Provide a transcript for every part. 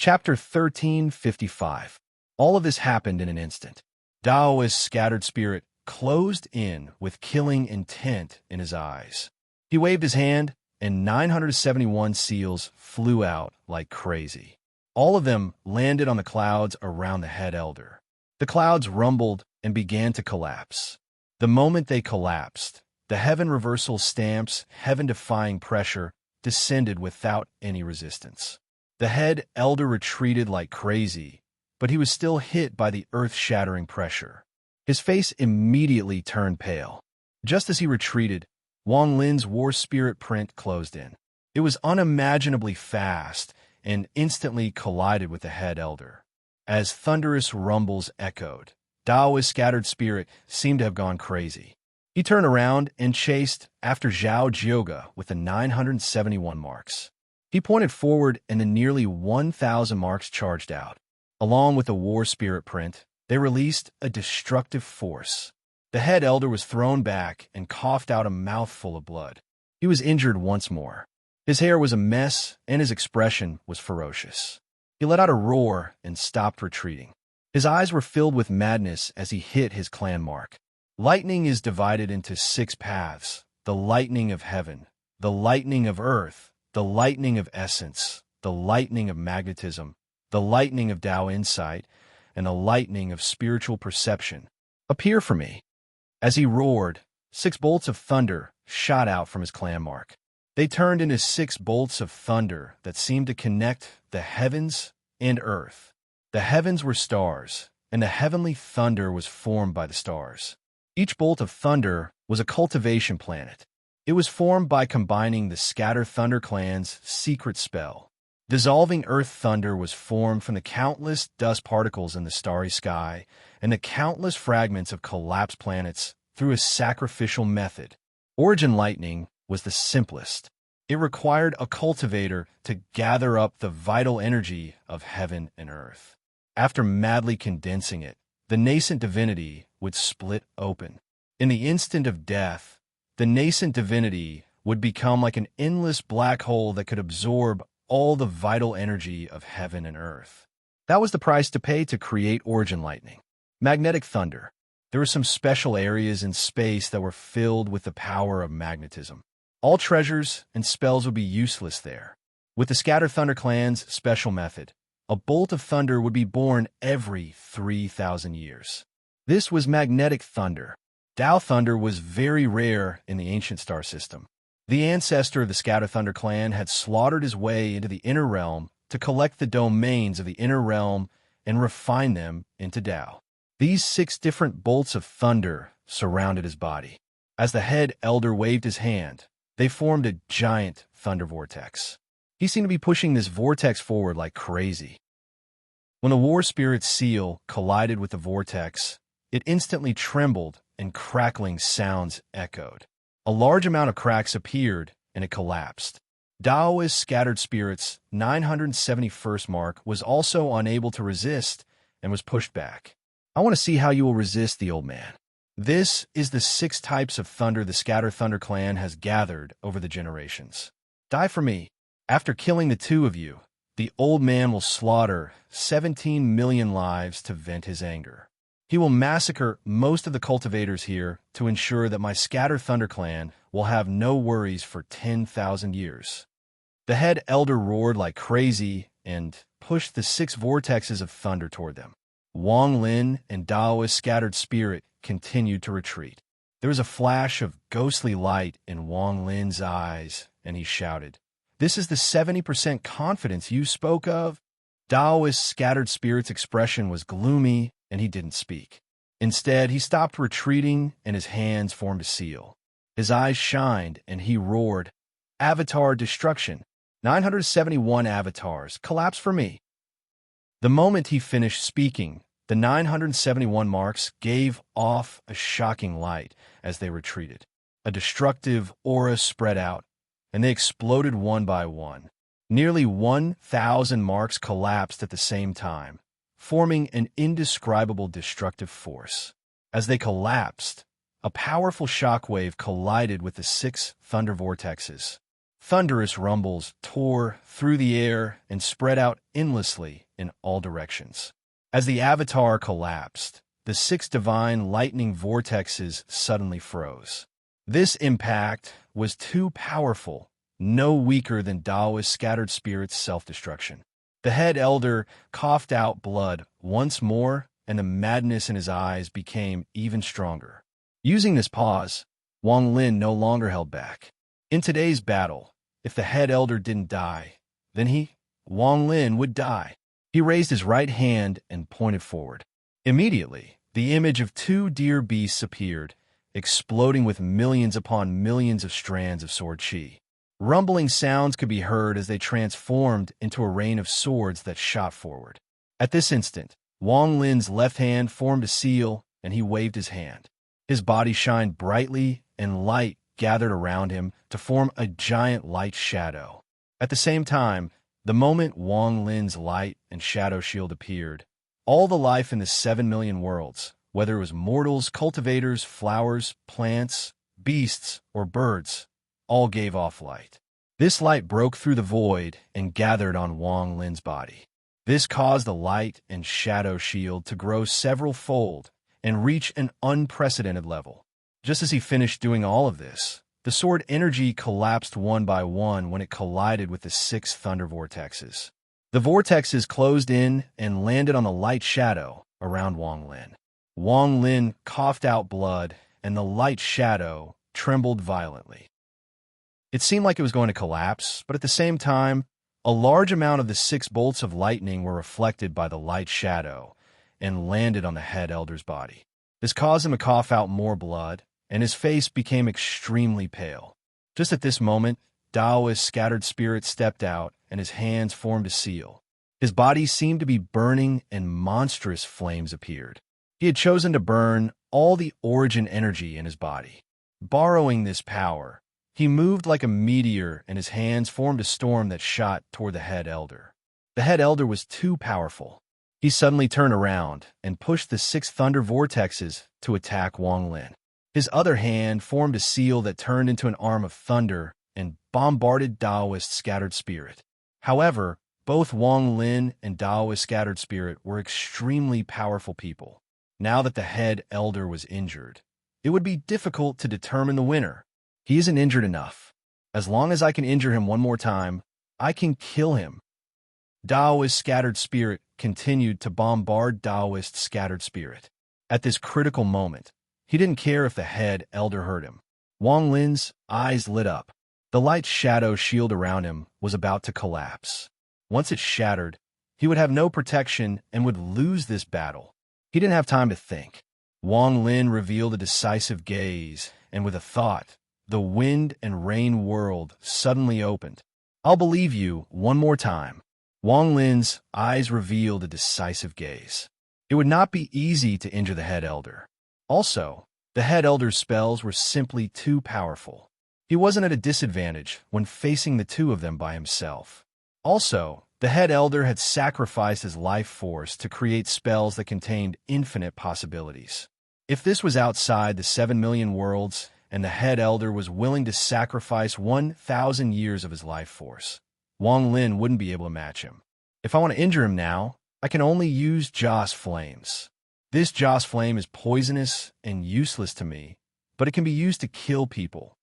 Chapter 1355. All of this happened in an instant. Dao's scattered spirit closed in with killing intent in his eyes. He waved his hand, and 971 seals flew out like crazy. All of them landed on the clouds around the head elder. The clouds rumbled and began to collapse. The moment they collapsed, the heaven reversal stamps, heaven-defying pressure, descended without any resistance. The head elder retreated like crazy, but he was still hit by the earth-shattering pressure. His face immediately turned pale. Just as he retreated, Wang Lin's war spirit print closed in. It was unimaginably fast and instantly collided with the head elder. As thunderous rumbles echoed, Dao's scattered spirit seemed to have gone crazy. He turned around and chased after Zhao Jioga with the 971 marks. He pointed forward and the nearly 1,000 marks charged out. Along with the war spirit print, they released a destructive force. The head elder was thrown back and coughed out a mouthful of blood. He was injured once more. His hair was a mess and his expression was ferocious. He let out a roar and stopped retreating. His eyes were filled with madness as he hit his clan mark. Lightning is divided into 6 paths: the lightning of heaven, the lightning of earth, the lightning of essence, the lightning of magnetism, the lightning of Tao insight, and the lightning of spiritual perception. Appear for me. As he roared, 6 bolts of thunder shot out from his clan mark. They turned into 6 bolts of thunder that seemed to connect the heavens and earth. The heavens were stars, and the heavenly thunder was formed by the stars. Each bolt of thunder was a cultivation planet. It was formed by combining the Scatter Thunder Clan's secret spell. Dissolving earth thunder was formed from the countless dust particles in the starry sky and the countless fragments of collapsed planets through a sacrificial method. Origin lightning was the simplest. It required a cultivator to gather up the vital energy of heaven and earth. After madly condensing it, the nascent divinity would split open. In the instant of death, the nascent divinity would become like an endless black hole that could absorb all the vital energy of heaven and earth. That was the price to pay to create origin lightning. Magnetic thunder. There were some special areas in space that were filled with the power of magnetism. All treasures and spells would be useless there. With the Scatter Thunder Clan's special method, a bolt of thunder would be born every 3,000 years. This was magnetic thunder. Tao thunder was very rare in the ancient star system. The ancestor of the Scatter Thunder Clan had slaughtered his way into the inner realm to collect the domains of the inner realm and refine them into Tao. These 6 different bolts of thunder surrounded his body. As the head elder waved his hand, they formed a giant thunder vortex. He seemed to be pushing this vortex forward like crazy. When the war spirit's seal collided with the vortex, it instantly trembled and crackling sounds echoed. A large amount of cracks appeared, and it collapsed. Dao's scattered spirit's 971st mark was also unable to resist and was pushed back. I want to see how you will resist the old man. This is the 6 types of thunder the Scatter Thunder Clan has gathered over the generations. Die for me. After killing the 2 of you, the old man will slaughter 17 million lives to vent his anger. He will massacre most of the cultivators here to ensure that my Scatter Thunder Clan will have no worries for 10,000 years. The head elder roared like crazy and pushed the 6 vortexes of thunder toward them. Wang Lin and Dao's scattered spirit continued to retreat. There was a flash of ghostly light in Wang Lin's eyes, and he shouted, "This is the 70% confidence you spoke of?" Dao's scattered spirit's expression was gloomy, and he didn't speak. Instead, he stopped retreating, and his hands formed a seal. His eyes shined, and he roared, "Avatar destruction! 971 avatars, collapse for me!" The moment he finished speaking, the 971 marks gave off a shocking light as they retreated. A destructive aura spread out, and they exploded one by one. Nearly 1,000 marks collapsed at the same time, forming an indescribable destructive force. As they collapsed, a powerful shockwave collided with the 6 thunder vortexes. Thunderous rumbles tore through the air and spread out endlessly in all directions. As the avatar collapsed, the 6 divine lightning vortexes suddenly froze. This impact was too powerful, no weaker than Daoist scattered spirit's self-destruction. The head elder coughed out blood once more, and the madness in his eyes became even stronger. Using this pause, Wang Lin no longer held back. In today's battle, if the head elder didn't die, then he, Wang Lin, would die. He raised his right hand and pointed forward. Immediately, the image of 2 deer beasts appeared, exploding with millions upon millions of strands of sword chi. Rumbling sounds could be heard as they transformed into a rain of swords that shot forward. At this instant, Wang Lin's left hand formed a seal, and he waved his hand. His body shined brightly, and light gathered around him to form a giant light shadow. At the same time, the moment Wang Lin's light and shadow shield appeared, all the life in the 7 million worlds, whether it was mortals, cultivators, flowers, plants, beasts, or birds, all gave off light. This light broke through the void and gathered on Wang Lin's body. This caused the light and shadow shield to grow several-fold and reach an unprecedented level. Just as he finished doing all of this, the sword energy collapsed one by one when it collided with the 6 thunder vortexes. The vortexes closed in and landed on the light shadow around Wang Lin. Wang Lin coughed out blood, and the light shadow trembled violently. It seemed like it was going to collapse, but at the same time, a large amount of the 6 bolts of lightning were reflected by the light shadow and landed on the head elder's body. This caused him to cough out more blood, and his face became extremely pale. Just at this moment, Daoist scattered spirit stepped out, and his hands formed a seal. His body seemed to be burning, and monstrous flames appeared. He had chosen to burn all the origin energy in his body. Borrowing this power, he moved like a meteor, and his hands formed a storm that shot toward the head elder. The head elder was too powerful. He suddenly turned around and pushed the 6 thunder vortexes to attack Wang Lin. His other hand formed a seal that turned into an arm of thunder and bombarded Daoist scattered spirit. However, both Wang Lin and Daoist scattered spirit were extremely powerful people. Now that the head elder was injured, it would be difficult to determine the winner. He isn't injured enough. As long as I can injure him one more time, I can kill him. Daoist scattered spirit continued to bombard Daoist scattered spirit. At this critical moment, he didn't care if the head elder hurt him. Wang Lin's eyes lit up. The light shadow shield around him was about to collapse. Once it shattered, he would have no protection and would lose this battle. He didn't have time to think. Wang Lin revealed a decisive gaze, and with a thought, the wind and rain world suddenly opened. I'll believe you one more time. Wang Lin's eyes revealed a decisive gaze. It would not be easy to injure the head elder. Also, the head elder's spells were simply too powerful. He wasn't at a disadvantage when facing the 2 of them by himself. Also, the head elder had sacrificed his life force to create spells that contained infinite possibilities. If this was outside the 7 million worlds, and the head elder was willing to sacrifice 1,000 years of his life force, Wang Lin wouldn't be able to match him. If I want to injure him now, I can only use Joss Flames. This Joss Flame is poisonous and useless to me, but it can be used to kill people.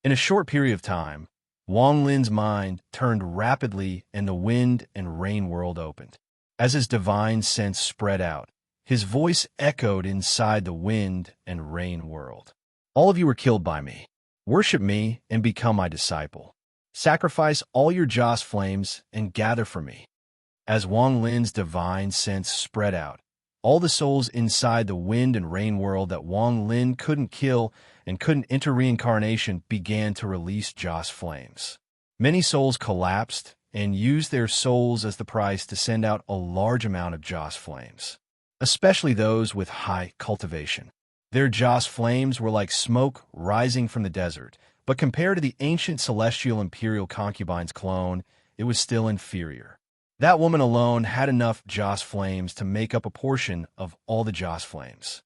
In a short period of time, Wang Lin's mind turned rapidly and the wind and rain world opened. As his divine sense spread out, his voice echoed inside the wind and rain world. All of you were killed by me. Worship me and become my disciple. Sacrifice all your Joss flames and gather for me. As Wang Lin's divine sense spread out, all the souls inside the wind and rain world that Wang Lin couldn't kill and couldn't enter reincarnation began to release Joss flames. Many souls collapsed and used their souls as the price to send out a large amount of Joss flames, especially those with high cultivation. Their Joss flames were like smoke rising from the desert, but compared to the ancient celestial imperial concubine's clone, it was still inferior. That woman alone had enough Joss flames to make up a portion of all the Joss flames.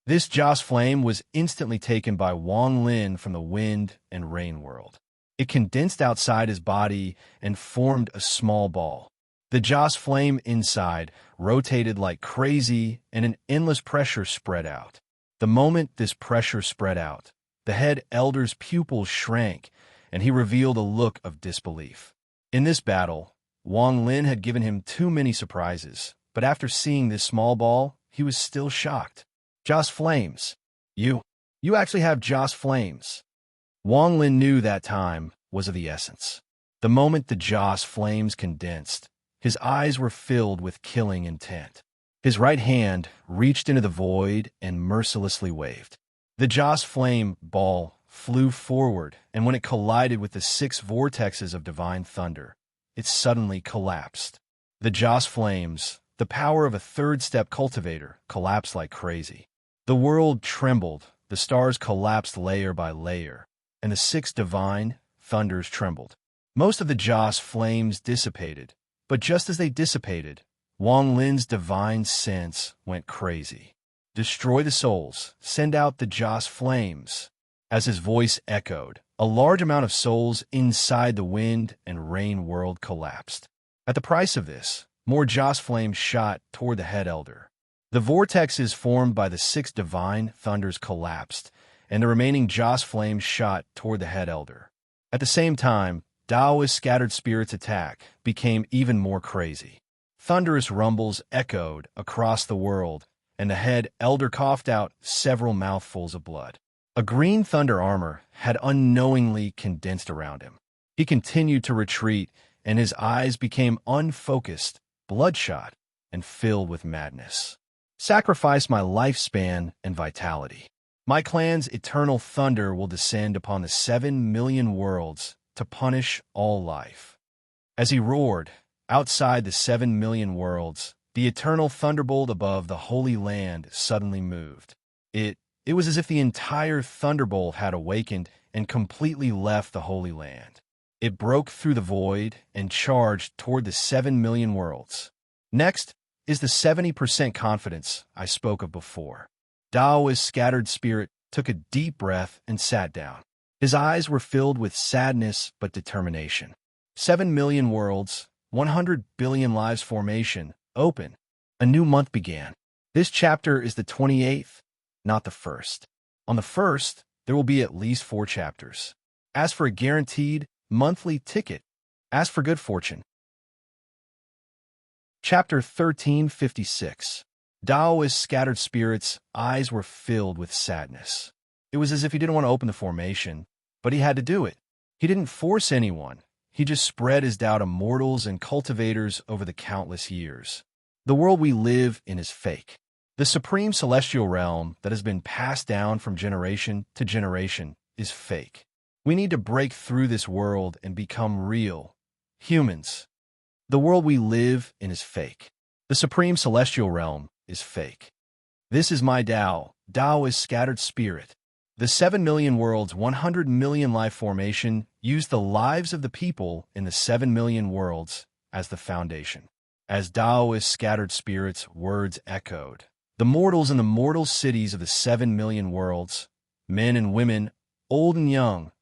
This Joss flame was instantly taken by Wang Lin from the wind and rain world. It condensed outside his body and formed a small ball. The Joss flame inside rotated like crazy, and an endless pressure spread out. The moment this pressure spread out, the head elder's pupils shrank, and he revealed a look of disbelief. In this battle, Wang Lin had given him too many surprises, but after seeing this small ball, he was still shocked. Joss flames. You actually have Joss flames. Wang Lin knew that time was of the essence. The moment the Joss flames condensed, his eyes were filled with killing intent. His right hand reached into the void and mercilessly waved. The Joss flame ball flew forward, and when it collided with the 6 vortexes of divine thunder, it suddenly collapsed. The Joss flames, the power of a third-step cultivator, collapsed like crazy. The world trembled, the stars collapsed layer by layer, and the 6 divine thunders trembled. Most of the Joss flames dissipated, but just as they dissipated, Wang Lin's divine sense went crazy. Destroy the souls, send out the Joss flames. As his voice echoed, a large amount of souls inside the wind and rain world collapsed. At the price of this, more Joss flames shot toward the head elder. The vortexes formed by the 6 divine thunders collapsed, and the remaining Joss flames shot toward the head elder. At the same time, Daoist scattered spirits' attack became even more crazy. Thunderous rumbles echoed across the world, and the head elder coughed out several mouthfuls of blood. A green thunder armor had unknowingly condensed around him. He continued to retreat, and his eyes became unfocused, bloodshot, and filled with madness. Sacrifice my lifespan and vitality. My clan's eternal thunder will descend upon the 7 million worlds to punish all life. As he roared, outside the 7 million worlds, the eternal thunderbolt above the Holy Land suddenly moved. It was as if the entire thunderbolt had awakened and completely left the Holy Land. It broke through the void and charged toward the 7 million worlds. Next is the 70% confidence I spoke of before. Daoist's scattered spirit took a deep breath and sat down. His eyes were filled with sadness but determination. 7 million worlds, 100 billion lives formation, open. A new month began. This chapter is the 28th, not the 1st. On the 1st, there will be at least 4 chapters. As for a guaranteed monthly ticket, ask for good fortune. Chapter 1356. Daoist's scattered spirit's eyes were filled with sadness. It was as if he didn't want to open the formation, but he had to do it. He didn't force anyone. He just spread his Tao to mortals and cultivators over the countless years. The world we live in is fake. The supreme celestial realm that has been passed down from generation to generation is fake. We need to break through this world and become real humans. The world we live in is fake. The supreme celestial realm is fake. This is my Tao. Tao is scattered spirit. The 7 million worlds, 100 million life formation use the lives of the people in the 7 million worlds as the foundation. As Daoist scattered spirits' words echoed, the mortals in the mortal cities of the 7 million worlds, men and women, old and young,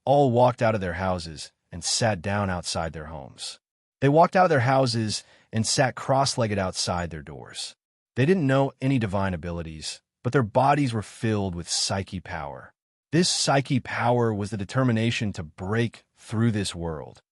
all walked out of their houses and sat down outside their homes. They walked out of their houses and sat cross-legged outside their doors. They didn't know any divine abilities, but their bodies were filled with psyche power. This psyche power was the determination to break through this world.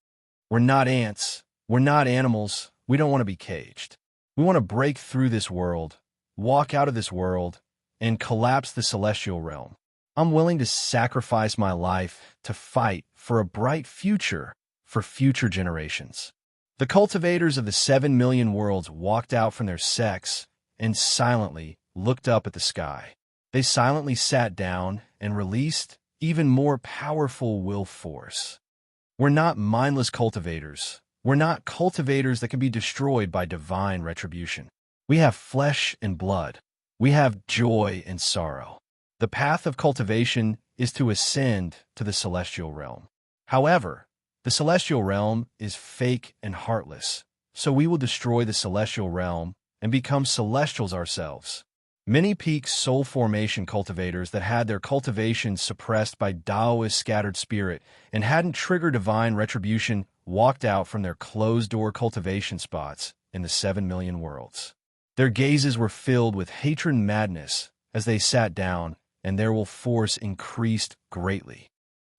We're not ants. We're not animals. We don't want to be caged. We want to break through this world, walk out of this world, and collapse the celestial realm. I'm willing to sacrifice my life to fight for a bright future for future generations. The cultivators of the 7 million worlds walked out from their sects and silently looked up at the sky. They silently sat down and released even more powerful will force. We're not mindless cultivators. We're not cultivators that can be destroyed by divine retribution. We have flesh and blood. We have joy and sorrow. The path of cultivation is to ascend to the celestial realm. However, the celestial realm is fake and heartless, so we will destroy the celestial realm and become celestials ourselves. Many peak soul formation cultivators that had their cultivation suppressed by Taoist scattered spirit and hadn't triggered divine retribution walked out from their closed-door cultivation spots in the 7 million worlds. Their gazes were filled with hatred and madness as they sat down, and their will force increased greatly.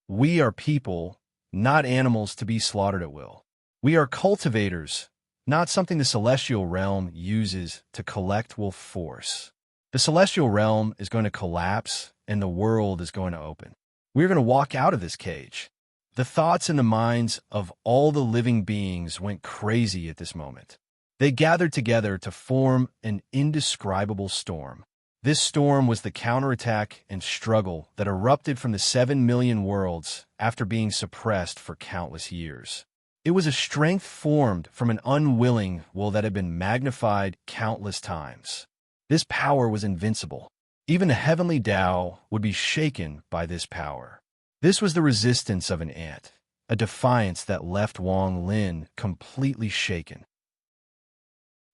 We are people, not animals to be slaughtered at will. We are cultivators, not something the celestial realm uses to collect will force. The celestial realm is going to collapse, and the world is going to open. We're going to walk out of this cage. The thoughts and the minds of all the living beings went crazy at this moment. They gathered together to form an indescribable storm. This storm was the counterattack and struggle that erupted from the 7 million worlds after being suppressed for countless years. It was a strength formed from an unwilling will that had been magnified countless times. This power was invincible. Even the heavenly Tao would be shaken by this power. This was the resistance of an ant, a defiance that left Wang Lin completely shaken.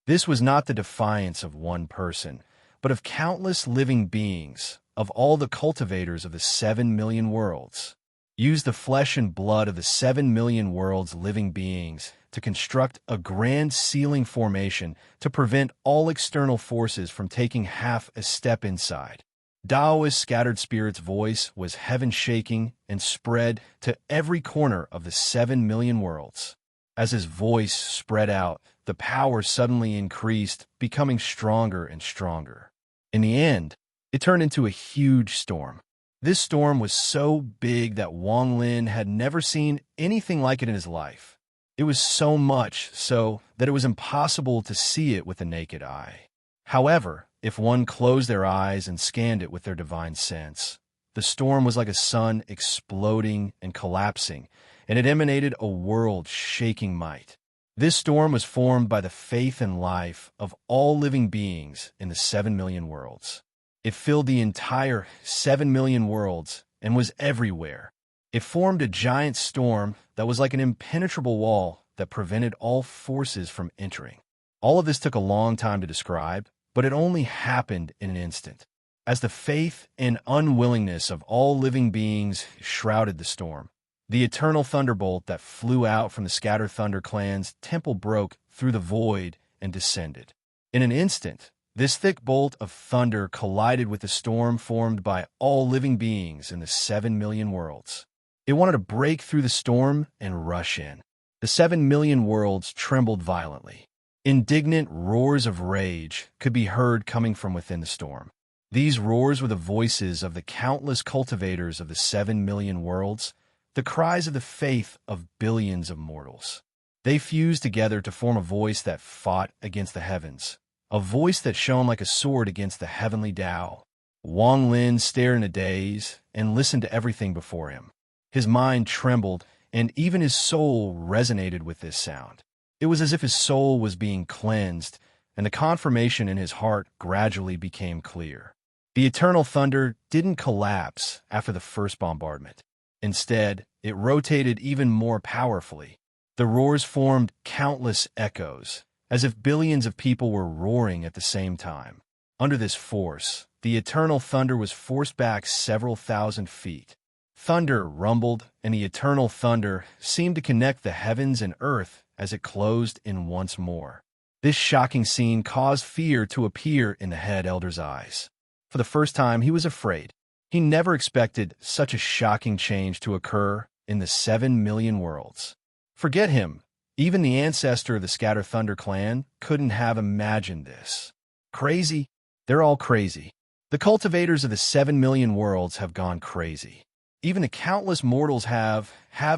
This was not the defiance of one person, but of countless living beings, of all the cultivators of the 7 million worlds. Use the flesh and blood of the 7 million worlds' living beings to construct a grand sealing formation to prevent all external forces from taking half a step inside. Taoist scattered spirit's voice was heaven-shaking and spread to every corner of the 7 million worlds. As his voice spread out, the power suddenly increased, becoming stronger and stronger. In the end, it turned into a huge storm. This storm was so big that Wang Lin had never seen anything like it in his life. It was so much so that it was impossible to see it with the naked eye. However, if one closed their eyes and scanned it with their divine sense, the storm was like a sun exploding and collapsing, and it emanated a world-shaking might. This storm was formed by the faith and life of all living beings in the 7 million worlds. It filled the entire 7 million worlds and was everywhere. It formed a giant storm that was like an impenetrable wall that prevented all forces from entering. All of this took a long time to describe, but it only happened in an instant. As the faith and unwillingness of all living beings shrouded the storm, the eternal thunderbolt that flew out from the Scatter Thunder clan's temple broke through the void and descended. In an instant, this thick bolt of thunder collided with the storm formed by all living beings in the 7 million worlds. It wanted to break through the storm and rush in. The 7 million worlds trembled violently. Indignant roars of rage could be heard coming from within the storm. These roars were the voices of the countless cultivators of the 7 million worlds, the cries of the faith of billions of mortals. They fused together to form a voice that fought against the heavens, a voice that shone like a sword against the heavenly Tao. Wang Lin stared in a daze and listened to everything before him. His mind trembled, and even his soul resonated with this sound. It was as if his soul was being cleansed, and the confirmation in his heart gradually became clear. The eternal thunder didn't collapse after the first bombardment. Instead, it rotated even more powerfully. The roars formed countless echoes, as if billions of people were roaring at the same time. Under this force, the eternal thunder was forced back several thousand feet. Thunder rumbled, and the eternal thunder seemed to connect the heavens and earth as it closed in once more. This shocking scene caused fear to appear in the head elder's eyes. For the first time, he was afraid. He never expected such a shocking change to occur in the 7 million worlds. Forget him. Even the ancestor of the Scatter Thunder clan couldn't have imagined this. Crazy? They're all crazy. The cultivators of the 7 million worlds have gone crazy. Even the countless mortals have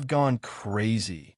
gone crazy.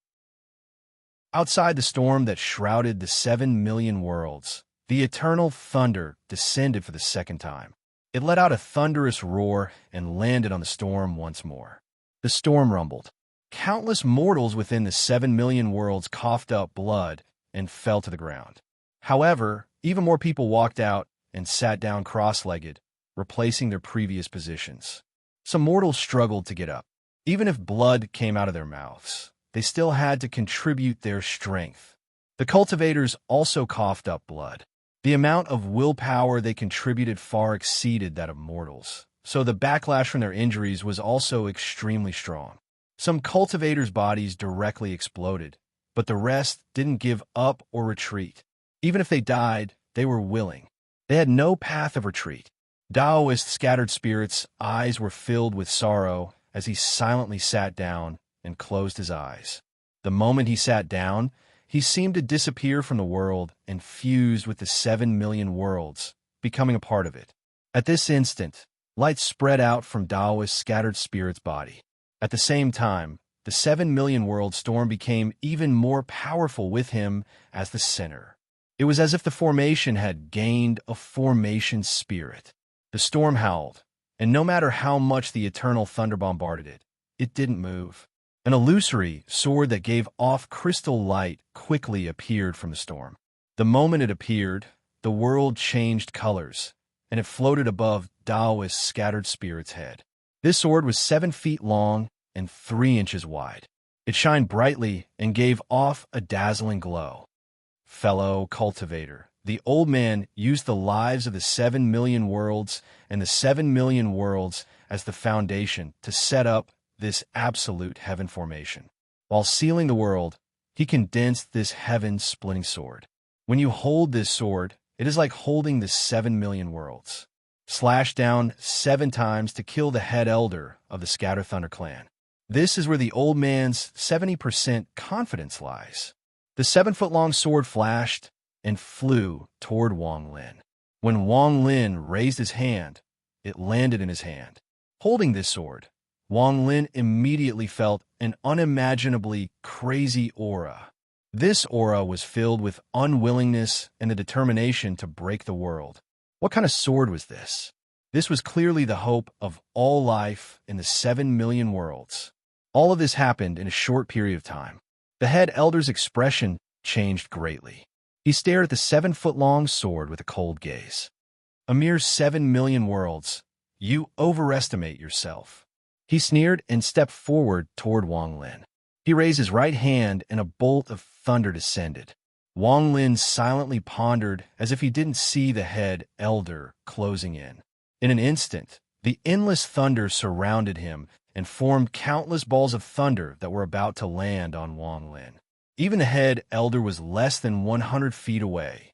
Outside the storm that shrouded the 7 million worlds, the eternal thunder descended for the second time. It let out a thunderous roar and landed on the storm once more. The storm rumbled. Countless mortals within the 7 million worlds coughed up blood and fell to the ground. However, even more people walked out and sat down cross-legged, replacing their previous positions. Some mortals struggled to get up. Even if blood came out of their mouths, they still had to contribute their strength. The cultivators also coughed up blood. The amount of willpower they contributed far exceeded that of mortals, so the backlash from their injuries was also extremely strong. Some cultivators' bodies directly exploded, but the rest didn't give up or retreat. Even if they died, they were willing. They had no path of retreat. Daoist's scattered spirit's eyes were filled with sorrow as he silently sat down and closed his eyes. The moment he sat down, he seemed to disappear from the world and fused with the 7 million worlds, becoming a part of it. At this instant, light spread out from Daoist's scattered spirit's body. At the same time, the 7 million world storm became even more powerful with him as the center. It was as if the formation had gained a formation spirit. The storm howled, and no matter how much the eternal thunder bombarded it, it didn't move. An illusory sword that gave off crystal light quickly appeared from the storm. The moment it appeared, the world changed colors, and it floated above Daoist's scattered spirit's head. This sword was 7 feet long and 3 inches wide. It shined brightly and gave off a dazzling glow. Fellow cultivator, the old man used the lives of the 7 million worlds and the 7 million worlds as the foundation to set up this absolute heaven formation. While sealing the world, he condensed this heaven-splitting sword. When you hold this sword, it is like holding the 7 million worlds. Slash down 7 times to kill the head elder of the Scatter Thunder clan. This is where the old man's 70% confidence lies. The 7-foot-long sword flashed and flew toward Wang Lin. When Wang Lin raised his hand, it landed in his hand. Holding this sword, Wang Lin immediately felt an unimaginably crazy aura. This aura was filled with unwillingness and the determination to break the world. What kind of sword was this? This was clearly the hope of all life in the 7 million worlds. All of this happened in a short period of time. The head elder's expression changed greatly. He stared at the 7-foot-long sword with a cold gaze. A mere 7 million worlds. You overestimate yourself. He sneered and stepped forward toward Wang Lin. He raised his right hand and a bolt of thunder descended. Wang Lin silently pondered as if he didn't see the head elder closing in. In an instant, the endless thunder surrounded him and formed countless balls of thunder that were about to land on Wang Lin. Even the head elder was less than 100 feet away.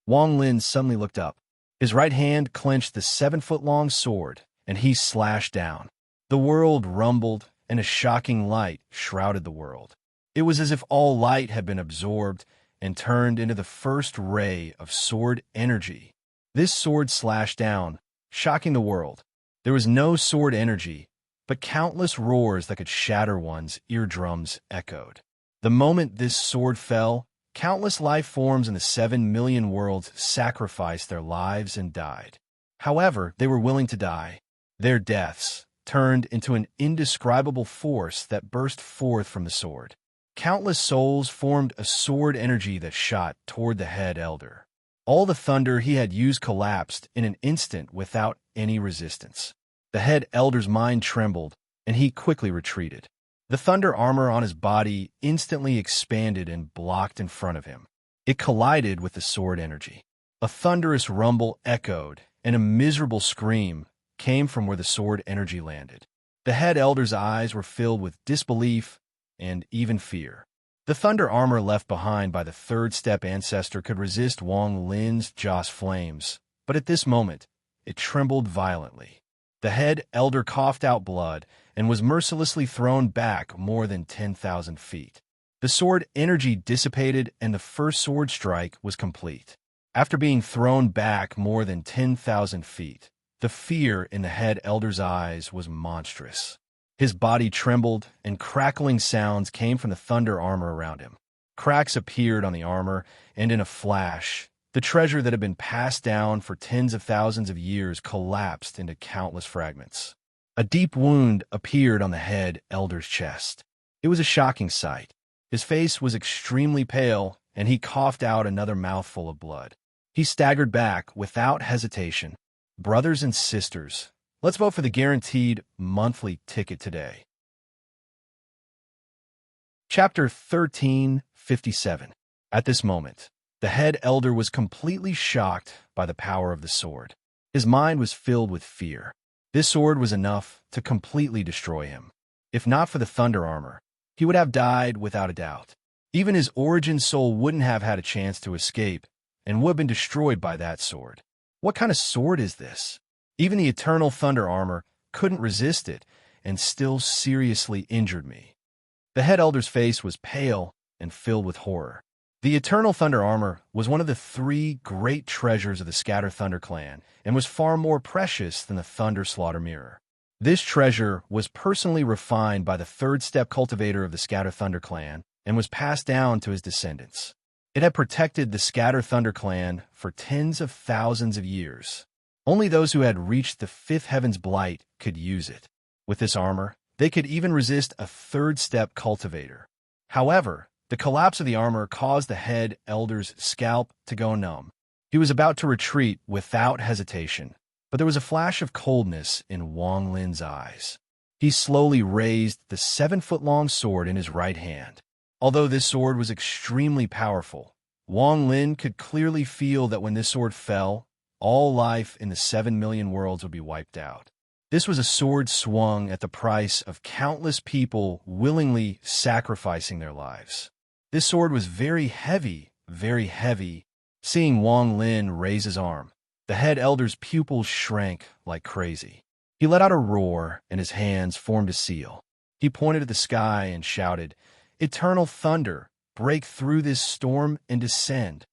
Wang Lin suddenly looked up. His right hand clenched the 7-foot-long sword, and he slashed down. The world rumbled, and a shocking light shrouded the world. It was as if all light had been absorbed and turned into the first ray of sword energy. This sword slashed down, shocking the world. There was no sword energy, but countless roars that could shatter one's eardrums echoed. The moment this sword fell, countless life forms in the 7 million worlds sacrificed their lives and died. However, they were willing to die. Their deaths turned into an indescribable force that burst forth from the sword. Countless souls formed a sword energy that shot toward the head elder. All the thunder he had used collapsed in an instant without any resistance. The head elder's mind trembled, and he quickly retreated. The thunder armor on his body instantly expanded and blocked in front of him. It collided with the sword energy. A thunderous rumble echoed, and a miserable scream came from where the sword energy landed. The head elder's eyes were filled with disbelief and even fear. The thunder armor left behind by the third step ancestor could resist Wang Lin's Joss flames, but at this moment, it trembled violently. The head elder coughed out blood and was mercilessly thrown back more than 10,000 feet. The sword energy dissipated and the first sword strike was complete. After being thrown back more than 10,000 feet, the fear in the head elder's eyes was monstrous. His body trembled, and crackling sounds came from the thunder armor around him. Cracks appeared on the armor, and in a flash, the treasure that had been passed down for tens of thousands of years collapsed into countless fragments. A deep wound appeared on the head elder's chest. It was a shocking sight. His face was extremely pale, and he coughed out another mouthful of blood. He staggered back without hesitation. Brothers and sisters, let's vote for the guaranteed monthly ticket today. Chapter 1357. At this moment, The head elder was completely shocked by the power of the sword. His mind was filled with fear. This sword was enough to completely destroy him. If not for the thunder armor, he would have died without a doubt. Even his origin soul wouldn't have had a chance to escape and would have been destroyed by that sword. What kind of sword is this? Even the eternal thunder armor couldn't resist it and still seriously injured me. The head elder's face was pale and filled with horror. The eternal thunder armor was one of the 3 great treasures of the Scatter Thunder clan and was far more precious than the Thunder Slaughter Mirror. This treasure was personally refined by the 3rd step cultivator of the Scatter Thunder clan and was passed down to his descendants. It had protected the Scatter Thunder clan for tens of thousands of years. Only those who had reached the 5th heaven's blight could use it. With this armor, they could even resist a 3rd step cultivator. However, the collapse of the armor caused the head elder's scalp to go numb. He was about to retreat without hesitation, but there was a flash of coldness in Wang Lin's eyes. He slowly raised the 7-foot-long sword in his right hand. Although this sword was extremely powerful, Wang Lin could clearly feel that when this sword fell, all life in the 7 million worlds would be wiped out. This was a sword swung at the price of countless people willingly sacrificing their lives. This sword was very heavy, very heavy. Seeing Wang Lin raise his arm, the head elder's pupils shrank like crazy. He let out a roar, and his hands formed a seal. He pointed at the sky and shouted, "Eternal thunder, break through this storm and descend."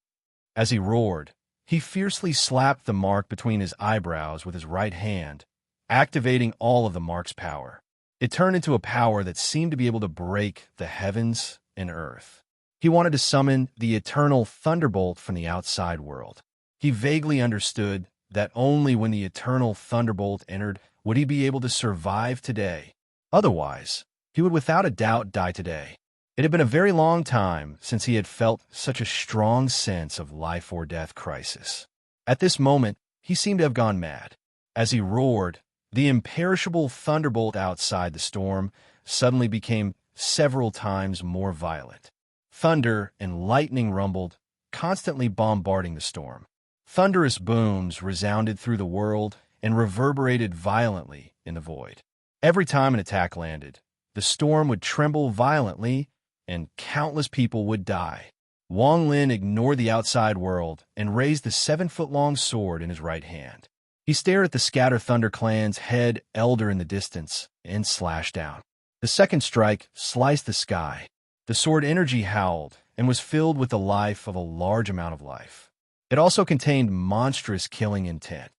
As he roared, he fiercely slapped the mark between his eyebrows with his right hand, activating all of the mark's power. It turned into a power that seemed to be able to break the heavens and earth. He wanted to summon the eternal thunderbolt from the outside world. He vaguely understood that only when the eternal thunderbolt entered would he be able to survive today. Otherwise, he would without a doubt die today. It had been a very long time since he had felt such a strong sense of life or death crisis. At this moment, he seemed to have gone mad. As he roared, the imperishable thunderbolt outside the storm suddenly became several times more violent. Thunder and lightning rumbled, constantly bombarding the storm. Thunderous booms resounded through the world and reverberated violently in the void. Every time an attack landed, the storm would tremble violently and countless people would die. Wang Lin ignored the outside world and raised the 7-foot-long sword in his right hand. He stared at the Scatter Thunder clan's head elder in the distance and slashed down. The second strike sliced the sky. The sword energy howled and was filled with the life of a large amount of life. It also contained monstrous killing intent.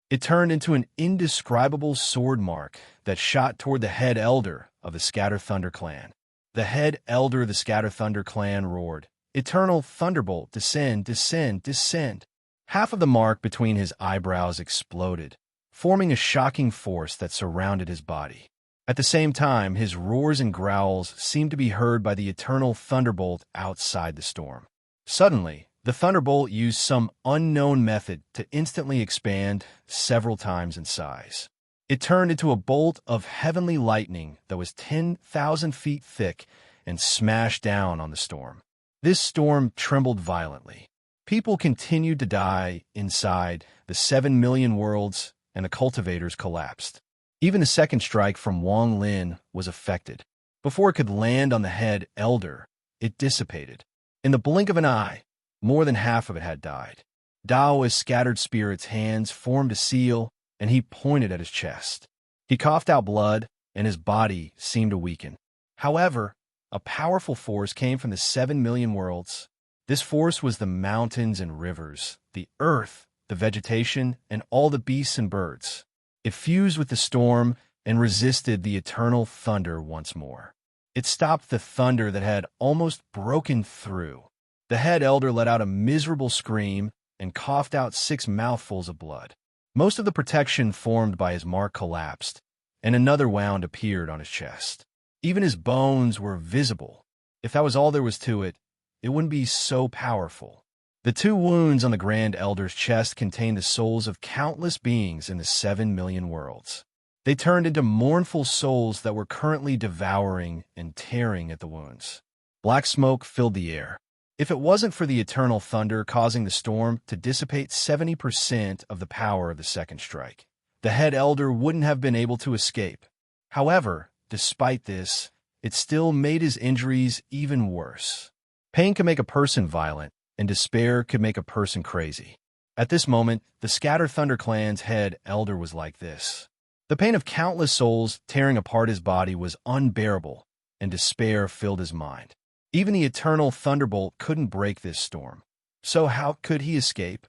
It turned into an indescribable sword mark that shot toward the head elder of the Scatter Thunder clan. The head elder of the Scatter Thunder clan roared, "Eternal thunderbolt, descend, descend, descend." Half of the mark between his eyebrows exploded, forming a shocking force that surrounded his body. At the same time, his roars and growls seemed to be heard by the eternal thunderbolt outside the storm. Suddenly, the thunderbolt used some unknown method to instantly expand several times in size. It turned into a bolt of heavenly lightning that was 10,000 feet thick and smashed down on the storm. This storm trembled violently. People continued to die inside the 7 million worlds, and the cultivators collapsed. Even the second strike from Wang Lin was affected. Before it could land on the head elder, it dissipated. In the blink of an eye, more than half of it had died. Dao's scattered spirit's hands formed a seal, and he pointed at his chest. He coughed out blood, and his body seemed to weaken. However, a powerful force came from the 7 million worlds. This force was the mountains and rivers, the earth, the vegetation, and all the beasts and birds. It fused with the storm and resisted the eternal thunder once more. It stopped the thunder that had almost broken through. The head elder let out a miserable scream and coughed out 6 mouthfuls of blood. Most of the protection formed by his mark collapsed, and another wound appeared on his chest. Even his bones were visible. If that was all there was to it, it wouldn't be so powerful. The 2 wounds on the Grand Elder's chest contained the souls of countless beings in the 7 million worlds. They turned into mournful souls that were currently devouring and tearing at the wounds. Black smoke filled the air. If it wasn't for the eternal thunder causing the storm to dissipate 70% of the power of the second strike, the head elder wouldn't have been able to escape. However, despite this, it still made his injuries even worse. Pain could make a person violent, and despair could make a person crazy. At this moment, the Scatter Thunder clan's head elder was like this. The pain of countless souls tearing apart his body was unbearable, and despair filled his mind. Even the eternal thunderbolt couldn't break this storm. So how could he escape?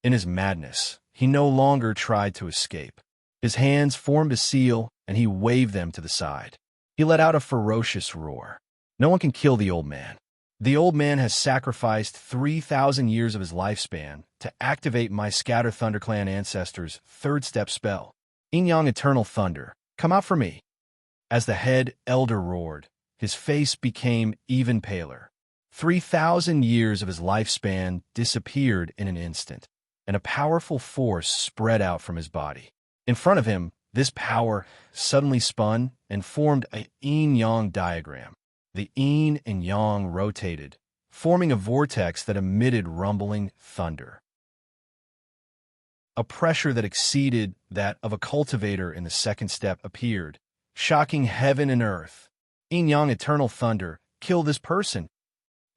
In his madness, he no longer tried to escape. His hands formed a seal, and he waved them to the side. He let out a ferocious roar. No one can kill the old man. The old man has sacrificed 3,000 years of his lifespan to activate my Scatter Thunder clan ancestors' third step spell. Yin-Yang Eternal Thunder, come out for me. As the head elder roared, his face became even paler. 3,000 years of his lifespan disappeared in an instant, and a powerful force spread out from his body. In front of him, this power suddenly spun and formed a yin-yang diagram. The yin and yang rotated, forming a vortex that emitted rumbling thunder. A pressure that exceeded that of a cultivator in the second step appeared, shocking heaven and earth. Yin-Yang Eternal Thunder, kill this person.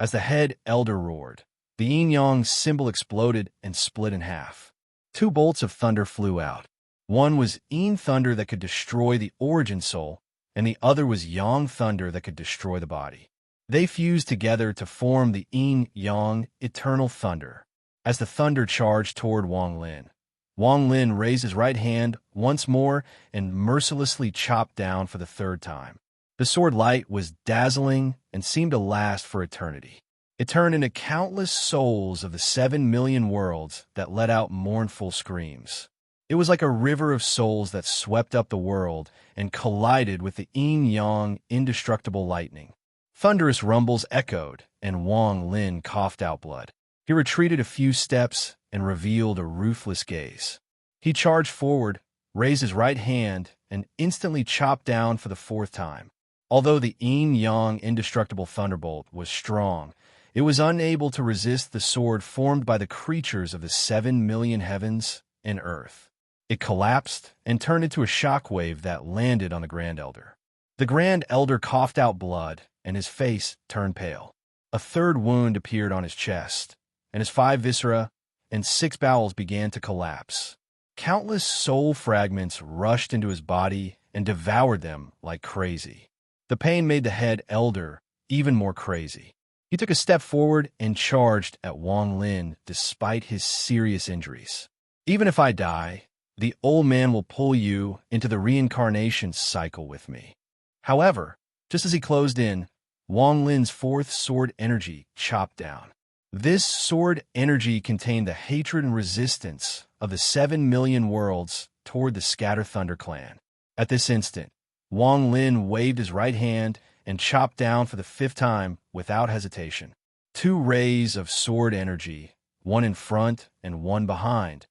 As the head elder roared, the yin-yang symbol exploded and split in half. 2 bolts of thunder flew out. One was yin thunder that could destroy the origin soul, and the other was yang thunder that could destroy the body. They fused together to form the yin-yang Eternal Thunder. As the thunder charged toward Wang Lin raised his right hand once more and mercilessly chopped down for the 3rd time. The sword light was dazzling and seemed to last for eternity. It turned into countless souls of the 7 million worlds that let out mournful screams. It was like a river of souls that swept up the world and collided with the yin-yang indestructible lightning. Thunderous rumbles echoed, and Wang Lin coughed out blood. He retreated a few steps and revealed a ruthless gaze. He charged forward, raised his right hand, and instantly chopped down for the 4th time. Although the yin-yang indestructible thunderbolt was strong, it was unable to resist the sword formed by the creatures of the 7 million heavens and earth. It collapsed and turned into a shockwave that landed on the Grand Elder. The Grand Elder coughed out blood, and his face turned pale. A 3rd wound appeared on his chest, and his 5 viscera and 6 bowels began to collapse. Countless soul fragments rushed into his body and devoured them like crazy. The pain made the head elder even more crazy. He took a step forward and charged at Wang Lin despite his serious injuries. Even if I die, the old man will pull you into the reincarnation cycle with me. However, just as he closed in, Wang Lin's 4th sword energy chopped down. This sword energy contained the hatred and resistance of the 7 million worlds toward the Scatter Thunder clan. At this instant, Wang Lin waved his right hand and chopped down for the 5th time without hesitation. 2 rays of sword energy, one in front and one behind,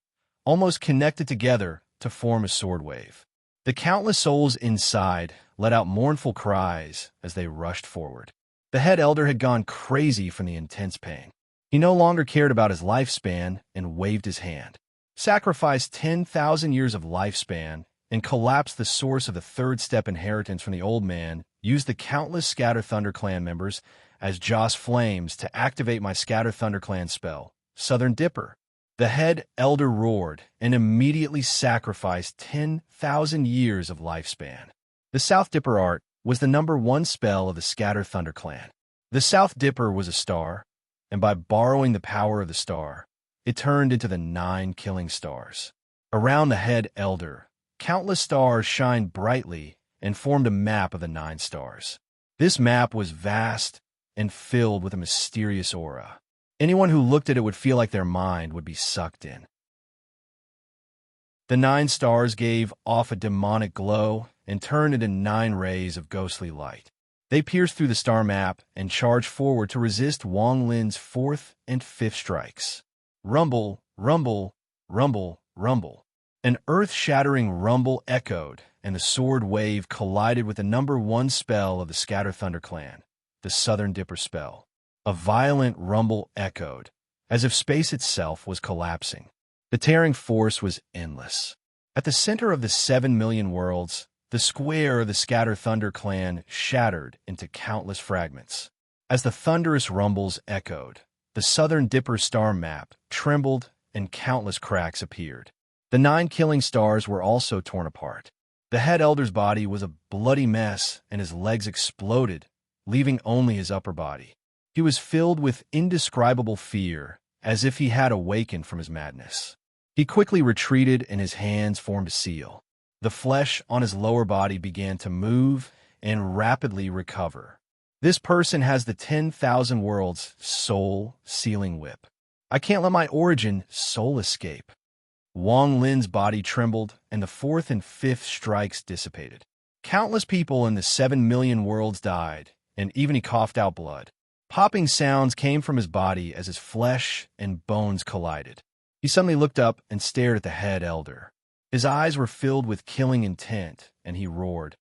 almost connected together to form a sword wave. The countless souls inside let out mournful cries as they rushed forward. The head elder had gone crazy from the intense pain. He no longer cared about his lifespan and waved his hand. Sacrificed 10,000 years of lifespan and collapsed the source of the 3rd step inheritance from the old man, used the countless Scatter Thunder clan members as Joss flames to activate my Scatter Thunder clan spell, Southern Dipper. The head elder roared and immediately sacrificed 10,000 years of lifespan. The South Dipper art was the #1 spell of the Scatter Thunder clan. The South Dipper was a star, and by borrowing the power of the star, it turned into the 9 killing stars. Around the head elder, countless stars shined brightly and formed a map of the 9 stars. This map was vast and filled with a mysterious aura. Anyone who looked at it would feel like their mind would be sucked in. The 9 stars gave off a demonic glow and turned into 9 rays of ghostly light. They pierced through the star map and charged forward to resist Wang Lin's 4th and 5th strikes. Rumble, rumble, rumble, rumble. An earth-shattering rumble echoed, and the sword wave collided with the #1 spell of the Scatter Thunder clan, the Southern Dipper spell. A violent rumble echoed, as if space itself was collapsing. The tearing force was endless. At the center of the 7 million worlds, the square of the Scatter Thunder clan shattered into countless fragments. As the thunderous rumbles echoed, the Southern Dipper star map trembled and countless cracks appeared. The 9 killing stars were also torn apart. The head elder's body was a bloody mess and his legs exploded, leaving only his upper body. He was filled with indescribable fear, as if he had awakened from his madness. He quickly retreated and his hands formed a seal. The flesh on his lower body began to move and rapidly recover. This person has the 10,000 worlds soul sealing whip. I can't let my origin soul escape. Wang Lin's body trembled, and the 4th and 5th strikes dissipated. Countless people in the 7 million worlds died, and even he coughed out blood. Popping sounds came from his body as his flesh and bones collided. He suddenly looked up and stared at the head elder. His eyes were filled with killing intent, and he roared,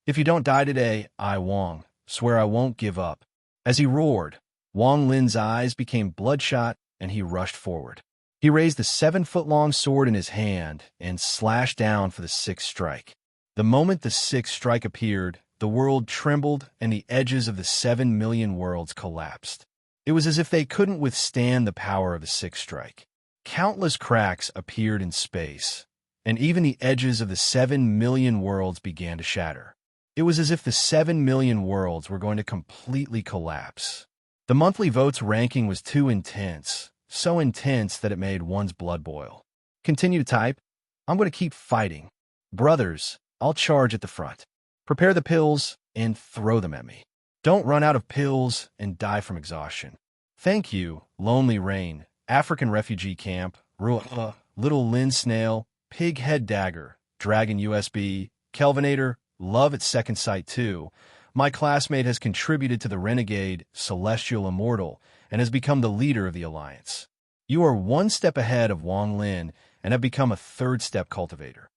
"If you don't die today, I, Wang, swear I won't give up." As he roared, Wang Lin's eyes became bloodshot, and he rushed forward. He raised the 7-foot-long sword in his hand and slashed down for the 6th strike. The moment the 6th strike appeared, the world trembled and the edges of the 7 million worlds collapsed. It was as if they couldn't withstand the power of the 6th strike. Countless cracks appeared in space, and even the edges of the 7 million worlds began to shatter. It was as if the 7 million worlds were going to completely collapse. The monthly votes ranking was too intense, so intense that it made one's blood boil. Continue to type. I'm going to keep fighting. Brothers, I'll charge at the front. Prepare the pills and throw them at me. Don't run out of pills and die from exhaustion. Thank you, Lonely Rain, African Refugee Camp, Little Lynn Snail, Pig Head Dagger, Dragon USB, Kelvinator, Love at Second Sight 2. My classmate has contributed to the Renegade, Celestial Immortal, and has become the leader of the Alliance. You are one step ahead of Wang Lin and have become a 3rd-step cultivator.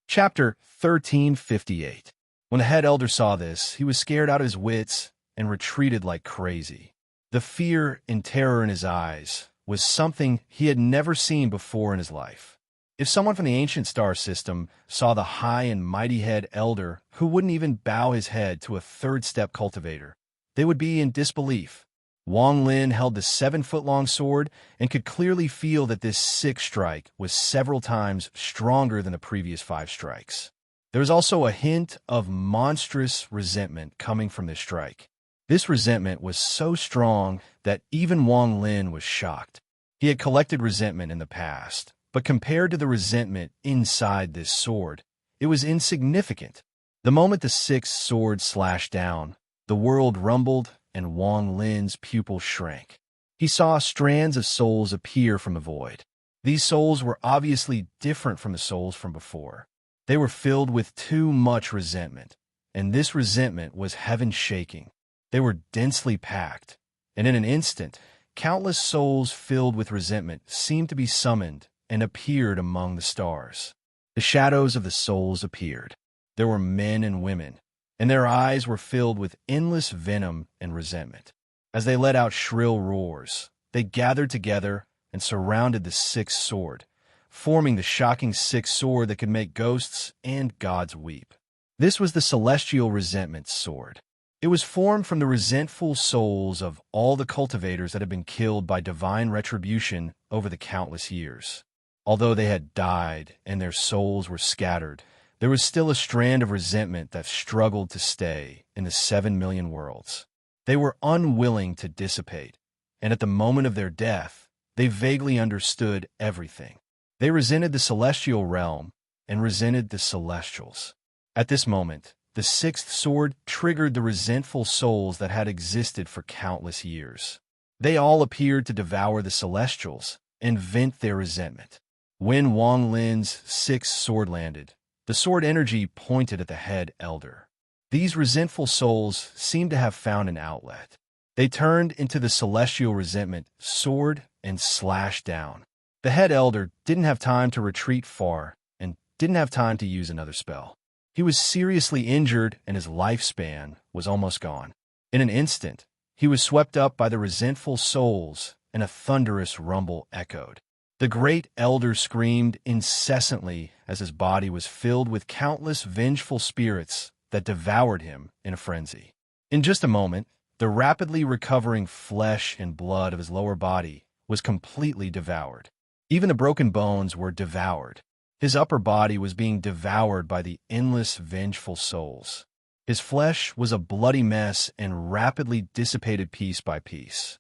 Chapter 1358. When the head elder saw this, he was scared out of his wits and retreated like crazy. The fear and terror in his eyes was something he had never seen before in his life. If someone from the ancient star system saw the high and mighty head elder who wouldn't even bow his head to a 3rd-step cultivator, they would be in disbelief. Wang Lin held the 7-foot-long sword and could clearly feel that this 6th strike was several times stronger than the previous 5 strikes. There was also a hint of monstrous resentment coming from this strike. This resentment was so strong that even Wang Lin was shocked. He had collected resentment in the past, but compared to the resentment inside this sword, it was insignificant. The moment the 6th sword slashed down, the world rumbled and Wang Lin's pupil shrank. He saw strands of souls appear from the void. These souls were obviously different from the souls from before. They were filled with too much resentment, and this resentment was heaven-shaking. They were densely packed, and in an instant, countless souls filled with resentment seemed to be summoned and appeared among the stars. The shadows of the souls appeared. There were men and women, and their eyes were filled with endless venom and resentment. As they let out shrill roars, they gathered together and surrounded the 6th sword, forming the shocking 6th sword that could make ghosts and gods weep. This was the Celestial Resentment Sword. It was formed from the resentful souls of all the cultivators that had been killed by divine retribution over the countless years. Although they had died and their souls were scattered, there was still a strand of resentment that struggled to stay in the 7 million worlds. They were unwilling to dissipate, and at the moment of their death, they vaguely understood everything. They resented the celestial realm and resented the celestials. At this moment, the 6th sword triggered the resentful souls that had existed for countless years. They all appeared to devour the celestials and vent their resentment. When Wang Lin's 6th sword landed, the sword energy pointed at the head elder. These resentful souls seemed to have found an outlet. They turned into the celestial resentment sword and slashed down. The head elder didn't have time to retreat far and didn't have time to use another spell. He was seriously injured and his lifespan was almost gone. In an instant, he was swept up by the resentful souls and a thunderous rumble echoed. The great elder screamed incessantly as his body was filled with countless vengeful spirits that devoured him in a frenzy. In just a moment, the rapidly recovering flesh and blood of his lower body was completely devoured. Even the broken bones were devoured. His upper body was being devoured by the endless vengeful souls. His flesh was a bloody mess and rapidly dissipated piece by piece.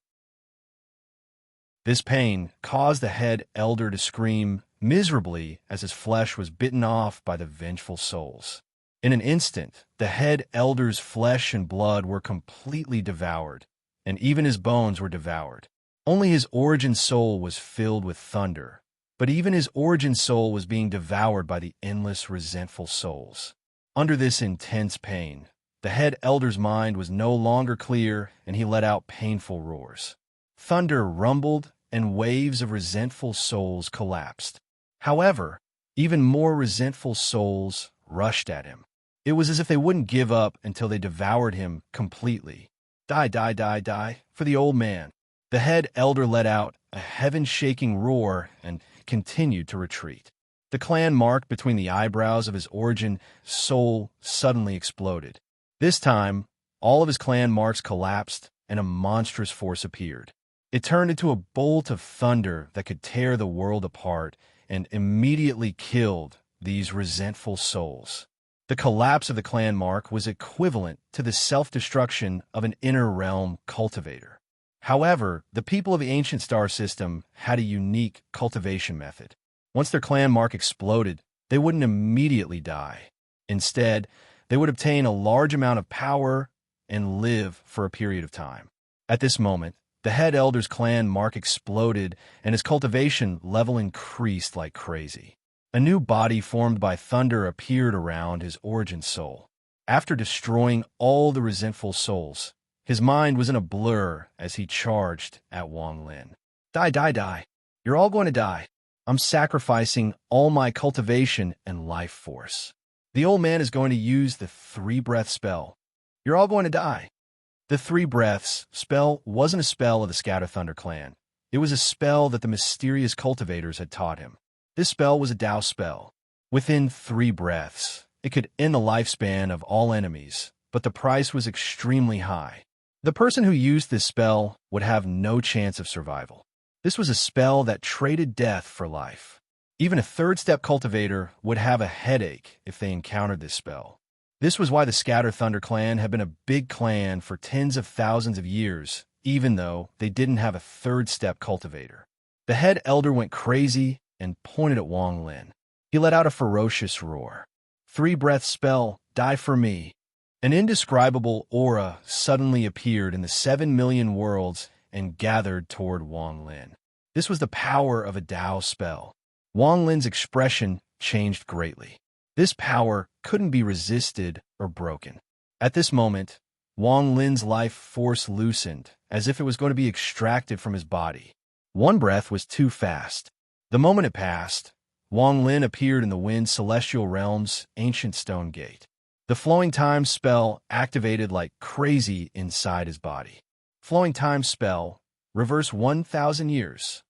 This pain caused the head elder to scream miserably as his flesh was bitten off by the vengeful souls. In an instant, the head elder's flesh and blood were completely devoured, and even his bones were devoured. Only his origin soul was filled with thunder, but even his origin soul was being devoured by the endless resentful souls. Under this intense pain, the head elder's mind was no longer clear, and he let out painful roars. Thunder rumbled, and waves of resentful souls collapsed. However, even more resentful souls rushed at him. It was as if they wouldn't give up until they devoured him completely. Die, die, die, die, for the old man. The head elder let out a heaven-shaking roar and continued to retreat. The clan mark between the eyebrows of his origin soul suddenly exploded. This time, all of his clan marks collapsed and a monstrous force appeared. It turned into a bolt of thunder that could tear the world apart and immediately killed these resentful souls. The collapse of the clan mark was equivalent to the self-destruction of an inner realm cultivator. However, the people of the ancient star system had a unique cultivation method. Once their clan mark exploded, they wouldn't immediately die. Instead, they would obtain a large amount of power and live for a period of time. At this moment, the head elder's clan mark exploded and his cultivation level increased like crazy. A new body formed by thunder appeared around his origin soul. After destroying all the resentful souls, his mind was in a blur as he charged at Wang Lin. Die, die, die. You're all going to die. I'm sacrificing all my cultivation and life force. The old man is going to use the 3-breath spell. You're all going to die. The 3 breaths spell wasn't a spell of the Scatter Thunder clan. It was a spell that the mysterious cultivators had taught him. This spell was a Tao spell. Within 3 breaths, it could end the lifespan of all enemies, but the price was extremely high. The person who used this spell would have no chance of survival. This was a spell that traded death for life. Even a 3rd-step cultivator would have a headache if they encountered this spell. This was why the Scatter Thunder clan had been a big clan for tens of thousands of years, even though they didn't have a 3rd-step cultivator. The head elder went crazy and pointed at Wang Lin. He let out a ferocious roar. 3-breath spell, die for me. An indescribable aura suddenly appeared in the 7 million worlds and gathered toward Wang Lin. This was the power of a Tao spell. Wang Lin's expression changed greatly. This power couldn't be resisted or broken. At this moment, Wang Lin's life force loosened, as if it was going to be extracted from his body. 1 breath was too fast. The moment it passed, Wang Lin appeared in the Wind Celestial Realm's ancient stone gate. The Flowing Time spell activated like crazy inside his body. Flowing Time spell, reverse 1,000 years.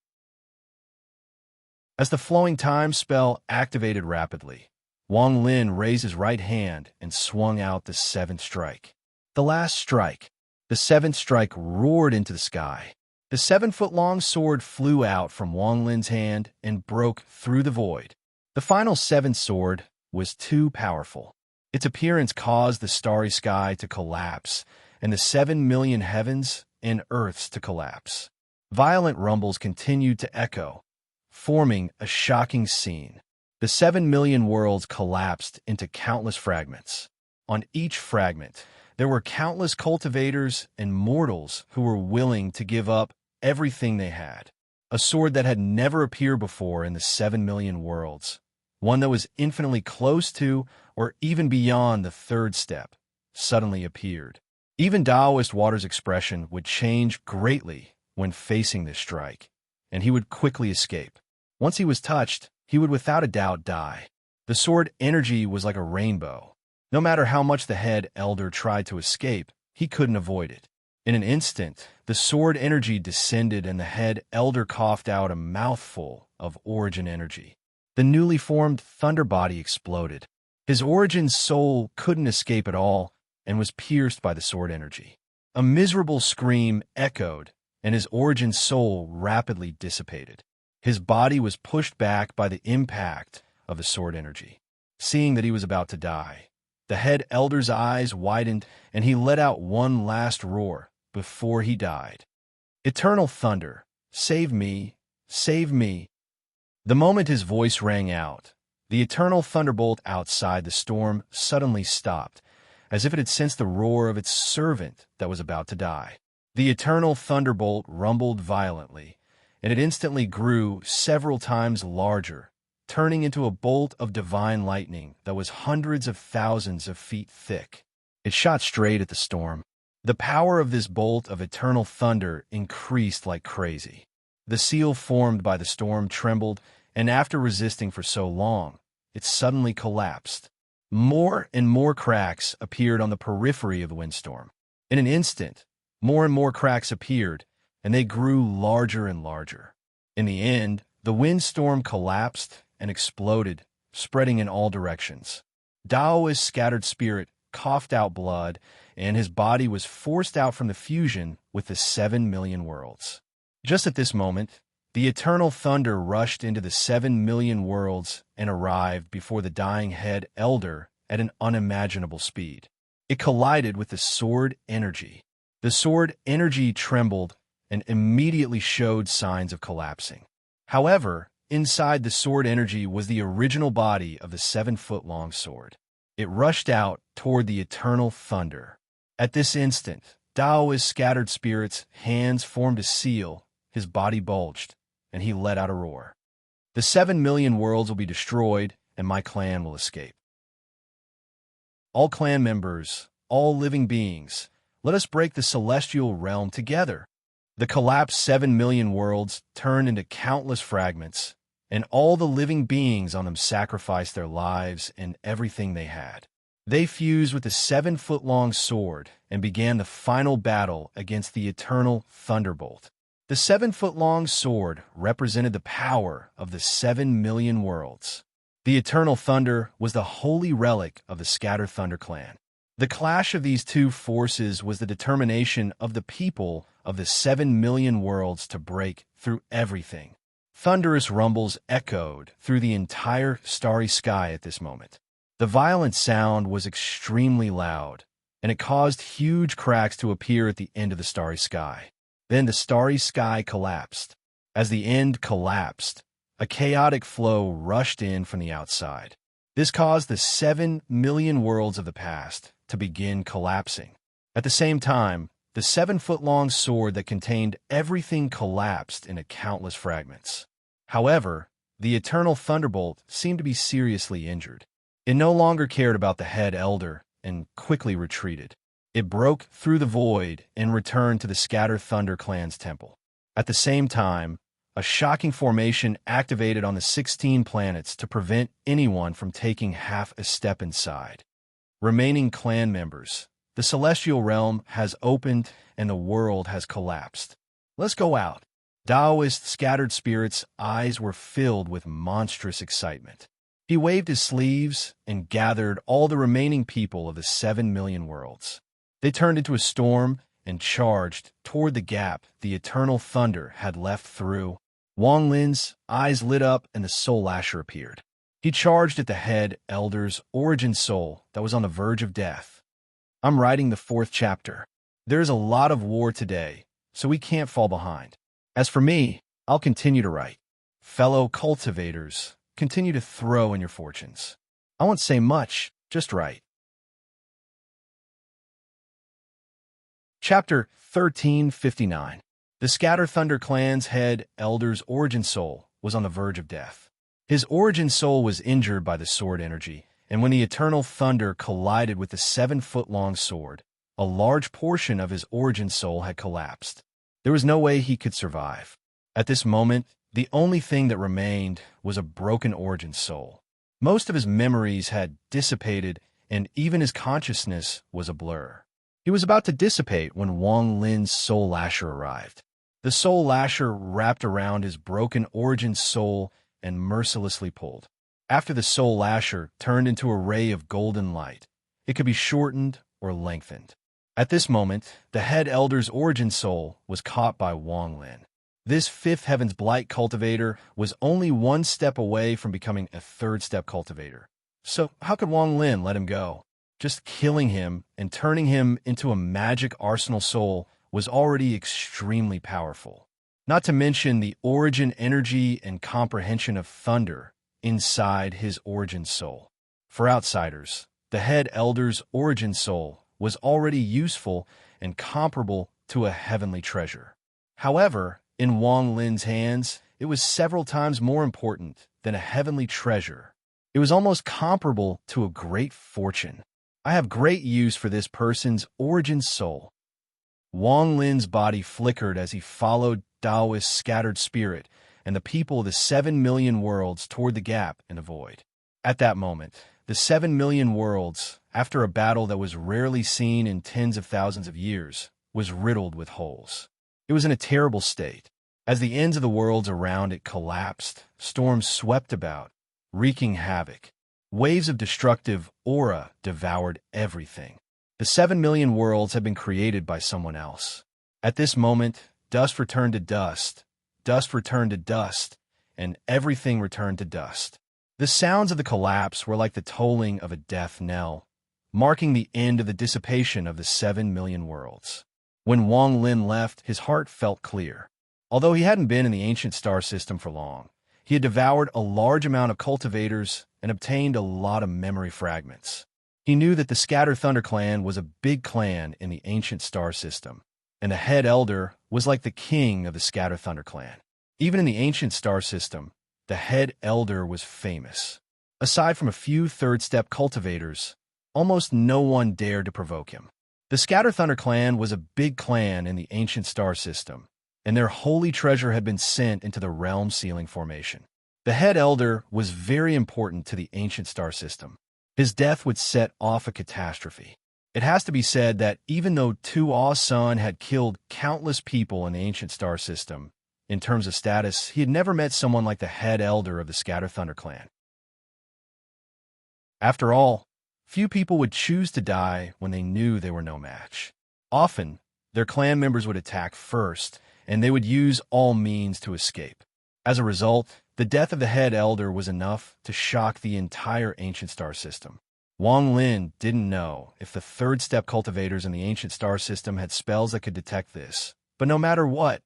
As the Flowing Time spell activated rapidly, Wang Lin raised his right hand and swung out the 7th strike. The last strike. The 7th strike roared into the sky. The 7-foot-long sword flew out from Wang Lin's hand and broke through the void. The final 7th sword was too powerful. Its appearance caused the starry sky to collapse and the 7 million heavens and earths to collapse. Violent rumbles continued to echo, forming a shocking scene. The 7 million worlds collapsed into countless fragments. On each fragment, there were countless cultivators and mortals who were willing to give up everything they had. A sword that had never appeared before in the 7 million worlds, one that was infinitely close to or even beyond the 3rd step, suddenly appeared. Even Taoist Water's expression would change greatly when facing this strike, and he would quickly escape. Once he was touched, he would without a doubt die. The sword energy was like a rainbow, No matter how much the head elder tried to escape, he couldn't avoid it. In an instant, the sword energy descended and the head elder coughed out a mouthful of origin energy. The newly formed thunder body exploded. His origin soul couldn't escape at all and was pierced by the sword energy. A miserable scream echoed, and his origin soul rapidly dissipated. His body was pushed back by the impact of the sword energy. Seeing that he was about to die, the head elder's eyes widened and he let out one last roar before he died. "Eternal thunder, save me, save me." The moment his voice rang out, the eternal thunderbolt outside the storm suddenly stopped, as if it had sensed the roar of its servant that was about to die. The eternal thunderbolt rumbled violently, and it instantly grew several times larger, turning into a bolt of divine lightning that was hundreds of thousands of feet thick. It shot straight at the storm. The power of this bolt of eternal thunder increased like crazy. The seal formed by the storm trembled, and after resisting for so long, it suddenly collapsed. More and more cracks appeared on the periphery of the windstorm. In an instant, more and more cracks appeared, and they grew larger and larger. In the end, the windstorm collapsed and exploded, spreading in all directions. Dao's scattered spirit coughed out blood, and his body was forced out from the fusion with the 7 million worlds. Just at this moment, the eternal thunder rushed into the 7 million worlds and arrived before the dying head elder at an unimaginable speed. It collided with the sword energy. The sword energy trembled and immediately showed signs of collapsing. However, inside the sword energy was the original body of the 7-foot-long sword. It rushed out toward the eternal thunder. At this instant, Dao's scattered spirit's hands formed a seal, his body bulged, and he let out a roar. "The 7 million worlds will be destroyed, and my clan will escape. All clan members, all living beings, let us break the celestial realm together." The collapsed 7 million worlds turned into countless fragments, and all the living beings on them sacrificed their lives and everything they had. They fused with the 7-foot-long sword and began the final battle against the eternal thunderbolt. The 7-foot-long sword represented the power of the 7 million worlds. The eternal thunder was the holy relic of the Scattered Thunder clan. The clash of these two forces was the determination of the people of the 7 million worlds to break through everything. Thunderous rumbles echoed through the entire starry sky at this moment. The violent sound was extremely loud, and it caused huge cracks to appear at the end of the starry sky. Then the starry sky collapsed. As the end collapsed, a chaotic flow rushed in from the outside. This caused the 7 million worlds of the past to begin collapsing. At the same time, the 7-foot-long sword that contained everything collapsed into countless fragments. However, the eternal thunderbolt seemed to be seriously injured. It no longer cared about the head elder and quickly retreated. It broke through the void and returned to the Scattered Thunder clan's temple. At the same time, a shocking formation activated on the 16 planets to prevent anyone from taking half a step inside. Remaining clan members, the celestial realm has opened and the world has collapsed. Let's go out. Daoist scattered spirit's eyes were filled with monstrous excitement. He waved his sleeves and gathered all the remaining people of the 7 million worlds. They turned into a storm and charged toward the gap the eternal thunder had left through. Wang Lin's eyes lit up and the Soul Lasher appeared. He charged at the head elder's origin soul that was on the verge of death. "I'm writing the 4th chapter. There's a lot of war today, so we can't fall behind. As for me, I'll continue to write. Fellow cultivators, continue to throw in your fortunes. I won't say much, just write." Chapter 1359. The Scatter Thunder clan's head elder's origin soul was on the verge of death. His origin soul was injured by the sword energy, and when the eternal thunder collided with the 7-foot-long sword, a large portion of his origin soul had collapsed. There was no way he could survive. At this moment, the only thing that remained was a broken origin soul. Most of his memories had dissipated, and even his consciousness was a blur. He was about to dissipate when Wang Lin's soul lasher arrived. The soul lasher wrapped around his broken origin soul and mercilessly pulled. After the soul lasher turned into a ray of golden light, it could be shortened or lengthened. At this moment, the head elder's origin soul was caught by Wang Lin. This fifth heaven's blight cultivator was only one step away from becoming a third step cultivator. So how could Wang Lin let him go? Just killing him and turning him into a magic arsenal soul was already extremely powerful. Not to mention the origin energy and comprehension of thunder inside his origin soul. For outsiders, the head elder's origin soul was already useful and comparable to a heavenly treasure. However, in Wang Lin's hands, it was several times more important than a heavenly treasure. It was almost comparable to a great fortune. I have great use for this person's origin soul. Wang Lin's body flickered as he followed Daoist's scattered spirit and the people of the 7 million worlds toward the gap in the void. At that moment, the 7 million worlds, after a battle that was rarely seen in tens of thousands of years, was riddled with holes. It was in a terrible state. As the ends of the worlds around it collapsed, storms swept about, wreaking havoc. Waves of destructive aura devoured everything. The 7 million worlds had been created by someone else. At this moment, dust returned to dust, dust returned to dust, and everything returned to dust. The sounds of the collapse were like the tolling of a death knell, marking the end of the dissipation of the 7 million worlds. When Wang Lin left, his heart felt clear. Although he hadn't been in the ancient star system for long, he had devoured a large amount of cultivators and obtained a lot of memory fragments. He knew that the Scatter Thunder clan was a big clan in the ancient star system, and the head elder was like the king of the Scatter Thunder clan. Even in the ancient star system, the head elder was famous. Aside from a few third-step cultivators, almost no one dared to provoke him. The Scatter Thunder clan was a big clan in the ancient star system, and their holy treasure had been sent into the realm sealing formation. The head elder was very important to the ancient star system. His death would set off a catastrophe. It has to be said that even though Tu-A's son had killed countless people in the ancient star system, in terms of status, he had never met someone like the head elder of the Scatter Thunder clan. After all, few people would choose to die when they knew they were no match. Often, their clan members would attack first, and they would use all means to escape. As a result, the death of the head elder was enough to shock the entire ancient star system. Wang Lin didn't know if the third-step cultivators in the ancient star system had spells that could detect this. But no matter what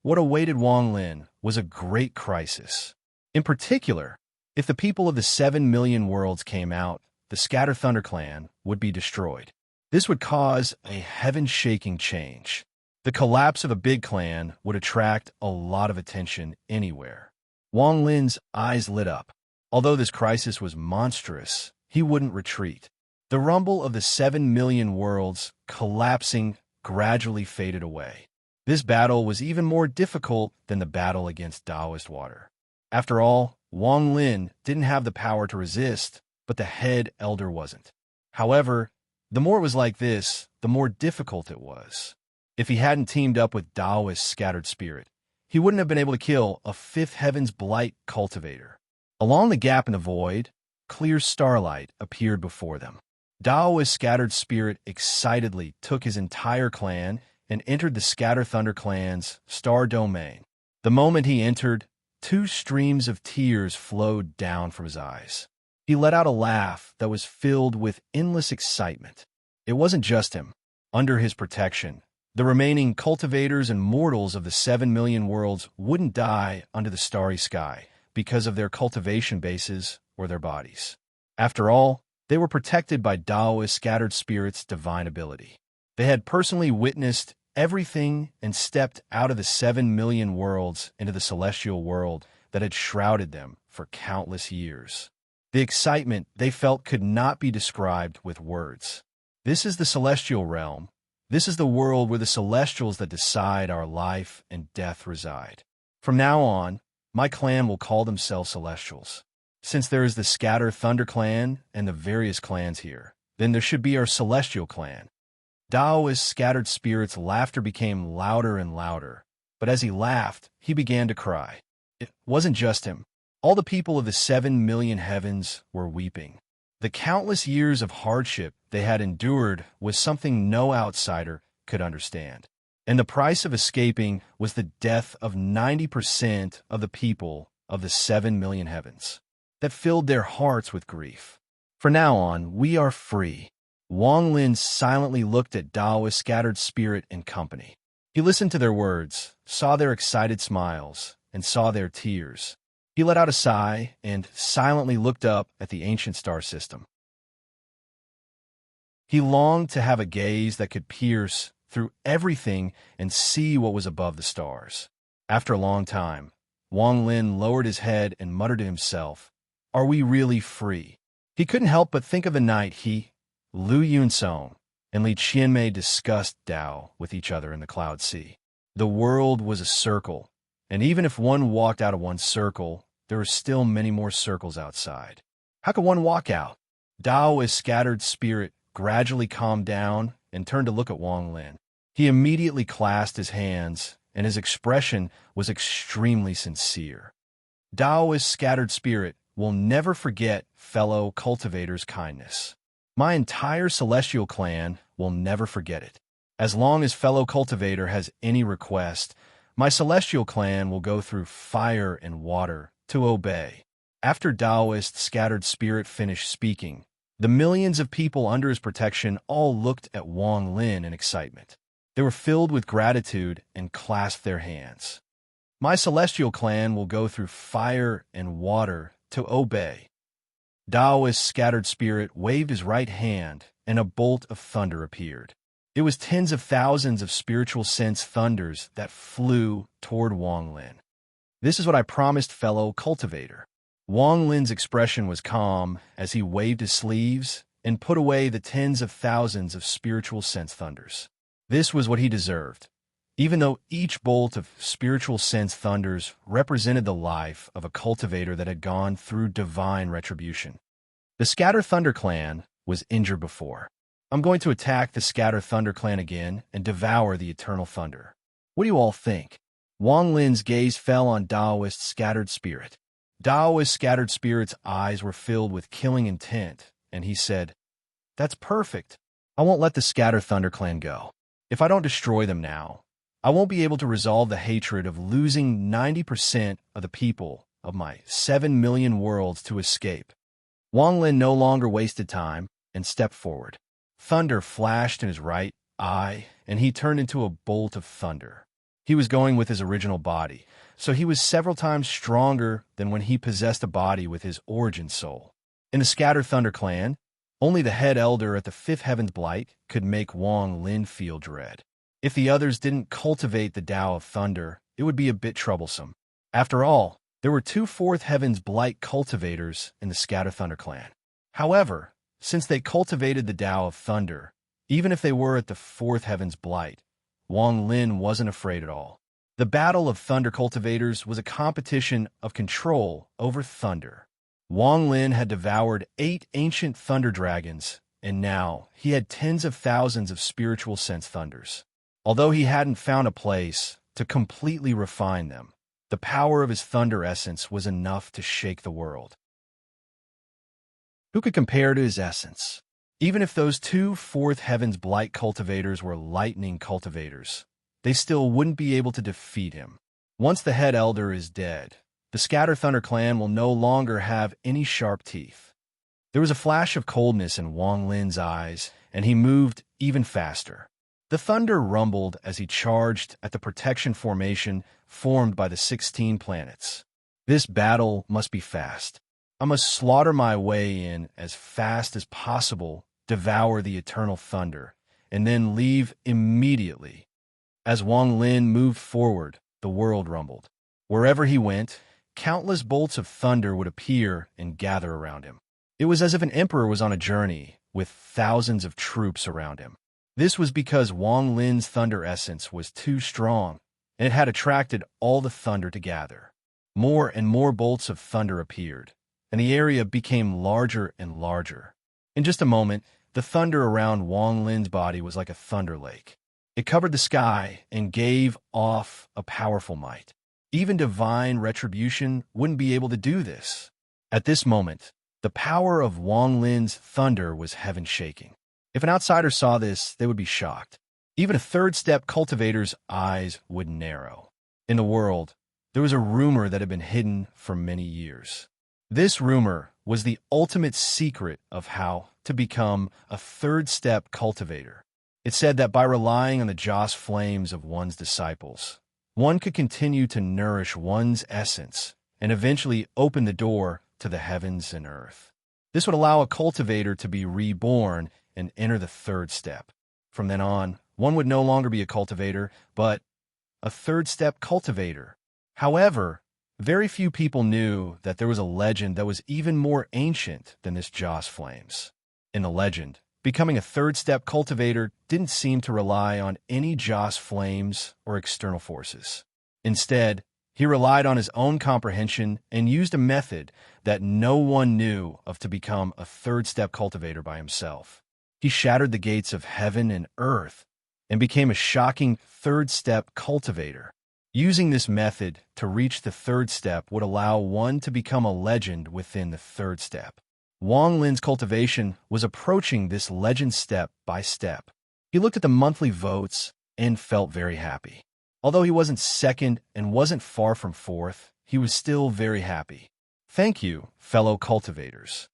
awaited Wang Lin was a great crisis. In particular, if the people of the 7 million worlds came out, the Scatter Thunder clan would be destroyed. This would cause a heaven-shaking change. The collapse of a big clan would attract a lot of attention anywhere. Wang Lin's eyes lit up. Although this crisis was monstrous, he wouldn't retreat. The rumble of the 7 million worlds collapsing gradually faded away. This battle was even more difficult than the battle against Daoist water. After all, Wang Lin didn't have the power to resist, but the head elder wasn't. However, the more it was like this, the more difficult it was. If he hadn't teamed up with Daoist's scattered spirit, he wouldn't have been able to kill a fifth heaven's blight cultivator. Along the gap in the void, clear starlight appeared before them. Daoist's scattered spirit excitedly took his entire clan and entered the Scatter Thunder clan's star domain. The moment he entered, 2 streams of tears flowed down from his eyes. He let out a laugh that was filled with endless excitement. It wasn't just him. Under his protection, the remaining cultivators and mortals of the 7 million worlds wouldn't die under the starry sky because of their cultivation bases or their bodies. After all, they were protected by Daoist scattered spirit's divine ability. They had personally witnessed everything and stepped out of the 7 million worlds into the celestial world that had shrouded them for countless years. The excitement they felt could not be described with words. This is the celestial realm. This is the world where the celestials that decide our life and death reside. From now on, my clan will call themselves celestials. Since there is the Scatter Thunder clan and the various clans here, Then there should be our celestial clan. Dao's scattered spirit's laughter became louder and louder, but as he laughed, he began to cry. It wasn't just him. All the people of the 7 million heavens were weeping. The countless years of hardship they had endured was something no outsider could understand. And the price of escaping was the death of 90% of the people of the 7 million heavens. That filled their hearts with grief. From now on, we are free. Wang Lin silently looked at Dao's scattered spirit and company. He listened to their words, saw their excited smiles, and saw their tears. He let out a sigh and silently looked up at the ancient star system. He longed to have a gaze that could pierce through everything and see what was above the stars. After a long time, Wang Lin lowered his head and muttered to himself, "Are we really free?" He couldn't help but think of the night he, Lu Yunsong, and Li Qianmei discussed Dao with each other in the cloud sea. The world was a circle, and even if one walked out of one circle, there were still many more circles outside. How could one walk out? Dao's scattered spirit gradually calmed down and turned to look at Wang Lin. He immediately clasped his hands, and his expression was extremely sincere. Dao's scattered spirit will never forget fellow cultivators' kindness. My entire celestial clan will never forget it. As long as fellow cultivator has any request, my celestial clan will go through fire and water to obey. After Daoist scattered spirit finished speaking, the millions of people under his protection all looked at Wang Lin in excitement. They were filled with gratitude and clasped their hands. My celestial clan will go through fire and water to obey. Dao's scattered spirit waved his right hand, and a bolt of thunder appeared. It was tens of thousands of spiritual sense thunders that flew toward Wang Lin. This is what I promised, fellow cultivator. Wang Lin's expression was calm as he waved his sleeves and put away the tens of thousands of spiritual sense thunders. This was what he deserved, even though each bolt of spiritual sense thunders represented the life of a cultivator that had gone through divine retribution. The Scatter Thunder clan was injured before. I'm going to attack the Scatter Thunder clan again and devour the eternal thunder. What do you all think? Wang Lin's gaze fell on Daoist's scattered spirit. Daoist's scattered spirit's eyes were filled with killing intent, and he said, "That's perfect. I won't let the Scatter Thunder clan go. If I don't destroy them now, I won't be able to resolve the hatred of losing 90% of the people of my 7 million worlds to escape." Wang Lin no longer wasted time and stepped forward. Thunder flashed in his right eye, and he turned into a bolt of thunder. He was going with his original body, so he was several times stronger than when he possessed a body with his origin soul. In the Scatter Thunder clan, only the head elder at the Fifth Heaven's Blight could make Wang Lin feel dread. If the others didn't cultivate the Tao of Thunder, it would be a bit troublesome. After all, there were 2 Fourth Heaven's Blight cultivators in the Scatter Thunder clan. However, since they cultivated the Tao of Thunder, even if they were at the 4th Heaven's Blight, Wang Lin wasn't afraid at all. The Battle of Thunder Cultivators was a competition of control over thunder. Wang Lin had devoured 8 ancient thunder dragons, and now he had tens of thousands of spiritual sense thunders. Although he hadn't found a place to completely refine them, the power of his thunder essence was enough to shake the world. Who could compare to his essence? Even if those 2 Fourth Heaven's Blight cultivators were lightning cultivators, they still wouldn't be able to defeat him. Once the head elder is dead, the Scatter Thunder clan will no longer have any sharp teeth. There was a flash of coldness in Wang Lin's eyes, and he moved even faster. The thunder rumbled as he charged at the protection formation formed by the 16 planets. This battle must be fast. I must slaughter my way in as fast as possible, devour the eternal thunder, and then leave immediately. As Wang Lin moved forward, the world rumbled. Wherever he went, countless bolts of thunder would appear and gather around him. It was as if an emperor was on a journey with thousands of troops around him. This was because Wang Lin's thunder essence was too strong, and it had attracted all the thunder to gather. More and more bolts of thunder appeared, and the area became larger and larger. In just a moment, The thunder around Wang Lin's body was like a thunder lake. It covered the sky and gave off a powerful might. Even divine retribution wouldn't be able to do this. At this moment, the power of Wang Lin's thunder was heaven-shaking. If an outsider saw this, they would be shocked. Even a third-step cultivator's eyes would narrow. In the world, there was a rumor that had been hidden for many years. This rumor was the ultimate secret of how to become a third-step cultivator. It said that by relying on the joss flames of one's disciples, one could continue to nourish one's essence and eventually open the door to the heavens and earth. This would allow a cultivator to be reborn and enter the third step. From then on, one would no longer be a cultivator, but a third-step cultivator. However, very few people knew that there was a legend that was even more ancient than this joss flames. In the legend, becoming a third-step cultivator didn't seem to rely on any joss flames or external forces. Instead, he relied on his own comprehension and used a method that no one knew of to become a third-step cultivator by himself. He shattered the gates of heaven and earth and became a shocking third-step cultivator. Using this method to reach the third step would allow one to become a legend within the third step. Wang Lin's cultivation was approaching this legend step by step. He looked at the monthly votes and felt very happy. Although he wasn't second and wasn't far from fourth, he was still very happy. Thank you, fellow cultivators.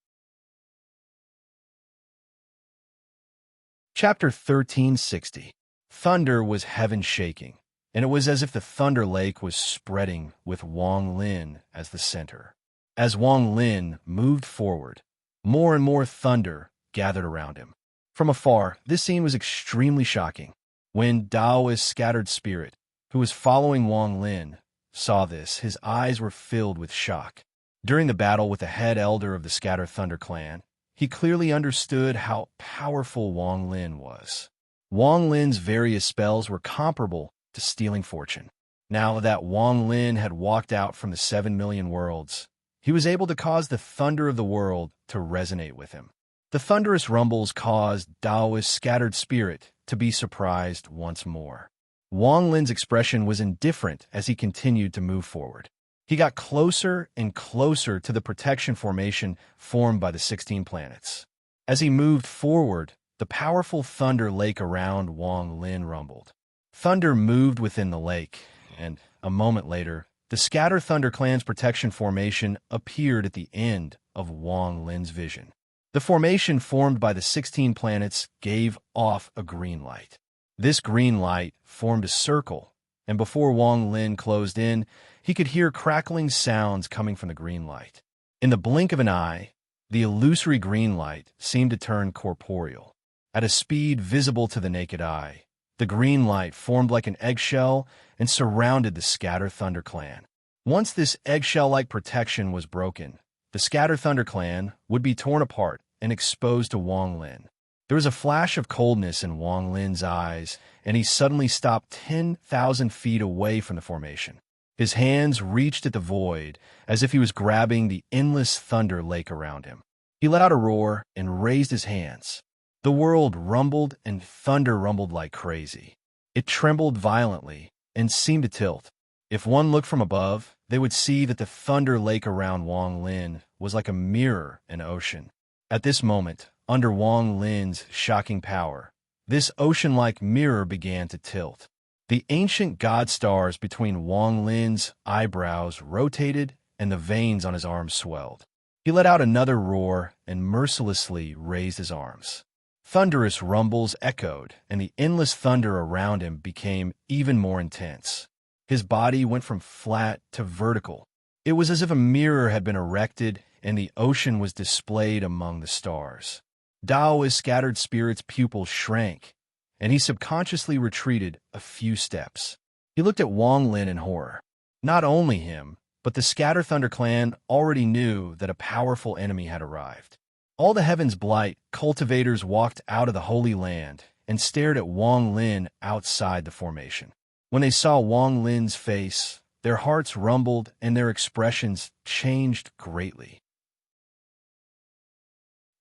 Chapter 1360. Thunder was heaven-shaking, and it was as if the Thunder Lake was spreading with Wang Lin as the center. As Wang Lin moved forward, more and more thunder gathered around him. From afar, this scene was extremely shocking. When Dao's scattered spirit, who was following Wang Lin, saw this, his eyes were filled with shock. During the battle with the head elder of the Scattered Thunder clan, he clearly understood how powerful Wang Lin was. Wang Lin's various spells were comparable to stealing fortune. Now that Wang Lin had walked out from the 7 million worlds, he was able to cause the thunder of the world to resonate with him. The thunderous rumbles caused Dao's scattered spirit to be surprised once more. Wang Lin's expression was indifferent as he continued to move forward. He got closer and closer to the protection formation formed by the 16 planets. As he moved forward, the powerful thunder lake around Wang Lin rumbled. Thunder moved within the lake, and a moment later, the Scatter Thunder Clan's protection formation appeared at the end of Wang Lin's vision. The formation formed by the 16 planets gave off a green light. This green light formed a circle, and before Wang Lin closed in, he could hear crackling sounds coming from the green light. In the blink of an eye, the illusory green light seemed to turn corporeal. At a speed visible to the naked eye, the green light formed like an eggshell and surrounded the Scatter Thunder Clan. Once this eggshell-like protection was broken, the Scatter Thunder Clan would be torn apart and exposed to Wang Lin. There was a flash of coldness in Wang Lin's eyes, and he suddenly stopped 10,000 feet away from the formation. His hands reached at the void as if he was grabbing the endless thunder lake around him. He let out a roar and raised his hands. The world rumbled and thunder rumbled like crazy. It trembled violently and seemed to tilt. If one looked from above, they would see that the thunder lake around Wang Lin was like a mirror in ocean. At this moment, under Wang Lin's shocking power, this ocean-like mirror began to tilt. The ancient god stars between Wang Lin's eyebrows rotated and the veins on his arms swelled. He let out another roar and mercilessly raised his arms. Thunderous rumbles echoed, and the endless thunder around him became even more intense. His body went from flat to vertical. It was as if a mirror had been erected and the ocean was displayed among the stars. Dao's scattered spirit's pupils shrank, and he subconsciously retreated a few steps. He looked at Wang Lin in horror. Not only him, but the Scatter Thunder Clan already knew that a powerful enemy had arrived. All the Heaven's Blight cultivators walked out of the Holy Land and stared at Wang Lin outside the formation. When they saw Wang Lin's face, their hearts rumbled and their expressions changed greatly.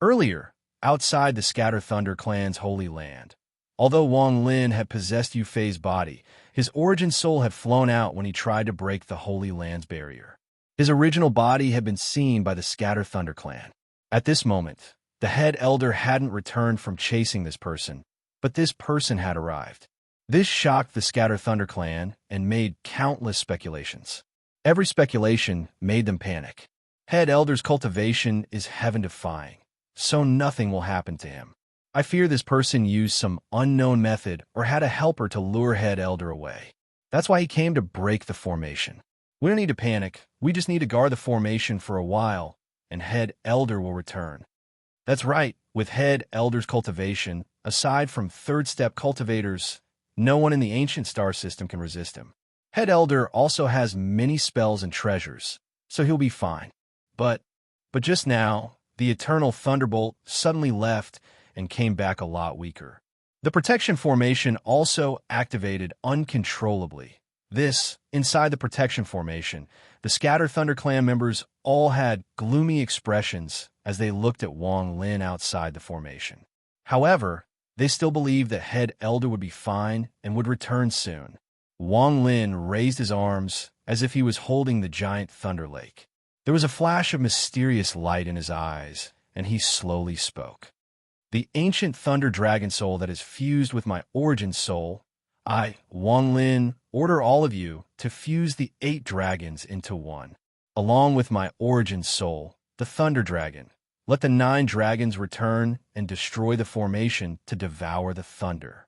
Earlier, outside the Scatter Thunder clan's holy land. Although Wang Lin had possessed Yu Fei's body, his origin soul had flown out when he tried to break the Holy Land's barrier. His original body had been seen by the Scatter Thunder clan. At this moment, the head elder hadn't returned from chasing this person, but this person had arrived. This shocked the Scatter Thunder clan and made countless speculations. Every speculation made them panic. Head elder's cultivation is heaven-defying, so nothing will happen to him. I fear this person used some unknown method or had a helper to lure Head Elder away. That's why he came to break the formation. We don't need to panic, we just need to guard the formation for a while, and Head Elder will return. That's right, with Head Elder's cultivation, aside from third-step cultivators, no one in the ancient star system can resist him. Head Elder also has many spells and treasures, so he'll be fine. But just now, the Eternal Thunderbolt suddenly left and came back a lot weaker. The protection formation also activated uncontrollably. Inside the protection formation, the Scatter Thunder clan members all had gloomy expressions as they looked at Wang Lin outside the formation. However, they still believed that Head Elder would be fine and would return soon. Wang Lin raised his arms as if he was holding the giant Thunder Lake. There was a flash of mysterious light in his eyes, and he slowly spoke. The ancient Thunder Dragon Soul that is fused with my origin soul, I, Wang Lin, order all of you to fuse the 8 dragons into one. Along with my origin soul, the Thunder Dragon, let the 9 dragons return and destroy the formation to devour the thunder.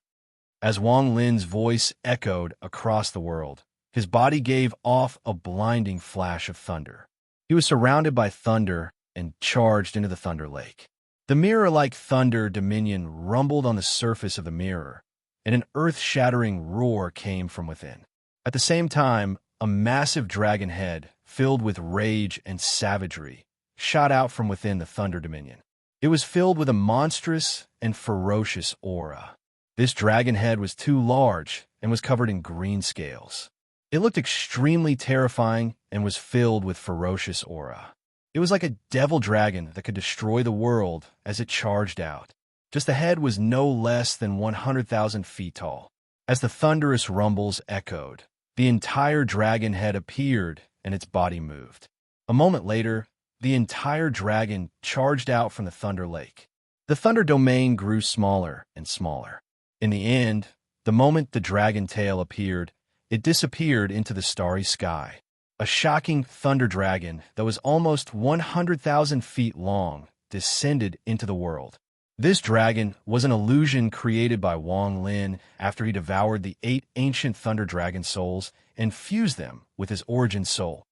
As Wang Lin's voice echoed across the world, his body gave off a blinding flash of thunder. He was surrounded by thunder and charged into the Thunder Lake. The mirror-like thunder dominion rumbled on the surface of the mirror, and an earth-shattering roar came from within. At the same time, a massive dragon head, filled with rage and savagery, shot out from within the thunder dominion. It was filled with a monstrous and ferocious aura. This dragon head was too large and was covered in green scales. It looked extremely terrifying and was filled with ferocious aura. It was like a devil dragon that could destroy the world as it charged out. Just the head was no less than 100,000 feet tall. As the thunderous rumbles echoed, the entire dragon head appeared and its body moved. A moment later, the entire dragon charged out from the Thunder Lake. The thunder domain grew smaller and smaller. In the end, the moment the dragon tail appeared, it disappeared into the starry sky. A shocking thunder dragon that was almost 100,000 feet long descended into the world. This dragon was an illusion created by Wang Lin after he devoured the 8 ancient thunder dragon souls and fused them with his origin soul.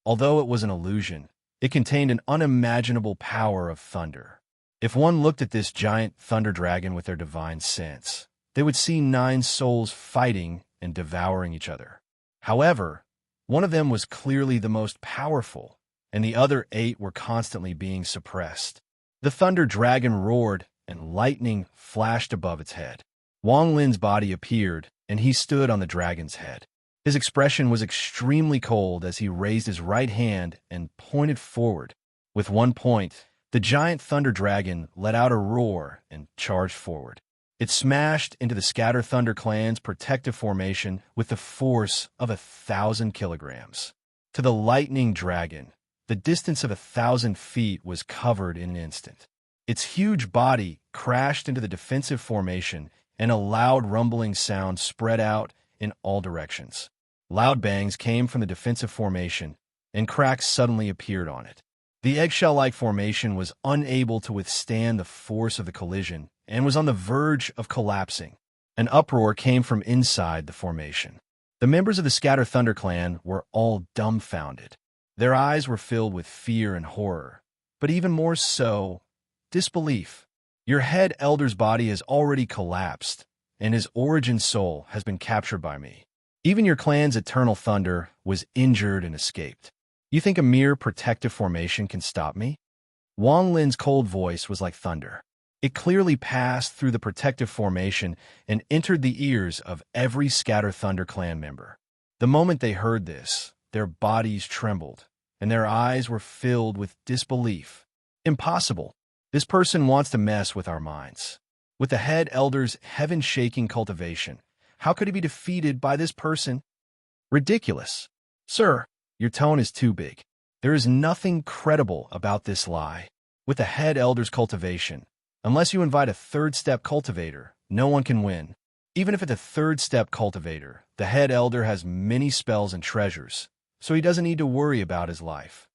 Although it was an illusion, it contained an unimaginable power of thunder. If one looked at this giant thunder dragon with their divine sense, they would see 9 souls fighting and devouring each other. However, one of them was clearly the most powerful, and the other 8 were constantly being suppressed. The thunder dragon roared, and lightning flashed above its head. Wang Lin's body appeared, and he stood on the dragon's head. His expression was extremely cold as he raised his right hand and pointed forward. With one point, the giant thunder dragon let out a roar and charged forward. It smashed into the Scatter Thunder clan's protective formation with the force of 1,000 kilograms. To the lightning dragon, the distance of 1,000 feet was covered in an instant. Its huge body crashed into the defensive formation, and a loud rumbling sound spread out in all directions. Loud bangs came from the defensive formation, and cracks suddenly appeared on it. The eggshell-like formation was unable to withstand the force of the collision and was on the verge of collapsing. An uproar came from inside the formation. The members of the Scatter Thunder clan were all dumbfounded. Their eyes were filled with fear and horror, but even more so, disbelief. Your head elder's body has already collapsed, and his origin soul has been captured by me. Even your clan's eternal thunder was injured and escaped. You think a mere protective formation can stop me? Wang Lin's cold voice was like thunder. It clearly passed through the protective formation and entered the ears of every Scatter Thunder clan member. The moment they heard this, their bodies trembled, and their eyes were filled with disbelief. Impossible. This person wants to mess with our minds. With the head elder's heaven-shaking cultivation, how could he be defeated by this person? Ridiculous. Sir, your tone is too big. There is nothing credible about this lie. With the head elder's cultivation, unless you invite a third-step cultivator, no one can win. Even if it's a third-step cultivator, the head elder has many spells and treasures, so he doesn't need to worry about his life.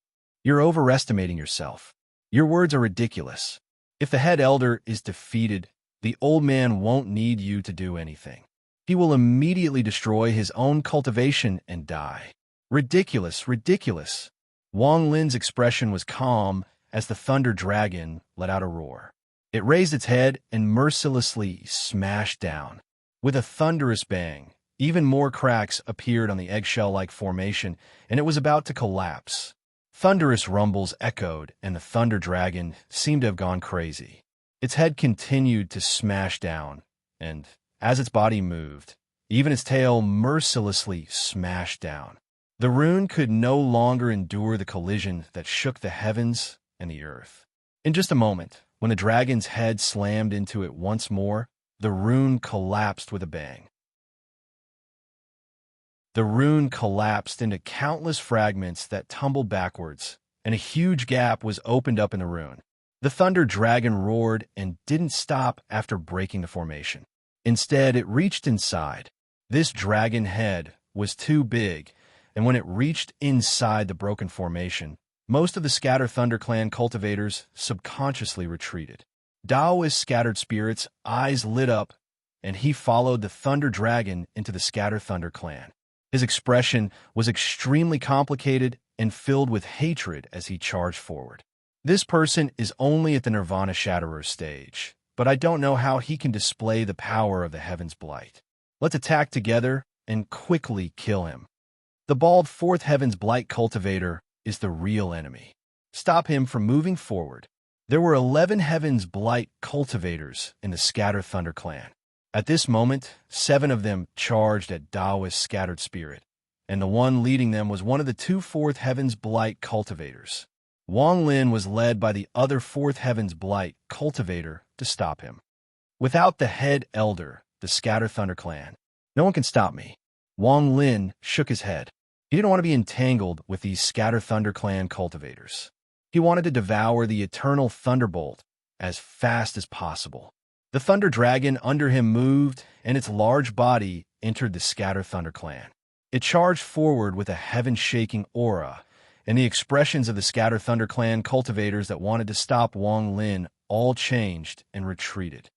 You're overestimating yourself. Your words are ridiculous. If the head elder is defeated, the old man won't need you to do anything. He will immediately destroy his own cultivation and die. Ridiculous, ridiculous. Wang Lin's expression was calm as the thunder dragon let out a roar. It raised its head and mercilessly smashed down. With a thunderous bang, even more cracks appeared on the eggshell-like formation, and it was about to collapse. Thunderous rumbles echoed, and the thunder dragon seemed to have gone crazy. Its head continued to smash down, and as its body moved, even its tail mercilessly smashed down. The rune could no longer endure the collision that shook the heavens and the earth. In just a moment, when the dragon's head slammed into it once more, the rune collapsed with a bang. The rune collapsed into countless fragments that tumbled backwards, and a huge gap was opened up in the rune. The thunder dragon roared and didn't stop after breaking the formation. Instead, it reached inside. This dragon head was too big, and when it reached inside the broken formation, most of the Scatter Thunder Clan cultivators subconsciously retreated. Daoist's scattered spirit's eyes lit up, and he followed the thunder dragon into the Scatter Thunder Clan. His expression was extremely complicated and filled with hatred as he charged forward. This person is only at the Nirvana Shatterer stage, but I don't know how he can display the power of the Heaven's Blight. Let's attack together and quickly kill him. The bald fourth Heaven's Blight cultivator is the real enemy. Stop him from moving forward. There were 11 Heaven's Blight cultivators in the Scatter Thunder Clan. At this moment, 7 of them charged at Daoist's scattered spirit, and the one leading them was one of the 2 fourth Heaven's Blight cultivators. Wang Lin was led by the other 4th Heaven's Blight cultivator to stop him. Without the head elder, the Scatter Thunder Clan, no one can stop me. Wang Lin shook his head. He didn't want to be entangled with these Scatter Thunder Clan cultivators. He wanted to devour the eternal thunderbolt as fast as possible. The thunder dragon under him moved, and its large body entered the Scatter Thunder Clan. It charged forward with a heaven-shaking aura, and the expressions of the Scatter Thunder Clan cultivators that wanted to stop Wang Lin all changed and retreated.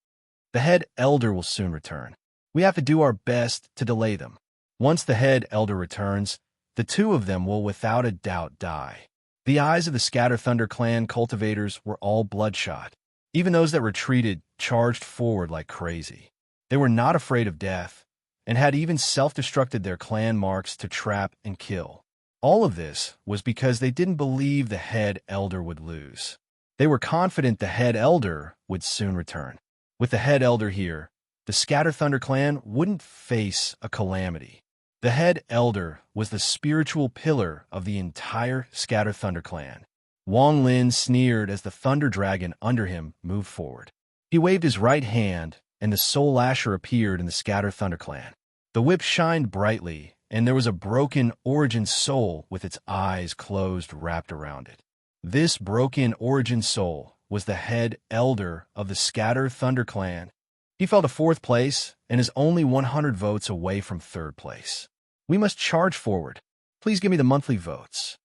The head elder will soon return. We have to do our best to delay them. Once the head elder returns, the 2 of them will without a doubt die. The eyes of the Scatter Thunder Clan cultivators were all bloodshot. Even those that retreated charged forward like crazy. They were not afraid of death, and had even self-destructed their clan marks to trap and kill. All of this was because they didn't believe the head elder would lose. They were confident the head elder would soon return. With the head elder here, the Scatter Thunder Clan wouldn't face a calamity. The head elder was the spiritual pillar of the entire Scatter Thunder Clan. Wang Lin sneered as the thunder dragon under him moved forward. He waved his right hand, and the Soul Lasher appeared in the Scatter Thunder Clan. The whip shined brightly, and there was a broken origin soul with its eyes closed wrapped around it. This broken origin soul was the head elder of the Scatter Thunder Clan. He fell to 4th place and is only 100 votes away from 3rd place. We must charge forward. Please give me the monthly votes.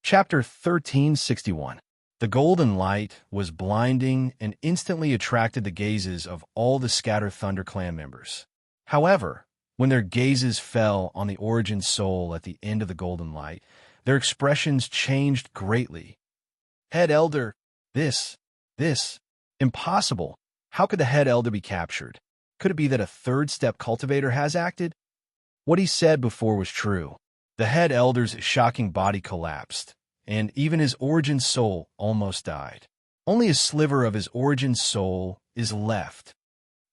Chapter 1361. The golden light was blinding and instantly attracted the gazes of all the Scatter Thunder Clan members. However, when their gazes fell on the origin soul at the end of the golden light, their expressions changed greatly. Head elder, this, impossible. How could the head elder be captured? Could it be that a third-step cultivator has acted? What he said before was true. The head elder's shocking body collapsed, and even his origin soul almost died. Only a sliver of his origin soul is left.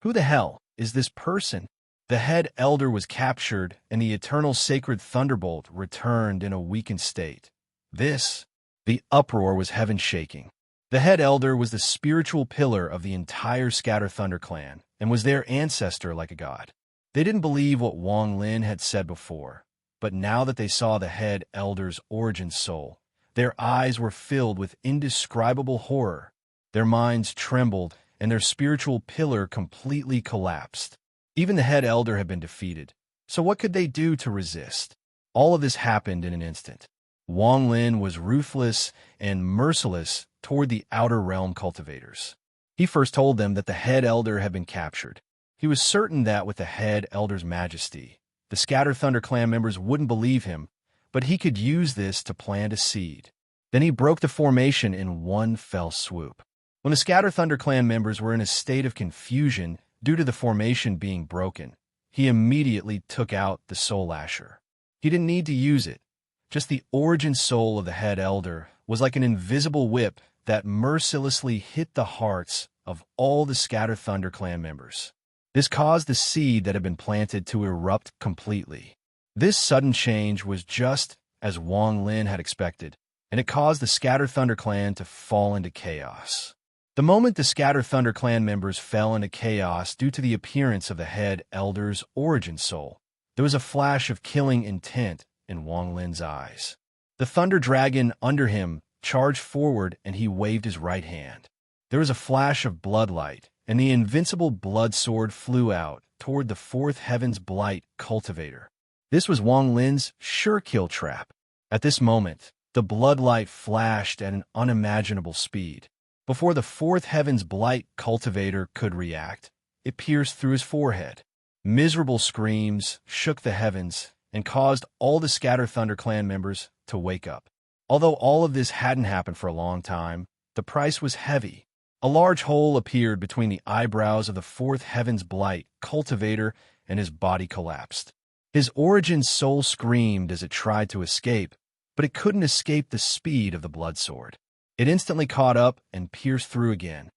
Who the hell is this person? The head elder was captured, and the eternal sacred thunderbolt returned in a weakened state. The uproar was heaven shaking. The head elder was the spiritual pillar of the entire Scatter Thunder clan, and was their ancestor like a god. They didn't believe what Wang Lin had said before, but now that they saw the head elder's origin soul, their eyes were filled with indescribable horror. Their minds trembled, and their spiritual pillar completely collapsed. Even the head elder had been defeated, so what could they do to resist? All of this happened in an instant. Wang Lin was ruthless and merciless toward the Outer Realm cultivators. He first told them that the head elder had been captured. He was certain that with the head elder's majesty, the Scatter Thunder clan members wouldn't believe him, but he could use this to plant a seed. Then he broke the formation in one fell swoop. When the Scatter Thunder clan members were in a state of confusion due to the formation being broken, he immediately took out the Soul Asher. He didn't need to use it. Just the origin soul of the head elder was like an invisible whip that mercilessly hit the hearts of all the Scatter Thunder clan members. This caused the seed that had been planted to erupt completely. This sudden change was just as Wang Lin had expected, and it caused the Scatter Thunder clan to fall into chaos. The moment the Scatter Thunder clan members fell into chaos due to the appearance of the head elder's origin soul, there was a flash of killing intent in Wang Lin's eyes. The thunder dragon under him charged forward, and he waved his right hand. There was a flash of bloodlight, and the invincible blood sword flew out toward the fourth heaven's blight cultivator. This was Wang Lin's sure kill trap. At this moment, the bloodlight flashed at an unimaginable speed. Before the fourth heaven's blight cultivator could react, it pierced through his forehead. Miserable screams shook the heavens and caused all the Scatter Thunder clan members to wake up. Although all of this hadn't happened for a long time, the price was heavy. A large hole appeared between the eyebrows of the fourth heaven's blight cultivator, and his body collapsed. His origin soul screamed as it tried to escape, but it couldn't escape the speed of the blood sword. It instantly caught up and pierced through again.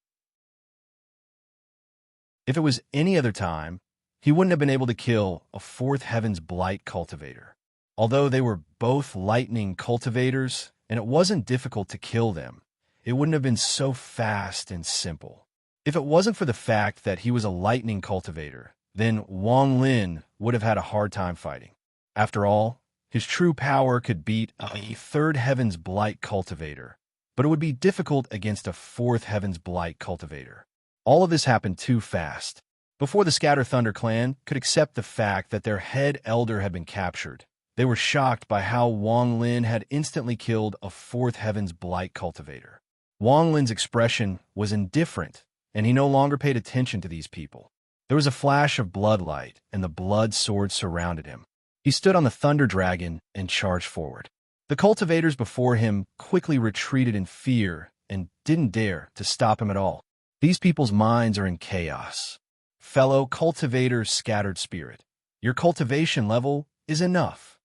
If it was any other time, he wouldn't have been able to kill a fourth heaven's blight cultivator. Although they were both lightning cultivators, and it wasn't difficult to kill them, it wouldn't have been so fast and simple. If it wasn't for the fact that he was a lightning cultivator, then Wang Lin would have had a hard time fighting. After all, his true power could beat a third heaven's blight cultivator, but it would be difficult against a fourth heaven's blight cultivator. All of this happened too fast. Before the Scatter Thunder clan could accept the fact that their head elder had been captured, they were shocked by how Wang Lin had instantly killed a fourth heaven's blight cultivator. Wang Lin's expression was indifferent, and he no longer paid attention to these people. There was a flash of bloodlight, and the blood sword surrounded him. He stood on the thunder dragon and charged forward. The cultivators before him quickly retreated in fear and didn't dare to stop him at all. These people's minds are in chaos. Fellow cultivator Scattered Spirit, your cultivation level is enough.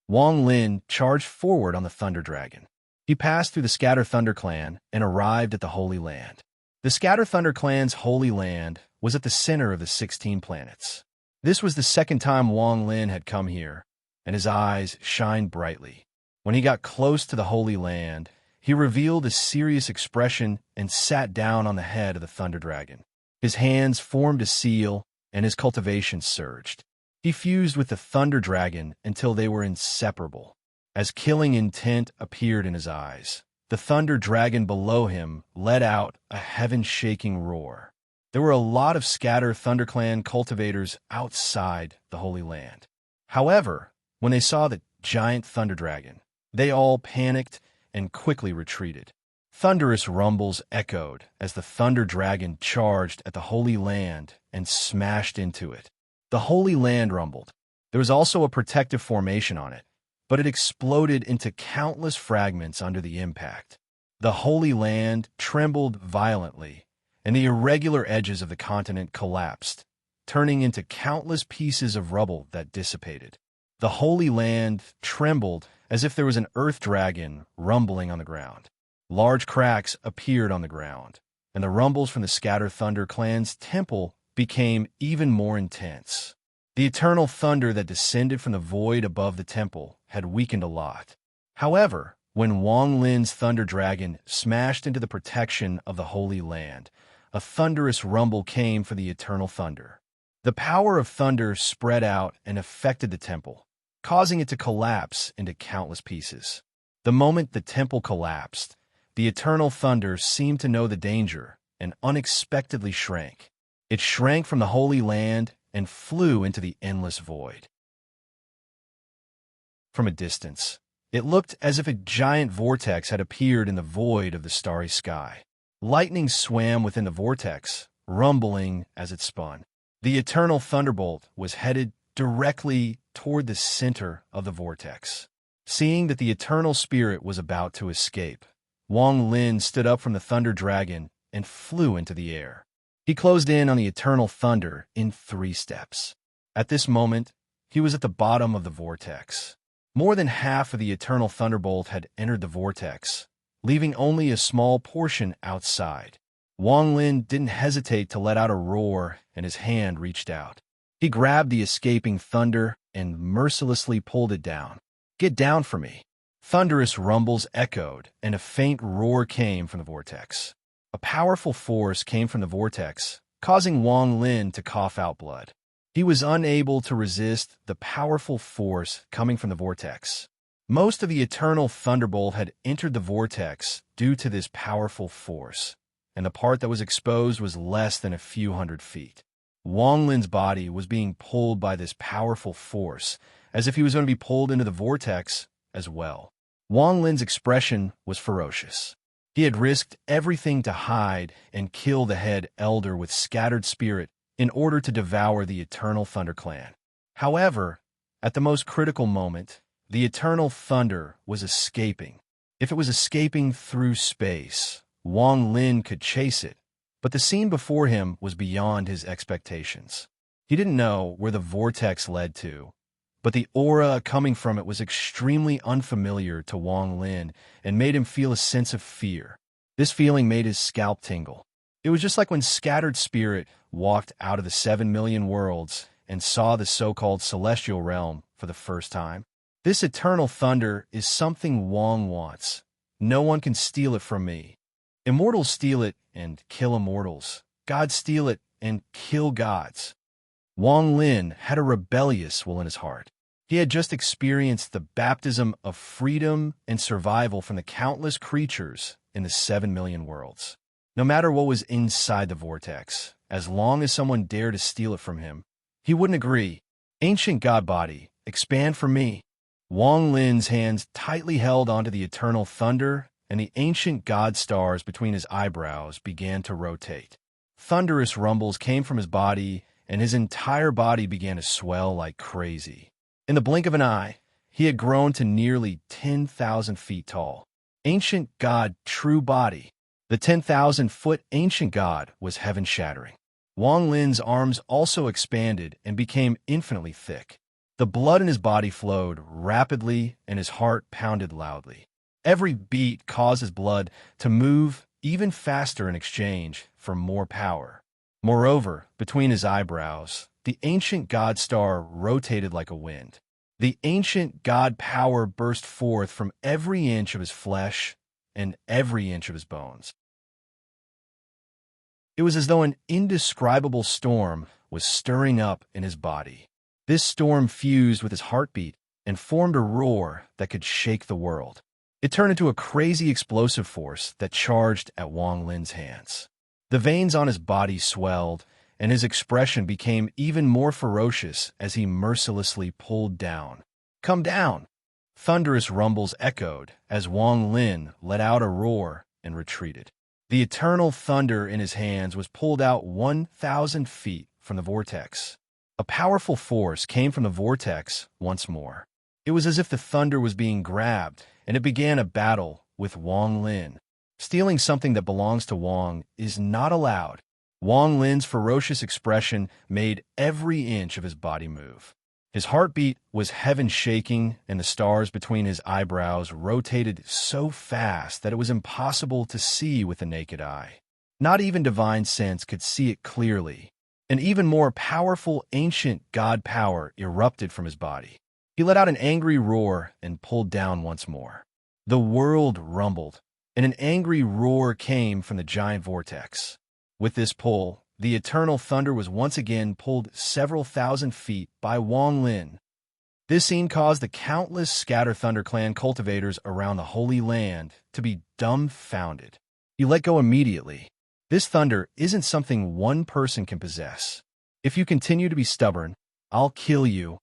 Wang Lin charged forward on the thunder dragon. He passed through the Scatter Thunder clan and arrived at the Holy Land. The Scatter Thunder clan's Holy Land was at the center of the 16 planets. This was the second time Wang Lin had come here, and his eyes shined brightly. When he got close to the Holy Land, he revealed a serious expression and sat down on the head of the Thunder Dragon. His hands formed a seal, and his cultivation surged. He fused with the Thunder Dragon until they were inseparable. As killing intent appeared in his eyes, the Thunder Dragon below him let out a heaven-shaking roar. There were a lot of Scatter ThunderClan cultivators outside the Holy Land. However, when they saw the giant Thunder Dragon, they all panicked and quickly retreated. Thunderous rumbles echoed as the Thunder Dragon charged at the Holy Land and smashed into it. The Holy Land rumbled. There was also a protective formation on it, but it exploded into countless fragments under the impact. The Holy Land trembled violently, and the irregular edges of the continent collapsed, turning into countless pieces of rubble that dissipated. The Holy Land trembled as if there was an earth dragon rumbling on the ground. Large cracks appeared on the ground, and the rumbles from the Scatter Thunder Clan's temple became even more intense. The eternal thunder that descended from the void above the temple had weakened a lot. However, when Wang Lin's thunder dragon smashed into the protection of the Holy Land, a thunderous rumble came for the eternal thunder. The power of thunder spread out and affected the temple, causing it to collapse into countless pieces. The moment the temple collapsed, the eternal thunder seemed to know the danger and unexpectedly shrank. It shrank from the Holy Land and flew into the endless void. From a distance, it looked as if a giant vortex had appeared in the void of the starry sky. Lightning swam within the vortex, rumbling as it spun. The eternal thunderbolt was headed directly toward the center of the vortex. Seeing that the eternal spirit was about to escape, Wang Lin stood up from the thunder dragon and flew into the air. He closed in on the eternal thunder in 3 steps. At this moment, he was at the bottom of the vortex. More than half of the eternal thunderbolt had entered the vortex, leaving only a small portion outside. Wang Lin didn't hesitate to let out a roar, and his hand reached out. He grabbed the escaping thunder and mercilessly pulled it down. "Get down from me!" Thunderous rumbles echoed, and a faint roar came from the vortex. A powerful force came from the vortex, causing Wang Lin to cough out blood. He was unable to resist the powerful force coming from the vortex. Most of the eternal thunderbolt had entered the vortex due to this powerful force, and the part that was exposed was less than a few hundred feet. Wang Lin's body was being pulled by this powerful force, as if he was going to be pulled into the vortex as well. Wang Lin's expression was ferocious. He had risked everything to hide and kill the head elder with scattered spirit in order to devour the eternal Thunder Clan. However, at the most critical moment, the eternal thunder was escaping. If it was escaping through space, Wang Lin could chase it, but the scene before him was beyond his expectations. He didn't know where the vortex led to, but the aura coming from it was extremely unfamiliar to Wang Lin and made him feel a sense of fear. This feeling made his scalp tingle. It was just like when Scattered Spirit walked out of the 7 million worlds and saw the so-called celestial realm for the first time. This eternal thunder is something Wang wants. No one can steal it from me. Immortals steal it and kill immortals. Gods steal it and kill gods. Wang Lin had a rebellious will in his heart. He had just experienced the baptism of freedom and survival from the countless creatures in the 7 million worlds. No matter what was inside the vortex, as long as someone dared to steal it from him, he wouldn't agree. Ancient God body, expand for me. Wang Lin's hands tightly held onto the eternal thunder, and the ancient god stars between his eyebrows began to rotate. Thunderous rumbles came from his body, and his entire body began to swell like crazy. In the blink of an eye, he had grown to nearly 10,000 feet tall. Ancient God true body. The 10,000-foot ancient god was heaven-shattering. Wang Lin's arms also expanded and became infinitely thick. The blood in his body flowed rapidly, and his heart pounded loudly. Every beat caused his blood to move even faster in exchange for more power. Moreover, between his eyebrows, the ancient god star rotated like a wind. The ancient god power burst forth from every inch of his flesh and every inch of his bones. It was as though an indescribable storm was stirring up in his body. This storm fused with his heartbeat and formed a roar that could shake the world. It turned into a crazy explosive force that charged at Wang Lin's hands. The veins on his body swelled, and his expression became even more ferocious as he mercilessly pulled down. "Come down!" Thunderous rumbles echoed as Wang Lin let out a roar and retreated. The eternal thunder in his hands was pulled out 1,000 feet from the vortex. A powerful force came from the vortex once more. It was as if the thunder was being grabbed, and it began a battle with Wang Lin. Stealing something that belongs to Wang is not allowed. Wang Lin's ferocious expression made every inch of his body move. His heartbeat was heaven-shaking, and the stars between his eyebrows rotated so fast that it was impossible to see with the naked eye. Not even divine sense could see it clearly. An even more powerful ancient god power erupted from his body. He let out an angry roar and pulled down once more. The world rumbled, and an angry roar came from the giant vortex. With this pull, the eternal thunder was once again pulled several thousand feet by Wang Lin. This scene caused the countless Scatter Thunder Clan cultivators around the Holy Land to be dumbfounded. He let go immediately. This thunder isn't something one person can possess. If you continue to be stubborn, I'll kill you.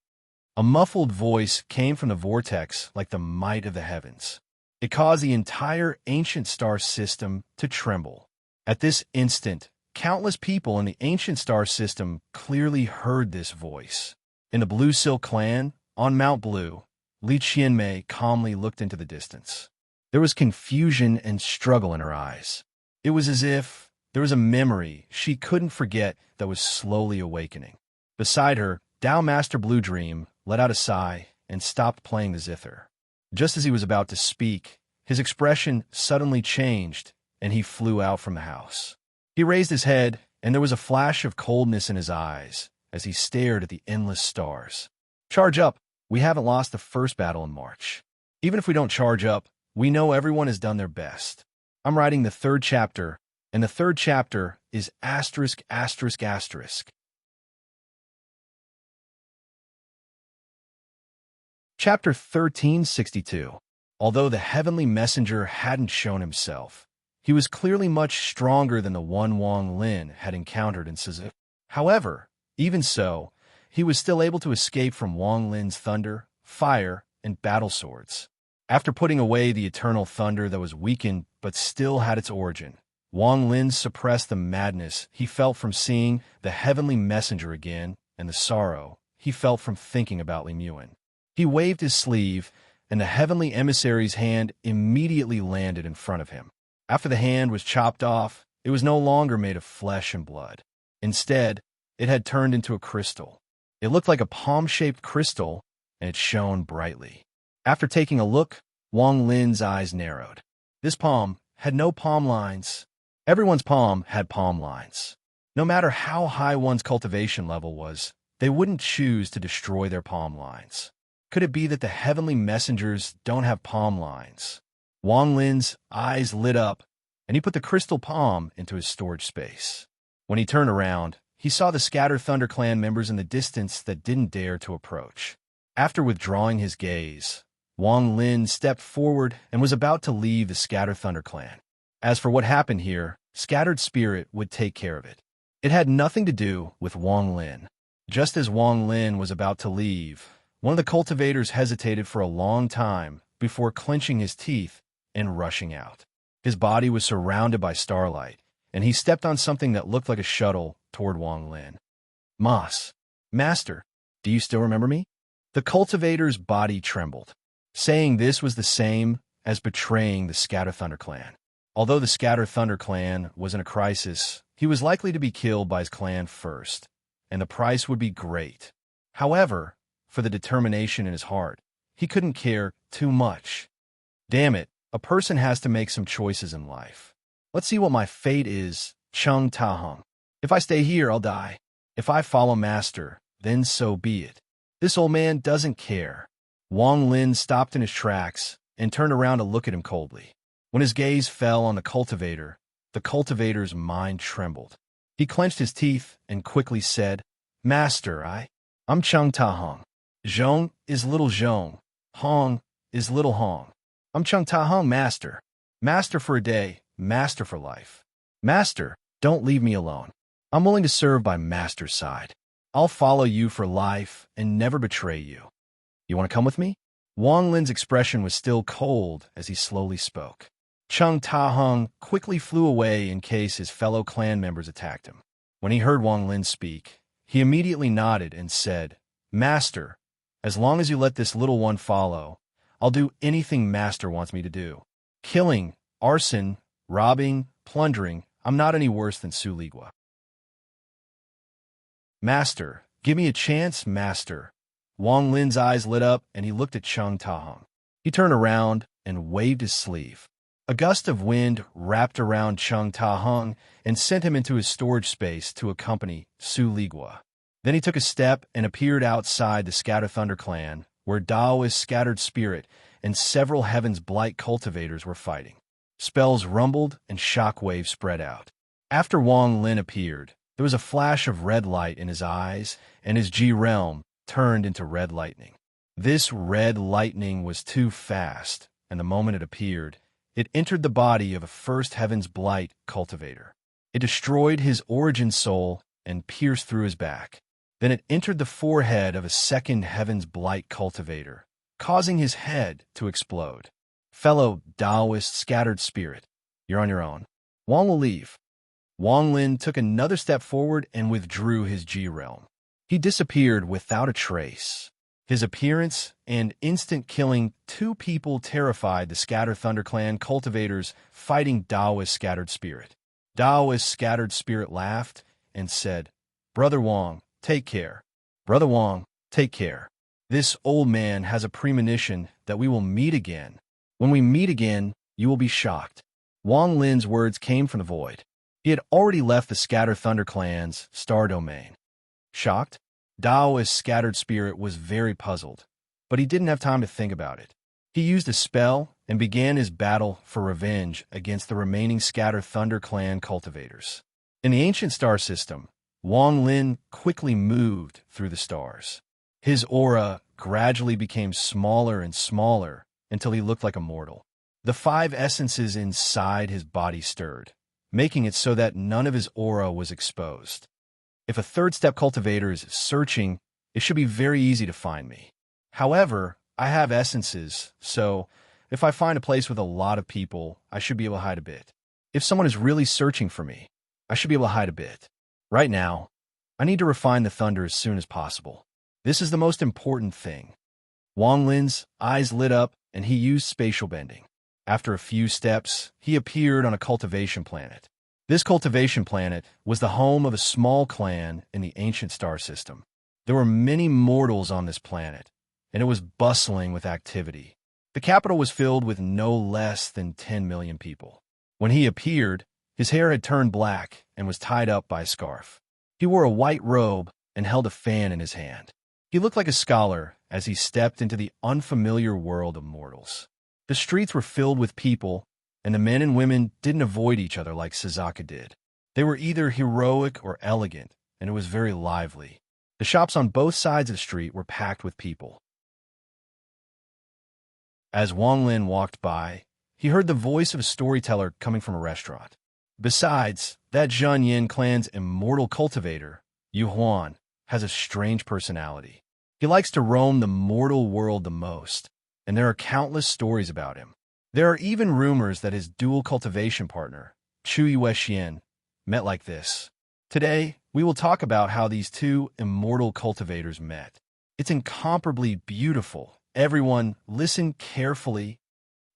A muffled voice came from the vortex like the might of the heavens. It caused the entire ancient star system to tremble. At this instant, countless people in the ancient star system clearly heard this voice. In the Blue Silk Clan, on Mount Blue, Li Qianmei calmly looked into the distance. There was confusion and struggle in her eyes. It was as if there was a memory she couldn't forget that was slowly awakening. Beside her, Tao Master Blue Dream let out a sigh and stopped playing the zither. Just as he was about to speak, his expression suddenly changed, and he flew out from the house. He raised his head, and there was a flash of coldness in his eyes as he stared at the endless stars. Charge up! We haven't lost the first battle in March. Even if we don't charge up, we know everyone has done their best. I'm writing the third chapter, and the third chapter is asterisk, asterisk, asterisk. Chapter 1362. Although the heavenly messenger hadn't shown himself, he was clearly much stronger than the one Wang Lin had encountered in Sizu. However, even so, he was still able to escape from Wang Lin's thunder, fire, and battle swords. After putting away the eternal thunder that was weakened but still had its origin, Wang Lin suppressed the madness he felt from seeing the heavenly messenger again and the sorrow he felt from thinking about Li Muan. He waved his sleeve, and the heavenly emissary's hand immediately landed in front of him. After the hand was chopped off, it was no longer made of flesh and blood. Instead, it had turned into a crystal. It looked like a palm-shaped crystal, and it shone brightly. After taking a look, Wang Lin's eyes narrowed. This palm had no palm lines. Everyone's palm had palm lines. No matter how high one's cultivation level was, they wouldn't choose to destroy their palm lines. Could it be that the heavenly messengers don't have palm lines? Wang Lin's eyes lit up, and he put the crystal palm into his storage space. When he turned around, he saw the Scatter Thunder Clan members in the distance that didn't dare to approach. After withdrawing his gaze, Wang Lin stepped forward and was about to leave the Scatter Thunder Clan. As for what happened here, Scattered Spirit would take care of it. It had nothing to do with Wang Lin. Just as Wang Lin was about to leave, one of the cultivators hesitated for a long time before clenching his teeth and rushing out. His body was surrounded by starlight, and he stepped on something that looked like a shuttle toward Wang Lin. Master, do you still remember me? The cultivator's body trembled. Saying this was the same as betraying the Scatter Thunder Clan. Although the Scatter Thunder Clan was in a crisis, he was likely to be killed by his clan first, and the price would be great. However, for the determination in his heart, he couldn't care too much. Damn it, a person has to make some choices in life. Let's see what my fate is, Chung Ta-hung. If I stay here, I'll die. If I follow Master, then so be it. This old man doesn't care. Wang Lin stopped in his tracks and turned around to look at him coldly. When his gaze fell on the cultivator's mind trembled. He clenched his teeth and quickly said, Master, I'm Chung Ta-hung. Zhong is little Zhong. Hong is little Hong. I'm Chung Ta-hung, Master. Master for a day, Master for life. Master, don't leave me alone. I'm willing to serve by Master's side. I'll follow you for life and never betray you. You want to come with me? Wang Lin's expression was still cold as he slowly spoke. Chung Ta-hung quickly flew away in case his fellow clan members attacked him. When he heard Wang Lin speak, he immediately nodded and said, Master, as long as you let this little one follow, I'll do anything Master wants me to do. Killing, arson, robbing, plundering, I'm not any worse than Su Ligua. Master, give me a chance, Master. Wang Lin's eyes lit up and he looked at Chung Ta-hung. He turned around and waved his sleeve. A gust of wind wrapped around Chung Ta Hung and sent him into his storage space to accompany Su Ligua. Then he took a step and appeared outside the Scatter Thunder clan, where Daoist Scattered Spirit and several Heaven's Blight cultivators were fighting. Spells rumbled and shock waves spread out. After Wang Lin appeared, there was a flash of red light in his eyes, and his G realm turned into red lightning. This red lightning was too fast, and the moment it appeared, it entered the body of a first Heaven's Blight cultivator. It destroyed his origin soul and pierced through his back. Then it entered the forehead of a second Heaven's Blight cultivator, causing his head to explode. Fellow Daoist Scattered Spirit, you're on your own. Wang will leave. Wang Lin took another step forward and withdrew his G realm. He disappeared without a trace. His appearance and instant killing two people terrified the Scatter Thunder clan cultivators fighting Daoist Scattered Spirit. Daoist Scattered Spirit laughed and said, "Brother Wang, take care. Brother Wang, take care. This old man has a premonition that we will meet again. When we meet again, you will be shocked." Wang Lin's words came from the void. He had already left the Scatter Thunder clan's star domain. Shocked? Daoist Scattered Spirit was very puzzled, but he didn't have time to think about it. He used a spell and began his battle for revenge against the remaining Scatter Thunder clan cultivators. In the ancient star system, Wang Lin quickly moved through the stars. His aura gradually became smaller and smaller until he looked like a mortal. The 5 essences inside his body stirred, making it so that none of his aura was exposed. If a third-step cultivator is searching, it should be very easy to find me. However, I have essences, so if I find a place with a lot of people, I should be able to hide a bit. If someone is really searching for me, I should be able to hide a bit. Right now, I need to refine the thunder as soon as possible. This is the most important thing. Wang Lin's eyes lit up, and he used spatial bending. After a few steps, he appeared on a cultivation planet. This cultivation planet was the home of a small clan in the ancient star system. There were many mortals on this planet, and it was bustling with activity. The capital was filled with no less than 10 million people. When he appeared, his hair had turned black and was tied up by a scarf. He wore a white robe and held a fan in his hand. He looked like a scholar as he stepped into the unfamiliar world of mortals. The streets were filled with people, and the men and women didn't avoid each other like Suzaka did. They were either heroic or elegant, and it was very lively. The shops on both sides of the street were packed with people. As Wang Lin walked by, he heard the voice of a storyteller coming from a restaurant. Besides, that Zhen Yin clan's immortal cultivator, Yu Huan, has a strange personality. He likes to roam the mortal world the most, and there are countless stories about him. There are even rumors that his dual cultivation partner, Chui Weixin, met like this. Today, we will talk about how these two immortal cultivators met. It's incomparably beautiful. Everyone, listen carefully.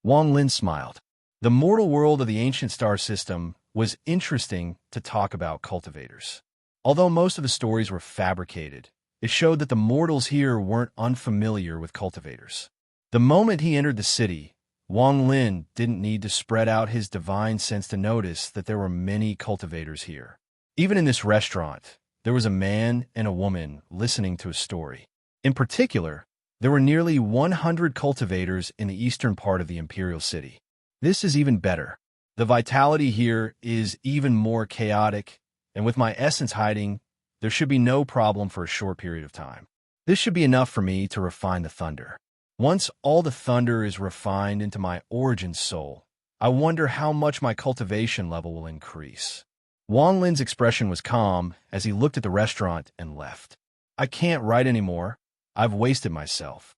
Wang Lin smiled. The mortal world of the ancient star system was interesting to talk about cultivators. Although most of the stories were fabricated, it showed that the mortals here weren't unfamiliar with cultivators. The moment he entered the city, Wang Lin didn't need to spread out his divine sense to notice that there were many cultivators here. Even in this restaurant, there was a man and a woman listening to a story. In particular, there were nearly 100 cultivators in the eastern part of the imperial city. This is even better. The vitality here is even more chaotic, and with my essence hiding, there should be no problem for a short period of time. This should be enough for me to refine the thunder. Once all the thunder is refined into my origin soul, I wonder how much my cultivation level will increase. Wang Lin's expression was calm as he looked at the restaurant and left. I can't write anymore. I've wasted myself.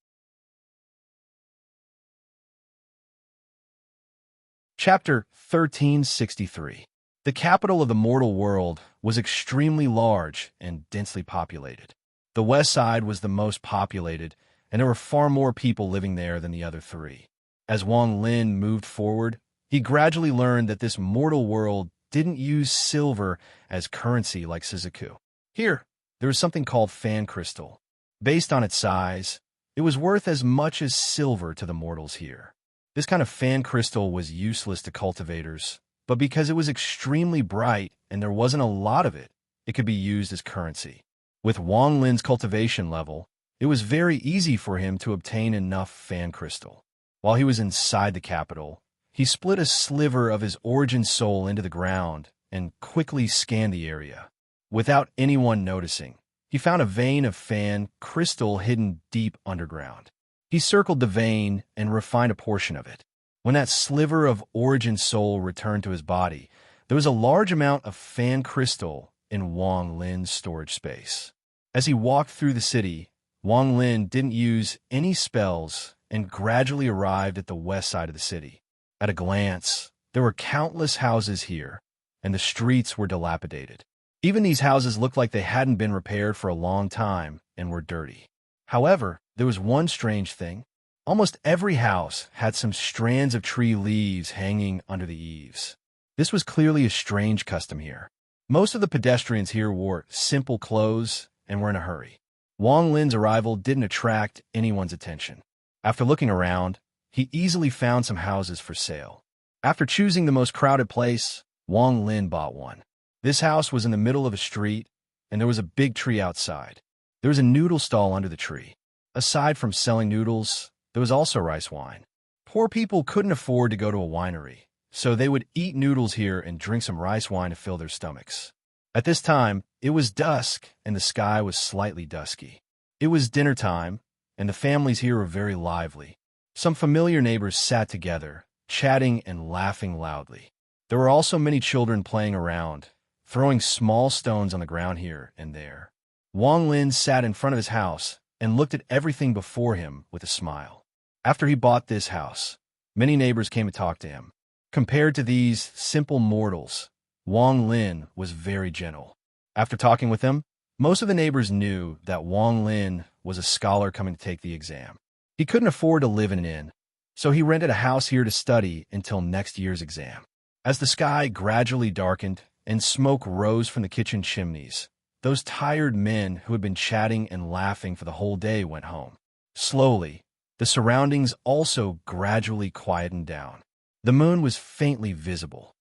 Chapter 1363. The capital of the mortal world was extremely large and densely populated. The west side was the most populated, and there were far more people living there than the other three. As Wang Lin moved forward, he gradually learned that this mortal world didn't use silver as currency like Suzaku. Here, there was something called fan crystal. Based on its size, it was worth as much as silver to the mortals here. This kind of fan crystal was useless to cultivators, but because it was extremely bright and there wasn't a lot of it, it could be used as currency. With Wang Lin's cultivation level, it was very easy for him to obtain enough fan crystal. While he was inside the capital, he split a sliver of his origin soul into the ground and quickly scanned the area. Without anyone noticing, he found a vein of fan crystal hidden deep underground. He circled the vein and refined a portion of it. When that sliver of origin soul returned to his body, there was a large amount of fan crystal in Wang Lin's storage space. As he walked through the city, Wang Lin didn't use any spells and gradually arrived at the west side of the city. At a glance, there were countless houses here, and the streets were dilapidated. Even these houses looked like they hadn't been repaired for a long time and were dirty. However, there was one strange thing. Almost every house had some strands of tree leaves hanging under the eaves. This was clearly a strange custom here. Most of the pedestrians here wore simple clothes and were in a hurry. Wang Lin's arrival didn't attract anyone's attention. After looking around, he easily found some houses for sale. After choosing the most crowded place, Wang Lin bought one. This house was in the middle of a street, and there was a big tree outside. There was a noodle stall under the tree. Aside from selling noodles, there was also rice wine. Poor people couldn't afford to go to a winery, so they would eat noodles here and drink some rice wine to fill their stomachs. At this time, it was dusk, and the sky was slightly dusky. It was dinner time, and the families here were very lively. Some familiar neighbors sat together, chatting and laughing loudly. There were also many children playing around, throwing small stones on the ground here and there. Wang Lin sat in front of his house and looked at everything before him with a smile. After he bought this house, many neighbors came to talk to him. Compared to these simple mortals, Wang Lin was very gentle. After talking with them, most of the neighbors knew that Wang Lin was a scholar coming to take the exam. He couldn't afford to live in an inn, so he rented a house here to study until next year's exam. As the sky gradually darkened and smoke rose from the kitchen chimneys, those tired men who had been chatting and laughing for the whole day went home. Slowly, the surroundings also gradually quietened down. The moon was faintly visible.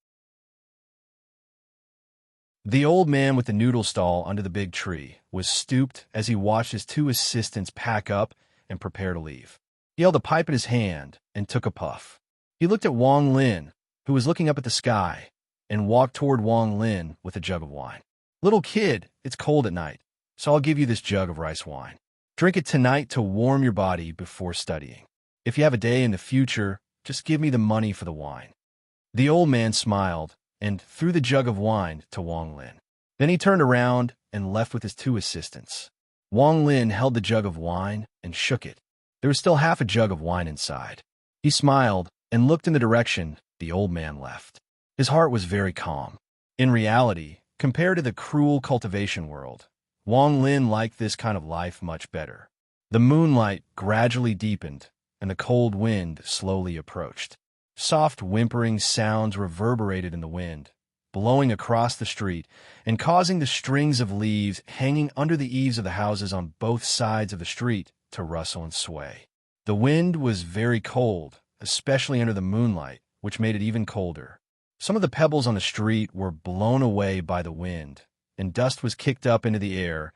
The old man with the noodle stall under the big tree was stooped as he watched his two assistants pack up and prepare to leave. He held a pipe in his hand and took a puff. He looked at Wang Lin, who was looking up at the sky, and walked toward Wang Lin with a jug of wine. "Little kid, it's cold at night, so I'll give you this jug of rice wine. Drink it tonight to warm your body before studying. If you have a day in the future, just give me the money for the wine." The old man smiled and threw the jug of wine to Wang Lin. Then he turned around and left with his two assistants. Wang Lin held the jug of wine and shook it. There was still half a jug of wine inside. He smiled and looked in the direction the old man left. His heart was very calm. In reality, compared to the cruel cultivation world, Wang Lin liked this kind of life much better. The moonlight gradually deepened, and the cold wind slowly approached. Soft whimpering sounds reverberated in the wind, blowing across the street and causing the strings of leaves hanging under the eaves of the houses on both sides of the street to rustle and sway. The wind was very cold, especially under the moonlight, which made it even colder. Some of the pebbles on the street were blown away by the wind, and dust was kicked up into the air,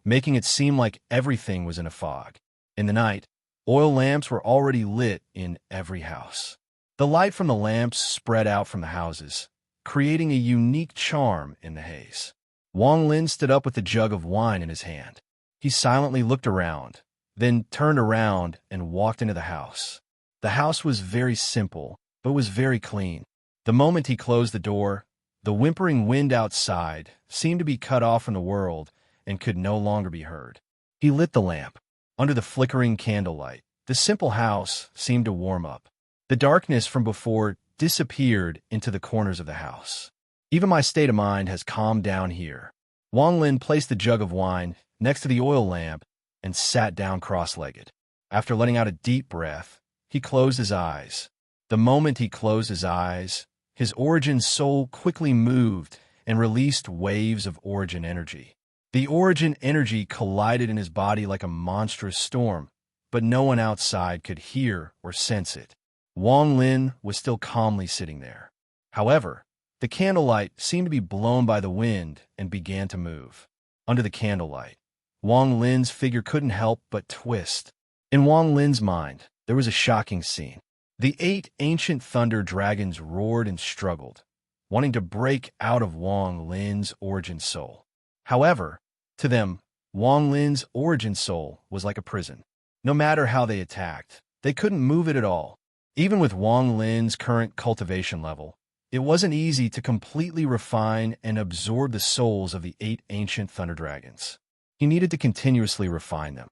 making it seem like everything was in a fog. In the night, oil lamps were already lit in every house. The light from the lamps spread out from the houses, creating a unique charm in the haze. Wang Lin stood up with a jug of wine in his hand. He silently looked around, then turned around and walked into the house. The house was very simple, but was very clean. The moment he closed the door, the whimpering wind outside seemed to be cut off from the world and could no longer be heard. He lit the lamp. Under the flickering candlelight, the simple house seemed to warm up. The darkness from before disappeared into the corners of the house. Even my state of mind has calmed down here. Wang Lin placed the jug of wine next to the oil lamp and sat down cross-legged. After letting out a deep breath, he closed his eyes. The moment he closed his eyes, his origin soul quickly moved and released waves of origin energy. The origin energy collided in his body like a monstrous storm, but no one outside could hear or sense it. Wang Lin was still calmly sitting there. However, the candlelight seemed to be blown by the wind and began to move. Under the candlelight, Wang Lin's figure couldn't help but twist. In Wang Lin's mind, there was a shocking scene. The 8 ancient thunder dragons roared and struggled, wanting to break out of Wang Lin's origin soul. However, to them, Wang Lin's origin soul was like a prison. No matter how they attacked, they couldn't move it at all. Even with Wang Lin's current cultivation level, it wasn't easy to completely refine and absorb the souls of the 8 ancient thunder dragons. He needed to continuously refine them.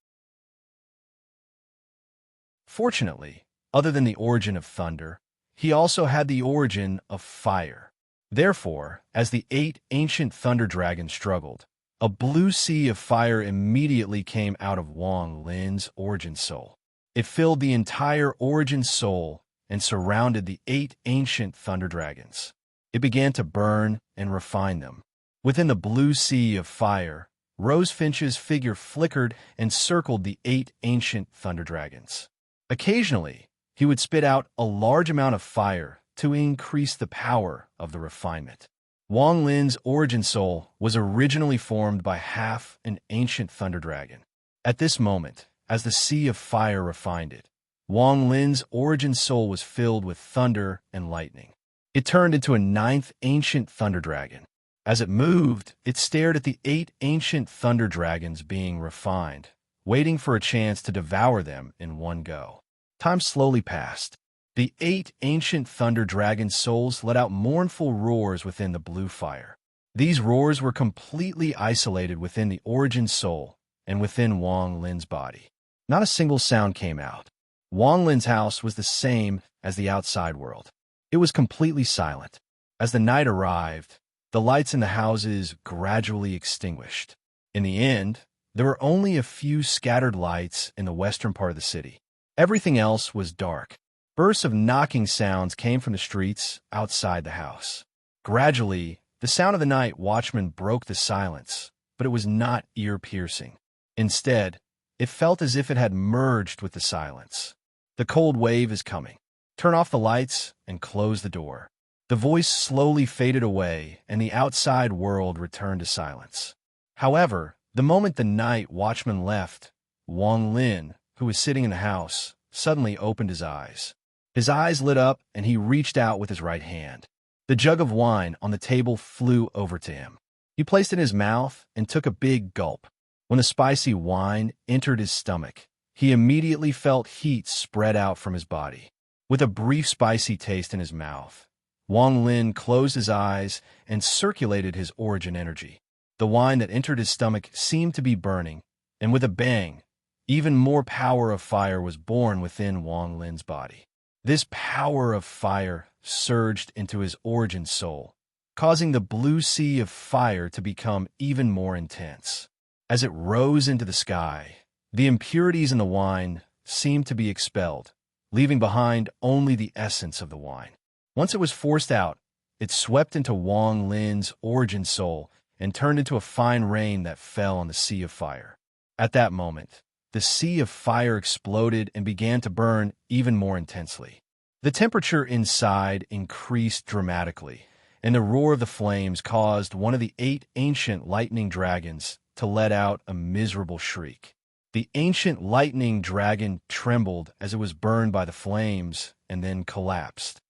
Fortunately, other than the origin of thunder, he also had the origin of fire. Therefore, as the 8 ancient thunder dragons struggled, a blue sea of fire immediately came out of Wang Lin's origin soul. It filled the entire origin soul and surrounded the 8 ancient thunder dragons. It began to burn and refine them. Within the blue sea of fire, Rosefinch's figure flickered and circled the 8 ancient thunder dragons. Occasionally, he would spit out a large amount of fire to increase the power of the refinement. Wang Lin's origin soul was originally formed by half an ancient thunder dragon. At this moment, as the sea of fire refined it, Wang Lin's origin soul was filled with thunder and lightning. It turned into a 9th ancient thunder dragon. As it moved, it stared at the 8 ancient thunder dragons being refined, waiting for a chance to devour them in one go. Time slowly passed. The 8 ancient thunder dragon souls let out mournful roars within the blue fire. These roars were completely isolated within the origin soul and within Wang Lin's body. Not a single sound came out. Wang Lin's house was the same as the outside world. It was completely silent. As the night arrived, the lights in the houses gradually extinguished. In the end, there were only a few scattered lights in the western part of the city. Everything else was dark. Bursts of knocking sounds came from the streets outside the house. Gradually, the sound of the night watchman broke the silence, but it was not ear-piercing. Instead, it felt as if it had merged with the silence. The cold wave is coming. Turn off the lights and close the door. The voice slowly faded away, and the outside world returned to silence. However, the moment the night watchman left, Wang Lin, who was sitting in the house, suddenly opened his eyes. His eyes lit up, and he reached out with his right hand. The jug of wine on the table flew over to him. He placed it in his mouth and took a big gulp. When the spicy wine entered his stomach, he immediately felt heat spread out from his body. With a brief spicy taste in his mouth, Wang Lin closed his eyes and circulated his origin energy. The wine that entered his stomach seemed to be burning, and with a bang, even more power of fire was born within Wang Lin's body. This power of fire surged into his origin soul, causing the blue sea of fire to become even more intense. As it rose into the sky, the impurities in the wine seemed to be expelled, leaving behind only the essence of the wine. Once it was forced out, it swept into Wang Lin's origin soul and turned into a fine rain that fell on the sea of fire. At that moment, the sea of fire exploded and began to burn even more intensely. The temperature inside increased dramatically, and the roar of the flames caused one of the 8 ancient lightning dragons to let out a miserable shriek. The ancient lightning dragon trembled as it was burned by the flames and then collapsed.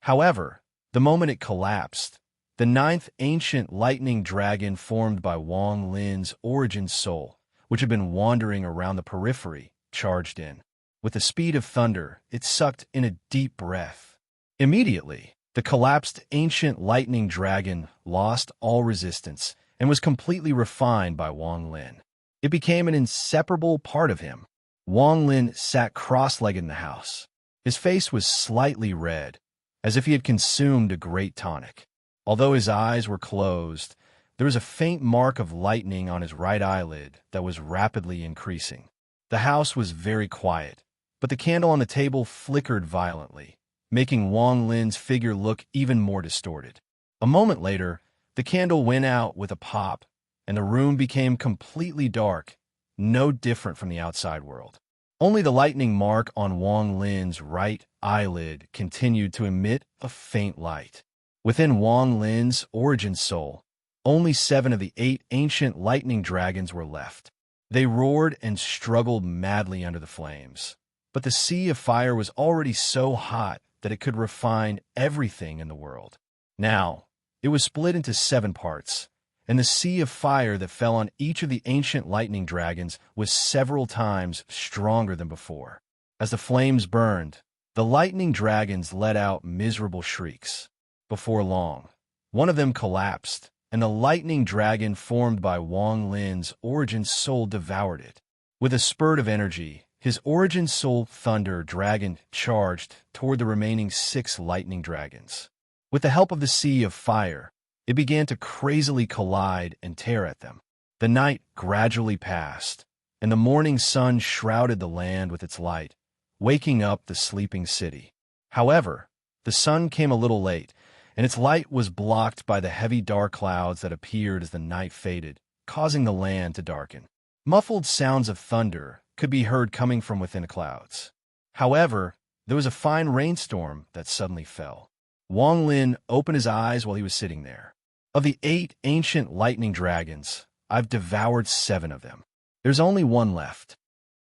However, the moment it collapsed, the 9th ancient lightning dragon formed by Wang Lin's origin soul, which had been wandering around the periphery, charged in. With the speed of thunder, it sucked in a deep breath. Immediately, the collapsed ancient lightning dragon lost all resistance and was completely refined by Wang Lin. It became an inseparable part of him. Wang Lin sat cross-legged in the house. His face was slightly red, as if he had consumed a great tonic. Although his eyes were closed, there was a faint mark of lightning on his right eyelid that was rapidly increasing. The house was very quiet, but the candle on the table flickered violently, making Wang Lin's figure look even more distorted. A moment later, the candle went out with a pop, and the room became completely dark, no different from the outside world. Only the lightning mark on Wang Lin's right eyelid continued to emit a faint light. Within Wang Lin's origin soul, only 7 of the 8 ancient lightning dragons were left. They roared and struggled madly under the flames. But the sea of fire was already so hot that it could refine everything in the world. Now, it was split into 7 parts, and the sea of fire that fell on each of the ancient lightning dragons was several times stronger than before. As the flames burned, the lightning dragons let out miserable shrieks. Before long, one of them collapsed, and the lightning dragon formed by Wang Lin's origin soul devoured it. With a spurt of energy, his origin soul thunder dragon charged toward the remaining 6 lightning dragons. With the help of the sea of fire, it began to crazily collide and tear at them. The night gradually passed, and the morning sun shrouded the land with its light, waking up the sleeping city. However, the sun came a little late, and its light was blocked by the heavy dark clouds that appeared as the night faded, causing the land to darken. Muffled sounds of thunder could be heard coming from within the clouds. However, there was a fine rainstorm that suddenly fell. Wang Lin opened his eyes while he was sitting there. Of the 8 ancient lightning dragons, I've devoured 7 of them. There's only 1 left.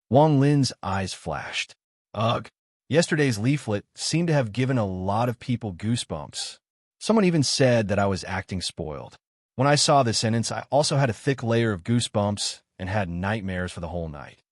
Wang Lin's eyes flashed. Ugh, yesterday's leaflet seemed to have given a lot of people goosebumps. Someone even said that I was acting spoiled. When I saw this sentence, I also had a thick layer of goosebumps and had nightmares for the whole night.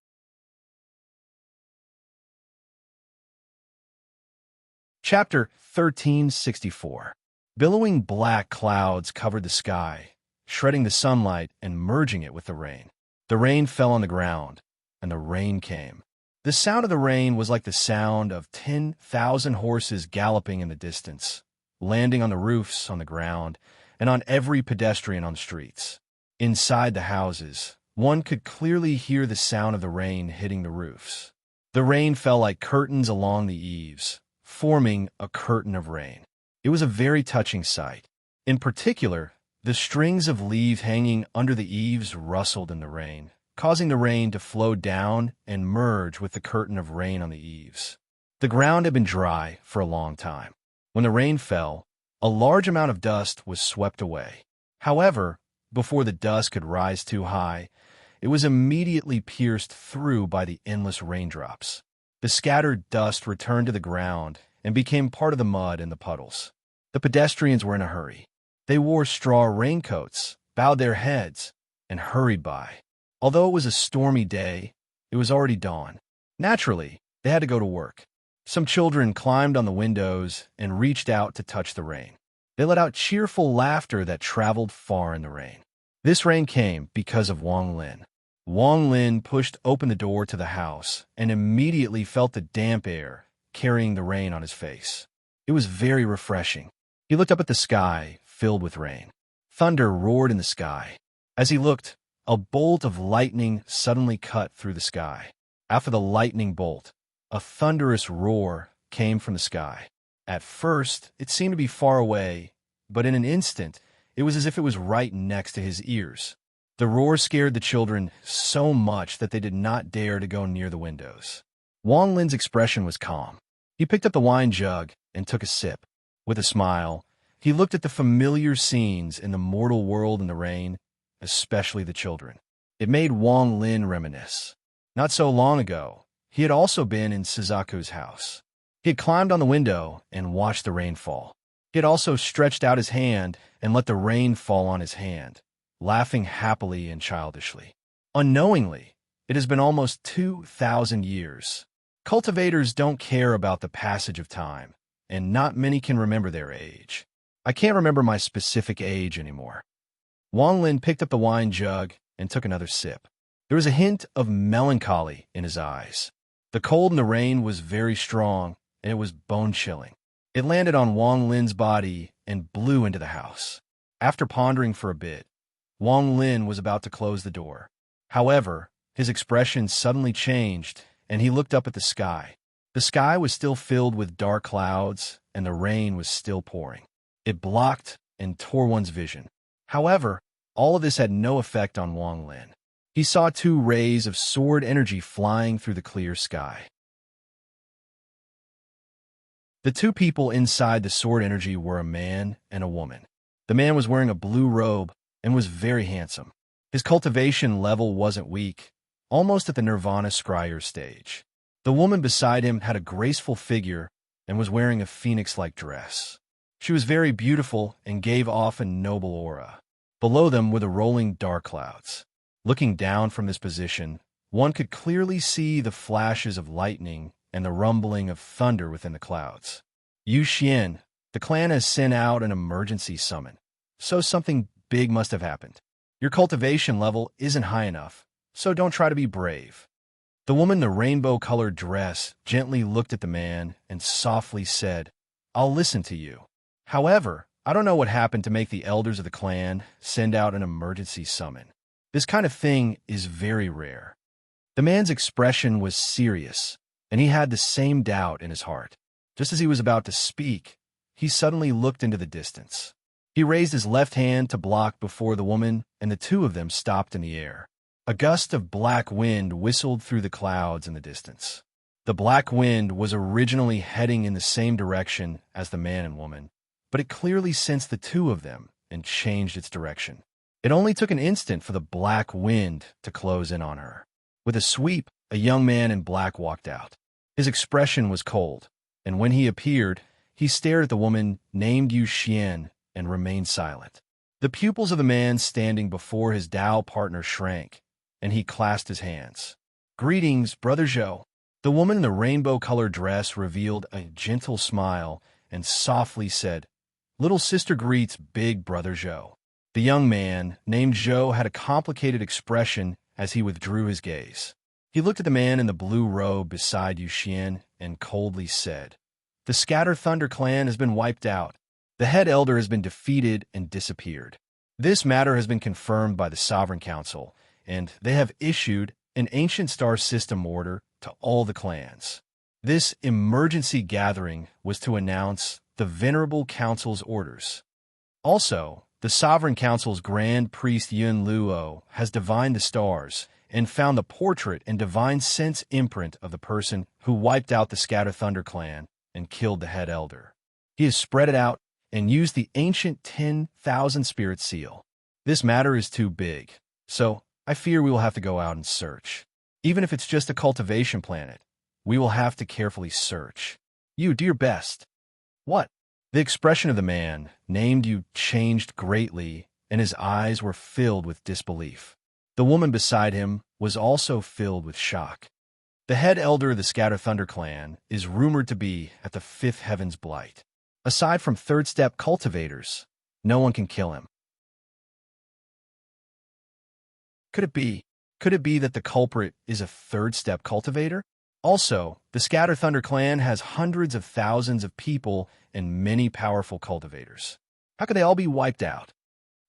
Chapter 1364. Billowing black clouds covered the sky, shredding the sunlight and merging it with the rain. The rain fell on the ground, and the rain came. The sound of the rain was like the sound of 10,000 horses galloping in the distance, landing on the roofs, on the ground, and on every pedestrian on the streets. Inside the houses, one could clearly hear the sound of the rain hitting the roofs. The rain fell like curtains along the eaves, forming a curtain of rain. It was a very touching sight. In particular, the strings of leaves hanging under the eaves rustled in the rain, causing the rain to flow down and merge with the curtain of rain on the eaves. The ground had been dry for a long time. When the rain fell, a large amount of dust was swept away. However, before the dust could rise too high, it was immediately pierced through by the endless raindrops. The scattered dust returned to the ground and became part of the mud and the puddles. The pedestrians were in a hurry. They wore straw raincoats, bowed their heads, and hurried by. Although it was a stormy day, it was already dawn. Naturally, they had to go to work. Some children climbed on the windows and reached out to touch the rain. They let out cheerful laughter that traveled far in the rain. This rain came because of Wang Lin. Wang Lin pushed open the door to the house and immediately felt the damp air carrying the rain on his face. It was very refreshing. He looked up at the sky, filled with rain. Thunder roared in the sky. As he looked, a bolt of lightning suddenly cut through the sky. After the lightning bolt, a thunderous roar came from the sky. At first, it seemed to be far away, but in an instant, it was as if it was right next to his ears. The roar scared the children so much that they did not dare to go near the windows. Wang Lin's expression was calm. He picked up the wine jug and took a sip. With a smile, he looked at the familiar scenes in the mortal world in the rain, especially the children. It made Wang Lin reminisce. Not so long ago, he had also been in Suzaku's house. He had climbed on the window and watched the rain fall. He had also stretched out his hand and let the rain fall on his hand, laughing happily and childishly. Unknowingly, it has been almost 2,000 years. Cultivators don't care about the passage of time, and not many can remember their age. I can't remember my specific age anymore. Wang Lin picked up the wine jug and took another sip. There was a hint of melancholy in his eyes. The cold in the rain was very strong, and it was bone-chilling. It landed on Wang Lin's body and blew into the house. After pondering for a bit, Wang Lin was about to close the door. However, his expression suddenly changed, and he looked up at the sky. The sky was still filled with dark clouds, and the rain was still pouring. It blocked and tore one's vision. However, all of this had no effect on Wang Lin. He saw two rays of sword energy flying through the clear sky. The two people inside the sword energy were a man and a woman. The man was wearing a blue robe and was very handsome. His cultivation level wasn't weak, almost at the Nirvana Scryer stage. The woman beside him had a graceful figure and was wearing a phoenix-like dress. She was very beautiful and gave off a noble aura. Below them were the rolling dark clouds. Looking down from this position, one could clearly see the flashes of lightning and the rumbling of thunder within the clouds. Yu Xian, the clan has sent out an emergency summon, so something big must have happened. Your cultivation level isn't high enough, so don't try to be brave. The woman in the rainbow-colored dress gently looked at the man and softly said, I'll listen to you. However, I don't know what happened to make the elders of the clan send out an emergency summon. This kind of thing is very rare. The man's expression was serious, and he had the same doubt in his heart. Just as he was about to speak, he suddenly looked into the distance. He raised his left hand to block before the woman, and the two of them stopped in the air. A gust of black wind whistled through the clouds in the distance. The black wind was originally heading in the same direction as the man and woman, but it clearly sensed the two of them and changed its direction. It only took an instant for the black wind to close in on her. With a sweep, a young man in black walked out. His expression was cold, and when he appeared, he stared at the woman named Yu Xian and remained silent. The pupils of the man standing before his Dao partner shrank, and he clasped his hands. Greetings, Brother Zhou. The woman in the rainbow-colored dress revealed a gentle smile and softly said, Little sister greets big Brother Zhou. The young man, named Zhou, had a complicated expression as he withdrew his gaze. He looked at the man in the blue robe beside Yu Xian and coldly said, The Scatter Thunder clan has been wiped out. The head elder has been defeated and disappeared. This matter has been confirmed by the Sovereign Council, and they have issued an ancient star system order to all the clans. This emergency gathering was to announce the Venerable Council's orders. Also, the Sovereign Council's Grand Priest Yun Luo has divined the stars and found the portrait and divine sense imprint of the person who wiped out the Scatter Thunder clan and killed the head elder. He has spread it out and used the ancient 10,000 spirit seal. This matter is too big, so I fear we will have to go out and search. Even if it's just a cultivation planet, we will have to carefully search. You do your best. What? The expression of the man named Yu changed greatly, and his eyes were filled with disbelief. The woman beside him was also filled with shock. The head elder of the Scatter Thunder clan is rumored to be at the fifth heaven's blight. Aside from third-step cultivators, no one can kill him. Could it be that the culprit is a third-step cultivator? Also, the Scatter Thunder clan has hundreds of thousands of people and many powerful cultivators. How could they all be wiped out?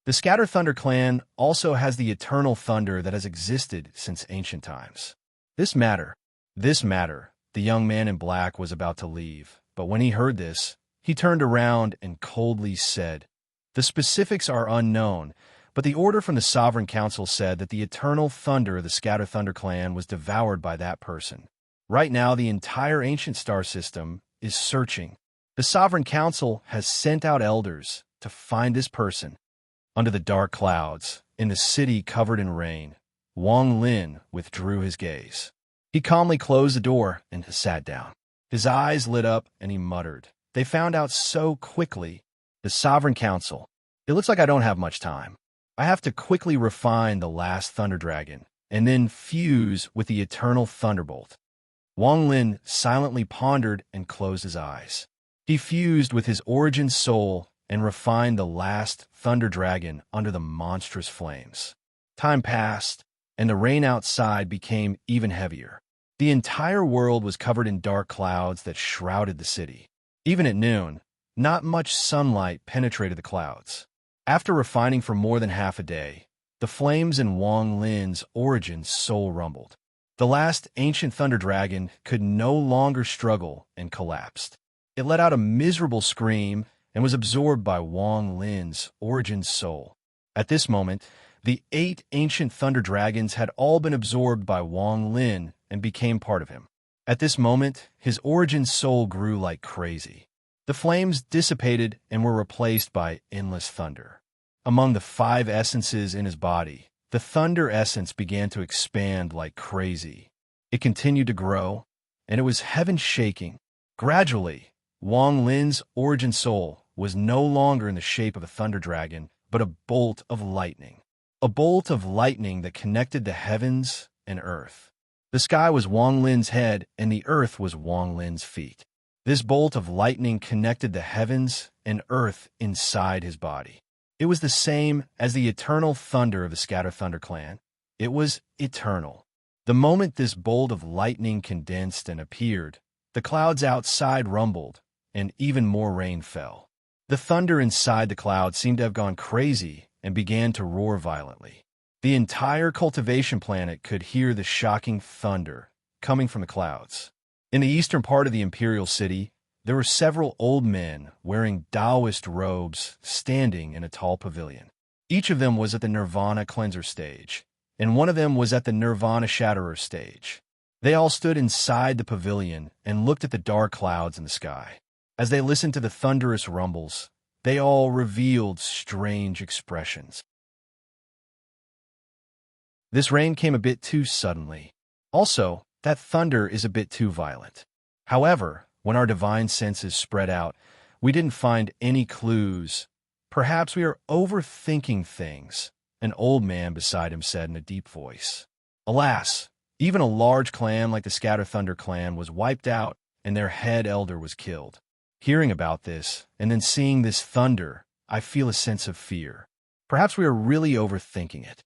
The Scatter Thunder clan also has the eternal thunder that has existed since ancient times. This matter, the young man in black was about to leave, but when he heard this, he turned around and coldly said, The specifics are unknown, but the order from the Sovereign Council said that the eternal thunder of the Scatter Thunder clan was devoured by that person. Right now, the entire ancient star system is searching. The Sovereign Council has sent out elders to find this person. Under the dark clouds, in the city covered in rain, Wang Lin withdrew his gaze. He calmly closed the door and sat down. His eyes lit up and he muttered, They found out so quickly. The Sovereign Council. It looks like I don't have much time. I have to quickly refine the last Thunder Dragon and then fuse with the Eternal Thunderbolt. Wang Lin silently pondered and closed his eyes. He fused with his origin soul and refined the last Thunder Dragon under the monstrous flames. Time passed, and the rain outside became even heavier. The entire world was covered in dark clouds that shrouded the city. Even at noon, not much sunlight penetrated the clouds. After refining for more than half a day, the flames in Wang Lin's origin soul rumbled. The last ancient Thunder Dragon could no longer struggle and collapsed. It let out a miserable scream and was absorbed by Wang Lin's origin soul. At this moment, The 8 ancient thunder dragons had all been absorbed by Wang Lin and became part of him. At this moment, his origin soul grew like crazy. The flames dissipated and were replaced by endless thunder. Among the 5 essences in his body, the thunder essence began to expand like crazy. It continued to grow, and it was heaven-shaking. Gradually, Wang Lin's origin soul was no longer in the shape of a thunder dragon, but a bolt of lightning. A bolt of lightning that connected the heavens and earth. The sky was Wang Lin's head, and the earth was Wang Lin's feet. This bolt of lightning connected the heavens and earth inside his body. It was the same as the eternal thunder of the Scatter Thunder clan. It was eternal. The moment this bolt of lightning condensed and appeared, the clouds outside rumbled, and even more rain fell. The thunder inside the clouds seemed to have gone crazy and began to roar violently. The entire cultivation planet could hear the shocking thunder coming from the clouds. In the eastern part of the imperial city, there were several old men wearing Taoist robes standing in a tall pavilion. Each of them was at the Nirvana Cleanser stage, and one of them was at the Nirvana Shatterer stage. They all stood inside the pavilion and looked at the dark clouds in the sky. As they listened to the thunderous rumbles, they all revealed strange expressions. This rain came a bit too suddenly. Also, that thunder is a bit too violent. However, when our divine senses spread out, we didn't find any clues. Perhaps we are overthinking things, an old man beside him said in a deep voice. Alas, even a large clan like the Scatter Thunder clan was wiped out and their head elder was killed. Hearing about this, and then seeing this thunder, I feel a sense of fear. Perhaps we are really overthinking it.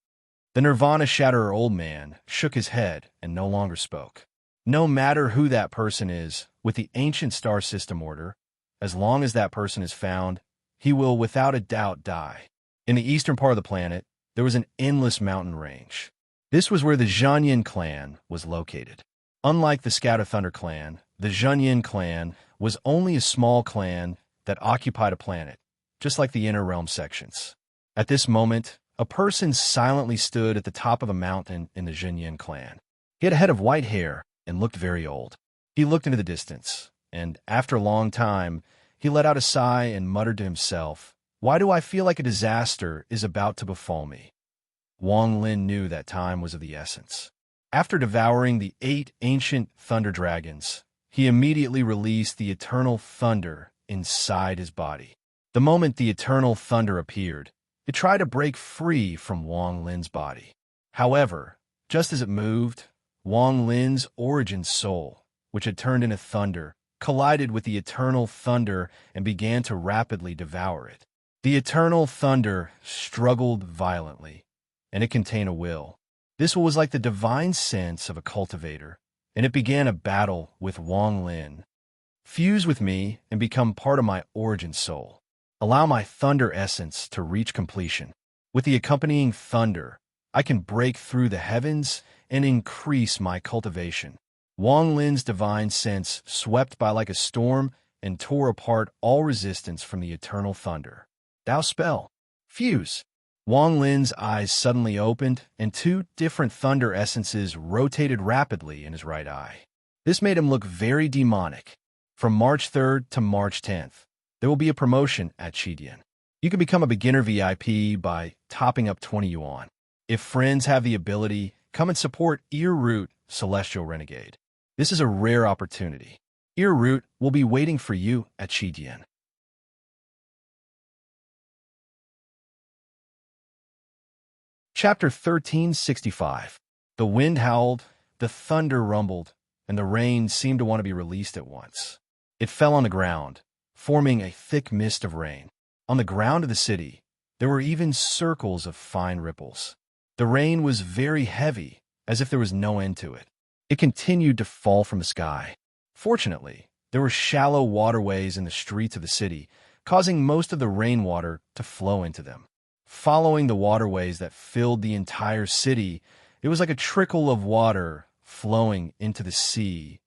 The Nirvana Shatterer old man shook his head and no longer spoke. No matter who that person is, with the ancient star system order, as long as that person is found, he will without a doubt die. In the eastern part of the planet, there was an endless mountain range. This was where the Zhanyin clan was located. Unlike the Scatter Thunder clan, the Zhanyin clan was only a small clan that occupied a planet, just like the Inner Realm sections. At this moment, a person silently stood at the top of a mountain in the Zhanyin clan. He had a head of white hair and looked very old. He looked into the distance, and after a long time, he let out a sigh and muttered to himself, "Why do I feel like a disaster is about to befall me?" Wang Lin knew that time was of the essence. After devouring the 8 ancient thunder dragons, he immediately released the eternal thunder inside his body. The moment the eternal thunder appeared, it tried to break free from Wang Lin's body. However, just as it moved, Wang Lin's origin soul, which had turned into thunder, collided with the eternal thunder and began to rapidly devour it. The eternal thunder struggled violently, and it contained a will. This was like the divine sense of a cultivator, and it began a battle with Wang Lin. Fuse with me and become part of my origin soul. Allow my thunder essence to reach completion. With the accompanying thunder, I can break through the heavens and increase my cultivation. Wang Lin's divine sense swept by like a storm and tore apart all resistance from the eternal thunder. Thou spell. Fuse. Wang Lin's eyes suddenly opened, and 2 different thunder essences rotated rapidly in his right eye. This made him look very demonic. From March 3rd to March 10th, there will be a promotion at Qidian. You can become a beginner VIP by topping up 20 yuan. If friends have the ability, come and support Earroot Celestial Renegade. This is a rare opportunity. Earroot will be waiting for you at Qidian. Chapter 1365. The wind howled, the thunder rumbled, and the rain seemed to want to be released at once. It fell on the ground, forming a thick mist of rain. On the ground of the city, there were even circles of fine ripples. The rain was very heavy, as if there was no end to it. It continued to fall from the sky. Fortunately, there were shallow waterways in the streets of the city, causing most of the rainwater to flow into them. Following the waterways that filled the entire city, it was like a trickle of water flowing into the sea,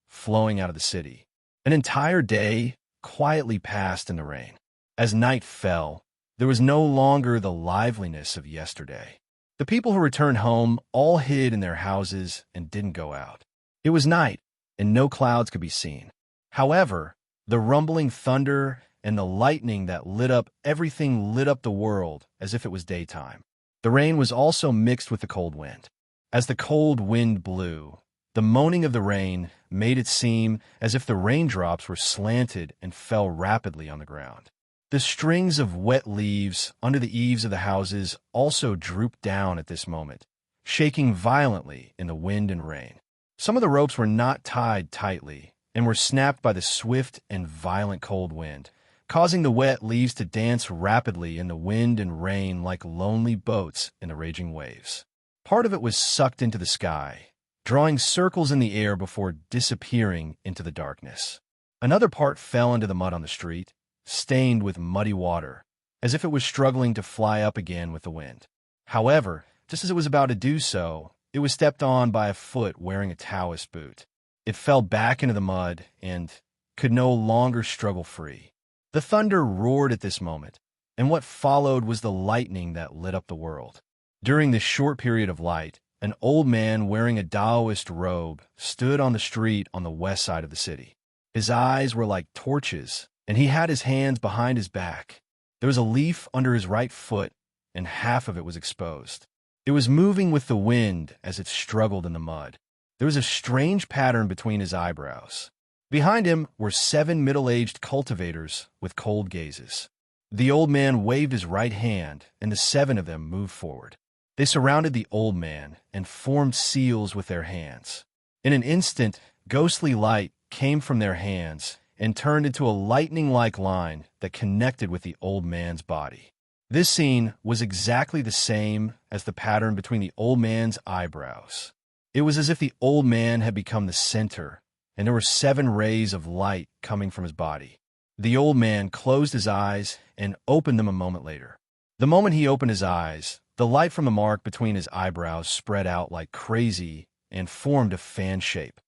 flowing out of the city. An entire day quietly passed in the rain. As night fell, There was no longer the liveliness of yesterday. The people who returned home all hid in their houses and didn't go out. It was night, and no clouds could be seen. However, the rumbling thunder and the lightning that lit up everything lit up the world as if it was daytime. The rain was also mixed with the cold wind. As the cold wind blew, the moaning of the rain made it seem as if the raindrops were slanted and fell rapidly on the ground. The strings of wet leaves under the eaves of the houses also drooped down at this moment, shaking violently in the wind and rain. Some of the ropes were not tied tightly and were snapped by the swift and violent cold wind, causing the wet leaves to dance rapidly in the wind and rain like lonely boats in the raging waves. Part of it was sucked into the sky, drawing circles in the air before disappearing into the darkness. Another part fell into the mud on the street, stained with muddy water, as if it was struggling to fly up again with the wind. However, just as it was about to do so, it was stepped on by a foot wearing a Taoist boot. It fell back into the mud and could no longer struggle free. The thunder roared at this moment, and what followed was the lightning that lit up the world. During this short period of light, an old man wearing a Taoist robe stood on the street on the west side of the city. His eyes were like torches, and he had his hands behind his back. There was a leaf under his right foot, and half of it was exposed. It was moving with the wind as it struggled in the mud. There was a strange pattern between his eyebrows. Behind him were 7 middle-aged cultivators with cold gazes. The old man waved his right hand, and the 7 of them moved forward. They surrounded the old man and formed seals with their hands. In an instant, ghostly light came from their hands and turned into a lightning-like line that connected with the old man's body. This scene was exactly the same as the pattern between the old man's eyebrows. It was as if the old man had become the center, and there were 7 rays of light coming from his body. The old man closed his eyes and opened them a moment later. The moment he opened his eyes, the light from the mark between his eyebrows spread out like crazy and formed a fan shape.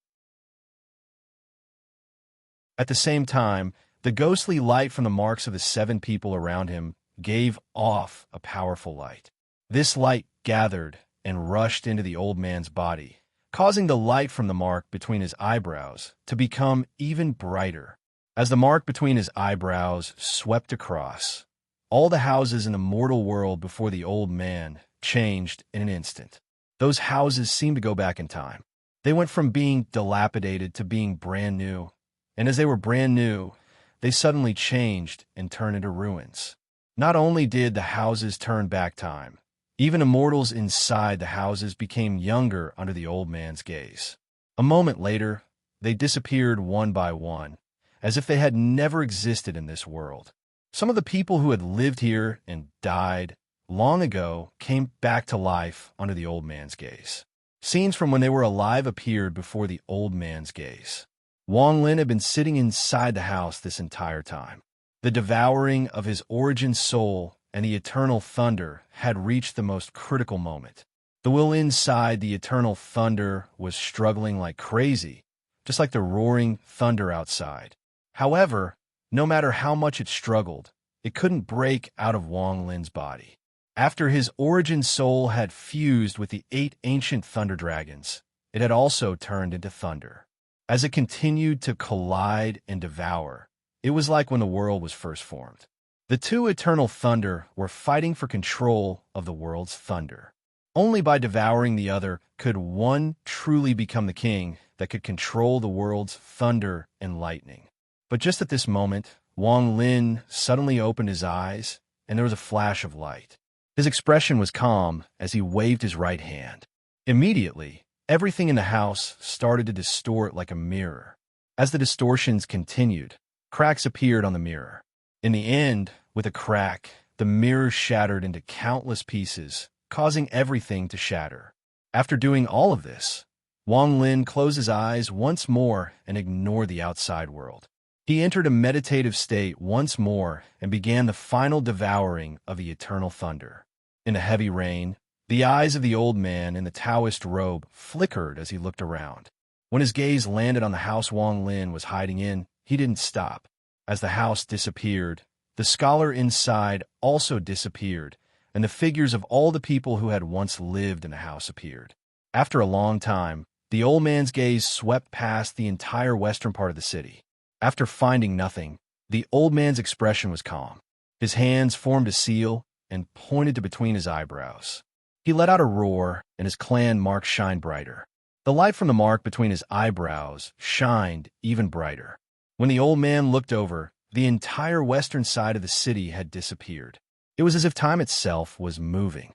At the same time, the ghostly light from the marks of the 7 people around him gave off a powerful light. This light gathered and rushed into the old man's body, causing the light from the mark between his eyebrows to become even brighter. As the mark between his eyebrows swept across, all the houses in the mortal world before the old man changed in an instant. Those houses seemed to go back in time. They went from being dilapidated to being brand new, and as they were brand new, they suddenly changed and turned into ruins. Not only did the houses turn back time, even immortals inside the houses became younger under the old man's gaze. A moment later, they disappeared one by one, as if they had never existed in this world. Some of the people who had lived here and died long ago came back to life under the old man's gaze. Scenes from when they were alive appeared before the old man's gaze. Wang Lin had been sitting inside the house this entire time. The devouring of his origin soul and the eternal thunder had reached the most critical moment. The will inside the eternal thunder was struggling like crazy, just like the roaring thunder outside. However, no matter how much it struggled, it couldn't break out of Wang Lin's body. After his origin soul had fused with the 8 ancient thunder dragons, it had also turned into thunder. As it continued to collide and devour, it was like when the world was first formed. The 2 eternal thunder were fighting for control of the world's thunder. Only by devouring the other could one truly become the king that could control the world's thunder and lightning. But just at this moment, Wang Lin suddenly opened his eyes, and there was a flash of light. His expression was calm as he waved his right hand. Immediately, everything in the house started to distort like a mirror. As the distortions continued, cracks appeared on the mirror. In the end, with a crack, the mirror shattered into countless pieces, causing everything to shatter. After doing all of this, Wang Lin closed his eyes once more and ignored the outside world. He entered a meditative state once more and began the final devouring of the eternal thunder. In the heavy rain, the eyes of the old man in the Taoist robe flickered as he looked around. When his gaze landed on the house Wang Lin was hiding in, he didn't stop. As the house disappeared, The scholar inside also disappeared, and the figures of all the people who had once lived in the house appeared. After a long time, the old man's gaze swept past the entire western part of the city. After finding nothing, the old man's expression was calm. His hands formed a seal and pointed to between his eyebrows. He let out a roar, and his clan mark shined brighter. The light from the mark between his eyebrows shined even brighter. When the old man looked over, the entire western side of the city had disappeared. It was as if time itself was moving.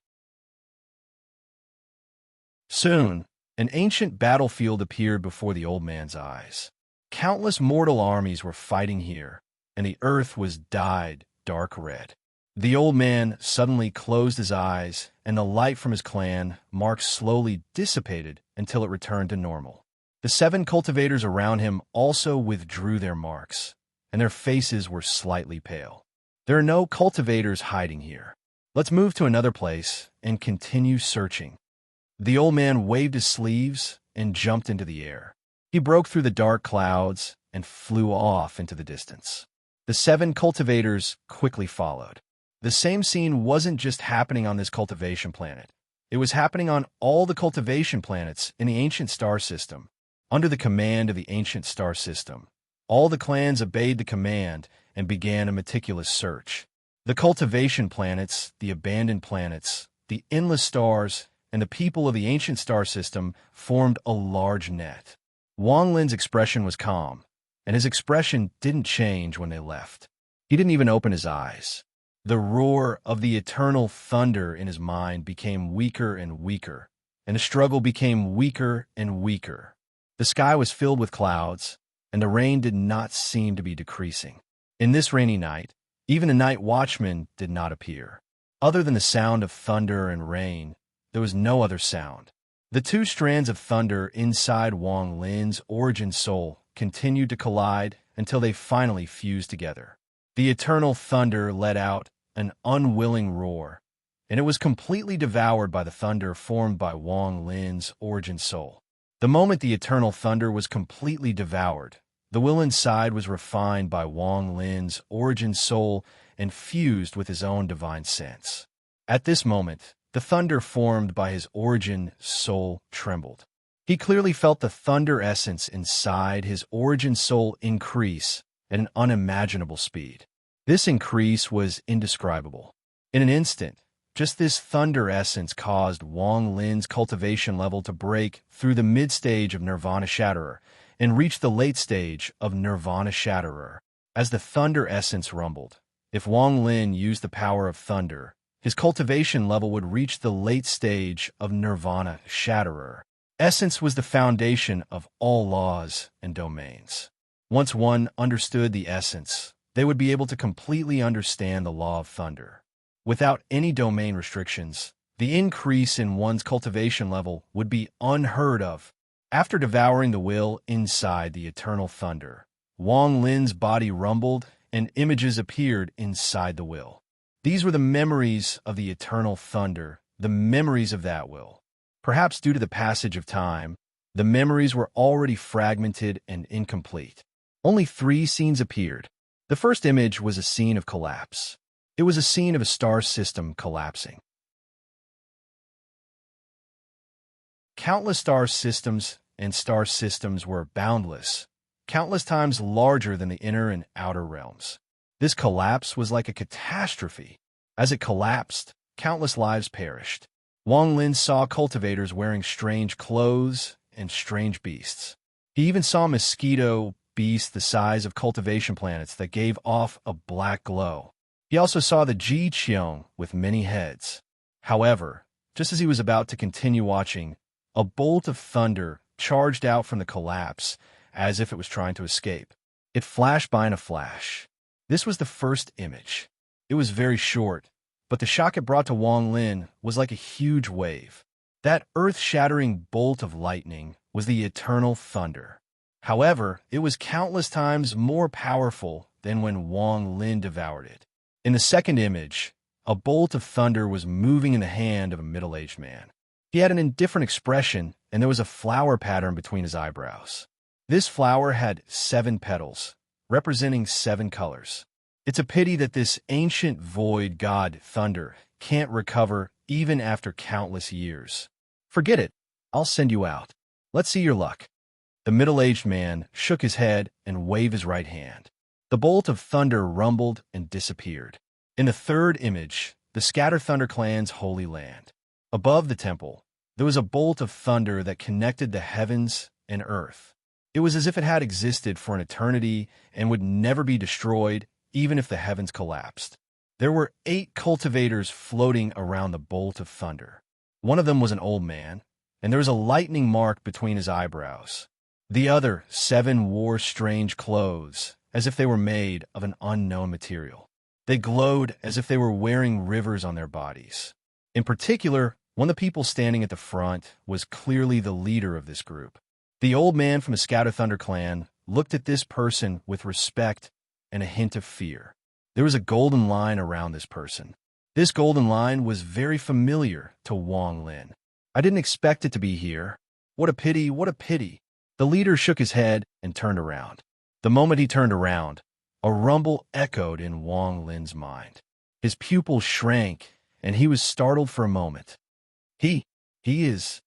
Soon, an ancient battlefield appeared before the old man's eyes. Countless mortal armies were fighting here, and the earth was dyed dark red. The old man suddenly closed his eyes, and the light from his clan mark slowly dissipated until it returned to normal. The 7 cultivators around him also withdrew their marks, and their faces were slightly pale. There are no cultivators hiding here. Let's move to another place and continue searching. The old man waved his sleeves and jumped into the air. He broke through the dark clouds and flew off into the distance. The 7 cultivators quickly followed. The same scene wasn't just happening on this cultivation planet. It was happening on all the cultivation planets in the ancient star system. Under the command of the ancient star system, all the clans obeyed the command and began a meticulous search. The cultivation planets, the abandoned planets, the endless stars, and the people of the ancient star system formed a large net. Wang Lin's expression was calm, and his expression didn't change when they left. He didn't even open his eyes. The roar of the eternal thunder in his mind became weaker and weaker, and the struggle became weaker and weaker. The sky was filled with clouds, and the rain did not seem to be decreasing. In this rainy night, even the night watchman did not appear. Other than the sound of thunder and rain, there was no other sound. The 2 strands of thunder inside Wang Lin's origin soul continued to collide until they finally fused together. The eternal thunder let out an unwilling roar, and it was completely devoured by the thunder formed by Wang Lin's origin soul. The moment the eternal thunder was completely devoured, the will inside was refined by Wang Lin's origin soul and fused with his own divine sense. At this moment, the thunder formed by his origin soul trembled. He clearly felt the thunder essence inside his origin soul increase at an unimaginable speed. This increase was indescribable. In an instant, just this thunder essence caused Wang Lin's cultivation level to break through the mid-stage of Nirvana Shatterer and reach the late stage of Nirvana Shatterer. As the thunder essence rumbled, if Wang Lin used the power of thunder, his cultivation level would reach the late stage of Nirvana Shatterer. Essence was the foundation of all laws and domains. Once one understood the essence, they would be able to completely understand the law of thunder. Without any domain restrictions, the increase in one's cultivation level would be unheard of. After devouring the will inside the eternal thunder, Wang Lin's body rumbled and images appeared inside the will. These were the memories of the eternal thunder, the memories of that will. Perhaps due to the passage of time, the memories were already fragmented and incomplete. Only 3 scenes appeared. The first image was a scene of collapse. It was a scene of a star system collapsing. Countless star systems and star systems were boundless, countless times larger than the inner and outer realms. This collapse was like a catastrophe. As it collapsed, countless lives perished. Wang Lin saw cultivators wearing strange clothes and strange beasts. He even saw mosquito beasts the size of cultivation planets that gave off a black glow. He also saw the Ji Qiong with many heads. However, just as he was about to continue watching, a bolt of thunder charged out from the collapse as if it was trying to escape. It flashed by in a flash. This was the first image. It was very short, but the shock it brought to Wang Lin was like a huge wave. That earth-shattering bolt of lightning was the eternal thunder. However, it was countless times more powerful than when Wang Lin devoured it. In the second image, a bolt of thunder was moving in the hand of a middle-aged man. He had an indifferent expression, and there was a flower pattern between his eyebrows. This flower had 7 petals, representing 7 colors. It's a pity that this ancient void god thunder can't recover even after countless years. Forget it. I'll send you out. Let's see your luck. The middle-aged man shook his head and waved his right hand. The bolt of thunder rumbled and disappeared. In the third image, the Scatter Thunder clan's holy land. Above the temple, there was a bolt of thunder that connected the heavens and earth. It was as if it had existed for an eternity and would never be destroyed, even if the heavens collapsed. There were 8 cultivators floating around the bolt of thunder. One of them was an old man, and there was a lightning mark between his eyebrows. The other 7 wore strange clothes, as if they were made of an unknown material. They glowed as if they were wearing rivers on their bodies. In particular, one of the people standing at the front was clearly the leader of this group. The old man from the Scatter Thunder clan looked at this person with respect and a hint of fear. There was a golden line around this person. This golden line was very familiar to Wang Lin. I didn't expect it to be here. What a pity, what a pity. The leader shook his head and turned around. The moment he turned around, a rumble echoed in Wang Lin's mind. His pupils shrank, and he was startled for a moment. He is...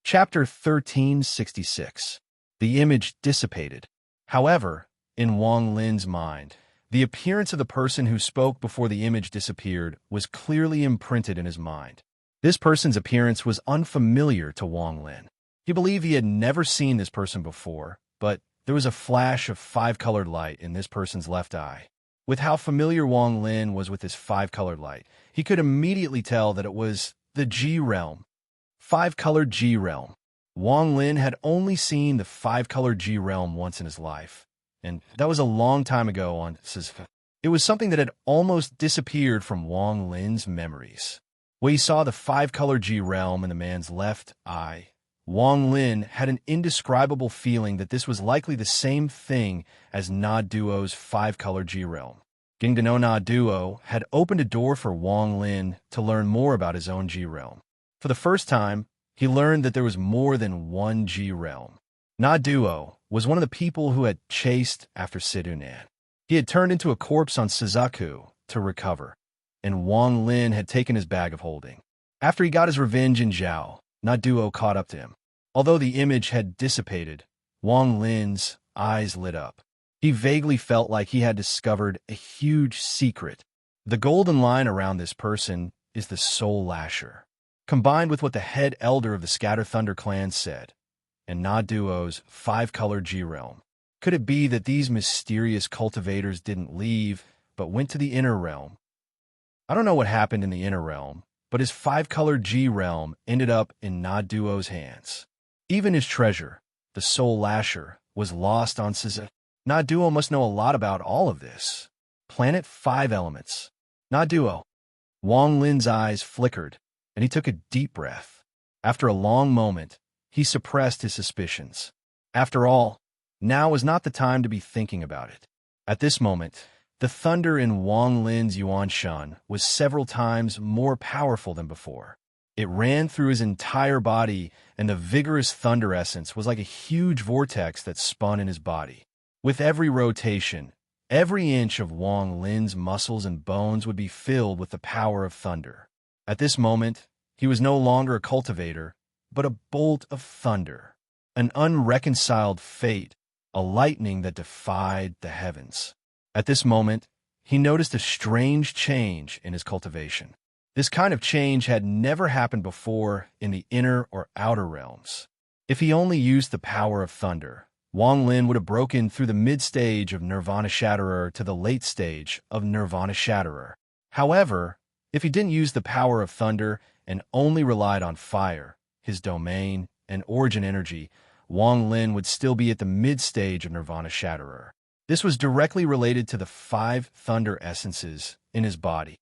Chapter 1366. The image dissipated. However, in Wang Lin's mind, the appearance of the person who spoke before the image disappeared was clearly imprinted in his mind. This person's appearance was unfamiliar to Wang Lin. He believed he had never seen this person before, but there was a flash of 5-colored light in this person's left eye. With how familiar Wang Lin was with this 5-colored light, he could immediately tell that it was the G realm. 5-colored G realm. Wang Lin had only seen the 5-colored G realm once in his life, and that was a long time ago on Sizfa. It was something that had almost disappeared from Wang Lin's memories. When he saw the 5-colored G realm in the man's left eye, Wang Lin had an indescribable feeling that this was likely the same thing as Na Duo's 5-colored G realm. Getting to know Na Duo had opened a door for Wang Lin to learn more about his own G realm. For the first time, he learned that there was more than one G realm. Na Duo was one of the people who had chased after Sidunan. He had turned into a corpse on Suzaku to recover, and Wang Lin had taken his bag of holding. After he got his revenge in Zhao, Na Duo caught up to him. Although the image had dissipated, Wang Lin's eyes lit up. He vaguely felt like he had discovered a huge secret. The golden line around this person is the Soul Lasher, combined with what the head elder of the Scatter Thunder clan said, and Na Duo's 5-colored G realm. Could it be that these mysterious cultivators didn't leave, but went to the inner realm? I don't know what happened in the inner realm, but his 5-colored G realm ended up in Na Duo's hands. Even his treasure, the Soul Lasher, was lost on Sizfa. Na Duo must know a lot about all of this. Planet 5 elements. Na Duo. Wang Lin's eyes flickered, and he took a deep breath. After a long moment, he suppressed his suspicions. After all, now was not the time to be thinking about it. At this moment, the thunder in Wang Lin's Yuan Shan was several times more powerful than before. It ran through his entire body, and the vigorous thunder essence was like a huge vortex that spun in his body. With every rotation, every inch of Wang Lin's muscles and bones would be filled with the power of thunder. At this moment, he was no longer a cultivator, but a bolt of thunder, an unreconciled fate, a lightning that defied the heavens. At this moment, he noticed a strange change in his cultivation. This kind of change had never happened before in the inner or outer realms. If he only used the power of thunder, Wang Lin would have broken through the mid-stage of Nirvana Shatterer to the late stage of Nirvana Shatterer. However, if he didn't use the power of thunder and only relied on fire, his domain, and origin energy, Wang Lin would still be at the mid-stage of Nirvana Shatterer. This was directly related to the 5 thunder essences in his body.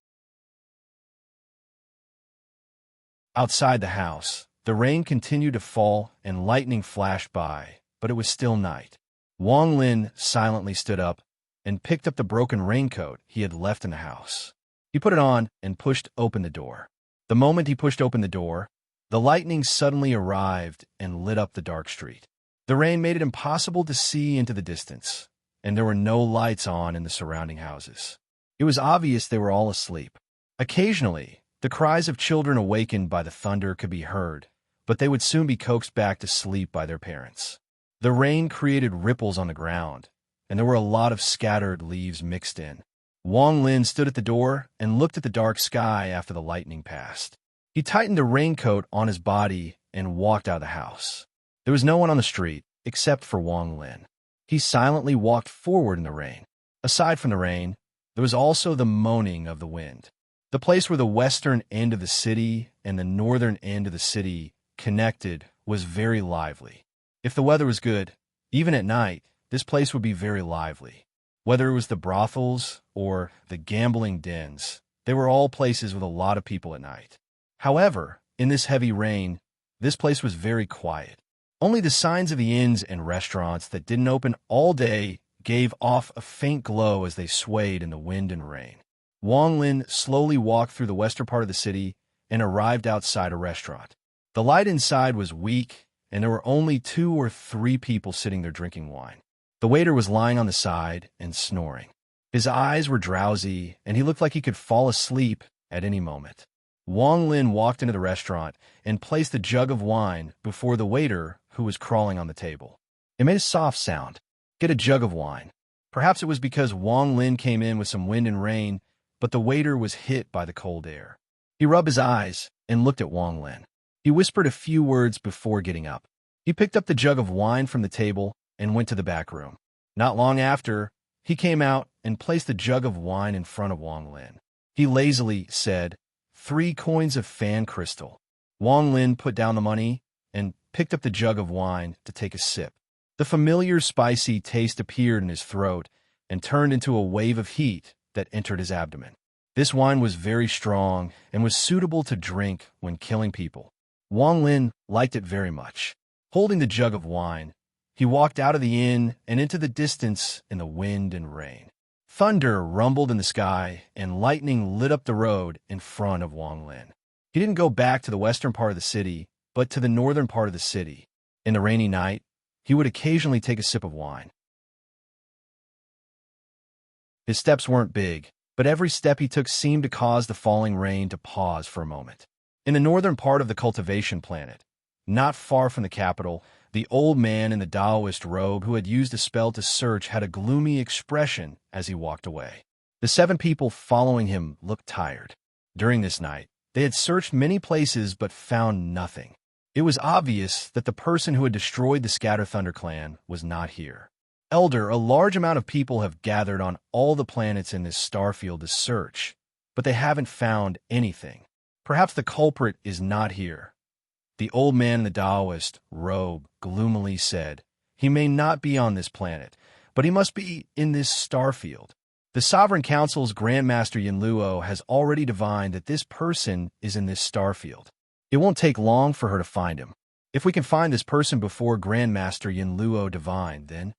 Outside the house, the rain continued to fall and lightning flashed by, but it was still night. Wang Lin silently stood up and picked up the broken raincoat he had left in the house. He put it on and pushed open the door. The moment he pushed open the door, the lightning suddenly arrived and lit up the dark street. The rain made it impossible to see into the distance, and there were no lights on in the surrounding houses. It was obvious they were all asleep. Occasionally, the cries of children awakened by the thunder could be heard, but they would soon be coaxed back to sleep by their parents. The rain created ripples on the ground, and there were a lot of scattered leaves mixed in. Wang Lin stood at the door and looked at the dark sky after the lightning passed. He tightened the raincoat on his body and walked out of the house. There was no one on the street except for Wang Lin. He silently walked forward in the rain. Aside from the rain, there was also the moaning of the wind. The place where the western end of the city and the northern end of the city connected was very lively. If the weather was good, even at night, this place would be very lively. Whether it was the brothels or the gambling dens, they were all places with a lot of people at night. However, in this heavy rain, this place was very quiet. Only the signs of the inns and restaurants that didn't open all day gave off a faint glow as they swayed in the wind and rain. Wang Lin slowly walked through the western part of the city and arrived outside a restaurant. The light inside was weak, and there were only 2 or 3 people sitting there drinking wine. The waiter was lying on the side and snoring. His eyes were drowsy, and he looked like he could fall asleep at any moment. Wang Lin walked into the restaurant and placed a jug of wine before the waiter, who was crawling on the table. It made a soft sound. Get a jug of wine. Perhaps it was because Wang Lin came in with some wind and rain, but the waiter was hit by the cold air. He rubbed his eyes and looked at Wang Lin. He whispered a few words before getting up. He picked up the jug of wine from the table and went to the back room. Not long after, he came out and placed the jug of wine in front of Wang Lin. He lazily said, 3 coins of fan crystal. Wang Lin put down the money and picked up the jug of wine to take a sip. The familiar spicy taste appeared in his throat and turned into a wave of heat that entered his abdomen. This wine was very strong and was suitable to drink when killing people. Wang Lin liked it very much. Holding the jug of wine, he walked out of the inn and into the distance in the wind and rain. Thunder rumbled in the sky, and lightning lit up the road in front of Wang Lin. He didn't go back to the western part of the city, but to the northern part of the city. In the rainy night, he would occasionally take a sip of wine. His steps weren't big, but every step he took seemed to cause the falling rain to pause for a moment. In the northern part of the cultivation planet, not far from the capital, the old man in the Taoist robe who had used a spell to search had a gloomy expression as he walked away. The 7 people following him looked tired. During this night, they had searched many places but found nothing. It was obvious that the person who had destroyed the Scatter Thunder clan was not here. Elder, a large amount of people have gathered on all the planets in this starfield to search, but they haven't found anything. Perhaps the culprit is not here. The old man in the Taoist robe gloomily said, he may not be on this planet, but he must be in this starfield. The Sovereign Council's Grandmaster Yinluo has already divined that this person is in this starfield. It won't take long for her to find him. If we can find this person before Grandmaster Yinluo divined, then...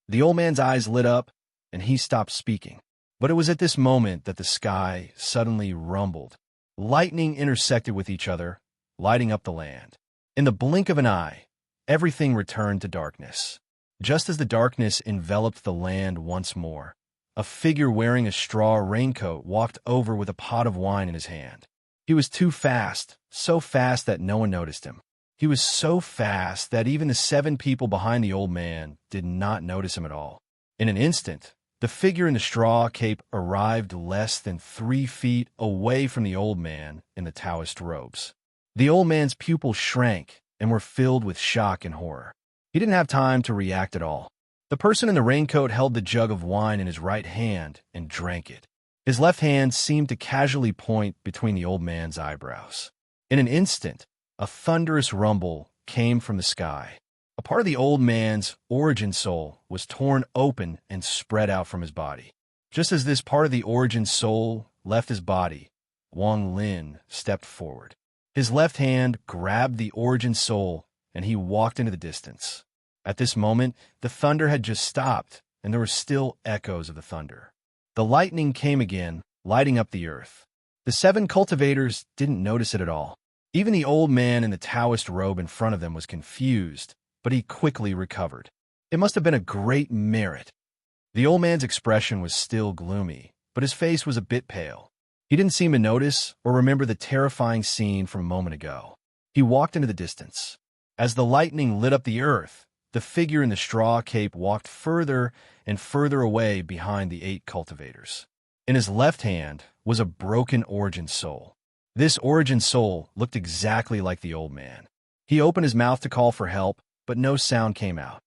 The old man's eyes lit up, and he stopped speaking. But it was at this moment that the sky suddenly rumbled. Lightning intersected with each other, lighting up the land. In the blink of an eye, everything returned to darkness. Just as the darkness enveloped the land once more, a figure wearing a straw raincoat walked over with a pot of wine in his hand. He was too fast, so fast that no one noticed him. He was so fast that even the 7 people behind the old man did not notice him at all. In an instant, the figure in the straw cape arrived less than 3 feet away from the old man in the Taoist robes. The old man's pupils shrank and were filled with shock and horror. He didn't have time to react at all. The person in the raincoat held the jug of wine in his right hand and drank it. His left hand seemed to casually point between the old man's eyebrows. In an instant, a thunderous rumble came from the sky. A part of the old man's origin soul was torn open and spread out from his body. Just as this part of the origin soul left his body, Wang Lin stepped forward. His left hand grabbed the origin soul, and he walked into the distance. At this moment, the thunder had just stopped, and there were still echoes of the thunder. The lightning came again, lighting up the earth. The 7 cultivators didn't notice it at all. Even the old man in the Taoist robe in front of them was confused, but he quickly recovered. It must have been a great merit. The old man's expression was still gloomy, but his face was a bit pale. He didn't seem to notice or remember the terrifying scene from a moment ago. He walked into the distance. As the lightning lit up the earth, the figure in the straw cape walked further and further away behind the 8 cultivators. In his left hand was a broken origin soul. This origin soul looked exactly like the old man. He opened his mouth to call for help, but no sound came out.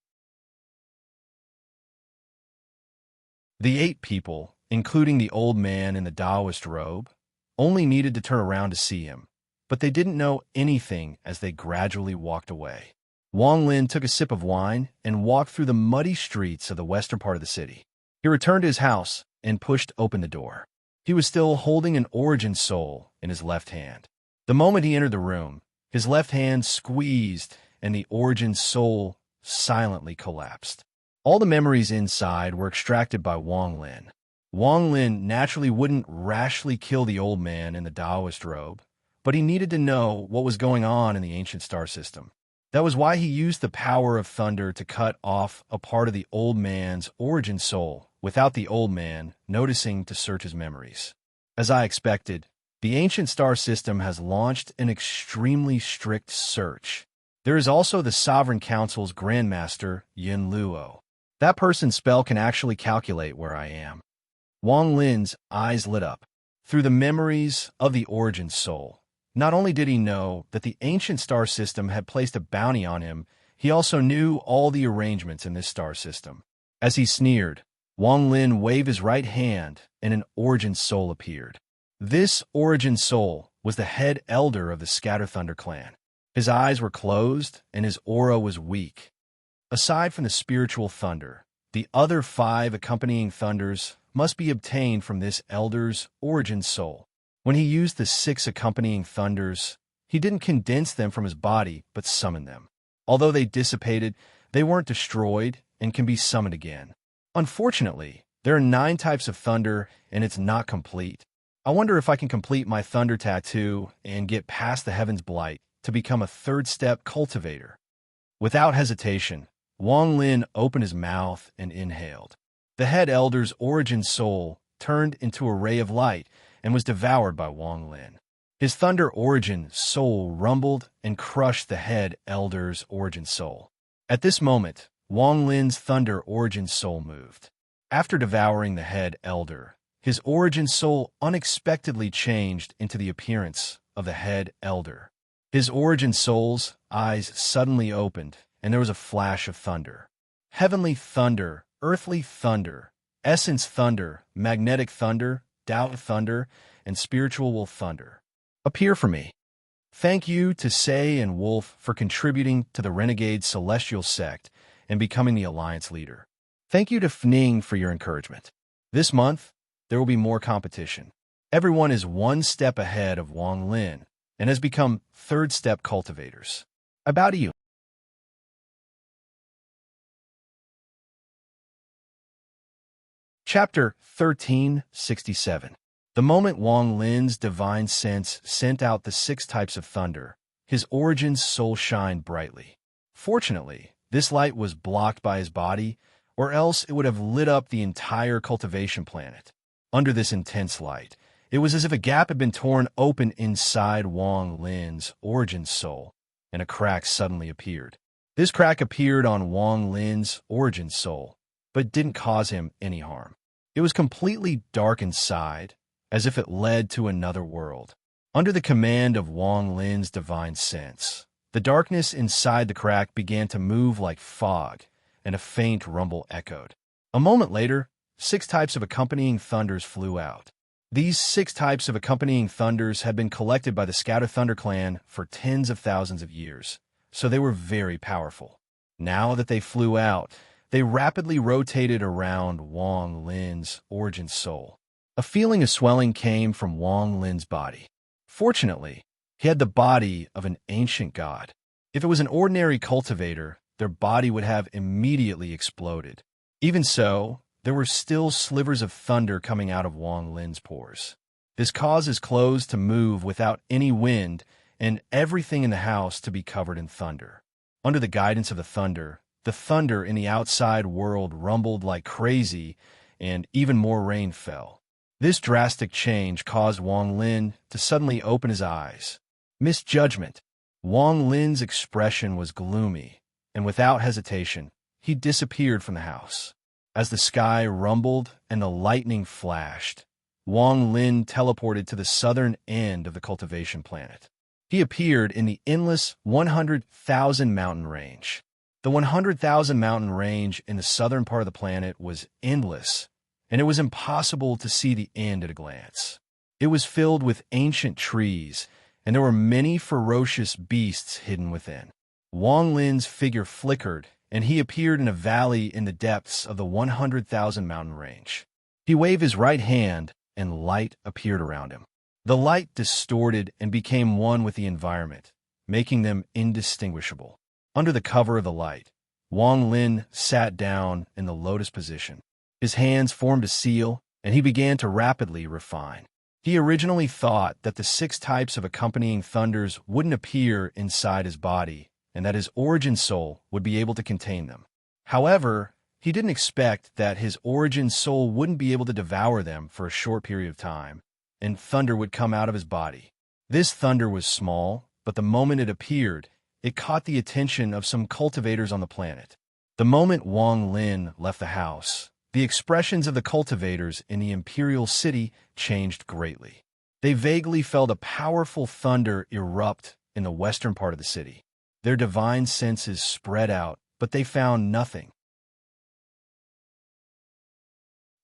The 8 people, including the old man in the Taoist robe, only needed to turn around to see him, but they didn't know anything as they gradually walked away. Wang Lin took a sip of wine and walked through the muddy streets of the western part of the city. He returned to his house and pushed open the door. He was still holding an origin soul in his left hand. The moment he entered the room, his left hand squeezed and the origin soul silently collapsed. All the memories inside were extracted by Wang Lin. Wang Lin naturally wouldn't rashly kill the old man in the Taoist robe, but he needed to know what was going on in the ancient star system. That was why he used the power of thunder to cut off a part of the old man's origin soul without the old man noticing to search his memories. As I expected, the ancient star system has launched an extremely strict search. There is also the Sovereign Council's Grandmaster, Yin Luo. That person's spell can actually calculate where I am. Wang Lin's eyes lit up. Through the memories of the origin soul, not only did he know that the ancient star system had placed a bounty on him, he also knew all the arrangements in this star system. As he sneered, Wang Lin waved his right hand and an origin soul appeared. This origin soul was the head elder of the Scatter Thunder clan. His eyes were closed and his aura was weak. Aside from the spiritual thunder, the other 5 accompanying thunders must be obtained from this elder's origin soul. When he used the 6 accompanying thunders, he didn't condense them from his body, but summoned them. Although they dissipated, they weren't destroyed and can be summoned again. Unfortunately, there are 9 types of thunder, and it's not complete. I wonder if I can complete my thunder tattoo and get past the Heaven's Blight to become a 3rd step cultivator. Without hesitation, Wang Lin opened his mouth and inhaled. The head elder's origin soul turned into a ray of light and was devoured by Wang Lin. His thunder origin soul rumbled and crushed the head elder's origin soul. At this moment, Wang Lin's thunder origin soul moved. After devouring the head elder, his origin soul unexpectedly changed into the appearance of the head elder. His origin soul's eyes suddenly opened, and there was a flash of thunder. Heavenly thunder, earthly thunder, essence thunder, magnetic thunder, Tao thunder, and spiritual thunder. Appear for me. Thank you to Sei and Wolf for contributing to the Renegade Celestial Sect and becoming the Alliance leader. Thank you to Fning for your encouragement. This month, there will be more competition. Everyone is 1 step ahead of Wang Lin and has become 3rd step cultivators. I bow to you. Chapter 1367. The moment Wang Lin's divine sense sent out the 6 types of thunder, his origin's soul shined brightly. Fortunately, this light was blocked by his body, or else it would have lit up the entire cultivation planet. Under this intense light, it was as if a gap had been torn open inside Wang Lin's origin soul, and a crack suddenly appeared. This crack appeared on Wang Lin's origin soul, but didn't cause him any harm. It was completely dark inside, as if it led to another world. Under the command of Wang Lin's divine sense, the darkness inside the crack began to move like fog, and a faint rumble echoed. A moment later, 6 types of accompanying thunders flew out. These 6 types of accompanying thunders had been collected by the Scatter Thunder clan for tens of thousands of years, so they were very powerful. Now that they flew out, they rapidly rotated around Wang Lin's origin soul. A feeling of swelling came from Wang Lin's body. Fortunately, he had the body of an ancient god. If it was an ordinary cultivator, their body would have immediately exploded. Even so, there were still slivers of thunder coming out of Wang Lin's pores. This caused his clothes to move without any wind and everything in the house to be covered in thunder. Under the guidance of the thunder in the outside world rumbled like crazy, and even more rain fell. This drastic change caused Wang Lin to suddenly open his eyes. Misjudgment. Wang Lin's expression was gloomy, and without hesitation, he disappeared from the house. As the sky rumbled and the lightning flashed, Wang Lin teleported to the southern end of the cultivation planet. He appeared in the endless 100,000 mountain range. The 100,000 mountain range in the southern part of the planet was endless, and it was impossible to see the end at a glance. It was filled with ancient trees, and there were many ferocious beasts hidden within. Wang Lin's figure flickered, and he appeared in a valley in the depths of the 100,000 mountain range. He waved his right hand, and light appeared around him. The light distorted and became one with the environment, making them indistinguishable. Under the cover of the light, Wang Lin sat down in the lotus position. His hands formed a seal, and he began to rapidly refine. He originally thought that the 6 types of accompanying thunders wouldn't appear inside his body, and that his origin soul would be able to contain them. However, he didn't expect that his origin soul wouldn't be able to devour them for a short period of time, and thunder would come out of his body. This thunder was small, but the moment it appeared, it caught the attention of some cultivators on the planet. The moment Wang Lin left the house, the expressions of the cultivators in the imperial city changed greatly. They vaguely felt a powerful thunder erupt in the western part of the city. Their divine senses spread out, but they found nothing.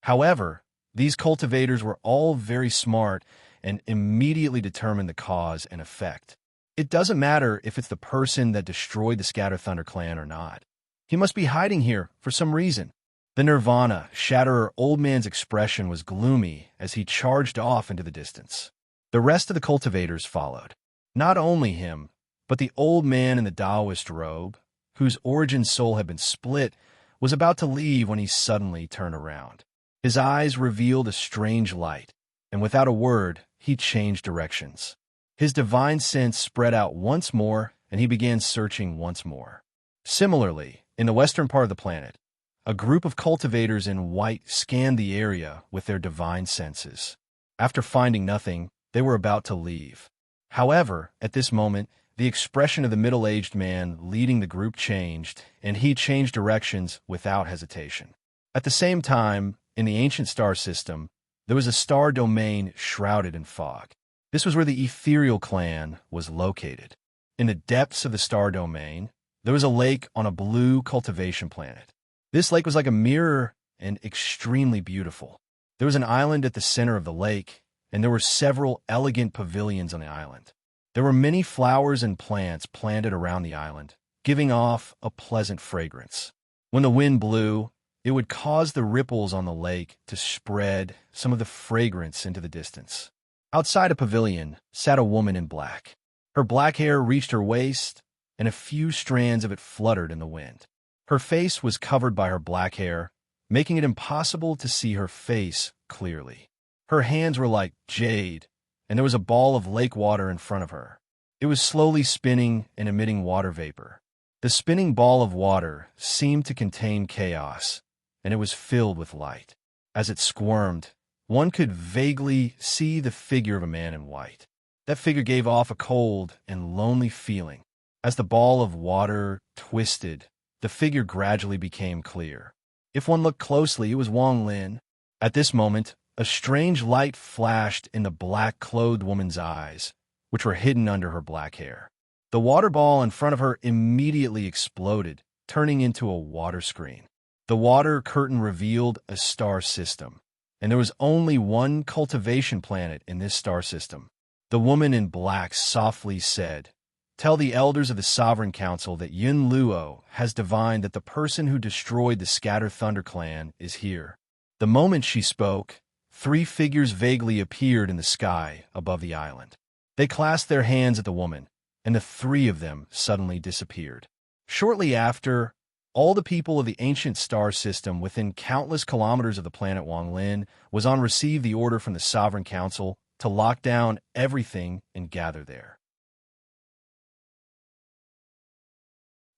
However, these cultivators were all very smart and immediately determined the cause and effect. It doesn't matter if it's the person that destroyed the Scatter Thunder clan or not. He must be hiding here for some reason. The Nirvana, Shatterer old man's expression was gloomy as he charged off into the distance. The rest of the cultivators followed. Not only him, but the old man in the Taoist robe, whose origin soul had been split, was about to leave when he suddenly turned around. His eyes revealed a strange light, and without a word, he changed directions. His divine sense spread out once more, and he began searching once more. Similarly, in the western part of the planet, a group of cultivators in white scanned the area with their divine senses. After finding nothing, they were about to leave. However, at this moment, the expression of the middle-aged man leading the group changed, and he changed directions without hesitation. At the same time, in the ancient star system, there was a star domain shrouded in fog. This was where the ethereal clan was located. In the depths of the star domain, there was a lake on a blue cultivation planet. This lake was like a mirror and extremely beautiful. There was an island at the center of the lake, and there were several elegant pavilions on the island. There were many flowers and plants planted around the island, giving off a pleasant fragrance. When the wind blew, it would cause the ripples on the lake to spread some of the fragrance into the distance. Outside a pavilion sat a woman in black. Her black hair reached her waist, and a few strands of it fluttered in the wind. Her face was covered by her black hair, making it impossible to see her face clearly. Her hands were like jade, and there was a ball of lake water in front of her. It was slowly spinning and emitting water vapor. The spinning ball of water seemed to contain chaos, and it was filled with light. As it squirmed, one could vaguely see the figure of a man in white. That figure gave off a cold and lonely feeling. As the ball of water twisted, the figure gradually became clear. If one looked closely, it was Wang Lin. At this moment, a strange light flashed in the black-clothed woman's eyes, which were hidden under her black hair. The water ball in front of her immediately exploded, turning into a water screen. The water curtain revealed a star system, and there was only one cultivation planet in this star system. The woman in black softly said, "Tell the elders of the Sovereign Council that Yun Luo has divined that the person who destroyed the Scatter Thunder clan is here." The moment she spoke, 3 figures vaguely appeared in the sky above the island. They clasped their hands at the woman, and the 3 of them suddenly disappeared. Shortly after, all the people of the ancient star system within countless kilometers of the planet Wang Lin was on receive the order from the Sovereign Council to lock down everything and gather there.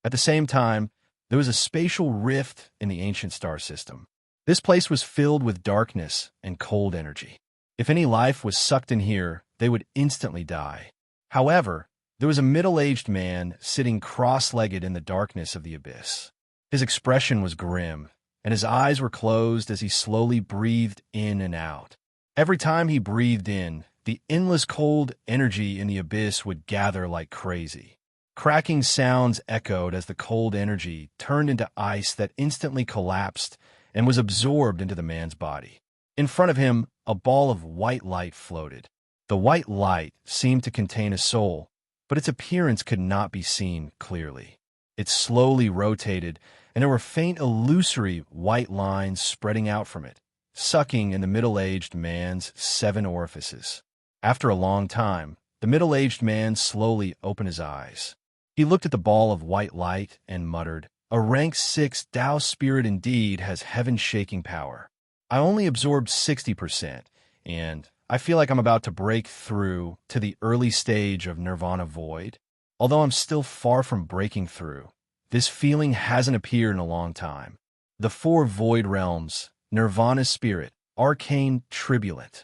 At the same time, there was a spatial rift in the ancient star system. This place was filled with darkness and cold energy. If any life was sucked in here, they would instantly die. However, there was a middle-aged man sitting cross-legged in the darkness of the abyss. His expression was grim, and his eyes were closed as he slowly breathed in and out. Every time he breathed in, the endless cold energy in the abyss would gather like crazy. Cracking sounds echoed as the cold energy turned into ice that instantly collapsed and was absorbed into the man's body. In front of him, a ball of white light floated. The white light seemed to contain a soul, but its appearance could not be seen clearly. It slowly rotated, and there were faint illusory white lines spreading out from it, sucking in the middle-aged man's 7 orifices. After a long time, the middle-aged man slowly opened his eyes. He looked at the ball of white light and muttered, "A rank 6 Tao spirit indeed has heaven-shaking power. I only absorbed 60%, and I feel like I'm about to break through to the early stage of nirvana void. Although I'm still far from breaking through, this feeling hasn't appeared in a long time. The 4 void realms, nirvana spirit, arcane, tribulent."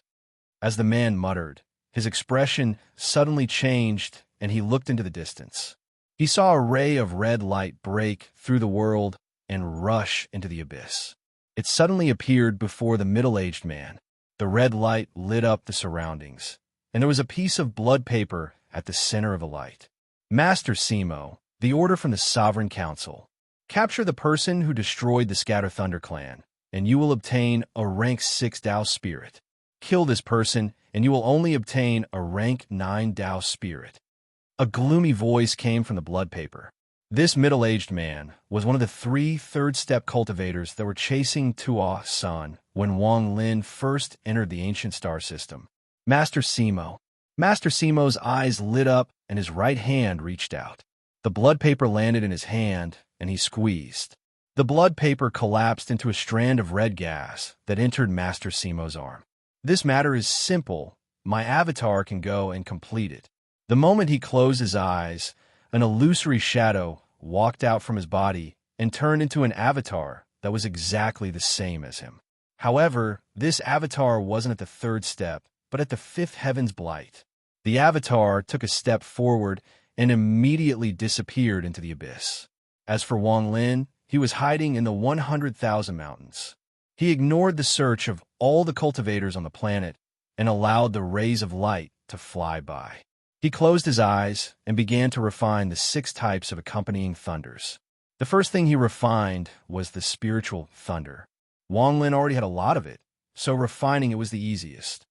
As the man muttered, his expression suddenly changed and he looked into the distance. He saw a ray of red light break through the world and rush into the abyss. It suddenly appeared before the middle-aged man. The red light lit up the surroundings, and there was a piece of blood paper at the center of the light. "Master Simo, the order from the Sovereign Council. Capture the person who destroyed the Scatter Thunder clan, and you will obtain a rank 6 Tao spirit. Kill this person, and you will only obtain a rank 9 Tao spirit." A gloomy voice came from the blood paper. This middle-aged man was one of the 3 third-step cultivators that were chasing Tua's son when Wang Lin first entered the ancient star system. "Master Simo." Master Simo's eyes lit up and his right hand reached out. The blood paper landed in his hand and he squeezed. The blood paper collapsed into a strand of red gas that entered Master Simo's arm. "This matter is simple. My avatar can go and complete it." The moment he closed his eyes, an illusory shadow walked out from his body and turned into an avatar that was exactly the same as him. However, this avatar wasn't at the 3rd step, but at the 5th heaven's blight. The avatar took a step forward and immediately disappeared into the abyss. As for Wang Lin, he was hiding in the 100,000 mountains. He ignored the search of all the cultivators on the planet and allowed the rays of light to fly by. He closed his eyes and began to refine the 6 types of accompanying thunders. The first thing he refined was the spiritual thunder. Wang Lin already had a lot of it, so refining it was the easiest.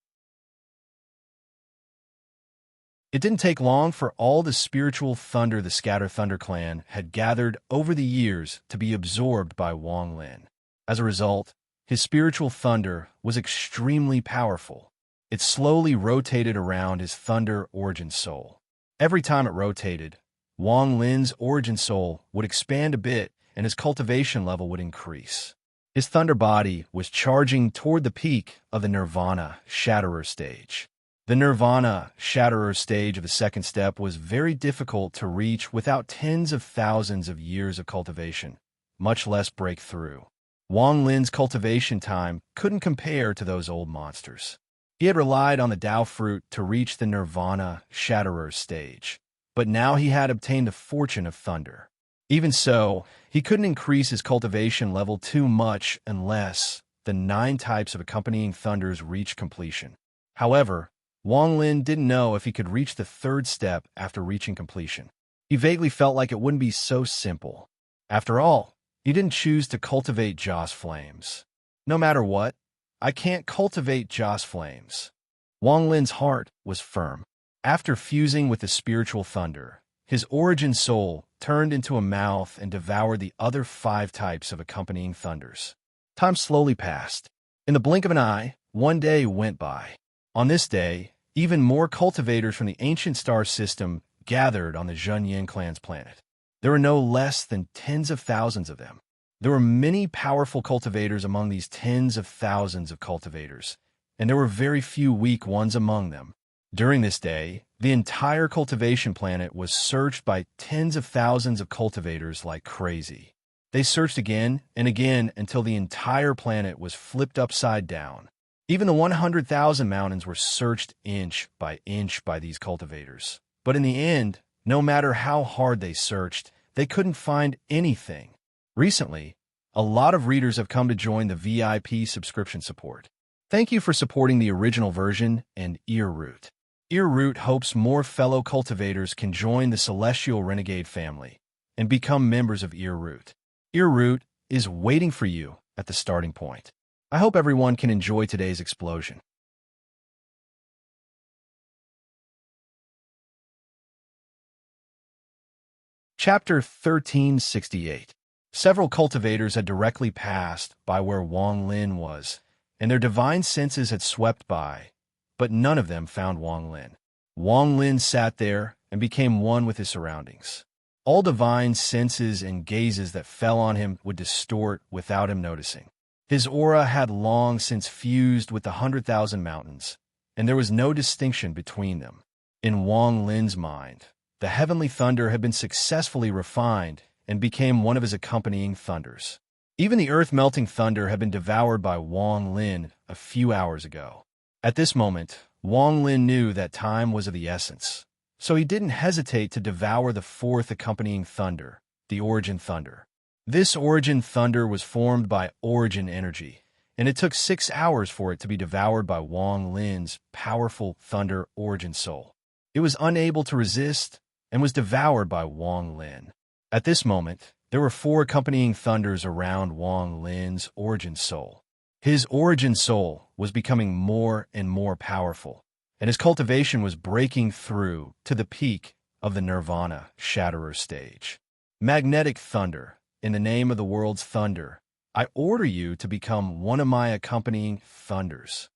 It didn't take long for all the spiritual thunder the Scatter Thunder clan had gathered over the years to be absorbed by Wang Lin. As a result, his spiritual thunder was extremely powerful. It slowly rotated around his thunder origin soul. Every time it rotated, Wang Lin's origin soul would expand a bit and his cultivation level would increase. His thunder body was charging toward the peak of the Nirvana Shatterer stage. The Nirvana Shatterer stage of the 2nd step was very difficult to reach without tens of thousands of years of cultivation, much less breakthrough. Wang Lin's cultivation time couldn't compare to those old monsters. He had relied on the Tao fruit to reach the Nirvana Shatterer stage, but now he had obtained the fortune of thunder. Even so, he couldn't increase his cultivation level too much unless the 9 types of accompanying thunders reached completion. However, Wang Lin didn't know if he could reach the 3rd step after reaching completion. He vaguely felt like it wouldn't be so simple. After all, he didn't choose to cultivate Joss flames. No matter what, I can't cultivate Joss flames. Wang Lin's heart was firm. After fusing with the spiritual thunder, his origin soul turned into a mouth and devoured the other 5 types of accompanying thunders. Time slowly passed. In the blink of an eye, 1 day went by. On this day, even more cultivators from the ancient star system gathered on the Zhenyan clan's planet. There were no less than tens of thousands of them. There were many powerful cultivators among these tens of thousands of cultivators, and there were very few weak ones among them. During this day, the entire cultivation planet was searched by tens of thousands of cultivators like crazy. They searched again and again until the entire planet was flipped upside down. Even the 100,000 mountains were searched inch by these cultivators. But in the end, no matter how hard they searched, they couldn't find anything. Recently, a lot of readers have come to join the VIP subscription support. Thank you for supporting the original version and Earroot. Earroot hopes more fellow cultivators can join the Celestial Renegade family and become members of Earroot. Earroot is waiting for you at the starting point. I hope everyone can enjoy today's explosion. Chapter 1368. Several cultivators had directly passed by where Wang Lin was, and their divine senses had swept by, but none of them found Wang Lin. Wang Lin sat there and became one with his surroundings. All divine senses and gazes that fell on him would distort without him noticing. His aura had long since fused with the 100,000 mountains, and there was no distinction between them. In Wang Lin's mind, the heavenly thunder had been successfully refined and became one of his accompanying thunders. Even the earth-melting thunder had been devoured by Wang Lin a few hours ago. At this moment, Wang Lin knew that time was of the essence, so he didn't hesitate to devour the fourth accompanying thunder, the origin thunder. This origin thunder was formed by origin energy, and it took 6 hours for it to be devoured by Wang Lin's powerful thunder origin soul. It was unable to resist and was devoured by Wang Lin. At this moment, there were 4 accompanying thunders around Wang Lin's origin soul. His origin soul was becoming more and more powerful, and his cultivation was breaking through to the peak of the Nirvana Shatterer stage. Magnetic thunder, in the name of the world's thunder, I order you to become one of my accompanying thunders.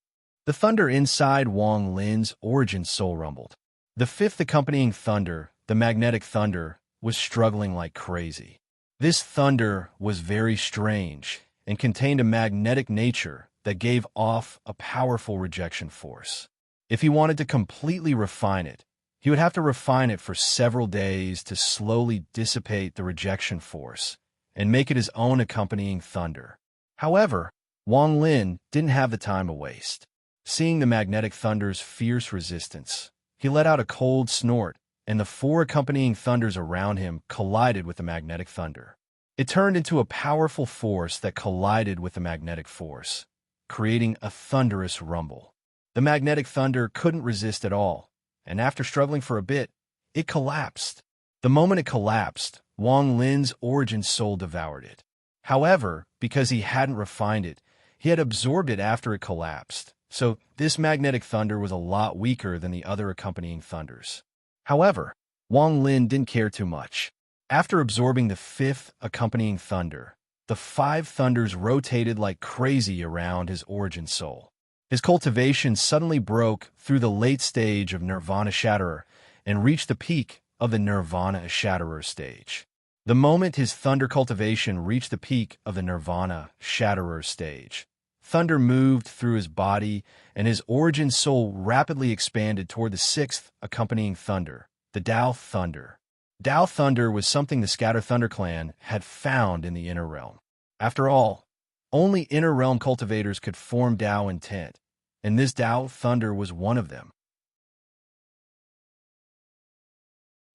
The thunder inside Wang Lin's origin soul rumbled. The 5th accompanying thunder, the magnetic thunder, was struggling like crazy. This thunder was very strange and contained a magnetic nature that gave off a powerful rejection force. If he wanted to completely refine it, he would have to refine it for several days to slowly dissipate the rejection force and make it his own accompanying thunder. However, Wang Lin didn't have the time to waste. Seeing the magnetic thunder's fierce resistance, he let out a cold snort, and the 4 accompanying thunders around him collided with the magnetic thunder. It turned into a powerful force that collided with the magnetic force, creating a thunderous rumble. The magnetic thunder couldn't resist at all, and after struggling for a bit, it collapsed. The moment it collapsed, Wang Lin's origin soul devoured it. However, because he hadn't refined it, he had absorbed it after it collapsed, so this magnetic thunder was a lot weaker than the other accompanying thunders. However, Wang Lin didn't care too much. After absorbing the 5th accompanying thunder, the 5 thunders rotated like crazy around his origin soul. His cultivation suddenly broke through the late stage of Nirvana Shatterer and reached the peak of the Nirvana Shatterer stage. The moment his thunder cultivation reached the peak of the Nirvana Shatterer stage, thunder moved through his body, and his origin soul rapidly expanded toward the 6th accompanying thunder, the Tao Thunder. Tao Thunder was something the Scatter Thunder clan had found in the Inner Realm. After all, only Inner Realm cultivators could form Tao intent, and this Tao Thunder was one of them.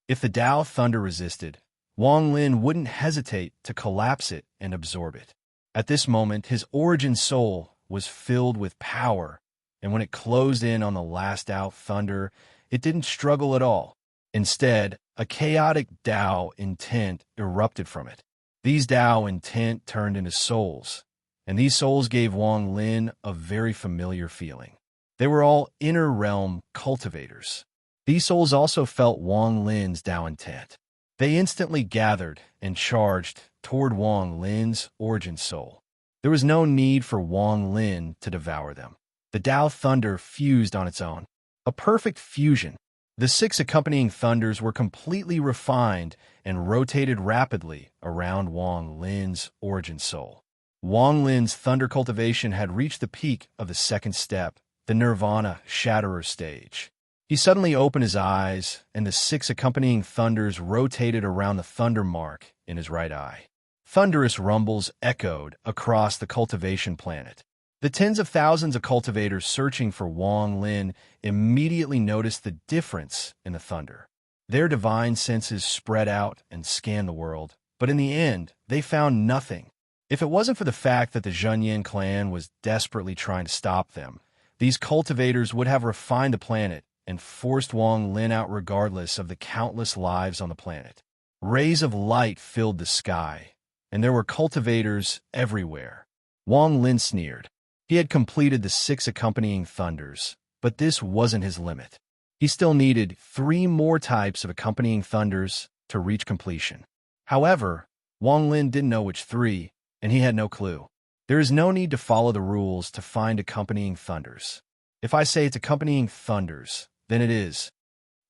If the Tao Thunder resisted, Wang Lin wouldn't hesitate to collapse it and absorb it. At this moment, his origin soul was filled with power, and when it closed in on the last Tao Thunder, it didn't struggle at all. Instead, a chaotic Tao intent erupted from it. These Tao intent turned into souls, and these souls gave Wang Lin a very familiar feeling. They were all Inner Realm cultivators. These souls also felt Wang Lin's Tao intent. They instantly gathered and charged toward Wang Lin's origin soul. There was no need for Wang Lin to devour them. The Tao Thunder fused on its own. A perfect fusion. The 6 accompanying thunders were completely refined and rotated rapidly around Wang Lin's origin soul. Wang Lin's thunder cultivation had reached the peak of the 2nd step, the Nirvana Shatterer stage. He suddenly opened his eyes, and the 6 accompanying thunders rotated around the thunder mark in his right eye. Thunderous rumbles echoed across the cultivation planet. The tens of thousands of cultivators searching for Wang Lin immediately noticed the difference in the thunder. Their divine senses spread out and scanned the world, but in the end, they found nothing. If it wasn't for the fact that the Zhenyan clan was desperately trying to stop them, these cultivators would have refined the planet and forced Wang Lin out regardless of the countless lives on the planet. Rays of light filled the sky, and there were cultivators everywhere. Wang Lin sneered. He had completed the 6 accompanying thunders, but this wasn't his limit. He still needed 3 more types of accompanying thunders to reach completion. However, Wang Lin didn't know which 3, and he had no clue. There is no need to follow the rules to find accompanying thunders. If I say it's accompanying thunders, then it is.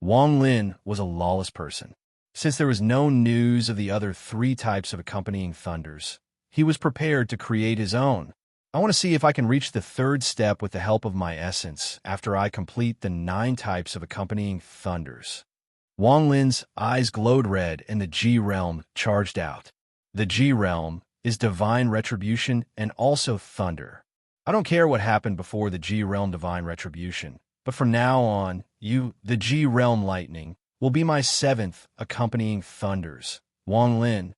Wang Lin was a lawless person. Since there was no news of the other 3 types of accompanying thunders, he was prepared to create his own. I want to see if I can reach the 3rd step with the help of my essence after I complete the 9 types of accompanying thunders. Wang Lin's eyes glowed red and the G realm charged out. The G realm is divine retribution and also thunder. I don't care what happened before the G realm divine retribution, but from now on, the G realm lightning, will be my 7th accompanying thunders. Wang Lin,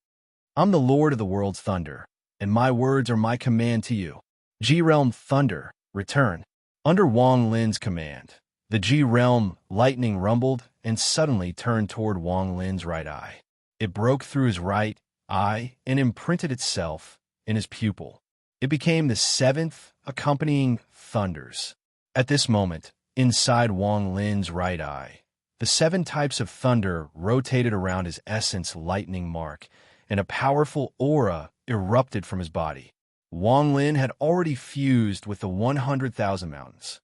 I'm the Lord of the world's thunder, and my words are my command to you. G-Realm Thunder, return. Under Wang Lin's command, the G-Realm lightning rumbled and suddenly turned toward Wang Lin's right eye. It broke through his right eye and imprinted itself in his pupil. It became the 7th accompanying thunders. At this moment, inside Wang Lin's right eye, the 7 types of thunder rotated around his essence lightning mark, and a powerful aura erupted from his body. Wang Lin had already fused with the 100,000 mountains.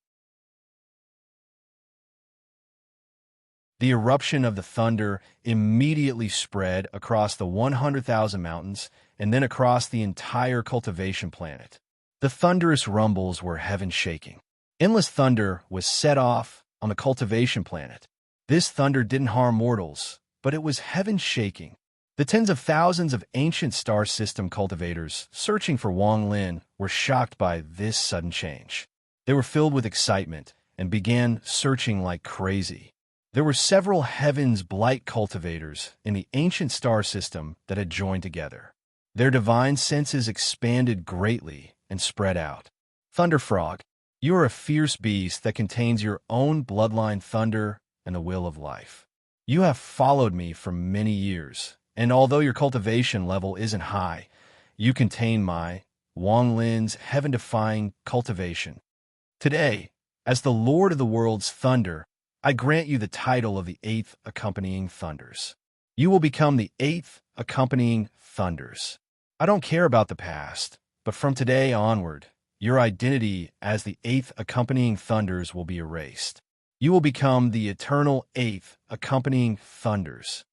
The eruption of the thunder immediately spread across the 100,000 mountains and then across the entire cultivation planet. The thunderous rumbles were heaven-shaking. Endless thunder was set off on the cultivation planet. This thunder didn't harm mortals, but it was heaven-shaking. The tens of thousands of ancient star system cultivators searching for Wang Lin were shocked by this sudden change. They were filled with excitement and began searching like crazy. There were several Heaven's Blight cultivators in the ancient star system that had joined together. Their divine senses expanded greatly and spread out. Thunder Frog, you are a fierce beast that contains your own bloodline thunder and the will of life. You have followed me for many years, and although your cultivation level isn't high, you contain my, Wang Lin's, heaven-defying cultivation. Today, as the Lord of the world's thunder, I grant you the title of the 8th accompanying thunders. You will become the 8th accompanying thunders. I don't care about the past, but from today onward, your identity as the 8th accompanying thunders will be erased. You will become the eternal 8th accompanying thunders.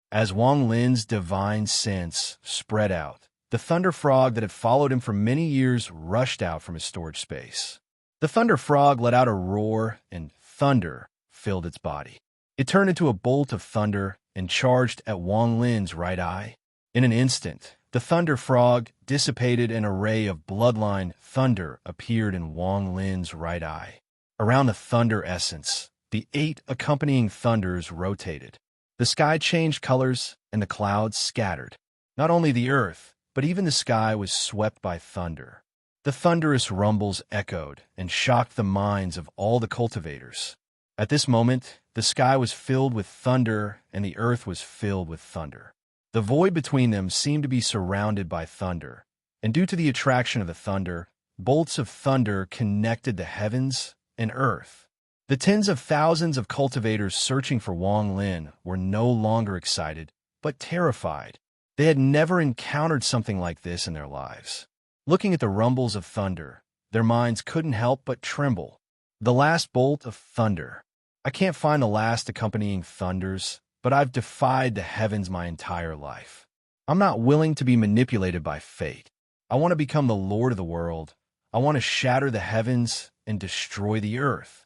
As Wang Lin's divine sense spread out, the thunder frog that had followed him for many years rushed out from his storage space. The thunder frog let out a roar, and thunder filled its body. It turned into a bolt of thunder and charged at Wang Lin's right eye. In an instant, the thunder frog dissipated, and an array of bloodline thunder appeared in Wang Lin's right eye. Around the thunder essence, the 8 accompanying thunders rotated. The sky changed colors, and the clouds scattered. Not only the earth, but even the sky was swept by thunder. The thunderous rumbles echoed and shocked the minds of all the cultivators. At this moment, the sky was filled with thunder, and the earth was filled with thunder. The void between them seemed to be surrounded by thunder, and due to the attraction of the thunder, bolts of thunder connected the heavens and earth. The tens of thousands of cultivators searching for Wang Lin were no longer excited, but terrified. They had never encountered something like this in their lives. Looking at the rumbles of thunder, their minds couldn't help but tremble. The last bolt of thunder. I can't find the last accompanying thunders, but I've defied the heavens my entire life. I'm not willing to be manipulated by fate. I want to become the Lord of the world. I want to shatter the heavens and destroy the earth.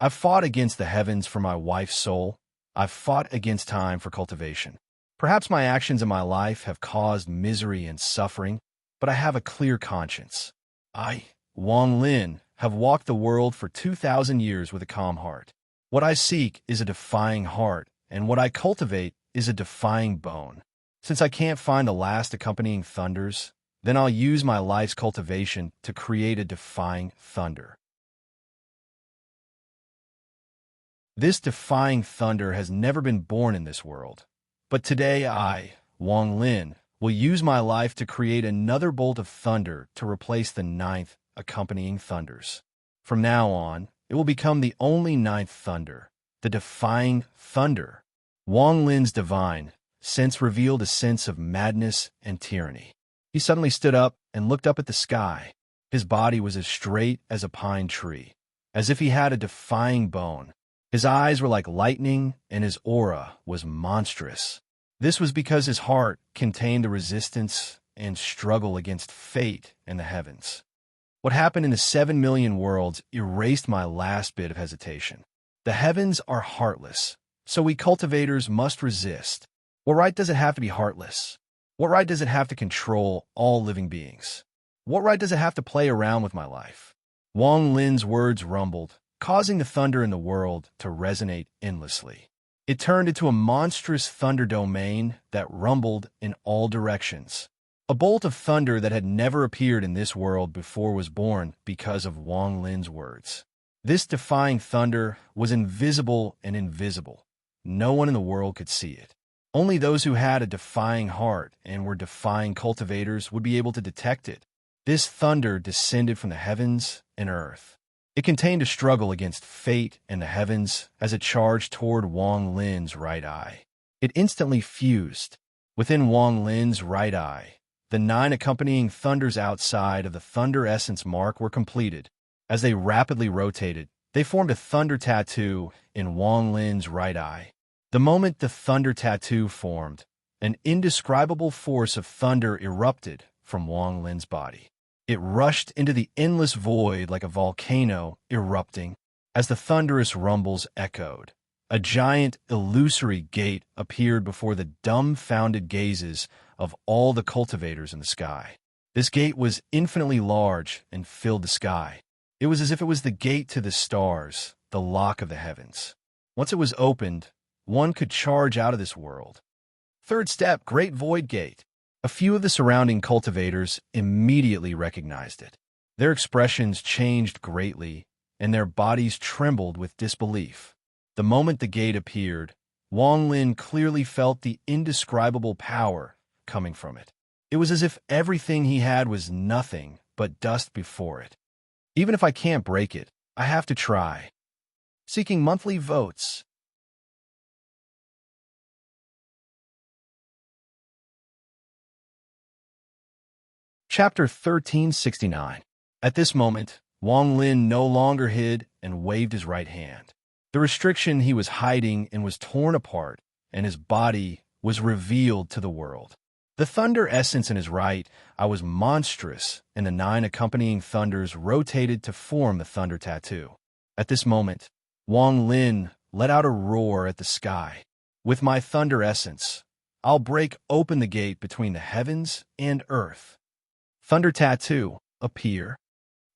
I've fought against the heavens for my wife's soul. I've fought against time for cultivation. Perhaps my actions in my life have caused misery and suffering, but I have a clear conscience. I, Wang Lin, have walked the world for 2,000 years with a calm heart. What I seek is a defying heart, and what I cultivate is a defying bone. Since I can't find the last accompanying thunders, then I'll use my life's cultivation to create a defying thunder. This defying thunder has never been born in this world. But today I, Wang Lin, will use my life to create another bolt of thunder to replace the 9th accompanying thunders. From now on, it will become the only 9th thunder, the defying thunder. Wang Lin's divine sense revealed a sense of madness and tyranny. He suddenly stood up and looked up at the sky. His body was as straight as a pine tree, as if he had a defying bone. His eyes were like lightning, and his aura was monstrous. This was because his heart contained the resistance and struggle against fate and the heavens. What happened in the 7 million worlds erased my last bit of hesitation. The heavens are heartless, so we cultivators must resist. What right does it have to be heartless? What right does it have to control all living beings? What right does it have to play around with my life? Wang Lin's words rumbled, causing the thunder in the world to resonate endlessly. It turned into a monstrous thunder domain that rumbled in all directions. A bolt of thunder that had never appeared in this world before was born because of Wang Lin's words. This defying thunder was invisible and invisible. No one in the world could see it. Only those who had a defying heart and were defying cultivators would be able to detect it. This thunder descended from the heavens and earth. It contained a struggle against fate and the heavens as it charged toward Wang Lin's right eye. It instantly fused. Within Wang Lin's right eye, the 9 accompanying thunders outside of the thunder essence mark were completed. As they rapidly rotated, they formed a thunder tattoo in Wang Lin's right eye. The moment the thunder tattoo formed, an indescribable force of thunder erupted from Wang Lin's body. It rushed into the endless void like a volcano erupting. As the thunderous rumbles echoed, a giant, illusory gate appeared before the dumbfounded gazes of all the cultivators in the sky. This gate was infinitely large and filled the sky. It was as if it was the gate to the stars, the lock of the heavens. Once it was opened, one could charge out of this world. Third step, Great Void Gate. A few of the surrounding cultivators immediately recognized it. Their expressions changed greatly, and their bodies trembled with disbelief. The moment the gate appeared, Wang Lin clearly felt the indescribable power coming from it. It was as if everything he had was nothing but dust before it. Even if I can't break it, I have to try. Seeking monthly votes. Chapter 1369. At this moment, Wang Lin no longer hid and waved his right hand. The restriction he was hiding in was torn apart, and his body was revealed to the world. The thunder essence in his right eye was monstrous, and the 9 accompanying thunders rotated to form the thunder tattoo. At this moment, Wang Lin let out a roar at the sky. With my thunder essence, I'll break open the gate between the heavens and earth. Thunder tattoo, appear.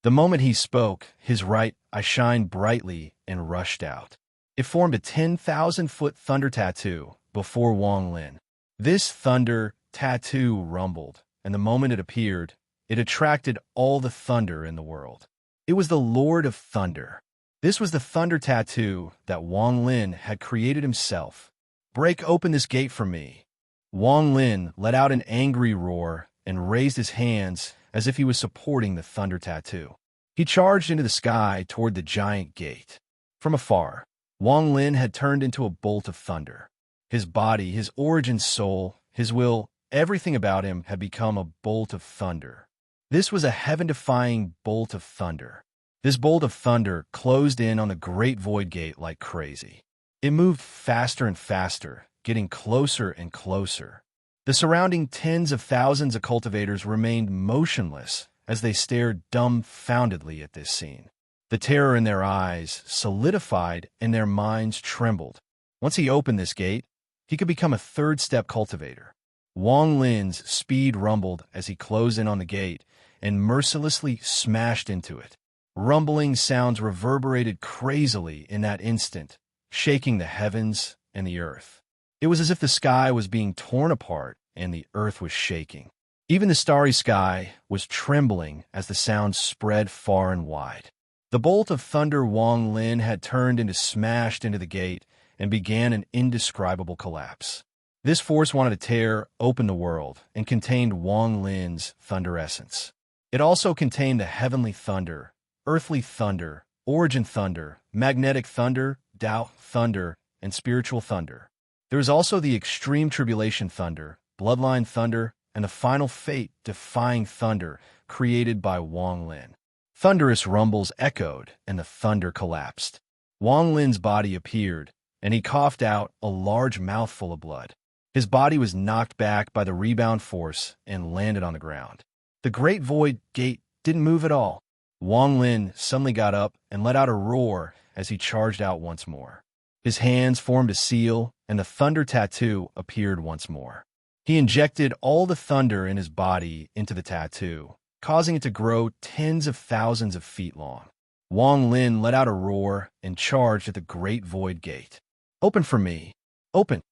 The moment he spoke, his right eye shined brightly and rushed out. It formed a 10,000-foot thunder tattoo before Wang Lin. This thunder tattoo rumbled, and the moment it appeared, it attracted all the thunder in the world. It was the Lord of Thunder. This was the thunder tattoo that Wang Lin had created himself. Break open this gate for me. Wang Lin let out an angry roar and raised his hands as if he was supporting the thunder tattoo. He charged into the sky toward the giant gate. From afar, Wang Lin had turned into a bolt of thunder. His body, his origin soul, his will, everything about him had become a bolt of thunder. This was a heaven-defying bolt of thunder. This bolt of thunder closed in on the Great Void Gate like crazy. It moved faster and faster, getting closer and closer. The surrounding tens of thousands of cultivators remained motionless as they stared dumbfoundedly at this scene. The terror in their eyes solidified and their minds trembled. Once he opened this gate, he could become a third-step cultivator. Wang Lin's speed rumbled as he closed in on the gate and mercilessly smashed into it. Rumbling sounds reverberated crazily in that instant, shaking the heavens and the earth. It was as if the sky was being torn apart and the earth was shaking. Even the starry sky was trembling as the sound spread far and wide. The bolt of thunder Wang Lin had turned into smashed into the gate and began an indescribable collapse. This force wanted to tear open the world and contained Wang Lin's thunder essence. It also contained the heavenly thunder, earthly thunder, origin thunder, magnetic thunder, Tao thunder, and spiritual thunder. There is also the extreme tribulation thunder, bloodline thunder, and the final fate defying thunder created by Wang Lin. Thunderous rumbles echoed, and the thunder collapsed. Wang Lin's body appeared, and he coughed out a large mouthful of blood. His body was knocked back by the rebound force and landed on the ground. The Great Void Gate didn't move at all. Wang Lin suddenly got up and let out a roar as he charged out once more. His hands formed a seal, and the thunder tattoo appeared once more. He injected all the thunder in his body into the tattoo, causing it to grow tens of thousands of feet long. Wang Lin let out a roar and charged at the Great Void Gate. "Open for me! Open!"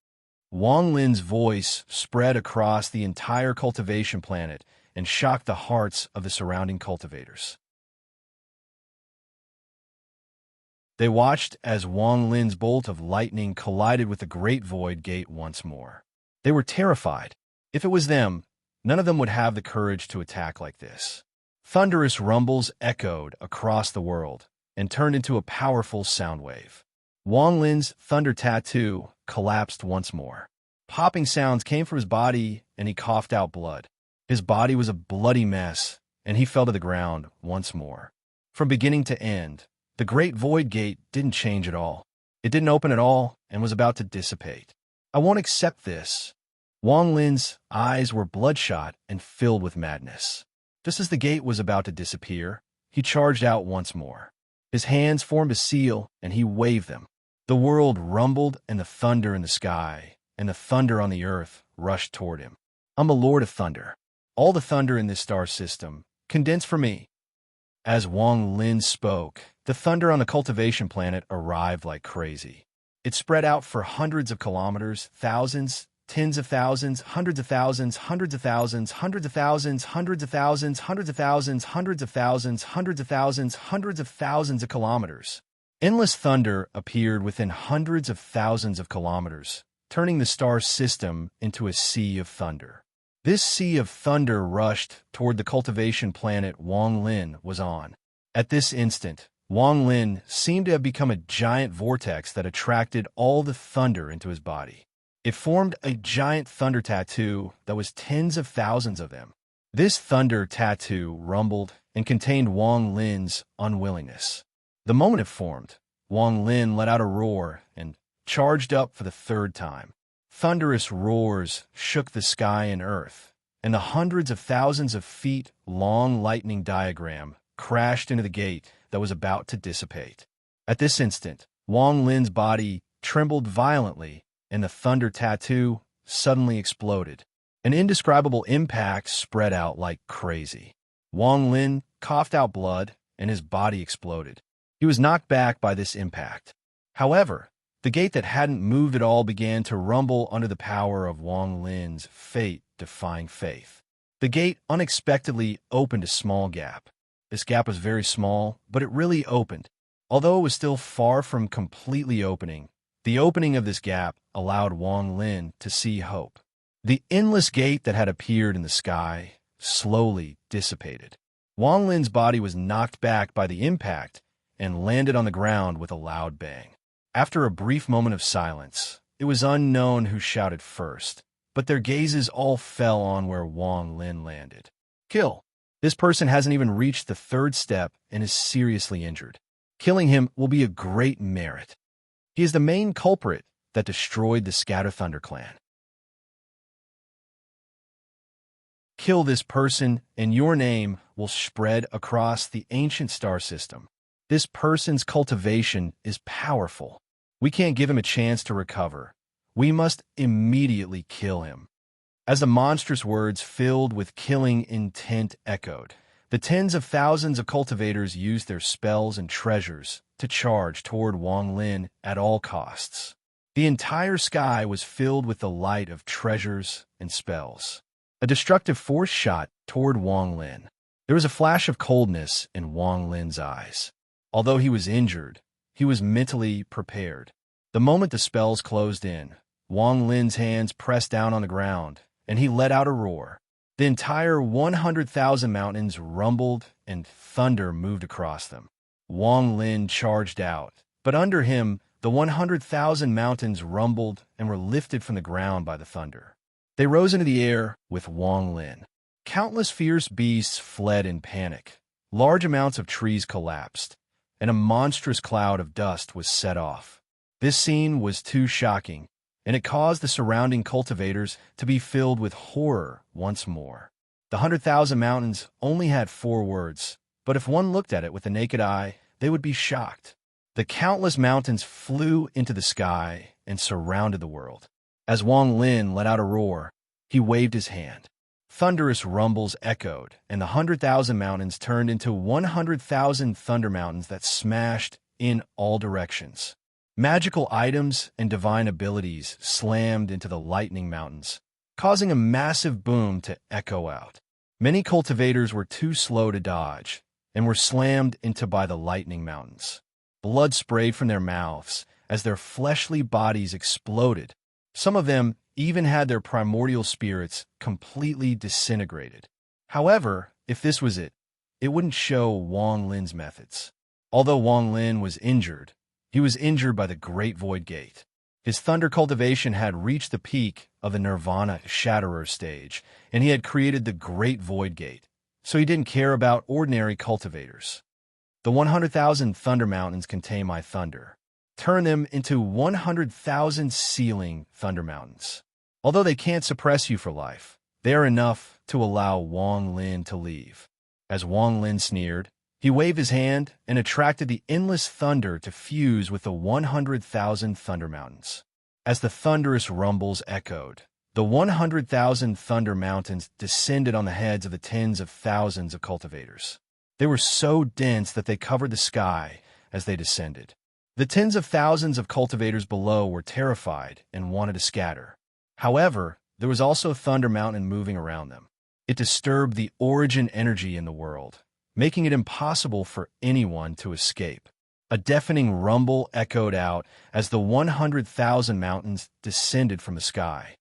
Wang Lin's voice spread across the entire cultivation planet and shocked the hearts of the surrounding cultivators. They watched as Wang Lin's bolt of lightning collided with the Great Void Gate once more. They were terrified. If it was them, none of them would have the courage to attack like this. Thunderous rumbles echoed across the world and turned into a powerful sound wave. Wang Lin's thunder tattoo collapsed once more. Popping sounds came from his body, and he coughed out blood. His body was a bloody mess, and he fell to the ground once more. From beginning to end, the Great Void Gate didn't change at all. It didn't open at all and was about to dissipate. "I won't accept this." Wang Lin's eyes were bloodshot and filled with madness. Just as the gate was about to disappear, he charged out once more. His hands formed a seal, and he waved them. The world rumbled, and the thunder in the sky and the thunder on the earth rushed toward him. "I'm a lord of thunder. All the thunder in this star system, condense for me." As Wang Lin spoke, the thunder on the cultivation planet arrived like crazy. It spread out for hundreds of kilometers, thousands, tens of thousands, hundreds of thousands, hundreds of thousands, hundreds of thousands, hundreds of thousands, hundreds of thousands, hundreds of thousands, hundreds of thousands, hundreds of thousands of kilometers. Endless thunder appeared within hundreds of thousands of kilometers, turning the star system into a sea of thunder. This sea of thunder rushed toward the cultivation planet Wang Lin was on. At this instant, Wang Lin seemed to have become a giant vortex that attracted all the thunder into his body. It formed a giant thunder tattoo that was tens of thousands of them. This thunder tattoo rumbled and contained Wang Lin's unwillingness. The moment it formed, Wang Lin let out a roar and charged up for the third time. Thunderous roars shook the sky and earth, and the hundreds of thousands of feet long lightning diagram crashed into the gate that was about to dissipate. At this instant, Wang Lin's body trembled violently, and the thunder tattoo suddenly exploded. An indescribable impact spread out like crazy. Wang Lin coughed out blood, and his body exploded. He was knocked back by this impact. However, the gate that hadn't moved at all began to rumble under the power of Wang Lin's fate-defying faith. The gate unexpectedly opened a small gap. This gap was very small, but it really opened. Although it was still far from completely opening, the opening of this gap allowed Wang Lin to see hope. The endless gate that had appeared in the sky slowly dissipated. Wang Lin's body was knocked back by the impact and landed on the ground with a loud bang. After a brief moment of silence, it was unknown who shouted first, but their gazes all fell on where Wang Lin landed. "Kill! This person hasn't even reached the third step and is seriously injured. Killing him will be a great merit. He is the main culprit that destroyed the Scatter Thunder clan. Kill this person, and your name will spread across the ancient star system. This person's cultivation is powerful. We can't give him a chance to recover. We must immediately kill him." As the monstrous words filled with killing intent echoed, the tens of thousands of cultivators used their spells and treasures to charge toward Wang Lin at all costs. The entire sky was filled with the light of treasures and spells. A destructive force shot toward Wang Lin. There was a flash of coldness in Wang Lin's eyes. Although he was injured, he was mentally prepared. The moment the spells closed in, Wang Lin's hands pressed down on the ground, and he let out a roar. The entire 100,000 mountains rumbled, and thunder moved across them. Wang Lin charged out, but under him, the 100,000 mountains rumbled and were lifted from the ground by the thunder. They rose into the air with Wang Lin. Countless fierce beasts fled in panic. Large amounts of trees collapsed, and a monstrous cloud of dust was set off. This scene was too shocking, and it caused the surrounding cultivators to be filled with horror once more. The 100,000 mountains only had 4 words, but if one looked at it with the naked eye, they would be shocked. The countless mountains flew into the sky and surrounded the world. As Wang Lin let out a roar, he waved his hand. Thunderous rumbles echoed, and the 100,000 mountains turned into 100,000 thunder mountains that smashed in all directions. Magical items and divine abilities slammed into the lightning mountains, causing a massive boom to echo out. Many cultivators were too slow to dodge and were slammed into by the lightning mountains. Blood sprayed from their mouths as their fleshly bodies exploded. Some of them even had their primordial spirits completely disintegrated. However, if this was it, it wouldn't show Wang Lin's methods. Although Wang Lin was injured, he was injured by the Great Void Gate. His thunder cultivation had reached the peak of the Nirvana Shatterer stage, and he had created the Great Void Gate, so he didn't care about ordinary cultivators. The 100,000 thunder mountains contain my thunder. Turn them into 100,000 sealing thunder mountains. Although they can't suppress you for life, they are enough to allow Wang Lin to leave. As Wang Lin sneered, he waved his hand and attracted the endless thunder to fuse with the 100,000 thunder mountains. As the thunderous rumbles echoed, the 100,000 thunder mountains descended on the heads of the tens of thousands of cultivators. They were so dense that they covered the sky as they descended. The tens of thousands of cultivators below were terrified and wanted to scatter. However, there was also a thunder mountain moving around them. It disturbed the origin energy in the world, making it impossible for anyone to escape. A deafening rumble echoed out as the 100,000 mountains descended from the sky.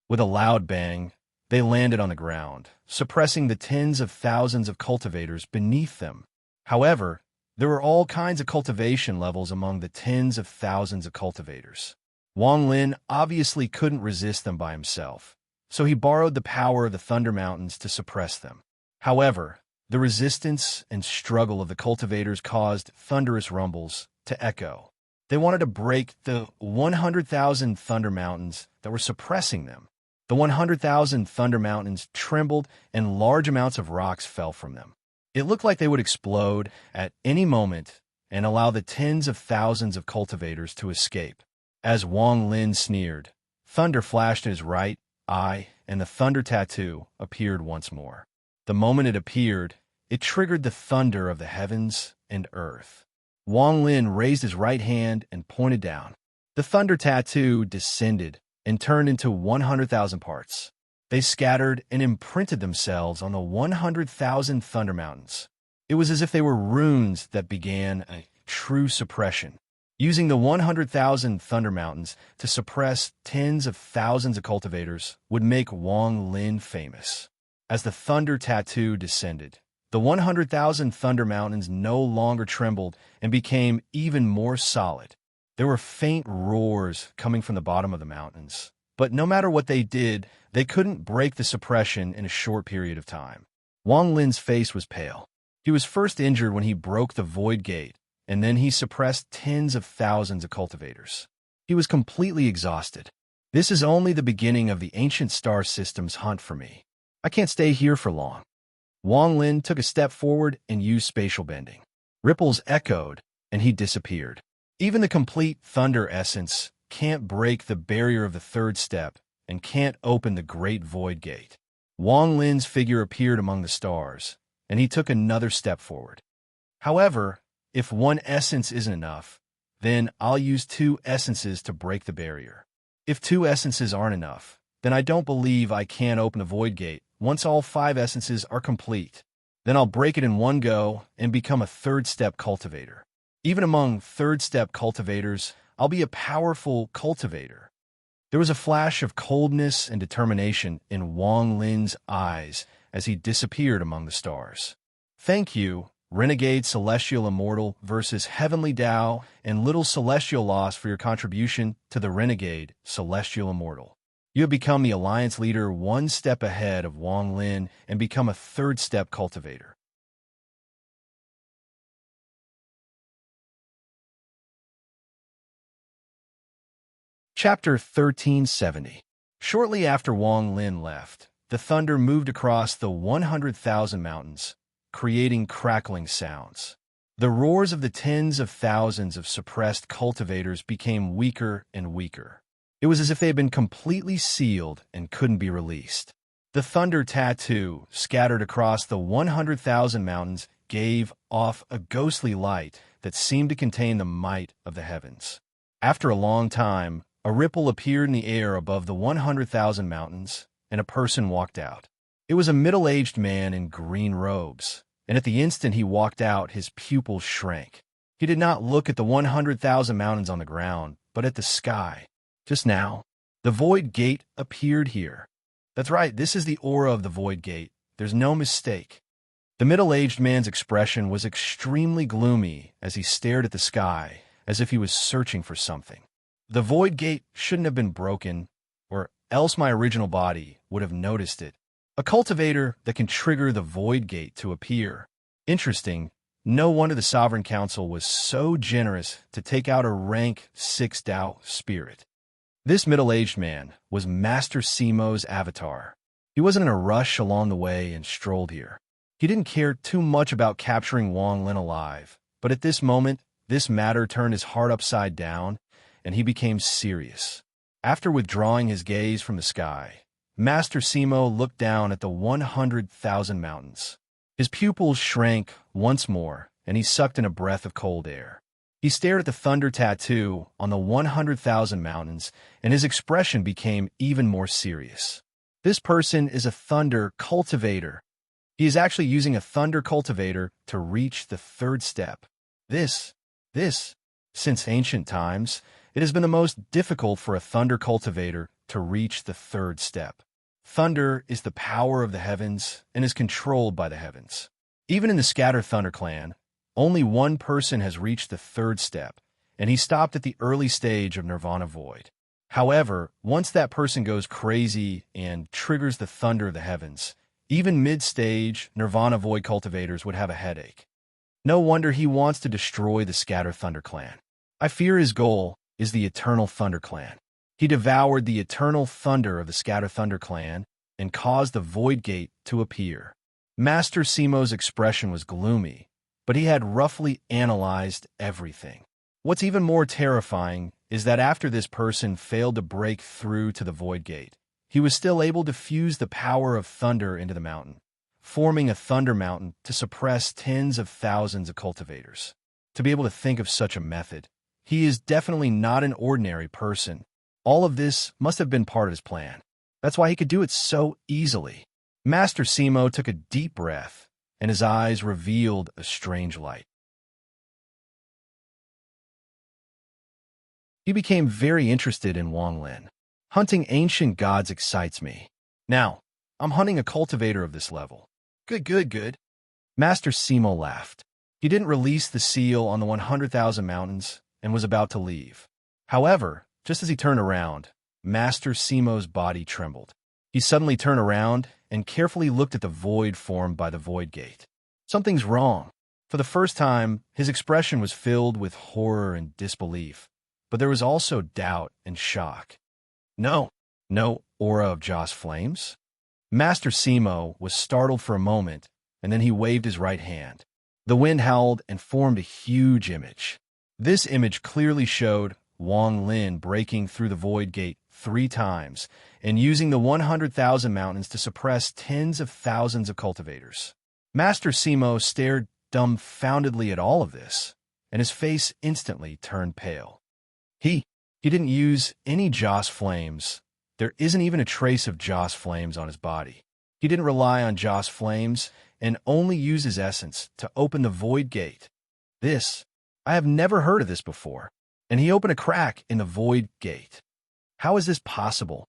With a loud bang, they landed on the ground, suppressing the tens of thousands of cultivators beneath them. However, there were all kinds of cultivation levels among the tens of thousands of cultivators. Wang Lin obviously couldn't resist them by himself, so he borrowed the power of the Thunder Mountains to suppress them. However, the resistance and struggle of the cultivators caused thunderous rumbles to echo. They wanted to break the 100,000 Thunder Mountains that were suppressing them. The 100,000 Thunder Mountains trembled and large amounts of rocks fell from them. It looked like they would explode at any moment and allow the tens of thousands of cultivators to escape. As Wang Lin sneered, thunder flashed in his right eye, and the thunder tattoo appeared once more. The moment it appeared, it triggered the thunder of the heavens and earth. Wang Lin raised his right hand and pointed down. The thunder tattoo descended and turned into 100,000 parts. They scattered and imprinted themselves on the 100,000 Thunder Mountains. It was as if they were runes that began a true suppression. Using the 100,000 Thunder Mountains to suppress tens of thousands of cultivators would make Wang Lin famous. As the thunder tattoo descended, the 100,000 Thunder Mountains no longer trembled and became even more solid. There were faint roars coming from the bottom of the mountains, but no matter what they did, they couldn't break the suppression in a short period of time. Wang Lin's face was pale. He was first injured when he broke the Void Gate, and then he suppressed tens of thousands of cultivators. He was completely exhausted. This is only the beginning of the ancient star system's hunt for me. I can't stay here for long. Wang Lin took a step forward and used spatial bending. Ripples echoed, and he disappeared. Even the complete thunder essence can't break the barrier of the third step and can't open the great void gate. Wang Lin's figure appeared among the stars, and he took another step forward. However, if one essence isn't enough, then I'll use two essences to break the barrier. If two essences aren't enough, then I don't believe I can open the void gate once all 5 essences are complete. Then I'll break it in one go and become a third step cultivator. Even among third step cultivators, I'll be a powerful cultivator. There was a flash of coldness and determination in Wang Lin's eyes as he disappeared among the stars. Thank you, Renegade Celestial Immortal versus Heavenly Tao and Little Celestial Lost for your contribution to the Renegade Celestial Immortal. You have become the Alliance leader one step ahead of Wang Lin and become a third step cultivator. Chapter 1370. Shortly after Wang Lin left, the thunder moved across the 100,000 mountains, creating crackling sounds. The roars of the tens of thousands of suppressed cultivators became weaker and weaker. It was as if they had been completely sealed and couldn't be released. The thunder tattoo, scattered across the 100,000 mountains, gave off a ghostly light that seemed to contain the might of the heavens. After a long time, a ripple appeared in the air above the 100,000 mountains, and a person walked out. It was a middle-aged man in green robes, and at the instant he walked out, his pupils shrank. He did not look at the 100,000 mountains on the ground, but at the sky. Just now, the void gate appeared here. That's right, this is the aura of the void gate. There's no mistake. The middle-aged man's expression was extremely gloomy as he stared at the sky, as if he was searching for something. The void gate shouldn't have been broken, or else my original body would have noticed it. A cultivator that can trigger the void gate to appear. Interesting, no wonder the Sovereign Council was so generous to take out a rank 6 Tao spirit. This middle-aged man was Master Simo's avatar. He wasn't in a rush along the way and strolled here. He didn't care too much about capturing Wang Lin alive, but at this moment, this matter turned his heart upside down, and he became serious. After withdrawing his gaze from the sky, Master Simo looked down at the 100,000 mountains. His pupils shrank once more, and he sucked in a breath of cold air. He stared at the thunder tattoo on the 100,000 mountains, and his expression became even more serious. This person is a thunder cultivator. He is actually using a thunder cultivator to reach the third step. Since ancient times, it has been the most difficult for a thunder cultivator to reach the third step. Thunder is the power of the heavens and is controlled by the heavens. Even in the Scatter Thunder clan, only one person has reached the third step, and he stopped at the early stage of Nirvana Void. However, once that person goes crazy and triggers the thunder of the heavens, even mid-stage Nirvana Void cultivators would have a headache. No wonder he wants to destroy the Scatter Thunder clan. I fear his goal is the Eternal Thunder clan. He devoured the eternal thunder of the Scatter Thunder clan and caused the Void Gate to appear. Master Simo's expression was gloomy, but he had roughly analyzed everything. What's even more terrifying is that after this person failed to break through to the Void Gate, he was still able to fuse the power of thunder into the mountain, forming a thunder mountain to suppress tens of thousands of cultivators. To be able to think of such a method, he is definitely not an ordinary person. All of this must have been part of his plan. That's why he could do it so easily. Master Simo took a deep breath, and his eyes revealed a strange light. He became very interested in Wang Lin. Hunting ancient gods excites me. Now, I'm hunting a cultivator of this level. Good. Master Simo laughed. He didn't release the seal on the 100,000 mountains and was about to leave. However, just as he turned around, Master Simo's body trembled. He suddenly turned around and carefully looked at the void formed by the Void Gate. Something's wrong. For the first time, his expression was filled with horror and disbelief, but there was also doubt and shock. No aura of Joss flames? Master Simo was startled for a moment and then he waved his right hand. The wind howled and formed a huge image. This image clearly showed Wang Lin breaking through the void gate 3 times and using the 100,000 mountains to suppress tens of thousands of cultivators. Master Simo stared dumbfoundedly at all of this, and his face instantly turned pale. He didn't use any Joss flames. There isn't even a trace of Joss flames on his body. He didn't rely on Joss flames and only use his essence to open the void gate. I have never heard of this before. And he opened a crack in the void gate. How is this possible?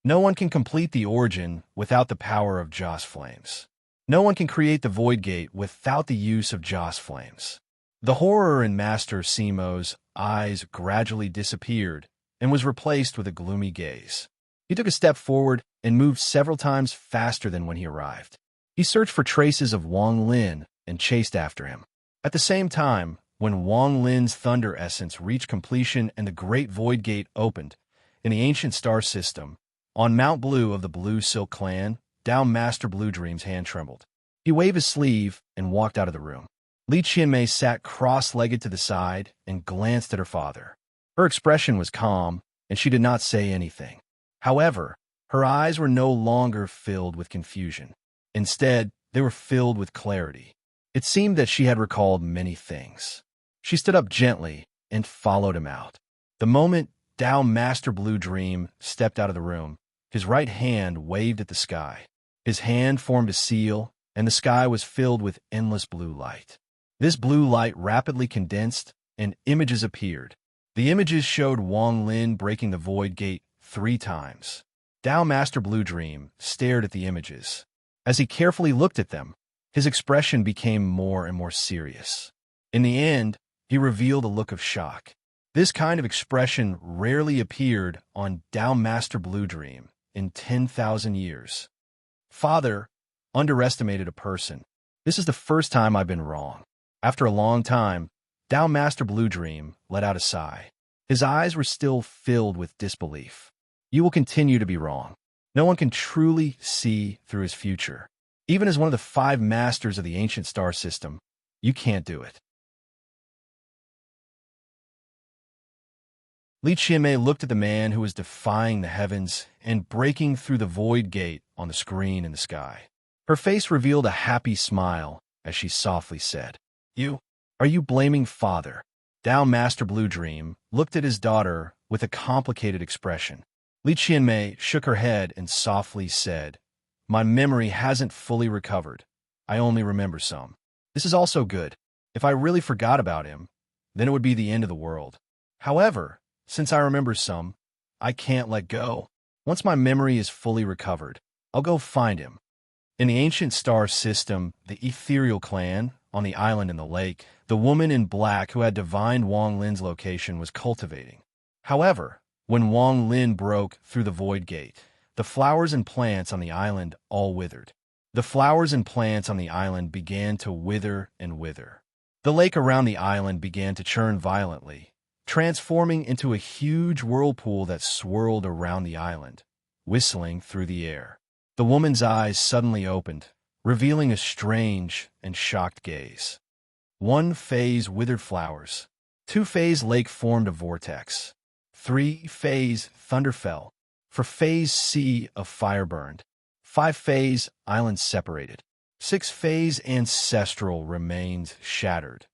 No one can complete the origin without the power of Joss flames. No one can create the void gate without the use of Joss flames. The horror in Master Simo's eyes gradually disappeared and was replaced with a gloomy gaze. He took a step forward and moved several times faster than when he arrived. He searched for traces of Wang Lin and chased after him. At the same time, when Wang Lin's thunder essence reached completion and the great void gate opened, in the ancient star system, on Mount Blue of the Blue Silk Clan, Down Master Blue Dream's hand trembled. He waved his sleeve and walked out of the room. Li Qianmei sat cross-legged to the side and glanced at her father. Her expression was calm, and she did not say anything. However, her eyes were no longer filled with confusion. Instead, they were filled with clarity. It seemed that she had recalled many things. She stood up gently and followed him out. The moment Tao Master Blue Dream stepped out of the room, his right hand waved at the sky. His hand formed a seal, and the sky was filled with endless blue light. This blue light rapidly condensed, and images appeared. The images showed Wang Lin breaking the void gate 3 times. Tao Master Blue Dream stared at the images. As he carefully looked at them, his expression became more and more serious. In the end, he revealed a look of shock. This kind of expression rarely appeared on Tao Master Blue Dream in 10,000 years. Father underestimated a person. This is the first time I've been wrong. After a long time, Tao Master Blue Dream let out a sigh. His eyes were still filled with disbelief. You will continue to be wrong. No one can truly see through his future. Even as one of the 5 masters of the ancient star system, you can't do it. Li Qianmei looked at the man who was defying the heavens and breaking through the void gate on the screen in the sky. Her face revealed a happy smile as she softly said, Are you blaming Father? Tao Master Blue Dream looked at his daughter with a complicated expression. Li Qianmei shook her head and softly said, My memory hasn't fully recovered. I only remember some. This is also good. If I really forgot about him, then it would be the end of the world. However, since I remember some, I can't let go. Once my memory is fully recovered, I'll go find him. In the ancient star system, the ethereal clan, on the island in the lake, the woman in black who had divined Wang Lin's location was cultivating. However, when Wang Lin broke through the void gate, the flowers and plants on the island all withered. The flowers and plants on the island began to wither and wither. The lake around the island began to churn violently, transforming into a huge whirlpool that swirled around the island, whistling through the air. The woman's eyes suddenly opened, revealing a strange and shocked gaze. 1 phase withered flowers. 2 phase lake formed a vortex. 3 phase thunder fell. 4 phase sea of fire burned. 5 phase island separated. 6 phase ancestral remains shattered.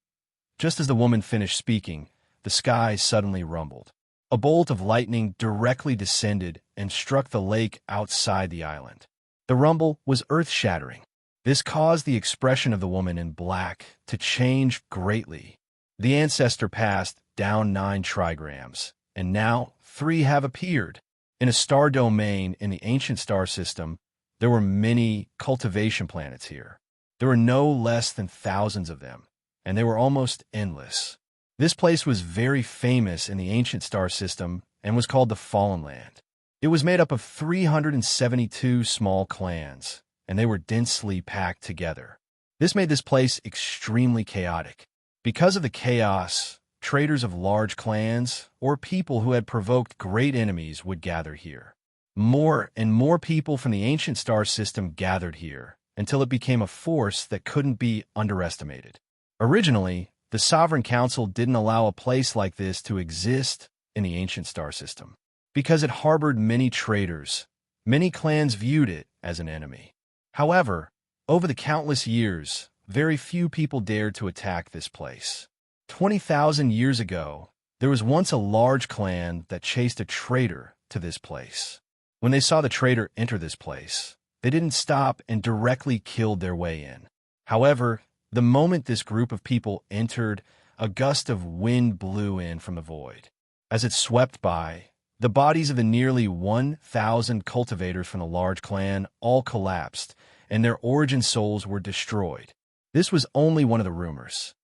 Just as the woman finished speaking, the sky suddenly rumbled. A bolt of lightning directly descended and struck the lake outside the island. The rumble was earth-shattering. This caused the expression of the woman in black to change greatly. The ancestor passed down 9 trigrams, and now 3 have appeared. In a star domain in the ancient star system, there were many cultivation planets here. There were no less than thousands of them, and they were almost endless. This place was very famous in the ancient star system and was called the Fallen Land. It was made up of 372 small clans, and they were densely packed together. This made this place extremely chaotic. Because of the chaos, traders of large clans or people who had provoked great enemies would gather here. More and more people from the ancient star system gathered here, until it became a force that couldn't be underestimated. Originally, the Sovereign Council didn't allow a place like this to exist in the ancient star system. Because it harbored many traitors, many clans viewed it as an enemy. However, over the countless years, very few people dared to attack this place. 20,000 years ago, there was once a large clan that chased a traitor to this place. When they saw the traitor enter this place, they didn't stop and directly killed their way in. However, the moment this group of people entered, a gust of wind blew in from the void. As it swept by, the bodies of the nearly 1,000 cultivators from the large clan all collapsed, and their origin souls were destroyed. This was only one of the rumors.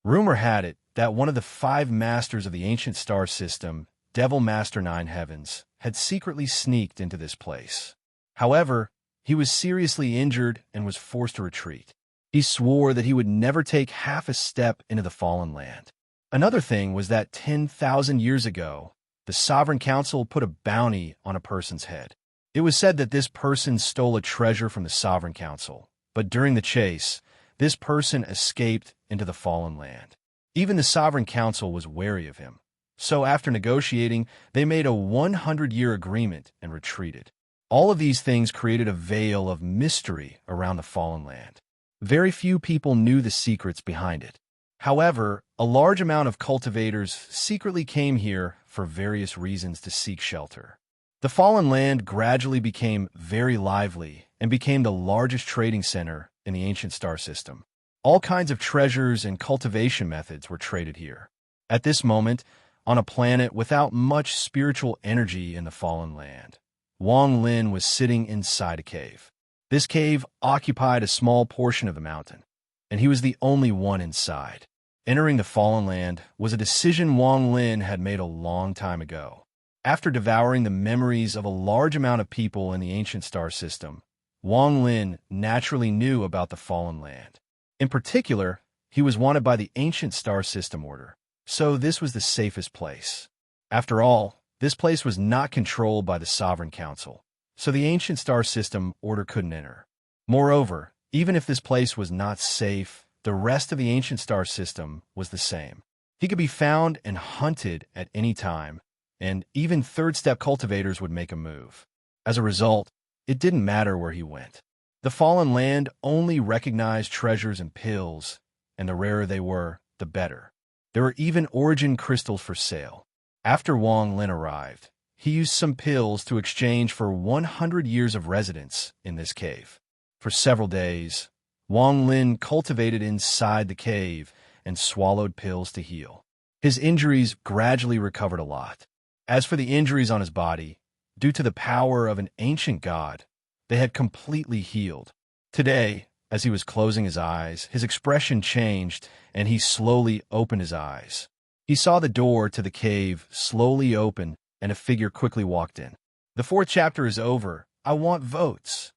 Rumor had it that one of the 5 masters of the ancient star system, Devil Master Nine Heavens, had secretly sneaked into this place. However, he was seriously injured and was forced to retreat. He swore that he would never take half a step into the fallen land. Another thing was that 10,000 years ago, the Sovereign Council put a bounty on a person's head. It was said that this person stole a treasure from the Sovereign Council, but during the chase, this person escaped into the fallen land. Even the Sovereign Council was wary of him. So after negotiating, they made a 100-year agreement and retreated. All of these things created a veil of mystery around the fallen land. Very few people knew the secrets behind it. However, a large amount of cultivators secretly came here for various reasons to seek shelter. The fallen land gradually became very lively and became the largest trading center in the ancient star system. All kinds of treasures and cultivation methods were traded here. At this moment, on a planet without much spiritual energy in the fallen land, Wang Lin was sitting inside a cave. This cave occupied a small portion of the mountain, and he was the only one inside. Entering the fallen land was a decision Wang Lin had made a long time ago. After devouring the memories of a large amount of people in the ancient star system, Wang Lin naturally knew about the fallen land. In particular, he was wanted by the ancient star system order, so this was the safest place. After all, this place was not controlled by the Sovereign Council, so the ancient star system order couldn't enter. Moreover, even if this place was not safe, the rest of the ancient star system was the same. He could be found and hunted at any time, and even third-step cultivators would make a move. As a result, it didn't matter where he went. The fallen land only recognized treasures and pills, and the rarer they were, the better. There were even origin crystals for sale. After Wang Lin arrived, he used some pills to exchange for 100 years of residence in this cave. For several days, Wang Lin cultivated inside the cave and swallowed pills to heal. His injuries gradually recovered a lot. As for the injuries on his body, due to the power of an ancient god, they had completely healed. Today, as he was closing his eyes, his expression changed, and he slowly opened his eyes. He saw the door to the cave slowly open, and a figure quickly walked in. The 4th chapter is over. I want votes.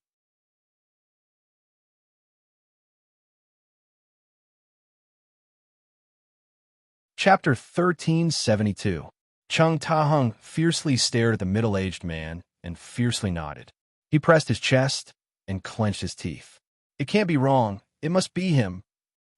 Chapter 1372. Chung Ta-hung fiercely stared at the middle-aged man and fiercely nodded. He pressed his chest and clenched his teeth. It can't be wrong. It must be him.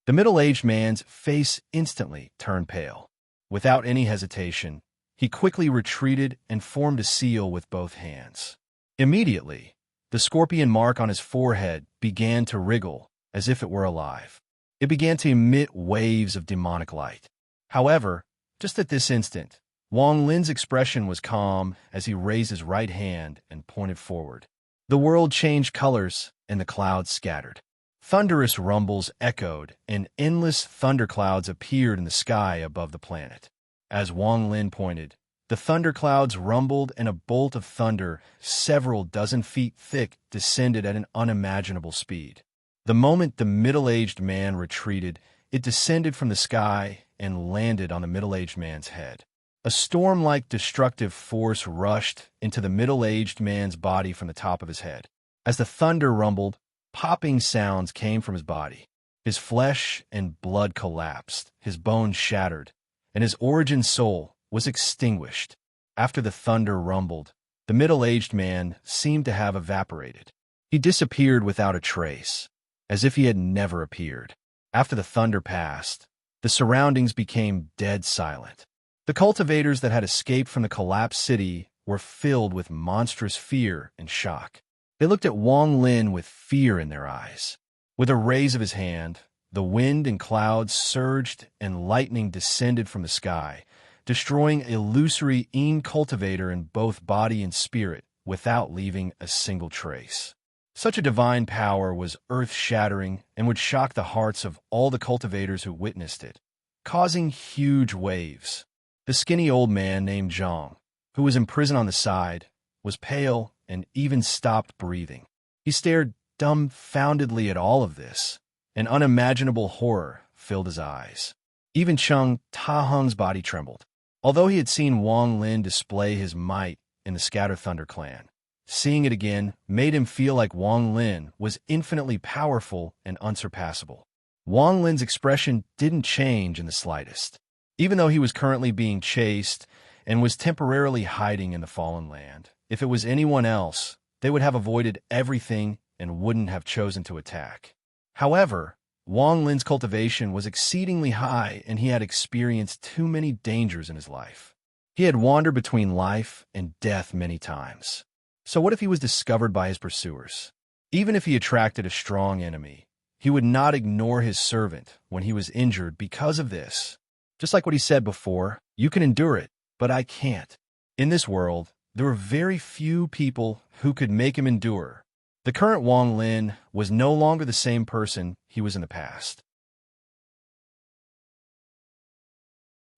The middle-aged man's face instantly turned pale. Without any hesitation, he quickly retreated and formed a seal with both hands. Immediately, the scorpion mark on his forehead began to wriggle as if it were alive. It began to emit waves of demonic light. However, just at this instant, Wang Lin's expression was calm as he raised his right hand and pointed forward. The world changed colors and the clouds scattered. Thunderous rumbles echoed and endless thunderclouds appeared in the sky above the planet. As Wang Lin pointed, the thunderclouds rumbled and a bolt of thunder, several dozen feet thick, descended at an unimaginable speed. The moment the middle-aged man retreated, it descended from the sky and landed on the middle-aged man's head. A storm-like destructive force rushed into the middle-aged man's body from the top of his head. As the thunder rumbled, popping sounds came from his body. His flesh and blood collapsed, his bones shattered, and his origin soul was extinguished. After the thunder rumbled, The middle-aged man seemed to have evaporated. He disappeared without a trace, as if he had never appeared. After the thunder passed, the surroundings became dead silent. The cultivators that had escaped from the collapsed city were filled with monstrous fear and shock. They looked at Wang Lin with fear in their eyes. With a raise of his hand, the wind and clouds surged and lightning descended from the sky, destroying illusory cultivator in both body and spirit without leaving a single trace. Such a divine power was earth-shattering and would shock the hearts of all the cultivators who witnessed it, causing huge waves. The skinny old man named Zhang, who was imprisoned on the side, was pale and even stopped breathing. He stared dumbfoundedly at all of this. An unimaginable horror filled his eyes. Even Chung Ta-hung's body trembled. Although he had seen Wang Lin display his might in the Scatter Thunder clan, seeing it again made him feel like Wang Lin was infinitely powerful and unsurpassable. Wang Lin's expression didn't change in the slightest. Even though he was currently being chased and was temporarily hiding in the Fallen Land, if it was anyone else, they would have avoided everything and wouldn't have chosen to attack. However, Wang Lin's cultivation was exceedingly high and he had experienced too many dangers in his life. He had wandered between life and death many times. So what if he was discovered by his pursuers? Even if he attracted a strong enemy, he would not ignore his servant when he was injured because of this. Just like what he said before, you can endure it, but I can't. In this world, there were very few people who could make him endure. The current Wang Lin was no longer the same person he was in the past.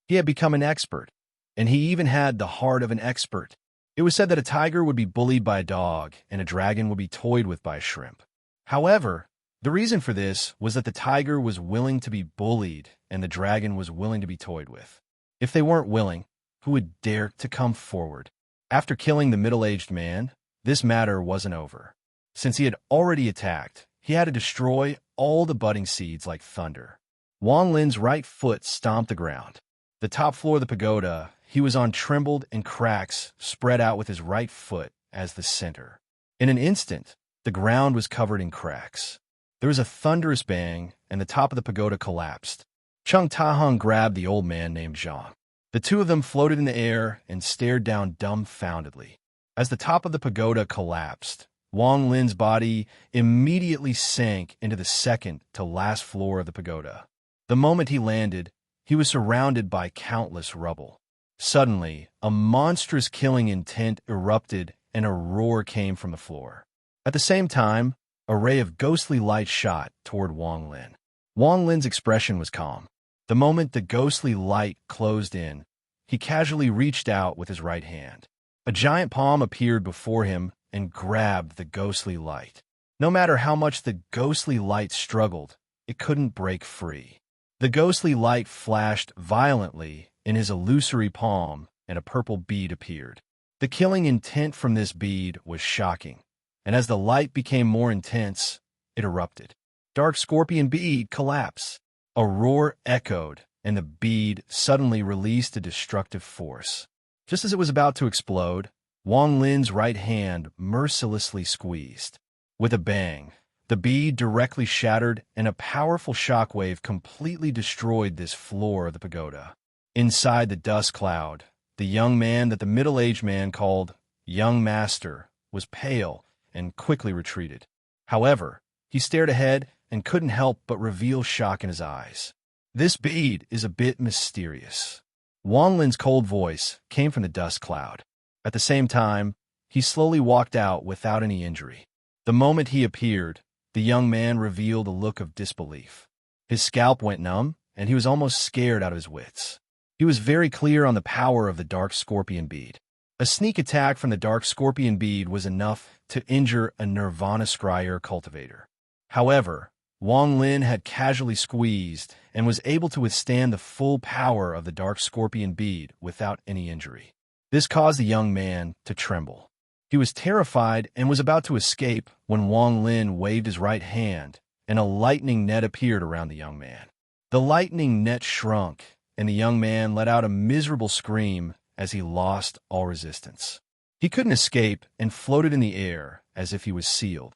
He had become an expert, and he even had the heart of an expert. It was said that a tiger would be bullied by a dog and a dragon would be toyed with by a shrimp. However, the reason for this was that the tiger was willing to be bullied and the dragon was willing to be toyed with. If they weren't willing, who would dare to come forward? After killing the middle-aged man, this matter wasn't over. Since he had already attacked, he had to destroy all the budding seeds like thunder. Wang Lin's right foot stomped the ground. The top floor of the pagoda he was on trembled and cracks spread out with his right foot as the center. In an instant, the ground was covered in cracks. There was a thunderous bang, and the top of the pagoda collapsed. Chung Ta-hung grabbed the old man named Zhang. The two of them floated in the air and stared down dumbfoundedly. As the top of the pagoda collapsed, Wang Lin's body immediately sank into the second to last floor of the pagoda. The moment he landed, he was surrounded by countless rubble. Suddenly, a monstrous killing intent erupted and a roar came from the floor. At the same time, a ray of ghostly light shot toward Wang Lin. Wang Lin's expression was calm. The moment the ghostly light closed in, he casually reached out with his right hand. A giant palm appeared before him and grabbed the ghostly light. No matter how much the ghostly light struggled, it couldn't break free. The ghostly light flashed violently in his illusory palm, and a purple bead appeared. The killing intent from this bead was shocking, and as the light became more intense, it erupted. Dark scorpion bead collapsed. A roar echoed, and the bead suddenly released a destructive force. Just as it was about to explode, Wang Lin's right hand mercilessly squeezed. With a bang, the bead directly shattered and a powerful shockwave completely destroyed this floor of the pagoda. Inside the dust cloud, the young man that the middle-aged man called Young Master was pale and quickly retreated. However, he stared ahead and couldn't help but reveal shock in his eyes. This bead is a bit mysterious. Wang Lin's cold voice came from the dust cloud. At the same time, he slowly walked out without any injury. The moment he appeared, the young man revealed a look of disbelief. His scalp went numb, and he was almost scared out of his wits. He was very clear on the power of the dark scorpion bead. A sneak attack from the dark scorpion bead was enough to injure a Nirvana Scryer cultivator. However, Wang Lin had casually squeezed and was able to withstand the full power of the dark scorpion bead without any injury. This caused the young man to tremble. He was terrified and was about to escape when Wang Lin waved his right hand, and a lightning net appeared around the young man. The lightning net shrunk, and the young man let out a miserable scream as he lost all resistance. He couldn't escape and floated in the air as if he was sealed.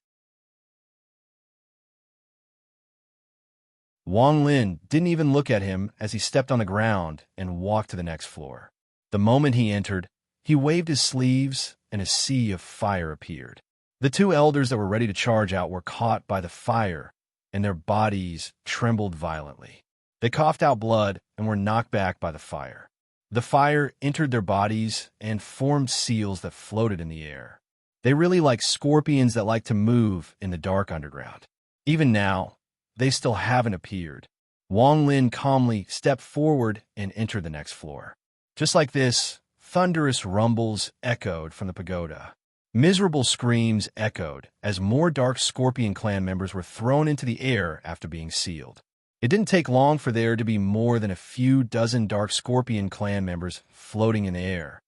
Wang Lin didn't even look at him as he stepped on the ground and walked to the next floor. The moment he entered, he waved his sleeves and a sea of fire appeared. The two elders that were ready to charge out were caught by the fire, and their bodies trembled violently. They coughed out blood and were knocked back by the fire. The fire entered their bodies and formed seals that floated in the air. They really like scorpions that like to move in the dark underground. Even now, they still haven't appeared. Wang Lin calmly stepped forward and entered the next floor. Just like this, thunderous rumbles echoed from the pagoda. Miserable screams echoed as more dark Scorpion clan members were thrown into the air after being sealed. It didn't take long for there to be more than a few dozen dark Scorpion clan members floating in the air.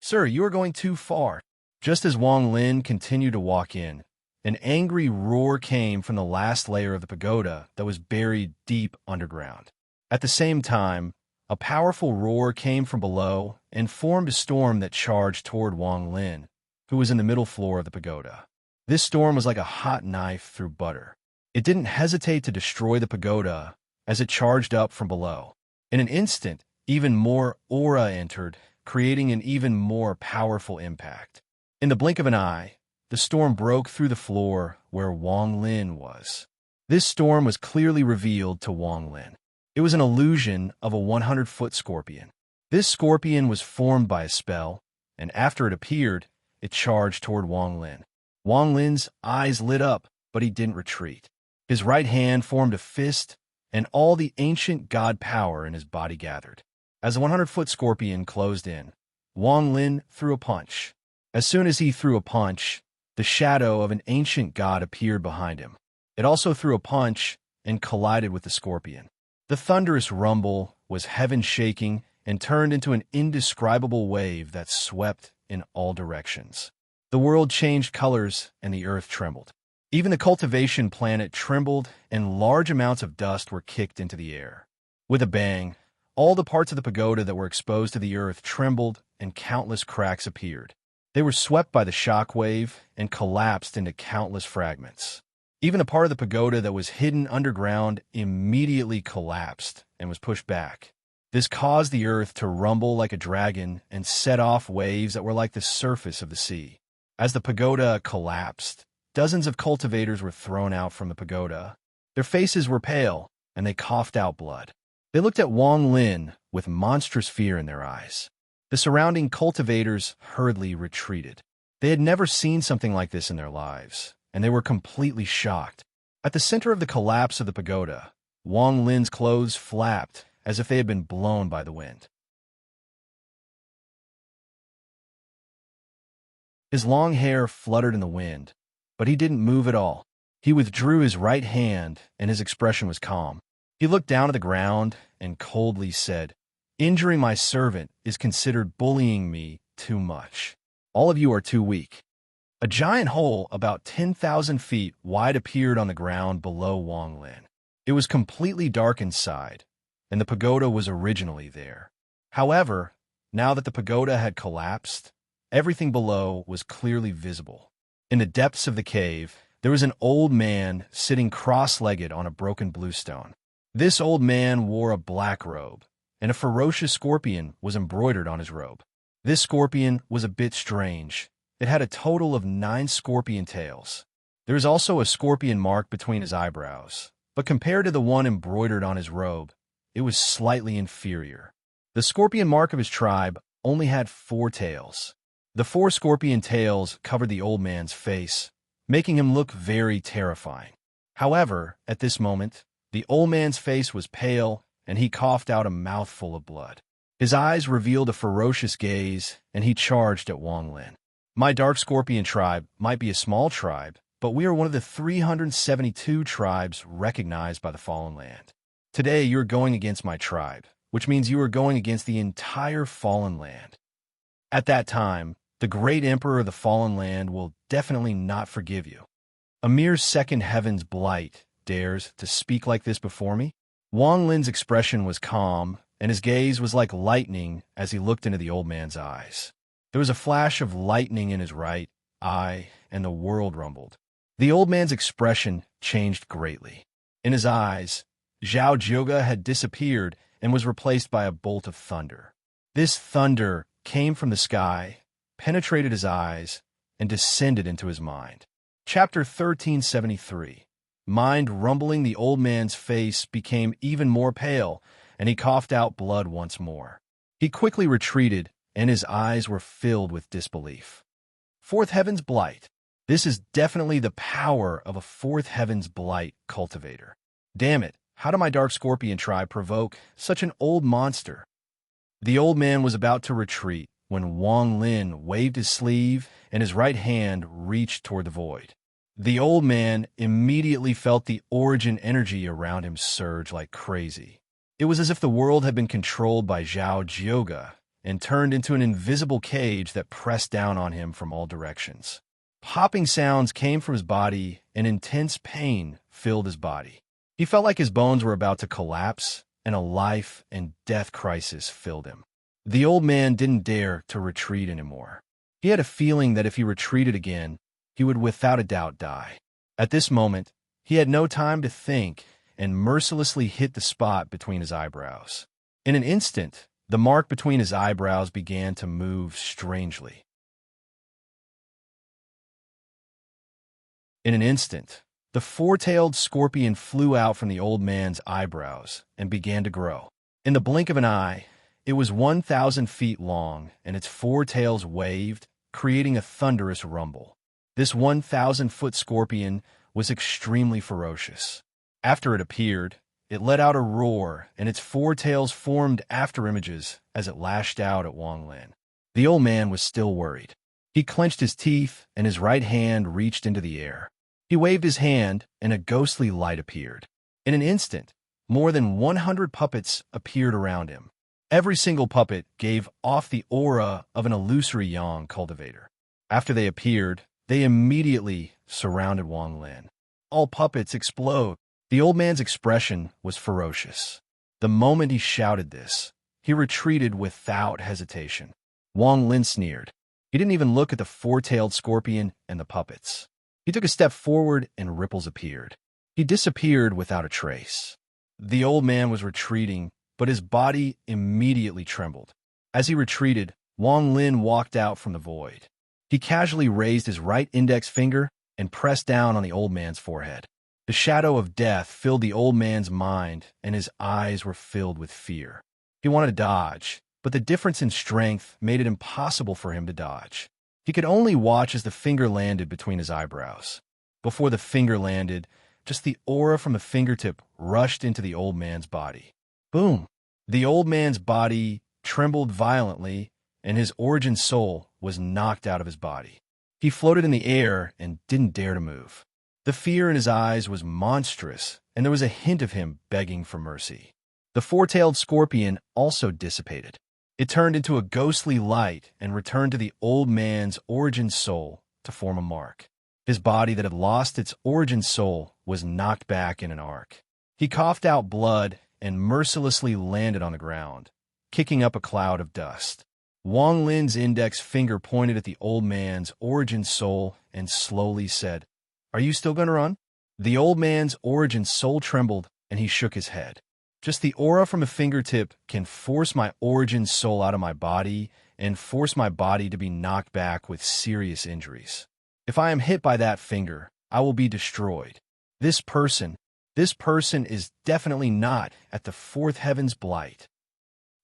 "Sir, you are going too far." Just as Wang Lin continued to walk in, an angry roar came from the last layer of the pagoda that was buried deep underground. At the same time, a powerful roar came from below and formed a storm that charged toward Wang Lin, who was in the middle floor of the pagoda. This storm was like a hot knife through butter. It didn't hesitate to destroy the pagoda as it charged up from below. In an instant, even more aura entered, creating an even more powerful impact. In the blink of an eye, the storm broke through the floor where Wang Lin was. This storm was clearly revealed to Wang Lin. It was an illusion of a 100-foot scorpion. This scorpion was formed by a spell, and after it appeared, it charged toward Wang Lin. Wang Lin's eyes lit up, but he didn't retreat. His right hand formed a fist, and all the ancient god power in his body gathered. As the 100-foot scorpion closed in, Wang Lin threw a punch. As soon as he threw a punch, the shadow of an ancient god appeared behind him. It also threw a punch and collided with the scorpion. The thunderous rumble was heaven-shaking and turned into an indescribable wave that swept in all directions. The world changed colors and the earth trembled. Even the cultivation planet trembled and large amounts of dust were kicked into the air. With a bang, all the parts of the pagoda that were exposed to the earth trembled and countless cracks appeared. They were swept by the shock wave and collapsed into countless fragments. Even a part of the pagoda that was hidden underground immediately collapsed and was pushed back. This caused the earth to rumble like a dragon and set off waves that were like the surface of the sea. As the pagoda collapsed, dozens of cultivators were thrown out from the pagoda. Their faces were pale, and they coughed out blood. They looked at Wang Lin with monstrous fear in their eyes. The surrounding cultivators hurriedly retreated. They had never seen something like this in their lives, and they were completely shocked. At the center of the collapse of the pagoda, Wang Lin's clothes flapped as if they had been blown by the wind. His long hair fluttered in the wind, but he didn't move at all. He withdrew his right hand, and his expression was calm. He looked down at the ground and coldly said, "Injuring my servant is considered bullying me too much. All of you are too weak." A giant hole about 10,000 feet wide appeared on the ground below Wang Lin. It was completely dark inside, and the pagoda was originally there. However, now that the pagoda had collapsed, everything below was clearly visible. In the depths of the cave, there was an old man sitting cross-legged on a broken bluestone. This old man wore a black robe, and a ferocious scorpion was embroidered on his robe. This scorpion was a bit strange. It had a total of 9 scorpion tails. There is also a scorpion mark between his eyebrows, but compared to the one embroidered on his robe, it was slightly inferior. The scorpion mark of his tribe only had 4 tails. The 4 scorpion tails covered the old man's face, making him look very terrifying. However, at this moment, the old man's face was pale, and he coughed out a mouthful of blood. His eyes revealed a ferocious gaze, and he charged at Wang Lin. "My dark scorpion tribe might be a small tribe, but we are one of the 372 tribes recognized by the Fallen Land. Today, you are going against my tribe, which means you are going against the entire Fallen Land. At that time, the great emperor of the Fallen Land will definitely not forgive you. A mere second heaven's blight dares to speak like this before me?" Wang Lin's expression was calm, and his gaze was like lightning as he looked into the old man's eyes. There was a flash of lightning in his right eye, and the world rumbled. The old man's expression changed greatly. In his eyes, Zhao Jioga had disappeared and was replaced by a bolt of thunder. This thunder came from the sky, penetrated his eyes, and descended into his mind. Chapter 1373. Mind rumbling, the old man's face became even more pale, and he coughed out blood once more. He quickly retreated, and his eyes were filled with disbelief. Fourth Heaven's Blight. This is definitely the power of a Fourth Heaven's Blight cultivator. Damn it, how did my Dark Scorpion tribe provoke such an old monster? The old man was about to retreat when Wang Lin waved his sleeve and his right hand reached toward the void. The old man immediately felt the origin energy around him surge like crazy. It was as if the world had been controlled by Zhao Jioga and turned into an invisible cage that pressed down on him from all directions. Popping sounds came from his body, and intense pain filled his body. He felt like his bones were about to collapse, and a life and death crisis filled him. The old man didn't dare to retreat anymore. He had a feeling that if he retreated again, he would without a doubt die. At this moment, he had no time to think and mercilessly hit the spot between his eyebrows. In an instant, the mark between his eyebrows began to move strangely. In an instant, the four-tailed scorpion flew out from the old man's eyebrows and began to grow. In the blink of an eye, it was 1,000 feet long, and its four tails waved, creating a thunderous rumble. This 1,000-foot scorpion was extremely ferocious. After it appeared, it let out a roar, and its four tails formed afterimages as it lashed out at Wang Lin. The old man was still worried. He clenched his teeth, and his right hand reached into the air. He waved his hand, and a ghostly light appeared. In an instant, more than 100 puppets appeared around him. Every single puppet gave off the aura of an illusory yang cultivator. After they appeared, they immediately surrounded Wang Lin. All puppets explode. The old man's expression was ferocious. The moment he shouted this, he retreated without hesitation. Wang Lin sneered. He didn't even look at the four-tailed scorpion and the puppets. He took a step forward and ripples appeared. He disappeared without a trace. The old man was retreating, but his body immediately trembled. As he retreated, Wang Lin walked out from the void. He casually raised his right index finger and pressed down on the old man's forehead. The shadow of death filled the old man's mind, and his eyes were filled with fear. He wanted to dodge, but the difference in strength made it impossible for him to dodge. He could only watch as the finger landed between his eyebrows. Before the finger landed, just the aura from the fingertip rushed into the old man's body. Boom! The old man's body trembled violently, and his origin soul was knocked out of his body. He floated in the air and didn't dare to move. The fear in his eyes was monstrous, and there was a hint of him begging for mercy. The four-tailed scorpion also dissipated. It turned into a ghostly light and returned to the old man's origin soul to form a mark. His body that had lost its origin soul was knocked back in an arc. He coughed out blood and mercilessly landed on the ground, kicking up a cloud of dust. Wang Lin's index finger pointed at the old man's origin soul and slowly said, "Are you still going to run?" The old man's origin soul trembled, and he shook his head. Just the aura from a fingertip can force my origin soul out of my body and force my body to be knocked back with serious injuries. If I am hit by that finger, I will be destroyed. This person is definitely not at the fourth heaven's blight.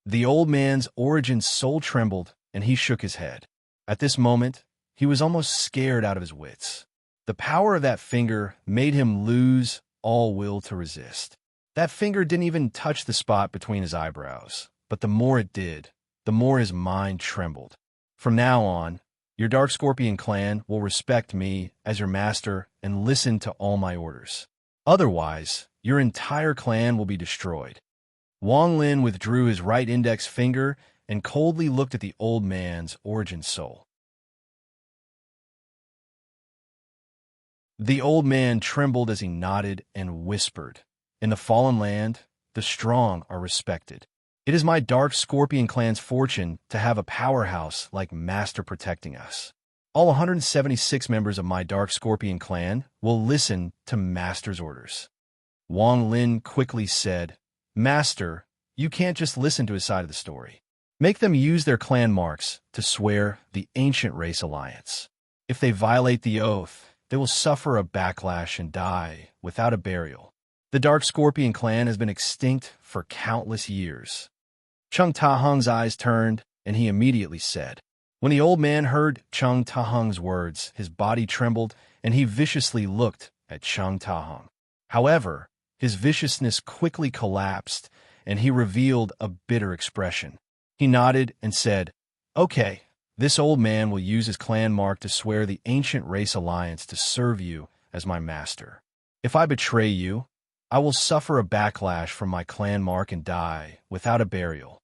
The old man's origin soul trembled, and he shook his head. At this moment, he was almost scared out of his wits. The power of that finger made him lose all will to resist. That finger didn't even touch the spot between his eyebrows, but the more it did, the more his mind trembled. From now on, your Dark Scorpion clan will respect me as your master and listen to all my orders. Otherwise, your entire clan will be destroyed. Wang Lin withdrew his right index finger and coldly looked at the old man's origin soul. The old man trembled as he nodded and whispered, "In the fallen land, the strong are respected. It is my Dark Scorpion clan's fortune to have a powerhouse like Master protecting us. All 176 members of my Dark Scorpion clan will listen to Master's orders." Wang Lin quickly said, "Master, you can't just listen to his side of the story. Make them use their clan marks to swear the ancient race alliance. If they violate the oath, they will suffer a backlash and die without a burial. The Dark Scorpion clan has been extinct for countless years." Chung Ta-hung's eyes turned, and he immediately said. When the old man heard Chung Ta-hung's words, his body trembled, and he viciously looked at Chung Ta-hung. However, his viciousness quickly collapsed, and he revealed a bitter expression. He nodded and said, "Okay, this old man will use his clan mark to swear the ancient race alliance to serve you as my master. If I betray you, I will suffer a backlash from my clan mark and die without a burial."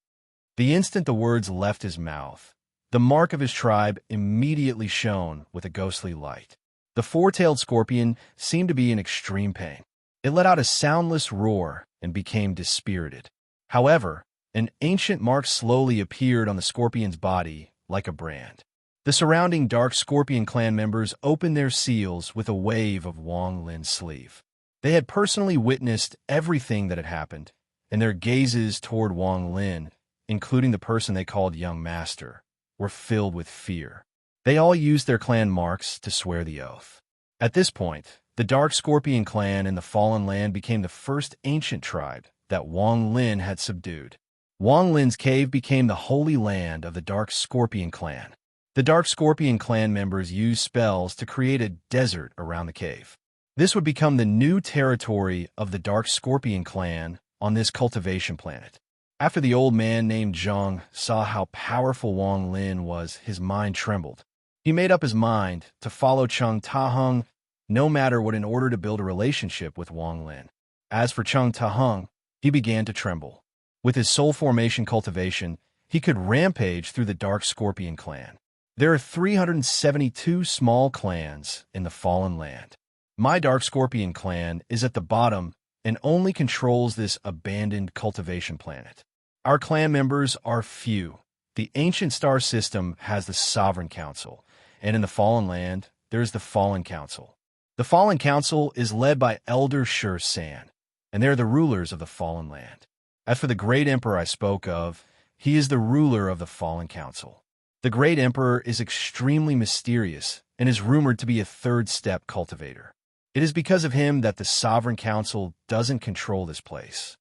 The instant the words left his mouth, the mark of his tribe immediately shone with a ghostly light. The four-tailed scorpion seemed to be in extreme pain. It let out a soundless roar and became dispirited. However, an ancient mark slowly appeared on the scorpion's body like a brand. The surrounding Dark Scorpion clan members opened their seals with a wave of Wang Lin's sleeve. They had personally witnessed everything that had happened, and their gazes toward Wang Lin, including the person they called Young Master, were filled with fear. They all used their clan marks to swear the oath. At this point, the Dark Scorpion clan in the Fallen Land became the first ancient tribe that Wang Lin had subdued. Wang Lin's cave became the holy land of the Dark Scorpion clan. The Dark Scorpion clan members used spells to create a desert around the cave. This would become the new territory of the Dark Scorpion clan on this cultivation planet. After the old man named Zhang saw how powerful Wang Lin was, his mind trembled. He made up his mind to follow Chung Ta-hung no matter what in order to build a relationship with Wang Lin. As for Chung Ta-hung, he began to tremble. With his soul formation cultivation, he could rampage through the Dark Scorpion clan. There are 372 small clans in the Fallen Land. My Dark Scorpion clan is at the bottom and only controls this abandoned cultivation planet. Our clan members are few. The ancient star system has the Sovereign Council, and in the Fallen Land, there is the Fallen Council. The Fallen Council is led by Elder Sher San, and they are the rulers of the Fallen Land. As for the Great Emperor I spoke of, he is the ruler of the Fallen Council. The Great Emperor is extremely mysterious and is rumored to be a third-step cultivator. It is because of him that the Sovereign Council doesn't control this place.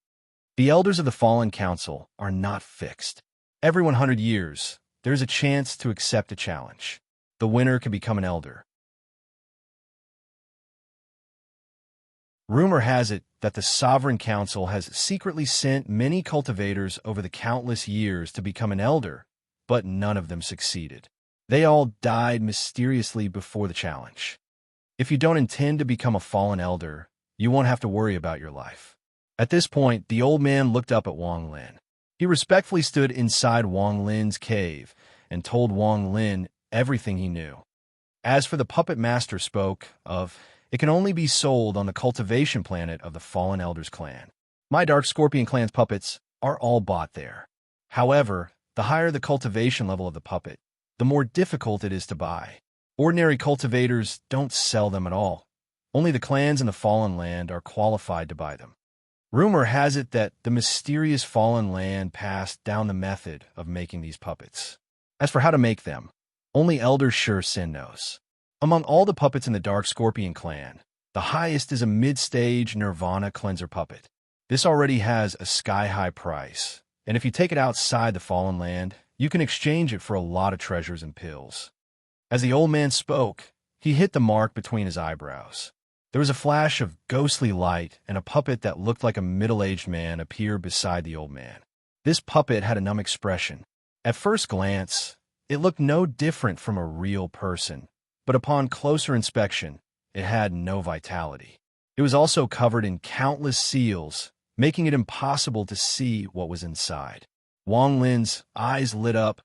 The elders of the Fallen Council are not fixed. Every 100 years, there is a chance to accept a challenge. The winner can become an elder. Rumor has it that the Sovereign Council has secretly sent many cultivators over the countless years to become an elder, but none of them succeeded. They all died mysteriously before the challenge. If you don't intend to become a fallen elder, you won't have to worry about your life. At this point, the old man looked up at Wang Lin. He respectfully stood inside Wang Lin's cave and told Wang Lin everything he knew. As for the puppet master spoke of, it can only be sold on the cultivation planet of the Fallen Elders clan. My Dark Scorpion clan's puppets are all bought there. However, the higher the cultivation level of the puppet, the more difficult it is to buy. Ordinary cultivators don't sell them at all. Only the clans in the Fallen Land are qualified to buy them. Rumor has it that the mysterious Fallen Land passed down the method of making these puppets. As for how to make them, only Elder Sher Sin knows. Among all the puppets in the Dark Scorpion clan, the highest is a mid-stage Nirvana cleanser puppet. This already has a sky-high price, and if you take it outside the Fallen Land, you can exchange it for a lot of treasures and pills. As the old man spoke, he hit the mark between his eyebrows. There was a flash of ghostly light, and a puppet that looked like a middle-aged man appeared beside the old man. This puppet had a numb expression. At first glance, it looked no different from a real person, but upon closer inspection, it had no vitality. It was also covered in countless seals, making it impossible to see what was inside. Wang Lin's eyes lit up,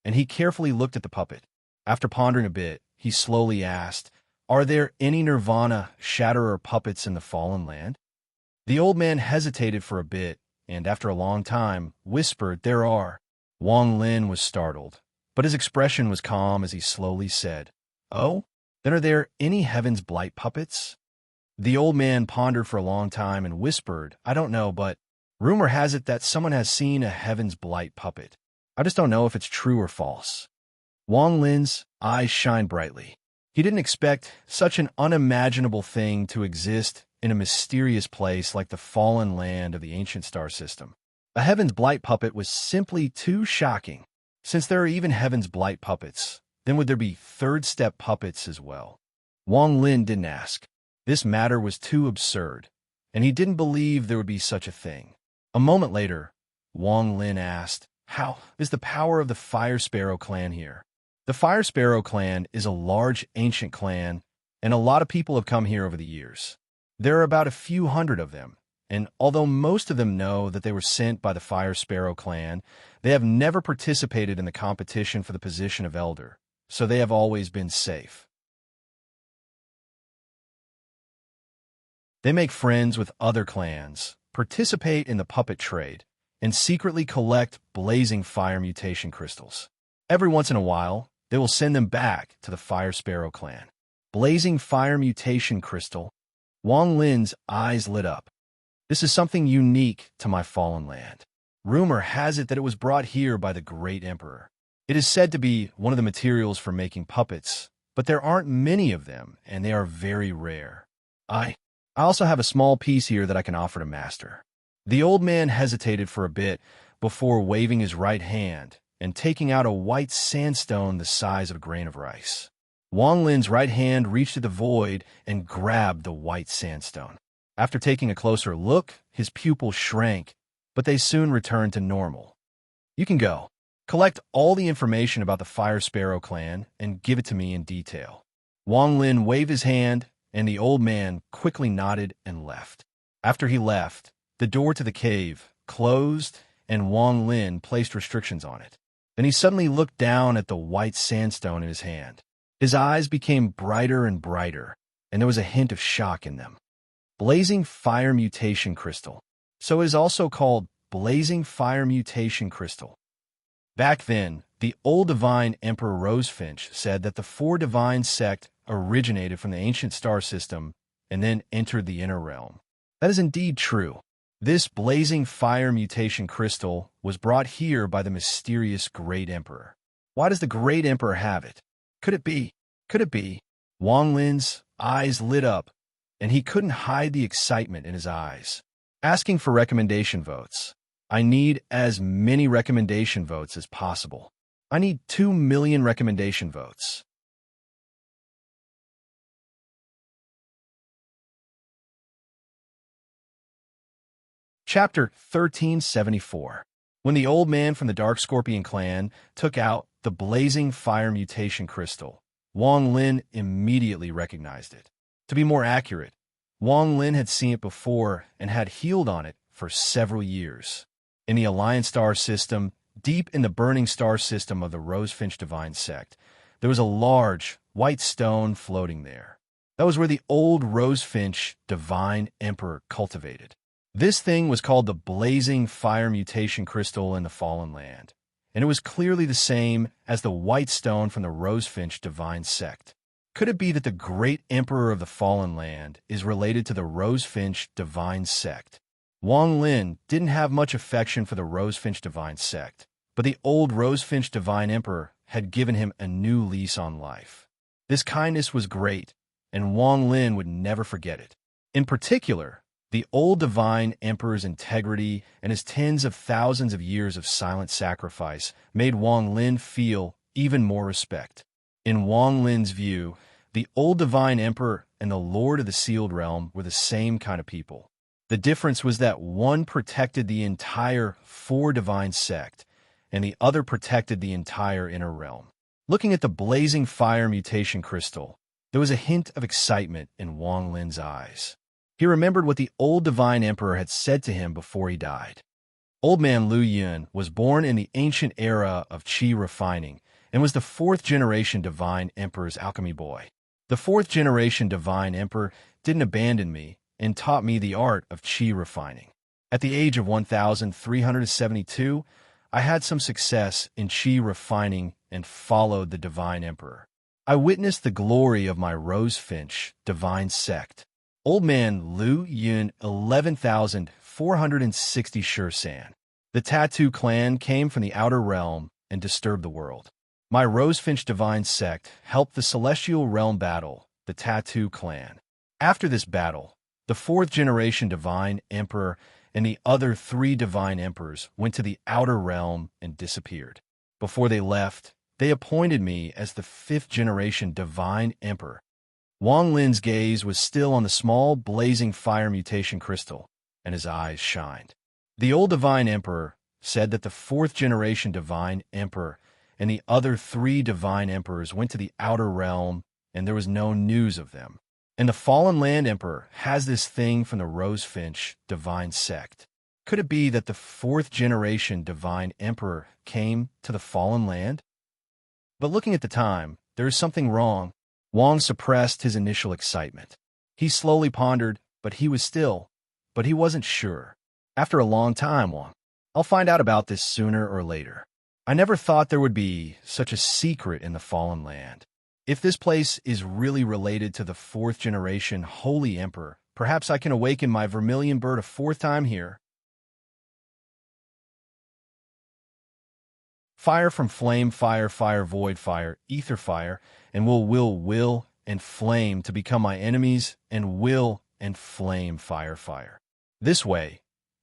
and he carefully looked at the puppet. After pondering a bit, he slowly asked, "Are there any Nirvana Shatterer puppets in the Fallen Land?" The old man hesitated for a bit, and after a long time, whispered, "There are." Wang Lin was startled, but his expression was calm as he slowly said, "Oh? Then are there any Heaven's Blight puppets?" The old man pondered for a long time and whispered, "I don't know, but rumor has it that someone has seen a Heaven's Blight puppet. I just don't know if it's true or false." Wang Lin's eyes shined brightly. He didn't expect such an unimaginable thing to exist in a mysterious place like the fallen land of the ancient star system. A Heaven's Blight puppet was simply too shocking. Since there are even Heaven's Blight puppets, then would there be third-step puppets as well? Wang Lin didn't ask. This matter was too absurd, and he didn't believe there would be such a thing. A moment later, Wang Lin asked, "How is the power of the Fire Sparrow clan here?" The Fire Sparrow clan is a large ancient clan, and a lot of people have come here over the years. There are about a few hundred of them, and although most of them know that they were sent by the Fire Sparrow clan, they have never participated in the competition for the position of elder, so they have always been safe. They make friends with other clans, participate in the puppet trade, and secretly collect blazing fire mutation crystals. Every once in a while, they will send them back to the Fire Sparrow clan. Blazing fire mutation crystal. Wang Lin's eyes lit up. This is something unique to my fallen land. Rumor has it that it was brought here by the great emperor. It is said to be one of the materials for making puppets, but there aren't many of them, and they are very rare. I also have a small piece here that I can offer to master. The old man hesitated for a bit before waving his right hand and taking out a white sandstone the size of a grain of rice. Wang Lin's right hand reached to the void and grabbed the white sandstone. After taking a closer look, his pupils shrank, but they soon returned to normal. "You can go. Collect all the information about the Fire Sparrow clan and give it to me in detail." Wang Lin waved his hand, and the old man quickly nodded and left. After he left, the door to the cave closed, and Wang Lin placed restrictions on it. Then he suddenly looked down at the white sandstone in his hand. His eyes became brighter and brighter, and there was a hint of shock in them. Blazing fire mutation crystal. So it is also called blazing fire mutation crystal. Back then, the old divine Emperor Rosefinch said that the four divine sect originated from the ancient star system and then entered the inner realm. That is indeed true. This blazing fire mutation crystal was brought here by the mysterious Great Emperor. Why does the Great Emperor have it? Could it be? Could it be? Wang Lin's eyes lit up, and he couldn't hide the excitement in his eyes. Asking for recommendation votes. I need as many recommendation votes as possible. I need 2 million recommendation votes. Chapter 1374. When the old man from the Dark Scorpion clan took out the blazing fire mutation crystal, Wang Lin immediately recognized it. To be more accurate, Wang Lin had seen it before and had healed on it for several years. In the Alliance Star system, deep in the burning star system of the Rosefinch Divine Sect, there was a large, white stone floating there. That was where the old Rosefinch Divine Emperor cultivated. This thing was called the Blazing Fire Mutation Crystal in the Fallen Land, and it was clearly the same as the white stone from the Rosefinch Divine Sect. Could it be that the great Emperor of the Fallen Land is related to the Rosefinch Divine Sect? Wang Lin didn't have much affection for the Rosefinch Divine Sect, but the old Rosefinch Divine Emperor had given him a new lease on life. This kindness was great, and Wang Lin would never forget it. In particular, the old Divine Emperor's integrity and his tens of thousands of years of silent sacrifice made Wang Lin feel even more respect. In Wang Lin's view, the old Divine Emperor and the Lord of the Sealed Realm were the same kind of people. The difference was that one protected the entire Four Divine Sect, and the other protected the entire Inner Realm. Looking at the blazing fire mutation crystal, there was a hint of excitement in Wang Lin's eyes. He remembered what the old Divine Emperor had said to him before he died. Old Man Lu Yun was born in the ancient era of Qi refining and was the fourth-generation Divine Emperor's alchemy boy. The fourth-generation Divine Emperor didn't abandon me and taught me the art of Qi refining. At the age of 1,372, I had some success in chi refining and followed the Divine Emperor. I witnessed the glory of my rosefinch divine sect. Old Man Liu Yun 11,460 Shursan. The Tattoo clan came from the outer realm and disturbed the world. My rosefinch divine sect helped the celestial realm battle the Tattoo clan. After this battle, the fourth generation divine emperor and the other three divine emperors went to the outer realm and disappeared. Before they left, they appointed me as the fifth generation divine emperor. Wang Lin's gaze was still on the small, blazing fire mutation crystal, and his eyes shined. The old divine emperor said that the fourth generation divine emperor and the other three divine emperors went to the outer realm, and there was no news of them. And the fallen land emperor has this thing from the rosefinch divine sect. Could it be that the fourth generation divine emperor came to the fallen land? But looking at the time, there is something wrong. Wang suppressed his initial excitement. He slowly pondered, but he wasn't sure. After a long time, Wang, I'll find out about this sooner or later. I never thought there would be such a secret in the fallen land. If this place is really related to the fourth generation holy emperor, perhaps I can awaken my vermilion bird a fourth time here. Fire from flame, fire, fire, void, fire, ether, fire, and will, and flame to become my enemies, and will, and flame, fire, fire. This way,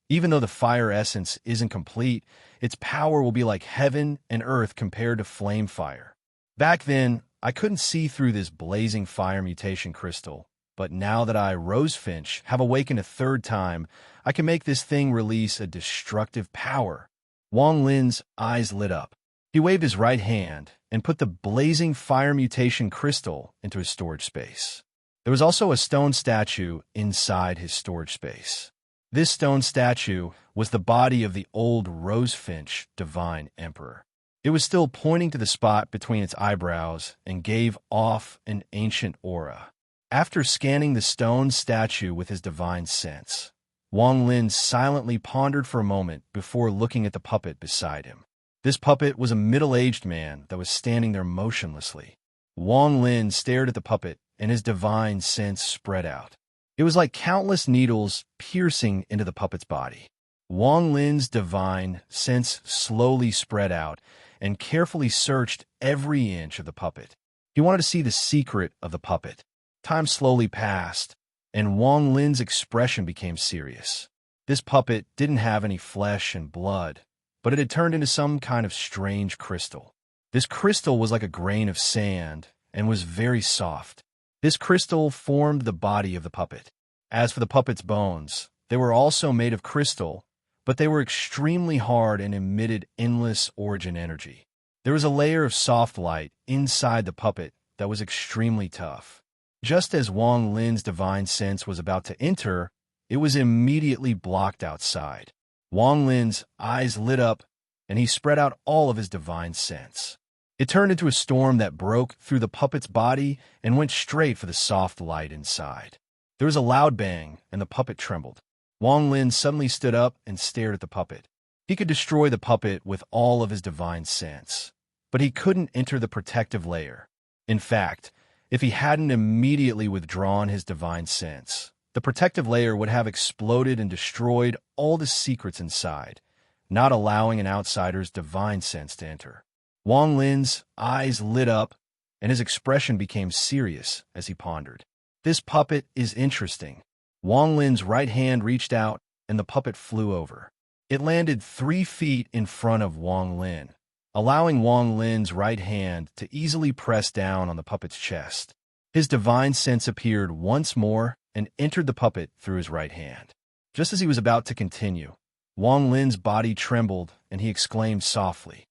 even though the fire essence isn't complete, its power will be like heaven and earth compared to flame fire. Back then, I couldn't see through this blazing fire mutation crystal, but now that I, Rosefinch, have awakened a third time, I can make this thing release a destructive power. Wang Lin's eyes lit up. He waved his right hand and put the blazing fire mutation crystal into his storage space. There was also a stone statue inside his storage space. This stone statue was the body of the old Rosefinch Divine Emperor. It was still pointing to the spot between its eyebrows and gave off an ancient aura. After scanning the stone statue with his divine sense, Wang Lin silently pondered for a moment before looking at the puppet beside him. This puppet was a middle-aged man that was standing there motionlessly. Wang Lin stared at the puppet, and his divine sense spread out. It was like countless needles piercing into the puppet's body. Wang Lin's divine sense slowly spread out and carefully searched every inch of the puppet. He wanted to see the secret of the puppet. Time slowly passed, and Wang Lin's expression became serious. This puppet didn't have any flesh and blood, but it had turned into some kind of strange crystal. This crystal was like a grain of sand and was very soft. This crystal formed the body of the puppet. As for the puppet's bones, they were also made of crystal, but they were extremely hard and emitted endless origin energy. There was a layer of soft light inside the puppet that was extremely tough. Just as Wang Lin's divine sense was about to enter, it was immediately blocked outside. Wang Lin's eyes lit up, and he spread out all of his divine sense. It turned into a storm that broke through the puppet's body and went straight for the soft light inside. There was a loud bang, and the puppet trembled. Wang Lin suddenly stood up and stared at the puppet. He could destroy the puppet with all of his divine sense, but he couldn't enter the protective layer. In fact, if he hadn't immediately withdrawn his divine sense, the protective layer would have exploded and destroyed all the secrets inside, not allowing an outsider's divine sense to enter. Wang Lin's eyes lit up, and his expression became serious as he pondered. This puppet is interesting. Wang Lin's right hand reached out, and the puppet flew over. It landed 3 feet in front of Wang Lin, allowing Wang Lin's right hand to easily press down on the puppet's chest. His divine sense appeared once more and entered the puppet through his right hand. Just as he was about to continue, Wang Lin's body trembled, and he exclaimed softly,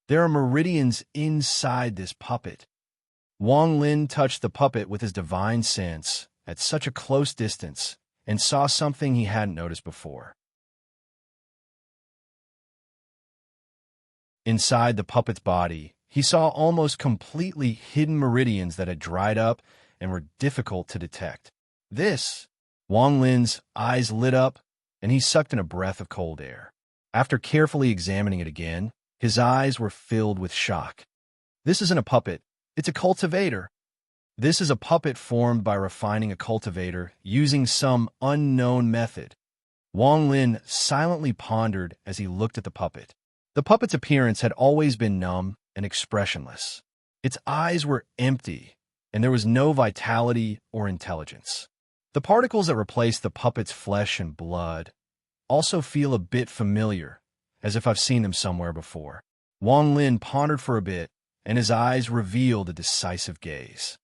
"There are meridians inside this puppet." Wang Lin touched the puppet with his divine sense at such a close distance and saw something he hadn't noticed before. Inside the puppet's body, he saw almost completely hidden meridians that had dried up and were difficult to detect. Wang Lin's eyes lit up, and he sucked in a breath of cold air. After carefully examining it again, his eyes were filled with shock. This isn't a puppet, it's a cultivator. This is a puppet formed by refining a cultivator using some unknown method. Wang Lin silently pondered as he looked at the puppet. The puppet's appearance had always been numb and expressionless. Its eyes were empty, and there was no vitality or intelligence. The particles that replaced the puppet's flesh and blood also feel a bit familiar, as if I've seen them somewhere before. Wang Lin pondered for a bit, and his eyes revealed a decisive gaze.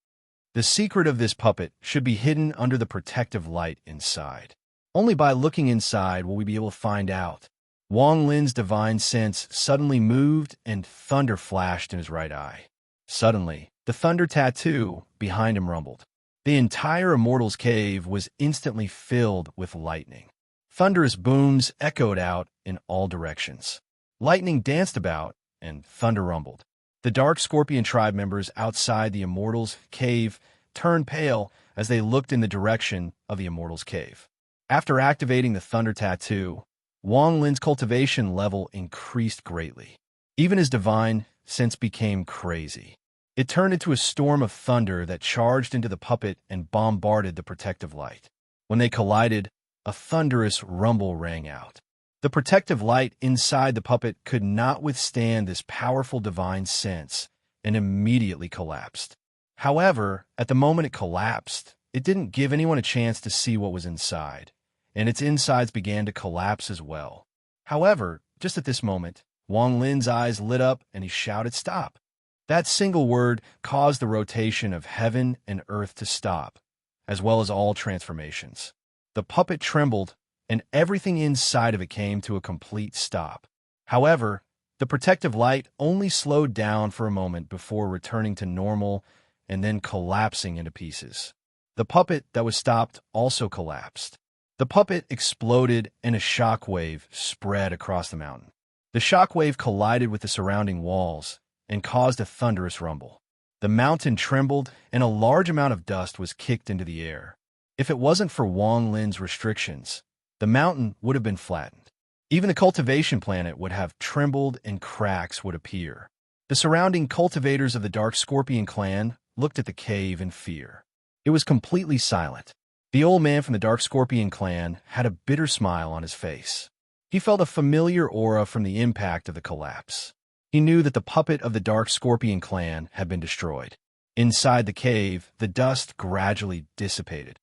The secret of this puppet should be hidden under the protective light inside. Only by looking inside will we be able to find out. Wang Lin's divine sense suddenly moved and thunder flashed in his right eye. Suddenly, the thunder tattoo behind him rumbled. The entire Immortal's Cave was instantly filled with lightning. Thunderous booms echoed out in all directions. Lightning danced about, and thunder rumbled. The Dark Scorpion tribe members outside the Immortal's Cave turned pale as they looked in the direction of the Immortal's Cave. After activating the thunder tattoo, Wang Lin's cultivation level increased greatly. Even his divine sense became crazy. It turned into a storm of thunder that charged into the puppet and bombarded the protective light. When they collided, a thunderous rumble rang out. The protective light inside the puppet could not withstand this powerful divine sense and immediately collapsed. However, at the moment it collapsed, it didn't give anyone a chance to see what was inside, and its insides began to collapse as well. However, just at this moment, Wang Lin's eyes lit up and he shouted, "Stop!" That single word caused the rotation of heaven and earth to stop, as well as all transformations. The puppet trembled, and everything inside of it came to a complete stop. However, the protective light only slowed down for a moment before returning to normal and then collapsing into pieces. The puppet that was stopped also collapsed. The puppet exploded and a shockwave spread across the mountain. The shockwave collided with the surrounding walls and caused a thunderous rumble. The mountain trembled and a large amount of dust was kicked into the air. If it wasn't for Wang Lin's restrictions, the mountain would have been flattened. Even the cultivation planet would have trembled and cracks would appear. The surrounding cultivators of the Dark Scorpion clan looked at the cave in fear. It was completely silent. The old man from the Dark Scorpion clan had a bitter smile on his face. He felt a familiar aura from the impact of the collapse. He knew that the puppet of the Dark Scorpion clan had been destroyed. Inside the cave, the dust gradually dissipated.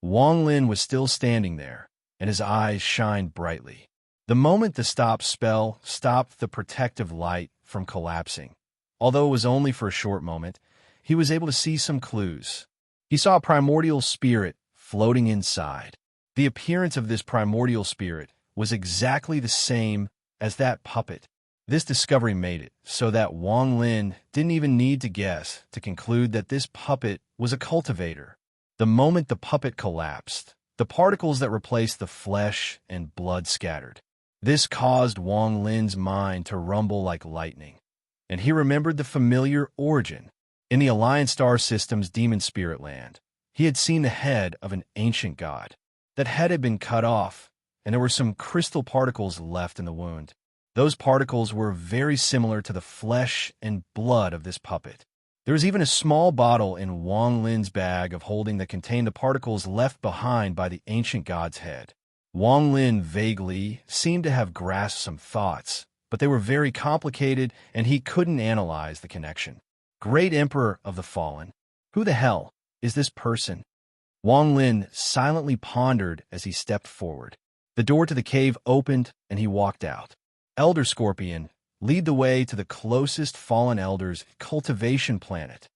Wang Lin was still standing there, and his eyes shined brightly. The moment the stop spell stopped the protective light from collapsing. Although it was only for a short moment, he was able to see some clues. He saw a primordial spirit floating inside. The appearance of this primordial spirit was exactly the same as that puppet. This discovery made it so that Wang Lin didn't even need to guess to conclude that this puppet was a cultivator. The moment the puppet collapsed, the particles that replaced the flesh and blood scattered. This caused Wang Lin's mind to rumble like lightning, and he remembered the familiar origin. In the Alliance Star System's Demon Spirit Land, he had seen the head of an ancient god. That head had been cut off, and there were some crystal particles left in the wound. Those particles were very similar to the flesh and blood of this puppet. There was even a small bottle in Wang Lin's bag of holding that contained the particles left behind by the ancient god's head. Wang Lin vaguely seemed to have grasped some thoughts, but they were very complicated and he couldn't analyze the connection. Great Emperor of the Fallen, who the hell is this person? Wang Lin silently pondered as he stepped forward. The door to the cave opened and he walked out. Elder Scorpion, lead the way to the closest fallen elder's cultivation planet.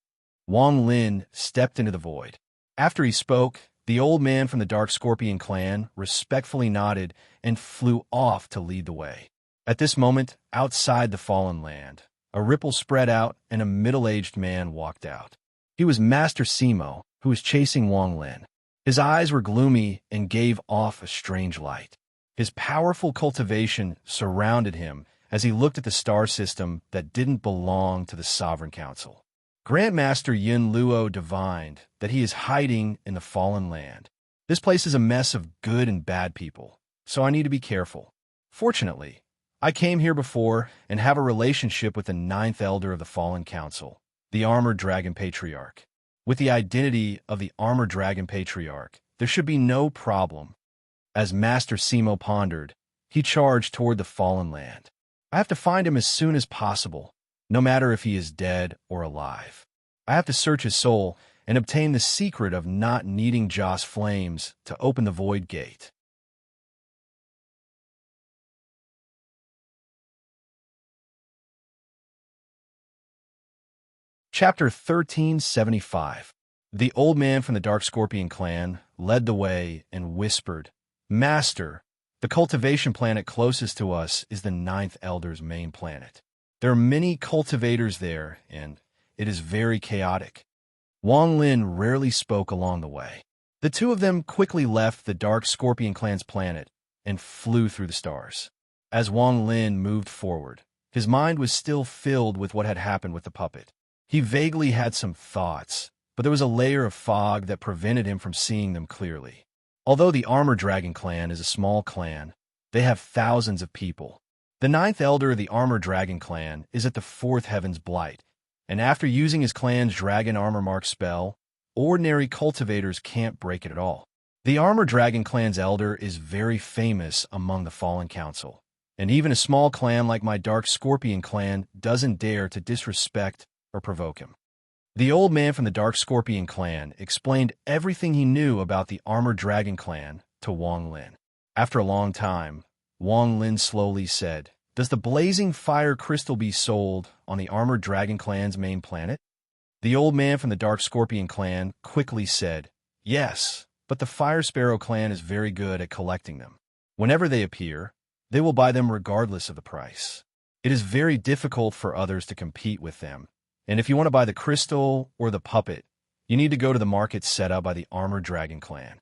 Wang Lin stepped into the void. After he spoke, the old man from the Dark Scorpion clan respectfully nodded and flew off to lead the way. At this moment, outside the fallen land, a ripple spread out and a middle-aged man walked out. He was Master Simo, who was chasing Wang Lin. His eyes were gloomy and gave off a strange light. His powerful cultivation surrounded him as he looked at the star system that didn't belong to the Sovereign Council. Grandmaster Yin Luo divined that he is hiding in the fallen land. This place is a mess of good and bad people, so I need to be careful. Fortunately, I came here before and have a relationship with the ninth elder of the Fallen Council, the Armored Dragon Patriarch. With the identity of the Armored Dragon Patriarch, there should be no problem. As Master Simo pondered, he charged toward the fallen land. I have to find him as soon as possible, no matter if he is dead or alive. I have to search his soul and obtain the secret of not needing Joss flames to open the void gate. Chapter 1375. The old man from the Dark Scorpion clan led the way and whispered, "Master, the cultivation planet closest to us is the ninth elder's main planet. There are many cultivators there, and it is very chaotic." Wang Lin rarely spoke along the way. The two of them quickly left the Dark Scorpion clan's planet and flew through the stars. As Wang Lin moved forward, his mind was still filled with what had happened with the puppet. He vaguely had some thoughts, but there was a layer of fog that prevented him from seeing them clearly. Although the Armor Dragon clan is a small clan, they have thousands of people. The ninth elder of the Armor Dragon clan is at the fourth heaven's blight, and after using his clan's Dragon Armor Mark spell, ordinary cultivators can't break it at all. The Armor Dragon clan's elder is very famous among the Fallen Council, and even a small clan like my Dark Scorpion clan doesn't dare to disrespect or provoke him. The old man from the Dark Scorpion clan explained everything he knew about the Armored Dragon clan to Wang Lin. After a long time, Wang Lin slowly said, "Does the blazing fire crystal be sold on the Armored Dragon clan's main planet?" The old man from the Dark Scorpion clan quickly said, "Yes, but the Fire Sparrow clan is very good at collecting them. Whenever they appear, they will buy them regardless of the price. It is very difficult for others to compete with them. And if you want to buy the crystal or the puppet, you need to go to the market set up by the Armored Dragon clan."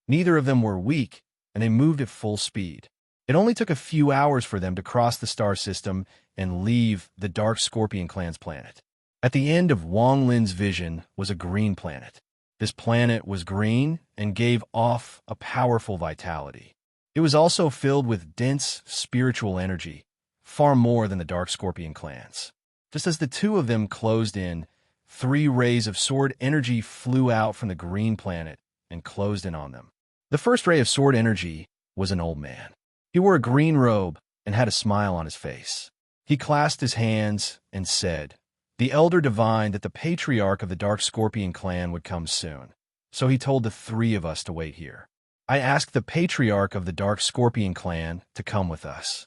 Neither of them were weak, and they moved at full speed. It only took a few hours for them to cross the star system and leave the Dark Scorpion clan's planet. At the end of Wang Lin's vision was a green planet. This planet was green and gave off a powerful vitality. It was also filled with dense spiritual energy, far more than the Dark Scorpion clan's. Just as the two of them closed in, 3 rays of sword energy flew out from the green planet and closed in on them. The first ray of sword energy was an old man. He wore a green robe and had a smile on his face. He clasped his hands and said, "The elder divined that the patriarch of the Dark Scorpion clan would come soon, so he told the 3 of us to wait here. I asked the patriarch of the Dark Scorpion clan to come with us."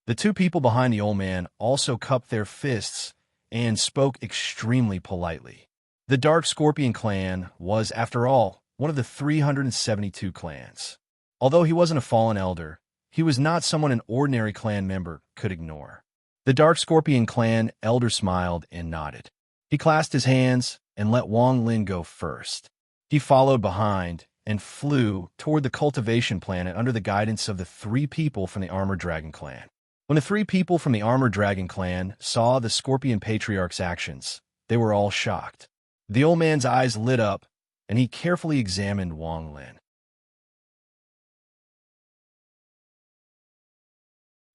The 2 people behind the old man also cupped their fists and spoke extremely politely. The Dark Scorpion clan was, after all, one of the 372 clans. Although he wasn't a fallen elder, he was not someone an ordinary clan member could ignore. The Dark Scorpion clan elder smiled and nodded. He clasped his hands and let Wang Lin go first. He followed behind and flew toward the cultivation planet under the guidance of the 3 people from the Armored Dragon clan. When the 3 people from the Armored Dragon clan saw the Scorpion Patriarch's actions, they were all shocked. The old man's eyes lit up, and he carefully examined Wang Lin.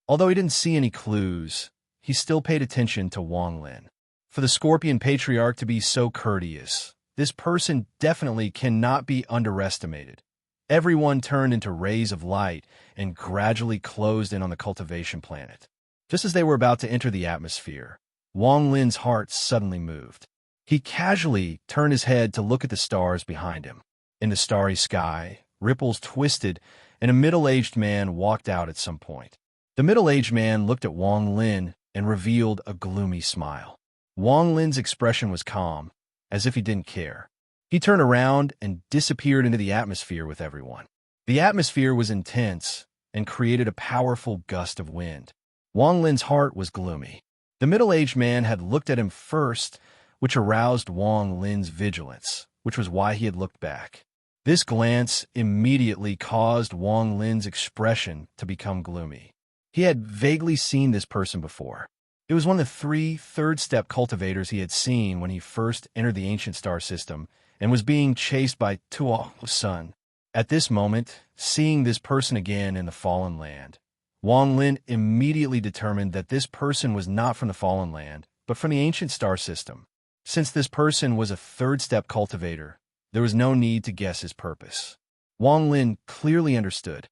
Although he didn't see any clues, he still paid attention to Wang Lin. For the Scorpion Patriarch to be so courteous, this person definitely cannot be underestimated. Everyone turned into rays of light and gradually closed in on the cultivation planet. Just as they were about to enter the atmosphere, Wang Lin's heart suddenly moved. He casually turned his head to look at the stars behind him. In the starry sky, ripples twisted, and a middle-aged man walked out at some point. The middle-aged man looked at Wang Lin and revealed a gloomy smile. Wang Lin's expression was calm, as if he didn't care. He turned around and disappeared into the atmosphere with everyone. The atmosphere was intense and created a powerful gust of wind. Wang Lin's heart was gloomy. The middle-aged man had looked at him first, which aroused Wang Lin's vigilance, which was why he had looked back. This glance immediately caused Wang Lin's expression to become gloomy. He had vaguely seen this person before. It was one of the three third-step cultivators he had seen when he first entered the ancient star system and was being chased by Tuo's son. At this moment, seeing this person again in the Fallen Land, Wang Lin immediately determined that this person was not from the Fallen Land, but from the ancient star system. Since this person was a third-step cultivator, there was no need to guess his purpose. Wang Lin clearly understood.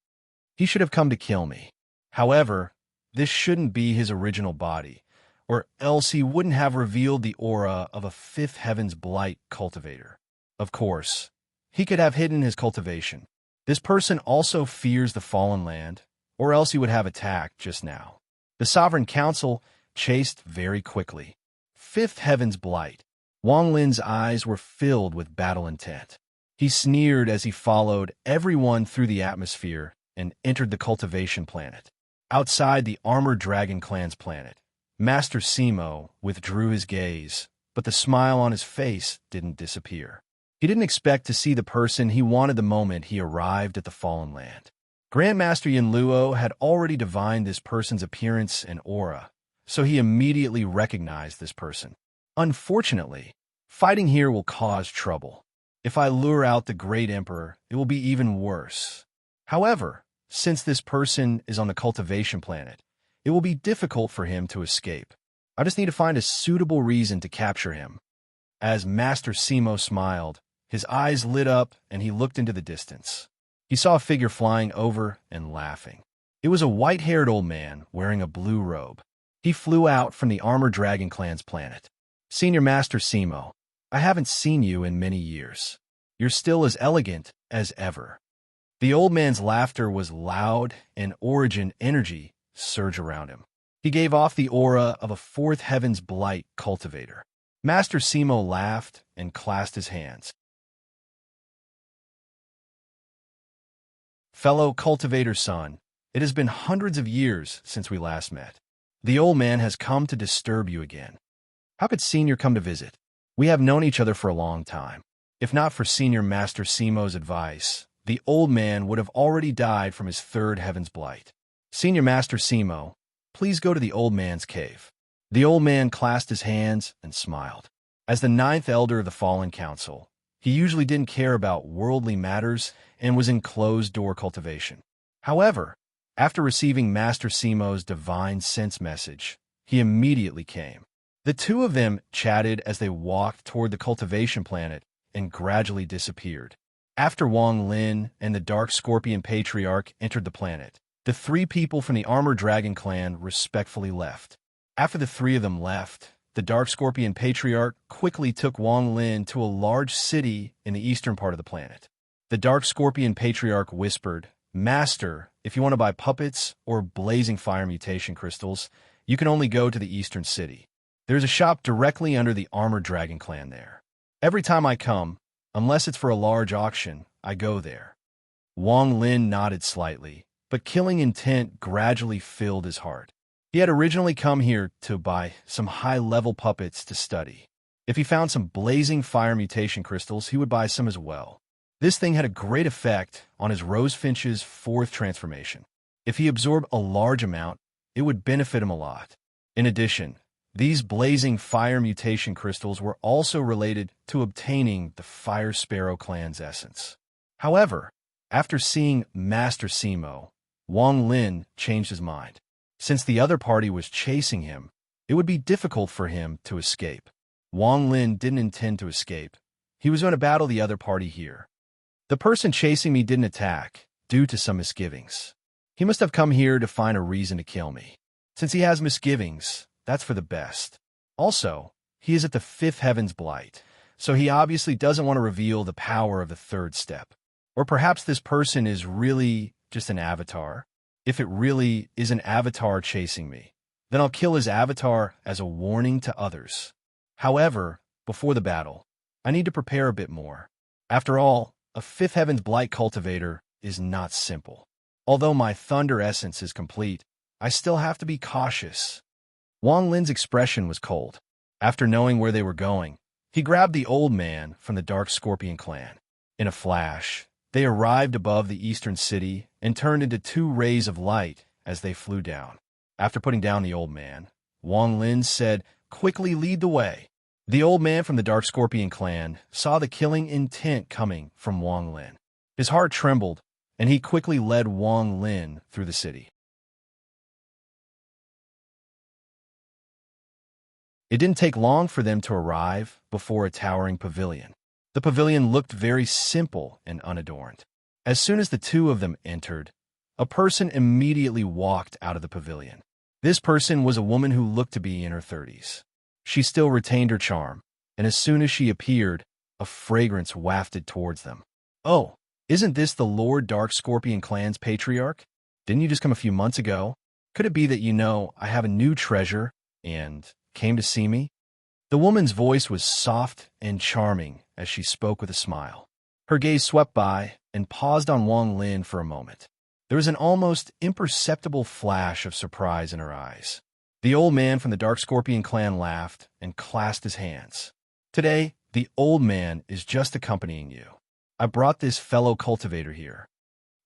He should have come to kill me. However, this shouldn't be his original body, or else he wouldn't have revealed the aura of a Fifth Heaven's Blight cultivator. Of course, he could have hidden his cultivation. This person also fears the Fallen Land, or else he would have attacked just now. The Sovereign Council chased very quickly. Fifth Heaven's Blight. Wang Lin's eyes were filled with battle intent. He sneered as he followed everyone through the atmosphere and entered the cultivation planet. Outside the Armored Dragon Clan's planet, Master Simo withdrew his gaze, but the smile on his face didn't disappear. He didn't expect to see the person he wanted the moment he arrived at the Fallen Land. Grandmaster Yin Luo had already divined this person's appearance and aura, so he immediately recognized this person. Unfortunately, fighting here will cause trouble. If I lure out the Great Emperor, it will be even worse. However, since this person is on the cultivation planet, it will be difficult for him to escape. I just need to find a suitable reason to capture him. As Master Simo smiled, his eyes lit up and he looked into the distance. He saw a figure flying over and laughing. It was a white-haired old man wearing a blue robe. He flew out from the Armored Dragon Clan's planet. Senior Master Simo, I haven't seen you in many years. You're still as elegant as ever. The old man's laughter was loud and origin energy surged around him. He gave off the aura of a Fourth Heaven's Blight cultivator. Master Simo laughed and clasped his hands. Fellow cultivator son, it has been hundreds of years since we last met. The old man has come to disturb you again. How could Senior come to visit? We have known each other for a long time. If not for Senior Master Simo's advice, the old man would have already died from his Third Heaven's Blight. Senior Master Simo, please go to the old man's cave. The old man clasped his hands and smiled. As the ninth elder of the Fallen Council, he usually didn't care about worldly matters and was in closed-door cultivation. However, after receiving Master Simo's divine sense message, he immediately came. The two of them chatted as they walked toward the cultivation planet and gradually disappeared. After Wang Lin and the Dark Scorpion Patriarch entered the planet, the three people from the Armored Dragon Clan respectfully left. After the three of them left, the Dark Scorpion Patriarch quickly took Wang Lin to a large city in the eastern part of the planet. The Dark Scorpion Patriarch whispered, Master, if you want to buy puppets or blazing fire mutation crystals, you can only go to the eastern city. There's a shop directly under the Armored Dragon Clan there. Every time I come, unless it's for a large auction, I go there. Wang Lin nodded slightly, but killing intent gradually filled his heart. He had originally come here to buy some high-level puppets to study. If he found some blazing fire mutation crystals, he would buy some as well. This thing had a great effect on his Rosefinch's fourth transformation. If he absorbed a large amount, it would benefit him a lot. In addition, these blazing fire mutation crystals were also related to obtaining the Fire Sparrow clan's essence. However, after seeing Master Simo, Wang Lin changed his mind. Since the other party was chasing him, it would be difficult for him to escape. Wang Lin didn't intend to escape. He was going to battle the other party here. The person chasing me didn't attack, due to some misgivings. He must have come here to find a reason to kill me. Since he has misgivings, that's for the best. Also, he is at the Fifth Heaven's Blight, so he obviously doesn't want to reveal the power of the third step. Or perhaps this person is really just an avatar. If it really is an avatar chasing me, then I'll kill his avatar as a warning to others. However, before the battle, I need to prepare a bit more. After all, a Fifth Heaven's Blight cultivator is not simple. Although my Thunder Essence is complete, I still have to be cautious. Wang Lin's expression was cold. After knowing where they were going, he grabbed the old man from the Dark Scorpion clan. In a flash, they arrived above the eastern city and turned into two rays of light as they flew down. After putting down the old man, Wang Lin said, "Quickly lead the way." The old man from the Dark Scorpion clan saw the killing intent coming from Wang Lin. His heart trembled, and he quickly led Wang Lin through the city. It didn't take long for them to arrive before a towering pavilion. The pavilion looked very simple and unadorned. As soon as the two of them entered, a person immediately walked out of the pavilion. This person was a woman who looked to be in her 30s. She still retained her charm, and as soon as she appeared, a fragrance wafted towards them. "Oh, isn't this the Lord Dark Scorpion clan's patriarch? Didn't you just come a few months ago? Could it be that you know I have a new treasure and came to see me?" The woman's voice was soft and charming as she spoke with a smile. Her gaze swept by and paused on Wang Lin for a moment. There was an almost imperceptible flash of surprise in her eyes. The old man from the Dark Scorpion clan laughed and clasped his hands. "Today, the old man is just accompanying you. I brought this fellow cultivator here."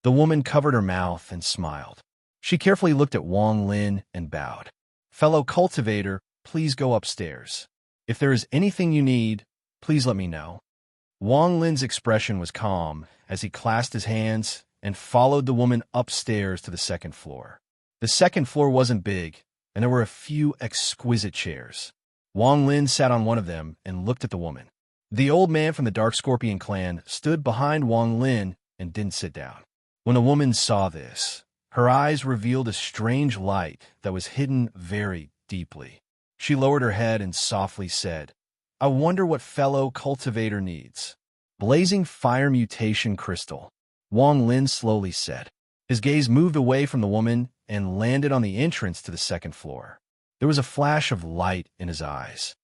The woman covered her mouth and smiled. She carefully looked at Wang Lin and bowed. "Fellow cultivator, please go upstairs. If there is anything you need, please let me know." Wang Lin's expression was calm as he clasped his hands and followed the woman upstairs to the second floor. The second floor wasn't big, and there were a few exquisite chairs. Wang Lin sat on one of them and looked at the woman. The old man from the Dark Scorpion clan stood behind Wang Lin and didn't sit down. When the woman saw this, her eyes revealed a strange light that was hidden very deeply. She lowered her head and softly said, "I wonder what fellow cultivator needs." "Blazing fire mutation crystal," Wang Lin slowly said. His gaze moved away from the woman and landed on the entrance to the second floor. There was a flash of light in his eyes.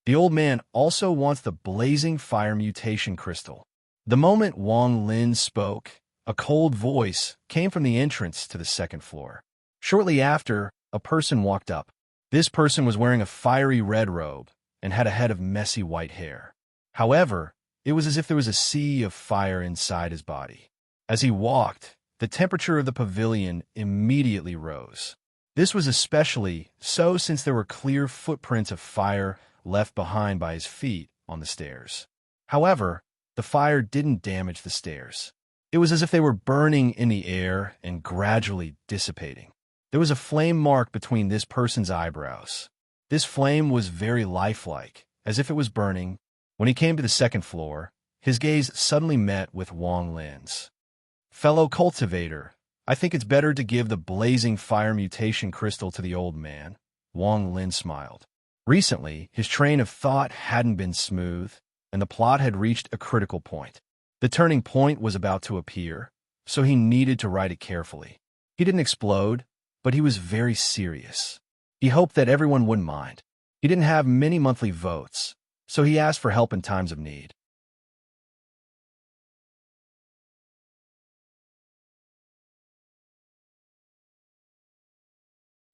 "The old man also wants the blazing fire mutation crystal." The moment Wang Lin spoke, a cold voice came from the entrance to the second floor. Shortly after, a person walked up. This person was wearing a fiery red robe and had a head of messy white hair. However, it was as if there was a sea of fire inside his body. As he walked, the temperature of the pavilion immediately rose. This was especially so since there were clear footprints of fire left behind by his feet on the stairs. However, the fire didn't damage the stairs. It was as if they were burning in the air and gradually dissipating. There was a flame mark between this person's eyebrows. This flame was very lifelike, as if it was burning. When he came to the second floor, his gaze suddenly met with Wang Lin's. "Fellow cultivator, I think it's better to give the blazing fire mutation crystal to the old man." Wang Lin smiled. Recently, his train of thought hadn't been smooth, and the plot had reached a critical point. The turning point was about to appear, so he needed to write it carefully. He didn't explode, but he was very serious. He hoped that everyone wouldn't mind. He didn't have many monthly votes, so he asked for help in times of need.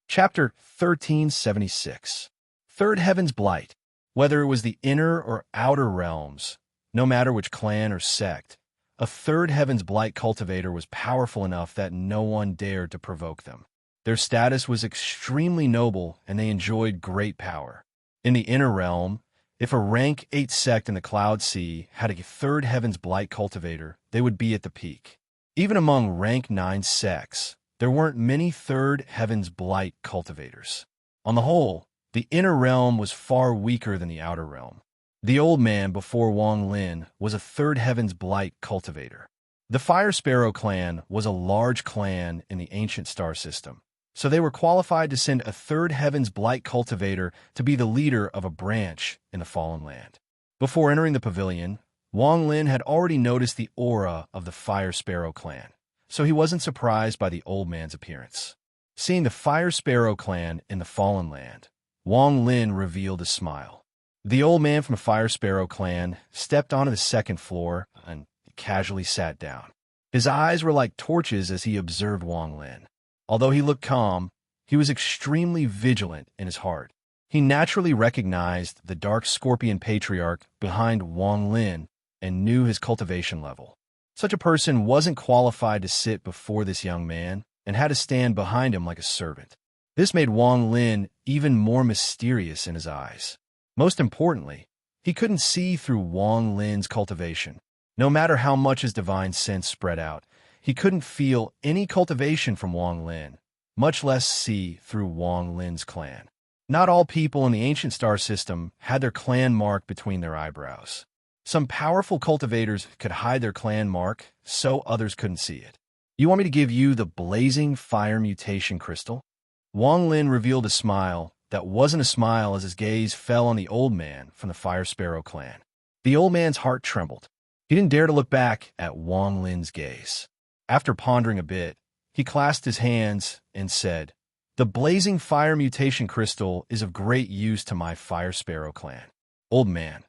Chapter 1376. Third Heaven's Blight. Whether it was the inner or outer realms, no matter which clan or sect, a third Heaven's Blight cultivator was powerful enough that no one dared to provoke them. Their status was extremely noble, and they enjoyed great power. In the inner realm, if a rank 8 sect in the Cloud Sea had a third Heaven's Blight cultivator, they would be at the peak. Even among rank 9 sects, there weren't many third Heaven's Blight cultivators. On the whole, the inner realm was far weaker than the outer realm. The old man before Wang Lin was a third Heaven's Blight cultivator. The Fire Sparrow clan was a large clan in the ancient star system, so they were qualified to send a third Heaven's Blight cultivator to be the leader of a branch in the Fallen Land. Before entering the pavilion, Wang Lin had already noticed the aura of the Fire Sparrow clan, so he wasn't surprised by the old man's appearance. Seeing the Fire Sparrow clan in the Fallen Land, Wang Lin revealed a smile. The old man from the Fire Sparrow clan stepped onto the second floor and casually sat down. His eyes were like torches as he observed Wang Lin. Although he looked calm, he was extremely vigilant in his heart. He naturally recognized the Dark Scorpion patriarch behind Wang Lin and knew his cultivation level. Such a person wasn't qualified to sit before this young man and had to stand behind him like a servant. This made Wang Lin even more mysterious in his eyes. Most importantly, he couldn't see through Wang Lin's cultivation. No matter how much his divine sense spread out, he couldn't feel any cultivation from Wang Lin, much less see through Wang Lin's clan. Not all people in the ancient star system had their clan mark between their eyebrows. Some powerful cultivators could hide their clan mark so others couldn't see it. You want me to give you the blazing fire mutation crystal? Wang Lin revealed a smile that wasn't a smile as his gaze fell on the old man from the Fire Sparrow clan. The old man's heart trembled. He didn't dare to look back at Wang Lin's gaze. After pondering a bit, he clasped his hands and said, "The blazing fire mutation crystal is of great use to my Fire Sparrow clan." Old man.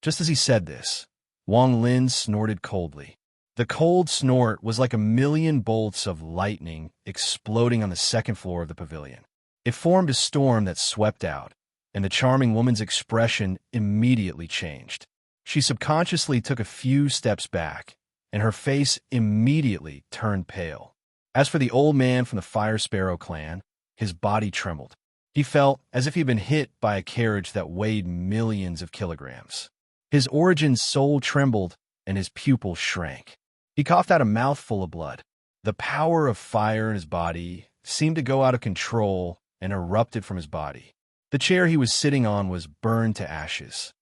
Just as he said this, Wang Lin snorted coldly. The cold snort was like a million bolts of lightning exploding on the second floor of the pavilion. It formed a storm that swept out, and the charming woman's expression immediately changed. She subconsciously took a few steps back, and her face immediately turned pale. As for the old man from the Fire Sparrow clan, his body trembled. He felt as if he'd been hit by a carriage that weighed millions of kilograms. His origin's soul trembled, and his pupils shrank. He coughed out a mouthful of blood. The power of fire in his body seemed to go out of control and erupted from his body. The chair he was sitting on was burned to ashes.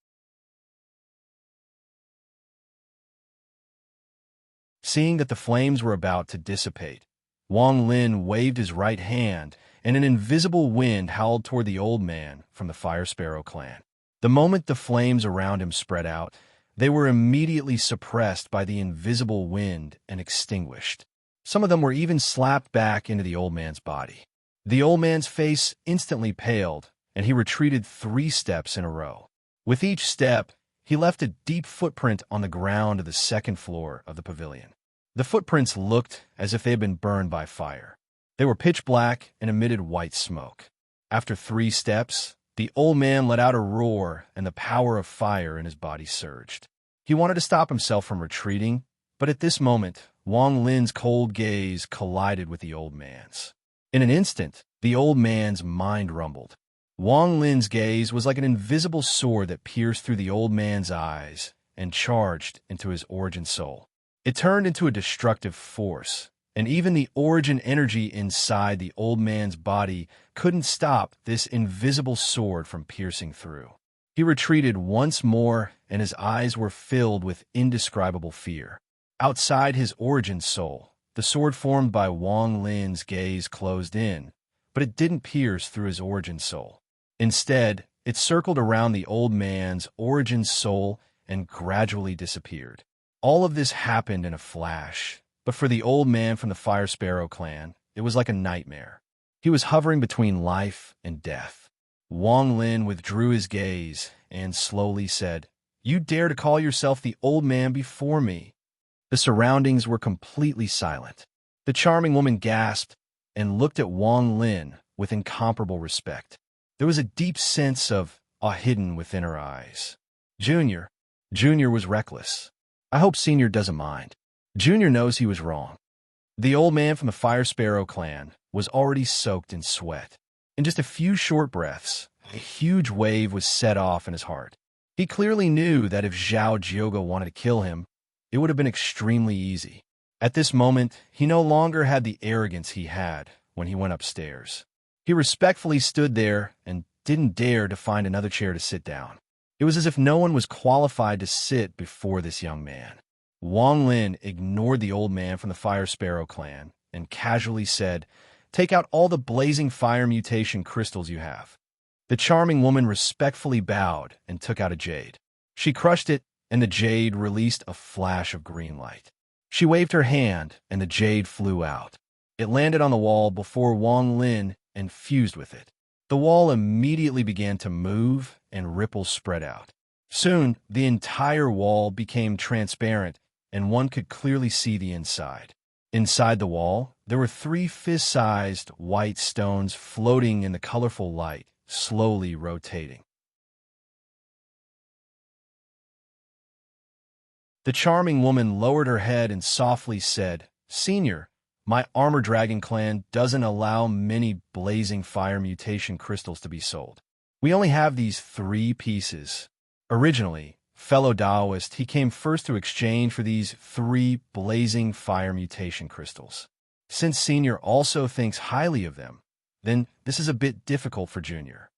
Seeing that the flames were about to dissipate, Wang Lin waved his right hand, and an invisible wind howled toward the old man from the Fire Sparrow clan. The moment the flames around him spread out, they were immediately suppressed by the invisible wind and extinguished. Some of them were even slapped back into the old man's body. The old man's face instantly paled, and he retreated 3 steps in a row. With each step, he left a deep footprint on the ground of the second floor of the pavilion. The footprints looked as if they had been burned by fire. They were pitch black and emitted white smoke. After 3 steps, the old man let out a roar, and the power of fire in his body surged. He wanted to stop himself from retreating, but at this moment, Wang Lin's cold gaze collided with the old man's. In an instant, the old man's mind rumbled. Wang Lin's gaze was like an invisible sword that pierced through the old man's eyes and charged into his origin soul. It turned into a destructive force, and even the origin energy inside the old man's body couldn't stop this invisible sword from piercing through. He retreated once more, and his eyes were filled with indescribable fear. Outside his origin soul, the sword formed by Wang Lin's gaze closed in, but it didn't pierce through his origin soul. Instead, it circled around the old man's origin soul and gradually disappeared. All of this happened in a flash, but for the old man from the Fire Sparrow clan, it was like a nightmare. He was hovering between life and death. Wang Lin withdrew his gaze and slowly said, "You dare to call yourself the old man before me?" The surroundings were completely silent. The charming woman gasped and looked at Wang Lin with incomparable respect. There was a deep sense of awe hidden within her eyes. Junior was reckless. I hope Senior doesn't mind. Junior knows he was wrong. The old man from the Fire Sparrow clan was already soaked in sweat. In just a few short breaths, a huge wave was set off in his heart. He clearly knew that if Zhao Jiogo wanted to kill him, it would have been extremely easy. At this moment, he no longer had the arrogance he had when he went upstairs. He respectfully stood there and didn't dare to find another chair to sit down. It was as if no one was qualified to sit before this young man. Wang Lin ignored the old man from the Fire Sparrow clan and casually said, "Take out all the blazing fire mutation crystals you have." The charming woman respectfully bowed and took out a jade. She crushed it, and the jade released a flash of green light. She waved her hand, and the jade flew out. It landed on the wall before Wang Lin and fused with it. The wall immediately began to move, and ripples spread out. Soon, the entire wall became transparent, and one could clearly see the inside. Inside the wall, there were 3 fist-sized white stones floating in the colorful light, slowly rotating. The charming woman lowered her head and softly said, "Senior, my Armor Dragon clan doesn't allow many blazing fire mutation crystals to be sold. We only have these 3 pieces. Originally, fellow Daoist, he came first to exchange for these 3 blazing fire mutation crystals. Since Senior also thinks highly of them, then this is a bit difficult for Junior.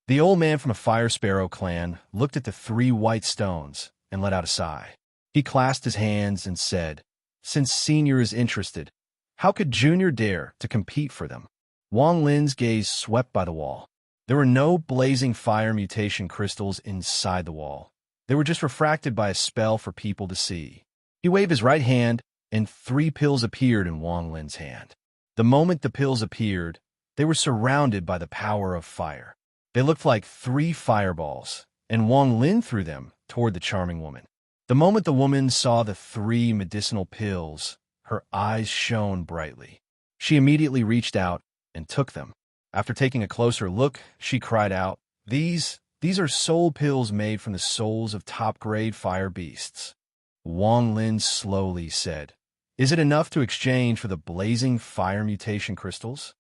The old man from the Fire Sparrow clan looked at the 3 white stones and let out a sigh. He clasped his hands and said, "Since Senior is interested, how could Junior dare to compete for them?" Wang Lin's gaze swept by the wall. There were no blazing fire mutation crystals inside the wall. They were just refracted by a spell for people to see. He waved his right hand, and 3 pills appeared in Wang Lin's hand. The moment the pills appeared, they were surrounded by the power of fire. They looked like 3 fireballs, and Wang Lin threw them toward the charming woman. The moment the woman saw the 3 medicinal pills, her eyes shone brightly. She immediately reached out and took them. After taking a closer look, she cried out, These are soul pills made from the souls of top-grade fire beasts." Wang Lin slowly said, "Is it enough to exchange for the blazing fire mutation crystals?"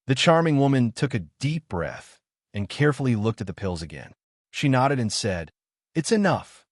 The charming woman took a deep breath and carefully looked at the pills again. She nodded and said, "It's enough."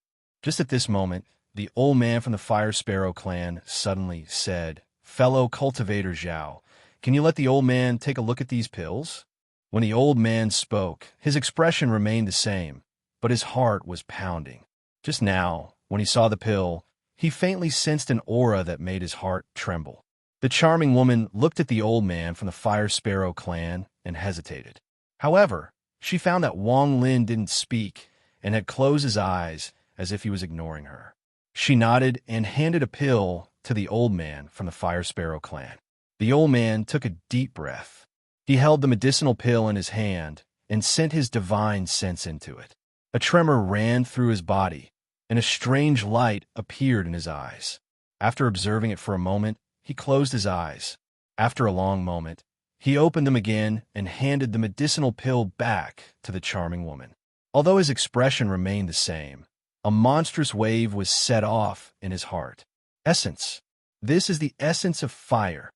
Just at this moment, the old man from the Fire Sparrow clan suddenly said, "Fellow cultivator Zhao, can you let the old man take a look at these pills?" When the old man spoke, his expression remained the same, but his heart was pounding. Just now, when he saw the pill, he faintly sensed an aura that made his heart tremble. The charming woman looked at the old man from the Fire Sparrow clan and hesitated. However, she found that Wang Lin didn't speak and had closed his eyes as if he was ignoring her. She nodded and handed a pill to the old man from the Fire Sparrow clan. The old man took a deep breath. He held the medicinal pill in his hand and sent his divine sense into it. A tremor ran through his body, and a strange light appeared in his eyes. After observing it for a moment, he closed his eyes. After a long moment, he opened them again and handed the medicinal pill back to the charming woman. Although his expression remained the same, a monstrous wave was set off in his heart. Essence. This is the essence of fire.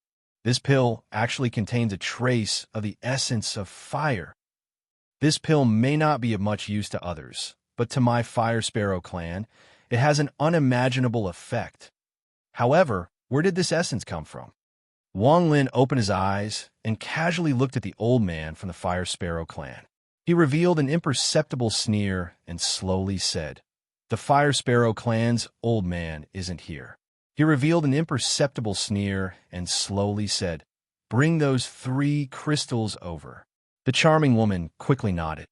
This pill actually contains a trace of the essence of fire. This pill may not be of much use to others, but to my Fire Sparrow clan, it has an unimaginable effect. However, where did this essence come from? Wang Lin opened his eyes and casually looked at the old man from the Fire Sparrow clan. He revealed an imperceptible sneer and slowly said, "The Fire Sparrow clan's old man isn't here." He revealed an imperceptible sneer and slowly said, "Bring those 3 crystals over." The charming woman quickly nodded.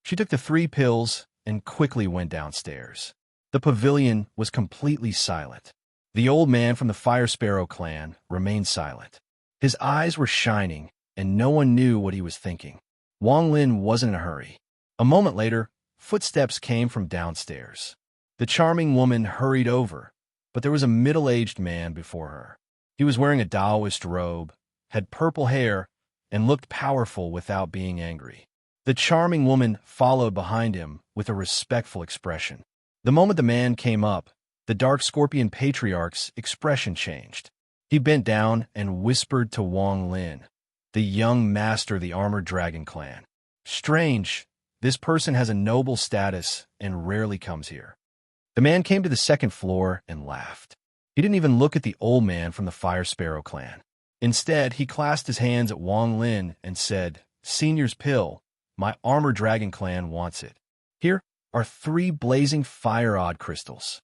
She took the 3 pills and quickly went downstairs. The pavilion was completely silent. The old man from the Fire Sparrow clan remained silent. His eyes were shining, and no one knew what he was thinking. Wang Lin wasn't in a hurry. A moment later, footsteps came from downstairs. The charming woman hurried over, but there was a middle-aged man before her. He was wearing a Taoist robe, had purple hair, and looked powerful without being angry. The charming woman followed behind him with a respectful expression. The moment the man came up, the Dark Scorpion Patriarch's expression changed. He bent down and whispered to Wang Lin, the young master of the Armored Dragon clan. "Strange, this person has a noble status and rarely comes here." The man came to the second floor and laughed. He didn't even look at the old man from the Fire Sparrow clan. Instead, he clasped his hands at Wang Lin and said, "Senior's pill, my Armored Dragon clan wants it. Here are 3 blazing fire odd crystals."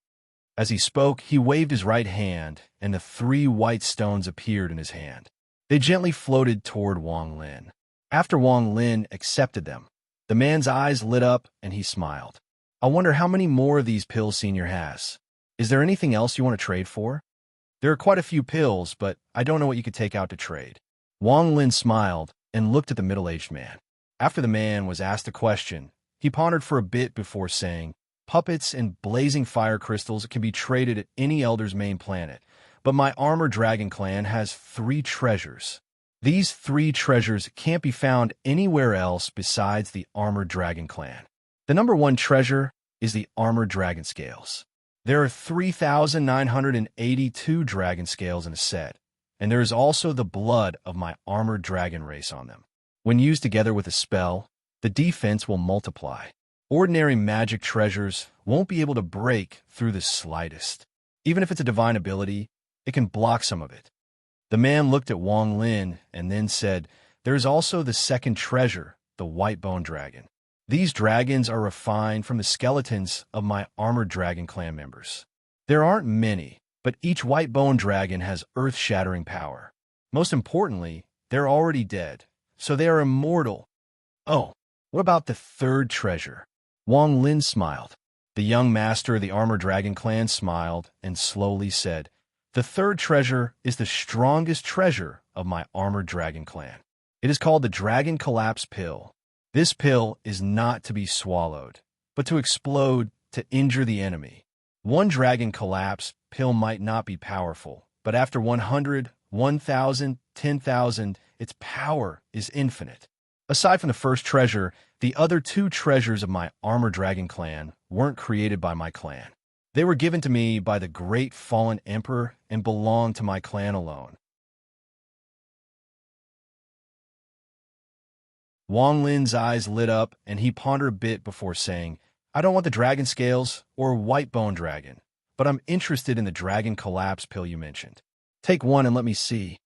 As he spoke, he waved his right hand, and the 3 white stones appeared in his hand. They gently floated toward Wang Lin. After Wang Lin accepted them, the man's eyes lit up and he smiled. "I wonder how many more of these pills Senior has. Is there anything else you want to trade for?" "There are quite a few pills, but I don't know what you could take out to trade." Wang Lin smiled and looked at the middle-aged man. After the man was asked a question, he pondered for a bit before saying, "Puppets and blazing fire crystals can be traded at any elder's main planet, but my Armored Dragon clan has 3 treasures. These 3 treasures can't be found anywhere else besides the Armored Dragon clan. The number 1 treasure is the Armored Dragon scales. There are 3,982 dragon scales in a set, and there is also the blood of my armored dragon race on them. When used together with a spell, the defense will multiply. Ordinary magic treasures won't be able to break through the slightest. Even if it's a divine ability, it can block some of it. The man looked at Wang Lin and then said, "There is also the second treasure, the white bone dragon. These dragons are refined from the skeletons of my armored dragon clan members. There aren't many, but each white bone dragon has earth-shattering power. Most importantly, they're already dead, so they are immortal." "Oh, what about the third treasure?" Wang Lin smiled. The young master of the armored dragon clan smiled and slowly said, "The third treasure is the strongest treasure of my armored dragon clan. It is called the Dragon Collapse Pill. This pill is not to be swallowed, but to explode to injure the enemy. One dragon collapse pill might not be powerful, but after 100, 1,000, 10,000, its power is infinite. Aside from the first treasure, the other two treasures of my armored dragon clan weren't created by my clan. They were given to me by the great fallen emperor and belong to my clan alone." Wang Lin's eyes lit up, and he pondered a bit before saying, "I don't want the dragon scales or white bone dragon, but I'm interested in the dragon collapse pill you mentioned. Take one and let me see."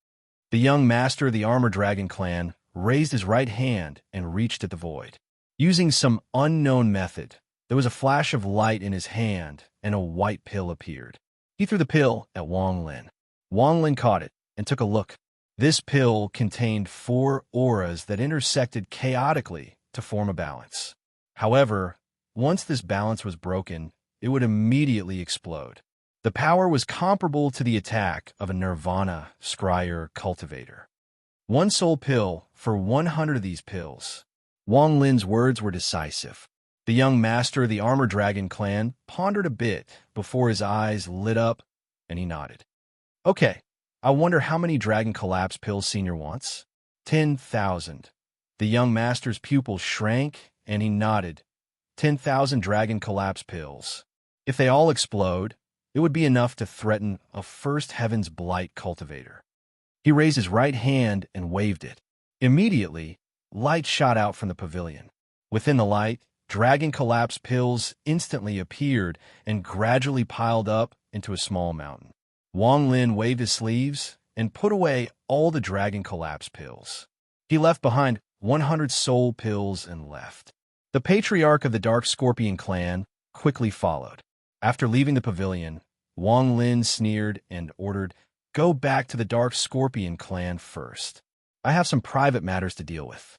The young master of the armored dragon clan raised his right hand and reached at the void. Using some unknown method, there was a flash of light in his hand, and a white pill appeared. He threw the pill at Wang Lin. Wang Lin caught it and took a look. This pill contained 4 auras that intersected chaotically to form a balance. However, once this balance was broken, it would immediately explode. The power was comparable to the attack of a Nirvana scryer cultivator. 1 soul pill for 100 of these pills. Wang Lin's words were decisive. The young master of the armored dragon clan pondered a bit before his eyes lit up, and he nodded. "Okay. I wonder how many dragon collapse pills Senior wants?" 10,000. The young master's pupils shrank, and he nodded. 10,000 dragon collapse pills. If they all explode, it would be enough to threaten a first heaven's blight cultivator. He raised his right hand and waved it. Immediately, light shot out from the pavilion. Within the light, dragon collapse pills instantly appeared and gradually piled up into a small mountain. Wang Lin waved his sleeves and put away all the dragon collapse pills. He left behind 100 soul pills and left. The patriarch of the Dark Scorpion clan quickly followed. After leaving the pavilion, Wang Lin sneered and ordered, "Go back to the Dark Scorpion clan first. I have some private matters to deal with."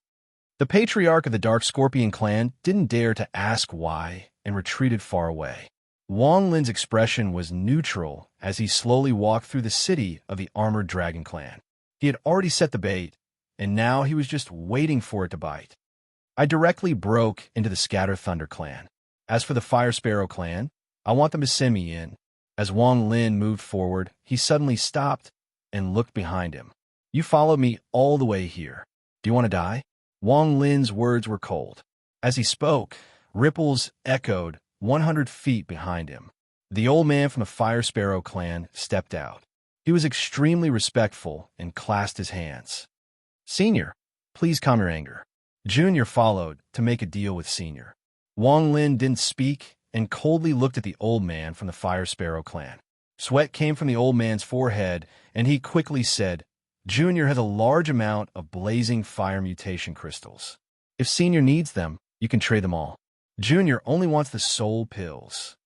The patriarch of the Dark Scorpion clan didn't dare to ask why and retreated far away. Wang Lin's expression was neutral as he slowly walked through the city of the Armored Dragon clan. He had already set the bait, and now he was just waiting for it to bite. I directly broke into the Scatter Thunder clan. As for the Fire Sparrow clan, I want them to send me in. As Wang Lin moved forward, he suddenly stopped and looked behind him. "You followed me all the way here. Do you want to die?" Wang Lin's words were cold. As he spoke, ripples echoed 100 feet behind him. The old man from the Fire Sparrow clan stepped out. He was extremely respectful and clasped his hands. "Senior, please calm your anger." Junior followed to make a deal with Senior. Wang Lin didn't speak and coldly looked at the old man from the Fire Sparrow clan. Sweat came from the old man's forehead, and he quickly said, "Junior has a large amount of blazing fire mutation crystals. If Senior needs them, you can trade them all. Junior only wants the soul pills."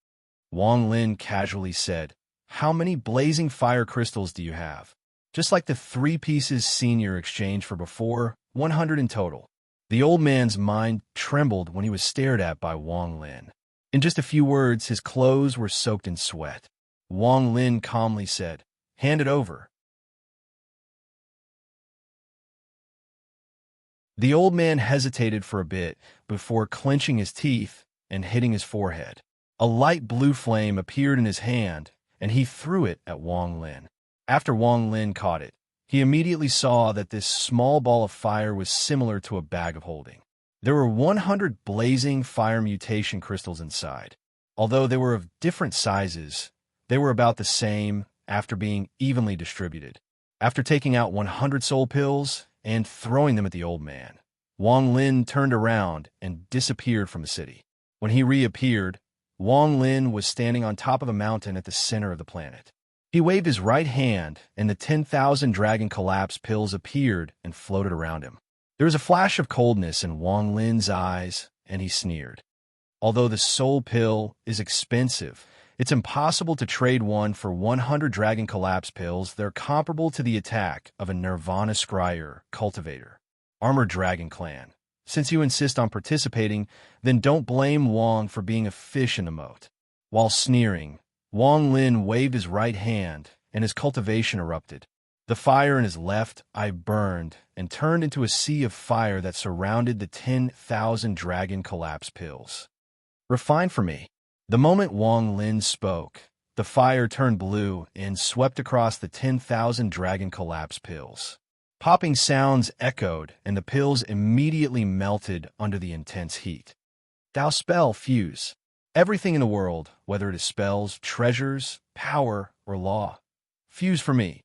Wang Lin casually said, "How many blazing fire crystals do you have?" "Just like the 3 pieces Senior exchanged for before, 100 in total." The old man's mind trembled when he was stared at by Wang Lin. In just a few words, his clothes were soaked in sweat. Wang Lin calmly said, "Hand it over." The old man hesitated for a bit before clenching his teeth and hitting his forehead. A light blue flame appeared in his hand, and he threw it at Wang Lin. After Wang Lin caught it, he immediately saw that this small ball of fire was similar to a bag of holding. There were 100 blazing fire mutation crystals inside. Although they were of different sizes, they were about the same after being evenly distributed. After taking out 100 soul pills and throwing them at the old man, Wang Lin turned around and disappeared from the city. When he reappeared, Wang Lin was standing on top of a mountain at the center of the planet. He waved his right hand, and the 10,000 dragon collapse pills appeared and floated around him. There was a flash of coldness in Wang Lin's eyes, and he sneered. Although the soul pill is expensive, it's impossible to trade one for 100 dragon collapse pills. They're comparable to the attack of a Nirvana scryer cultivator. Armored Dragon Clan. Since you insist on participating, then don't blame Wang for being a fish in the moat. While sneering, Wang Lin waved his right hand, and his cultivation erupted. The fire in his left eye burned and turned into a sea of fire that surrounded the 10,000 dragon collapse pills. Refine for me. The moment Wang Lin spoke, the fire turned blue and swept across the 10,000 dragon collapse pills. Popping sounds echoed, and the pills immediately melted under the intense heat. Thou spell fuse. Everything in the world, whether it is spells, treasures, power, or law. Fuse for me.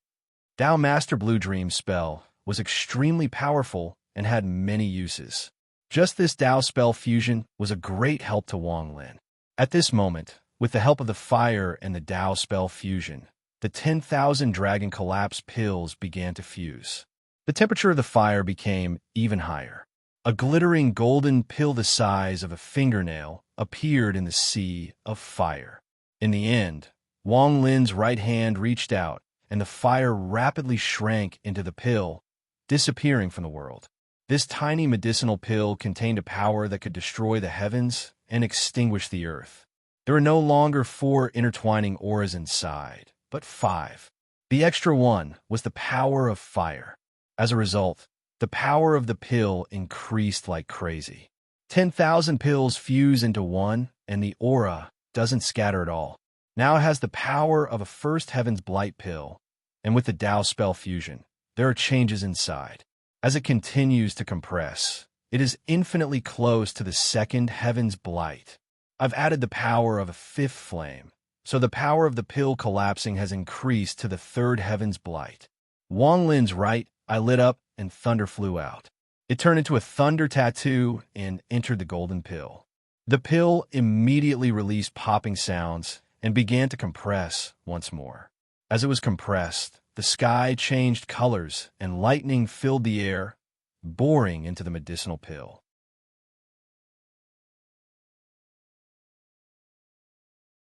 Thou Master Blue Dream spell was extremely powerful and had many uses. Just this Tao spell fusion was a great help to Wang Lin. At this moment, with the help of the fire and the Tao spell fusion, the 10,000 dragon collapse pills began to fuse. The temperature of the fire became even higher. A glittering golden pill the size of a fingernail appeared in the sea of fire. In the end, Wang Lin's right hand reached out, and the fire rapidly shrank into the pill, disappearing from the world. This tiny medicinal pill contained a power that could destroy the heavens and extinguish the earth. There were no longer 4 intertwining auras inside, but 5. The extra one was the power of fire. As a result, the power of the pill increased like crazy. 10,000 pills fuse into one, and the aura doesn't scatter at all. Now it has the power of a first Heaven's Blight pill, and with the Tao spell fusion, there are changes inside. As it continues to compress, it is infinitely close to the second Heaven's Blight. I've added the power of a 5th flame, so the power of the pill collapsing has increased to the 3rd Heaven's Blight. Wang Lin's right eye lit up and thunder flew out. It turned into a thunder tattoo and entered the golden pill. The pill immediately released popping sounds and began to compress once more. As it was compressed, the sky changed colors and lightning filled the air, boring into the medicinal pill.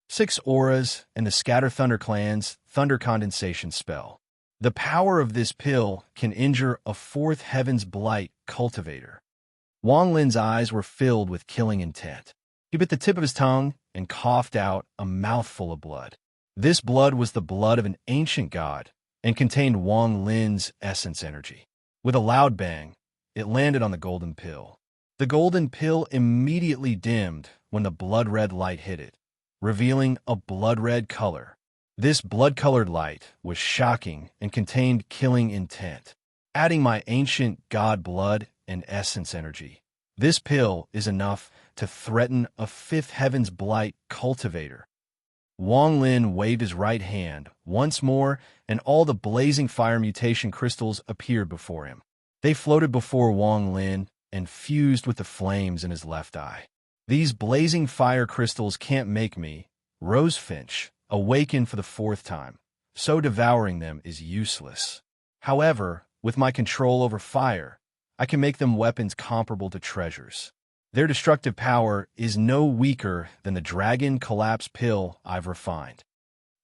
Six auras and the Scatter Thunder Clan's Thunder Condensation spell. The power of this pill can injure a 4th Heaven's Blight cultivator. Wang Lin's eyes were filled with killing intent. He bit the tip of his tongue and coughed out a mouthful of blood. This blood was the blood of an ancient god and contained Wang Lin's essence energy. With a loud bang, it landed on the golden pill. The golden pill immediately dimmed when the blood-red light hit it, revealing a blood-red color. This blood-colored light was shocking and contained killing intent. Adding my ancient god blood and essence energy, this pill is enough to threaten a 5th Heaven's Blight cultivator. Wang Lin waved his right hand once more, and all the blazing fire mutation crystals appeared before him. They floated before Wang Lin and fused with the flames in his left eye. These blazing fire crystals can't make me, Rosefinch, awaken for the 4th time, so devouring them is useless. However, with my control over fire, I can make them weapons comparable to treasures. Their destructive power is no weaker than the Dragon Collapse pill I've refined.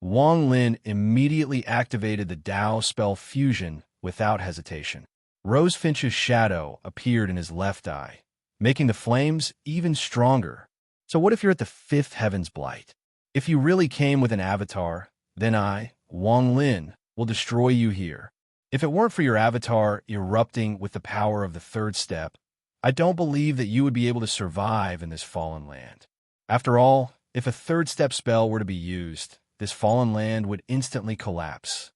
Wang Lin immediately activated the Tao spell fusion without hesitation. Rosefinch's shadow appeared in his left eye, making the flames even stronger. So what if you're at the 5th Heaven's Blight? If you really came with an avatar, then I, Wang Lin, will destroy you here. If it weren't for your avatar erupting with the power of the 3rd step, I don't believe that you would be able to survive in this fallen land. After all, if a 3rd step spell were to be used, this fallen land would instantly collapse.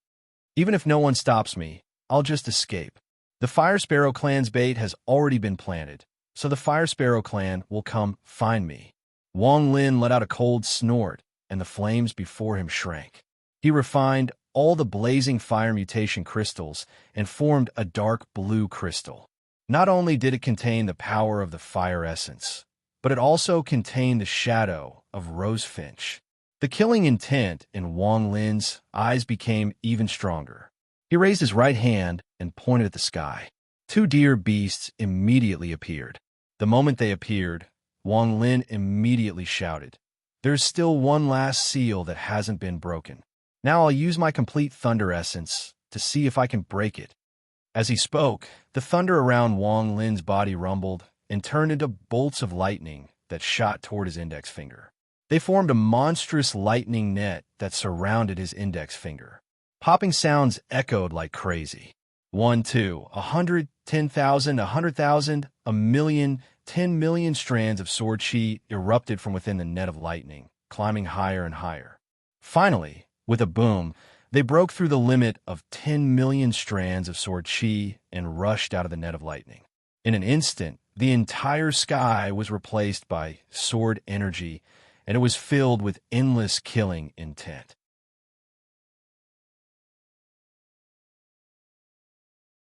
Even if no one stops me, I'll just escape. The Fire Sparrow clan's bait has already been planted, so the Fire Sparrow clan will come find me. Wang Lin let out a cold snort, and the flames before him shrank. He refined all the blazing fire mutation crystals and formed a dark blue crystal. Not only did it contain the power of the fire essence, but it also contained the shadow of Rosefinch. The killing intent in Wang Lin's eyes became even stronger. He raised his right hand and pointed at the sky. Two deer beasts immediately appeared. The moment they appeared, Wang Lin immediately shouted, "There's still one last seal that hasn't been broken. Now I'll use my complete thunder essence to see if I can break it." As he spoke, the thunder around Wang Lin's body rumbled and turned into bolts of lightning that shot toward his index finger. They formed a monstrous lightning net that surrounded his index finger. Popping sounds echoed like crazy. 1, 2, 100, 10,000, 100,000, a million, 10 million strands of sword chi erupted from within the net of lightning, climbing higher and higher. Finally, with a boom, they broke through the limit of 10 million strands of sword chi and rushed out of the net of lightning. In an instant, the entire sky was replaced by sword energy, and it was filled with endless killing intent.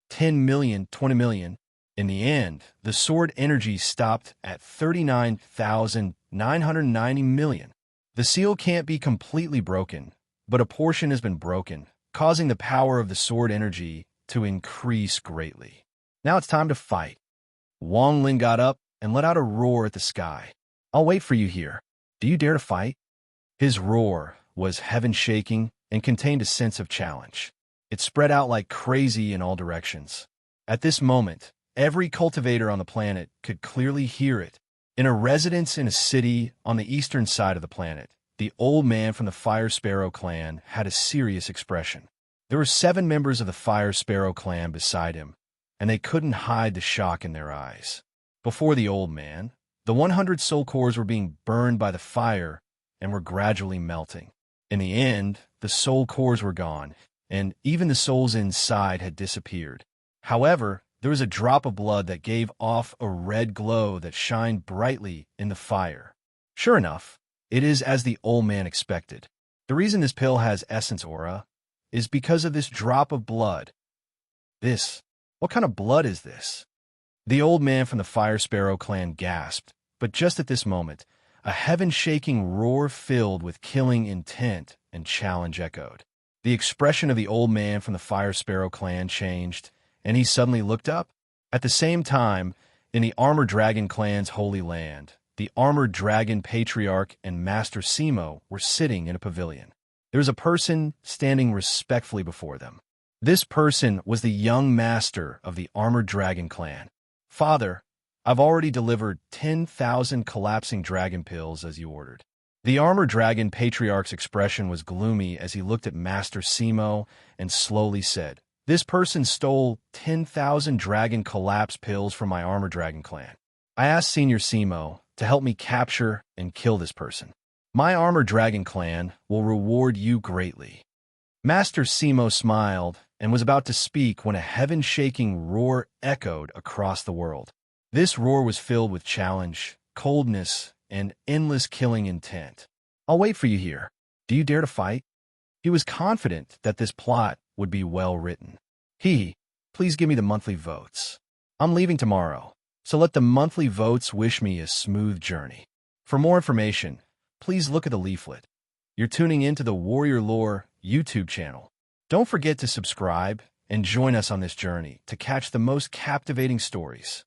10 million, 20 million. In the end, the sword energy stopped at 39,990 million. The seal can't be completely broken, but a portion has been broken, causing the power of the sword energy to increase greatly. Now it's time to fight. Wang Lin got up and let out a roar at the sky. "I'll wait for you here. Do you dare to fight?" His roar was heaven-shaking and contained a sense of challenge. It spread out like crazy in all directions. At this moment, every cultivator on the planet could clearly hear it. In a residence in a city on the eastern side of the planet, the old man from the Fire Sparrow clan had a serious expression. There were 7 members of the Fire Sparrow clan beside him, and they couldn't hide the shock in their eyes. Before the old man, the 100 soul cores were being burned by the fire and were gradually melting. In the end, the soul cores were gone, and even the souls inside had disappeared. However, there was a drop of blood that gave off a red glow that shined brightly in the fire. Sure enough, it is as the old man expected. The reason this pill has essence aura is because of this drop of blood. What kind of blood is this? The old man from the Fire Sparrow clan gasped, but just at this moment, a heaven-shaking roar filled with killing intent and challenge echoed. The expression of the old man from the Fire Sparrow clan changed, and he suddenly looked up. At the same time, in the Armored Dragon clan's holy land, the Armored Dragon Patriarch and Master Simo were sitting in a pavilion. There was a person standing respectfully before them. This person was the young master of the Armored Dragon clan. "Father, I've already delivered 10,000 collapsing dragon pills as you ordered." The Armored Dragon Patriarch's expression was gloomy as he looked at Master Simo and slowly said, "This person stole 10,000 dragon collapse pills from my Armored Dragon clan. I asked Senior Simo to help me capture and kill this person. My Armored Dragon clan will reward you greatly." Master Simo smiled and was about to speak when a heaven-shaking roar echoed across the world. This roar was filled with challenge, coldness, and endless killing intent. "I'll wait for you here. Do you dare to fight?" He was confident that this plot would be well written. Please give me the monthly votes. I'm leaving tomorrow, so let the monthly votes wish me a smooth journey. For more information, please look at the leaflet. You're tuning into the Warrior Lore YouTube channel. Don't forget to subscribe and join us on this journey to catch the most captivating stories.